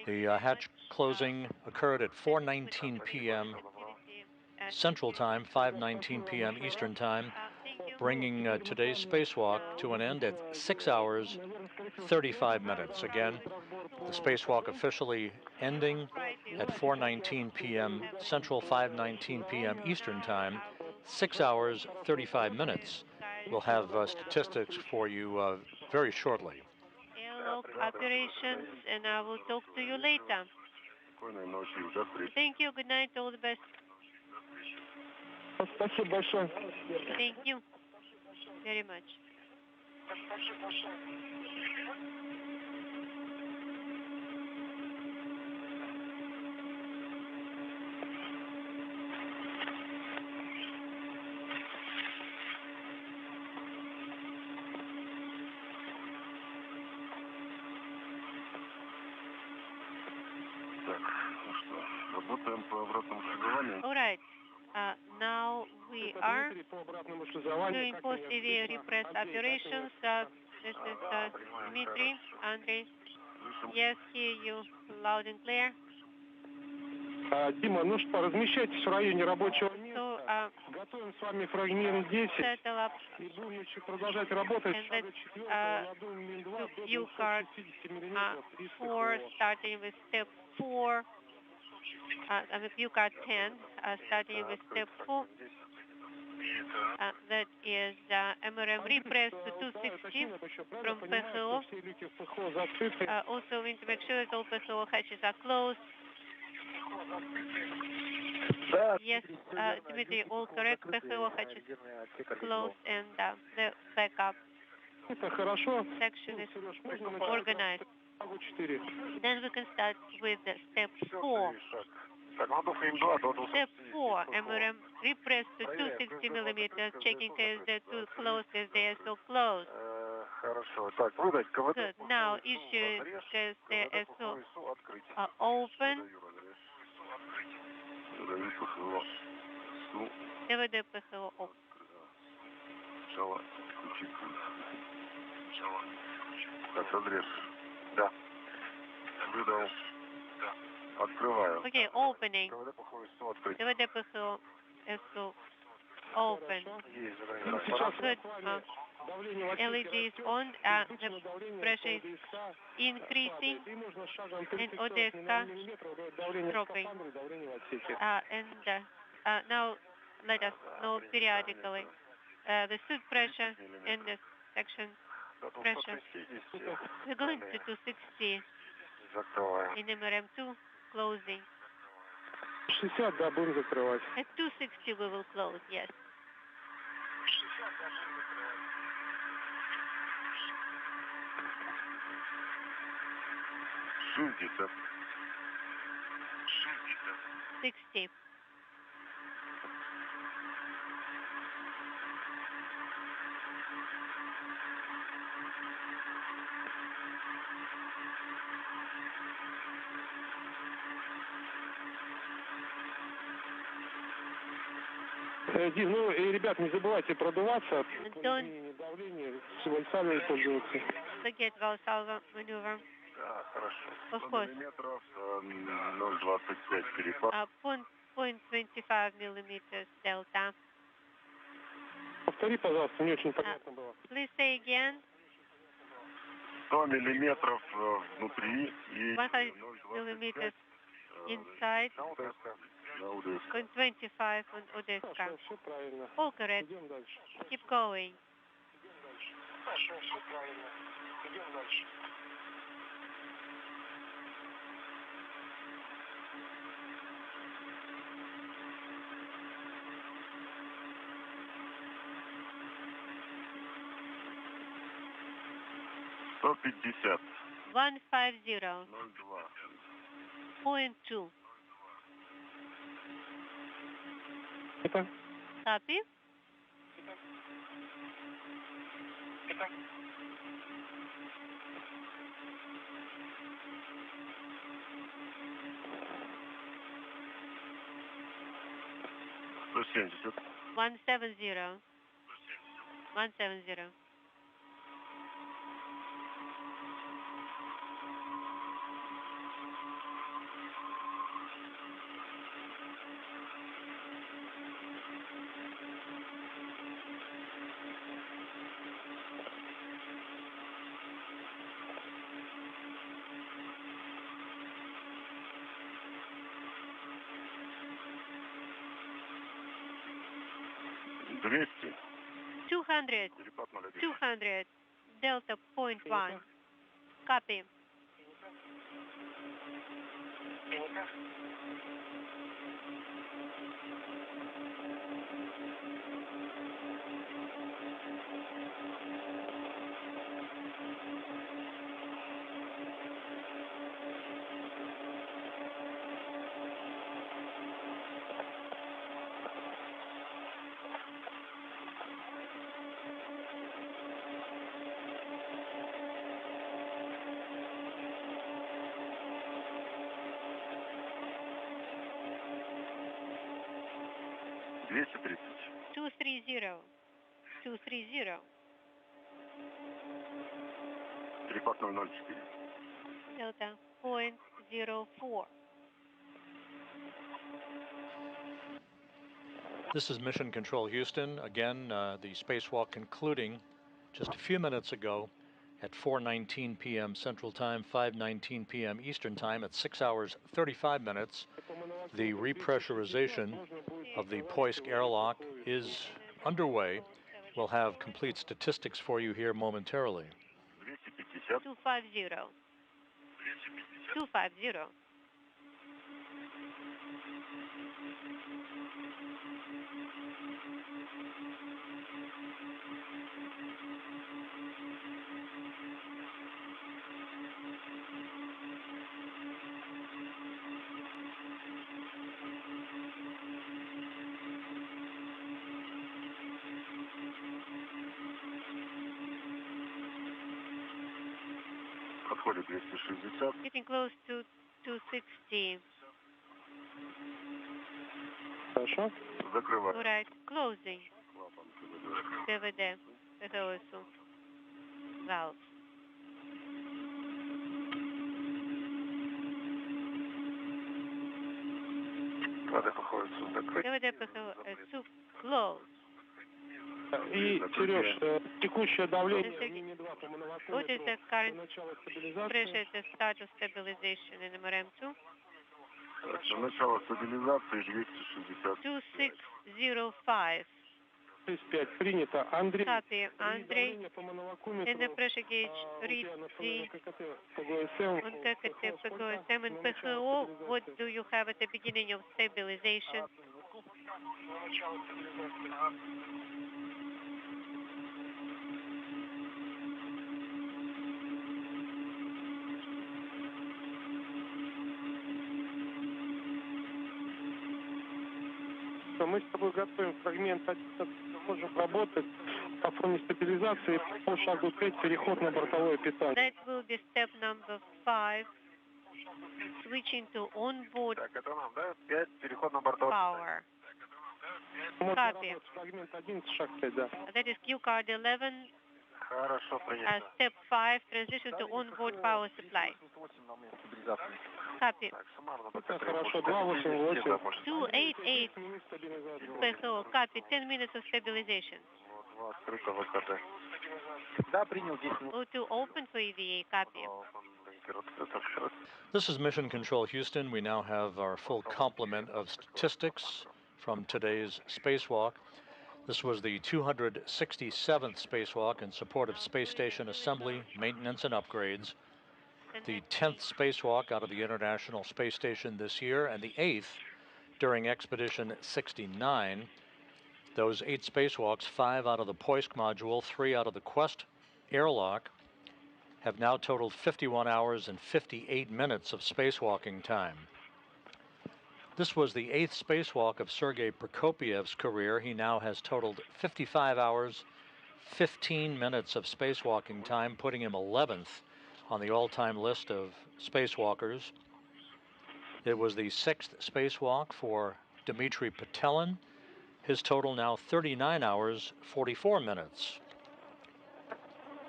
The hatch closing occurred at 4:19 p.m. Central Time, 5:19 p.m. Eastern Time, bringing today's spacewalk to an end at 6 hours, 35 minutes. Again, the spacewalk officially ending at 4:19 p.m. Central, 5:19 p.m. Eastern Time, 6 hours, 35 minutes. We'll have statistics for you very shortly. Airlock operations, and I will talk to you later. Спокойной ночи, до встречи. Thank you. Good night. All the best. Спасибо большое. Thank you very much. Так, ну что, работаем по обратному шагованию. All right. Now we are Дмитрий, по обратному шлюзованию. doing post-AV repress operations. This is Dmitry, Andrei. Yes, hear you loud and clear. Дима, ну что, размещайтесь в районе рабочего So, места. Готовим с вами фрагмент 10. settle up И будем еще продолжать работать. and Шага let's 4, ладонь Мин-2 do до view card 260 миллиметров. И for ПХО. starting with step 4. View card 10, starting with step 4. That is MRM repress to 260 from PHO. Also, we need to make sure that all PHO hatches are closed. Yes, Dmitry, all correct. PHO hatches closed and the backup section is organized. Then we can start with step 4. Step 4, MRM repress to 260 millimeters, checking if the two closed as they are so close. Хорошо. Так, выдать КВД. Good. Now issue test the SO open. КВД ПХО open. Сначала включить. Так, разрез. Да. Выдал. Да. Открываю. Okay, opening. КВД ПХО СО открыть. КВД ПХО SO open. Есть, Good. LED is on. The pressure is increasing and ODSK dropping. And now let us know periodically the suit pressure and the section pressure. We're going to 260 in MRM2 closing. 60, да, будем закрывать. At 260 we will close, yes. Шестьдесят. 60. Дим, ну и, ребят, не забывайте продуваться. Don't Давление, с Вальсалом пользоваться. forget Valsalva maneuver. Да, хорошо. Of 100 course. миллиметров, 0,25 перепад. 0.25 millimeters delta. Повтори, пожалуйста, не очень понятно было. Please say again. 100 миллиметров внутри и 100 millimeters inside. на УДСК. На УДСК. 0.25 on ODSK. Хорошо, все правильно. All correct. Идем дальше. Keep going. Хорошо, все правильно. Идем дальше. 150. 150. 0.2. Это Copy. Плюс 70. 170. 170. Двести. 200. Перепад 0,1. 200. Delta 0.1. Copy. Двести 30. 230. 230. Перепад 0,04. Delta 0.04. This is Mission Control Houston. Again, the spacewalk concluding just a few minutes ago at 4:19 p.m. Central Time, 5:19 p.m. Eastern Time at 6 hours 35 minutes. The repressurization of the Poisk airlock is underway. We'll have complete statistics for you here momentarily. 250. 250. 250. Подходит 260. Getting close to 260. хорошо. Закрываю. All right. Closing. Клапан. ПВД. ПГОСу. Valve. Надо приходится закрыть. ПВД ПГОСу. Close. И, Сереж, текущее давление Sergey, в мини-2 по What is моновакуометру the до current начала стабилизации. pressure at the start of stabilization in MRM2? До начала стабилизации 260. 2605. 35 принято. Андрей, Copy. и Andrei, давление по in the моновакуометру pressure gauge у read тебя на the ККТ по ГСМ. on KKT, PGOSM, and PHO. What do you have at the beginning of stabilization? Начало стабилизации. Мы с тобой готовим фрагмент 1, можем работать по фоне стабилизации по шагу 5 переход на бортовое питание. That will be step number 5, switching to onboard Так, это нам, да? 5, переход на бортовой. power. Можно Copy. работать фрагмент 1, шаг 5, да. That is Q card 11, Хорошо, принято. step 5, transition to onboard power supply. Copy. Так, суммарно Это хорошо, 288. 288 PHO. Copy. 10 minutes of stabilization. Вот, открыто ВКД. Да, принял 10 минут. O2 open for EVA. Copy. This is Mission Control Houston. We now have our full complement of statistics from today's spacewalk. This was the 267th spacewalk in support of space station assembly, maintenance, and upgrades, the 10th spacewalk out of the International Space Station this year, and the 8th during Expedition 69. Those 8 spacewalks, 5 out of the Poisk module, 3 out of the Quest airlock, have now totaled 51 hours and 58 minutes of spacewalking time. This was the 8th spacewalk of Sergei Prokopiev's career. He now has totaled 55 hours, 15 minutes of spacewalking time, putting him 11th on the all-time list of spacewalkers. It was the 6th spacewalk for Dmitry Petelin. His total now 39 hours, 44 minutes.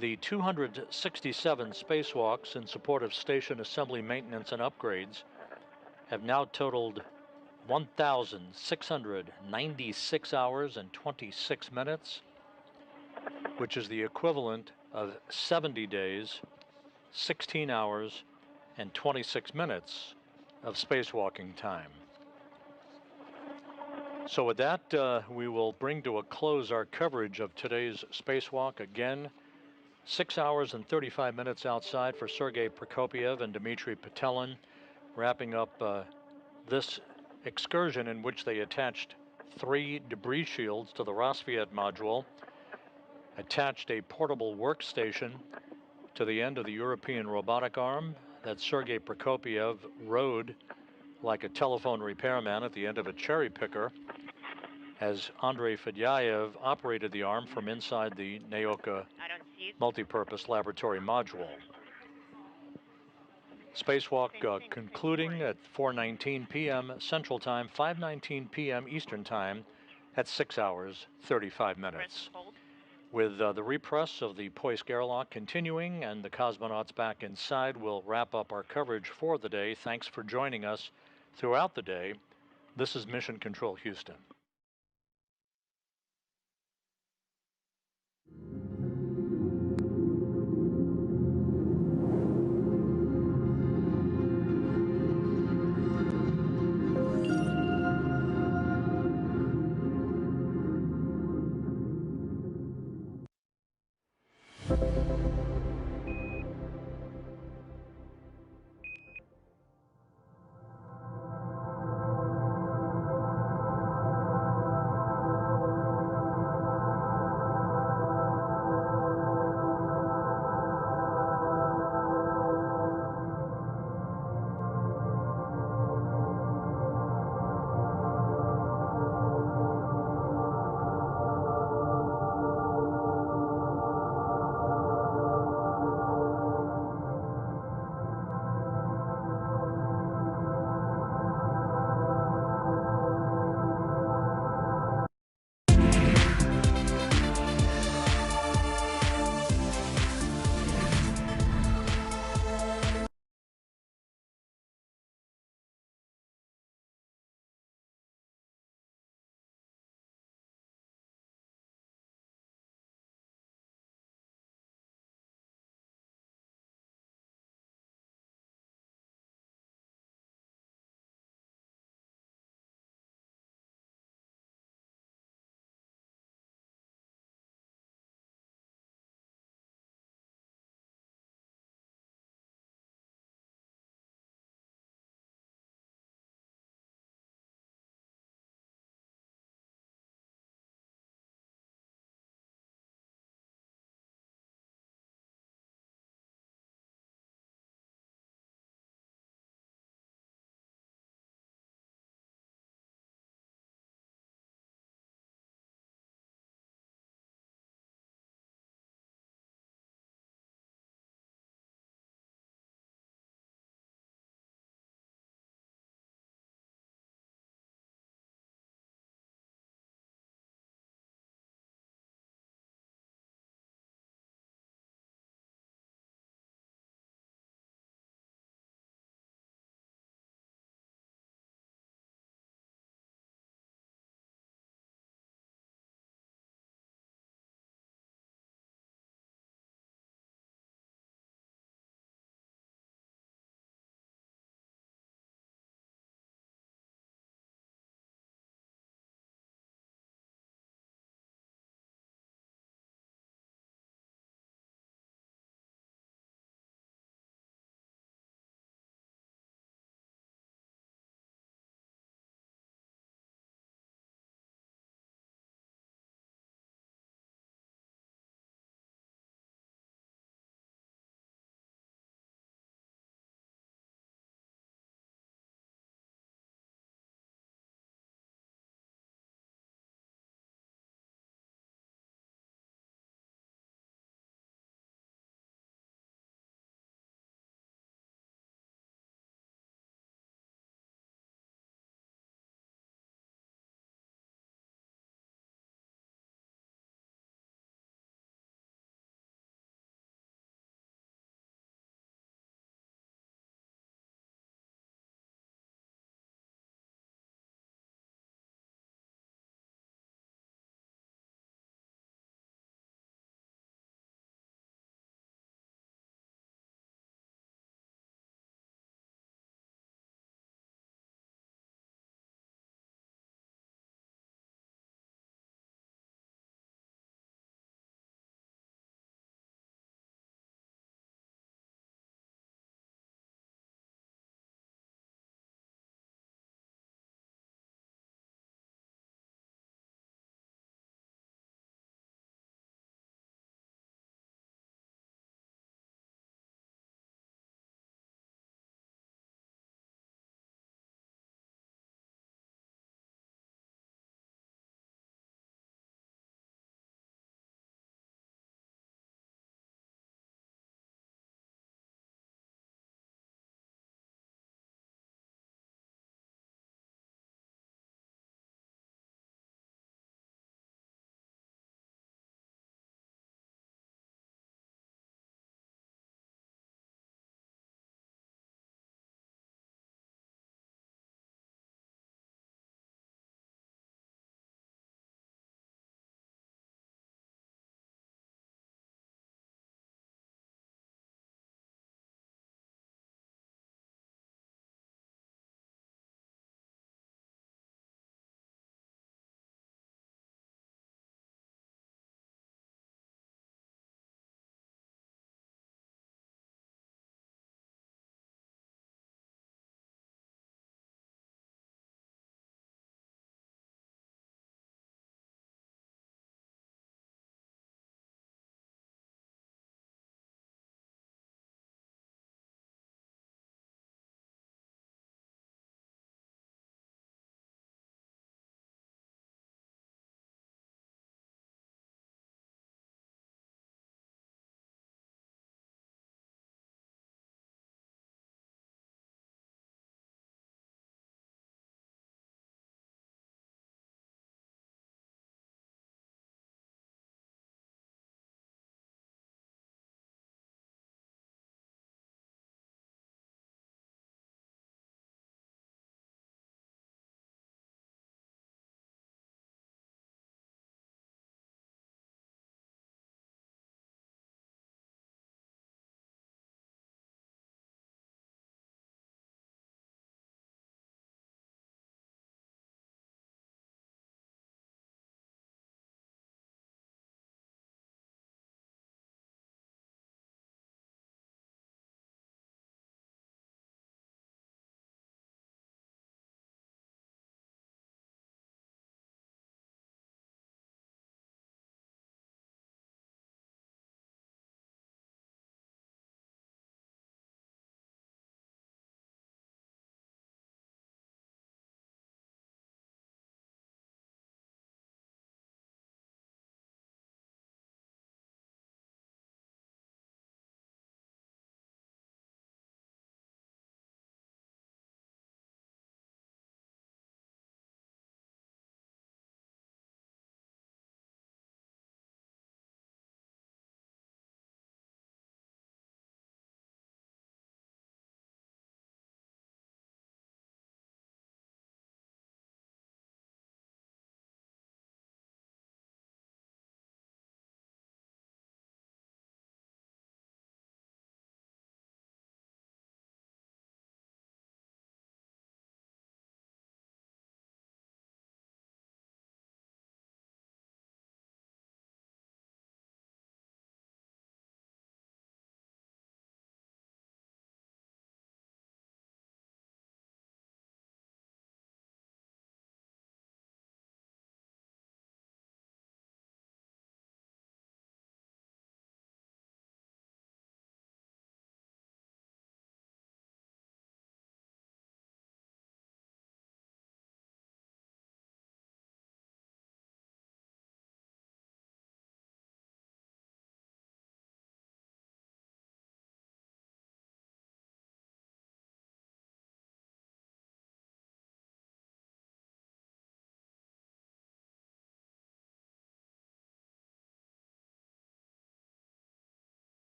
The 267 spacewalks in support of station assembly maintenance and upgrades have now totaled 1,696 hours and 26 minutes, which is the equivalent of 70 days, 16 hours, and 26 minutes of spacewalking time. So with that, we will bring to a close our coverage of today's spacewalk. Again, 6 hours and 35 minutes outside for Sergei Prokopiev and Dmitry Petelin, wrapping up this excursion in which they attached 3 debris shields to the Rassvet module, attached a portable workstation to the end of the European robotic arm that Sergei Prokopiev rode like a telephone repairman at the end of a cherry picker, as Andrei Fedyaev operated the arm from inside the Naoka multipurpose laboratory module. Spacewalk concluding at 4:19 p.m. Central Time, 5:19 p.m. Eastern Time at 6 hours, 35 minutes. With the repress of the Poisk airlock continuing and the cosmonauts back inside, we'll wrap up our coverage for the day. Thanks for joining us throughout the day. This is Mission Control Houston.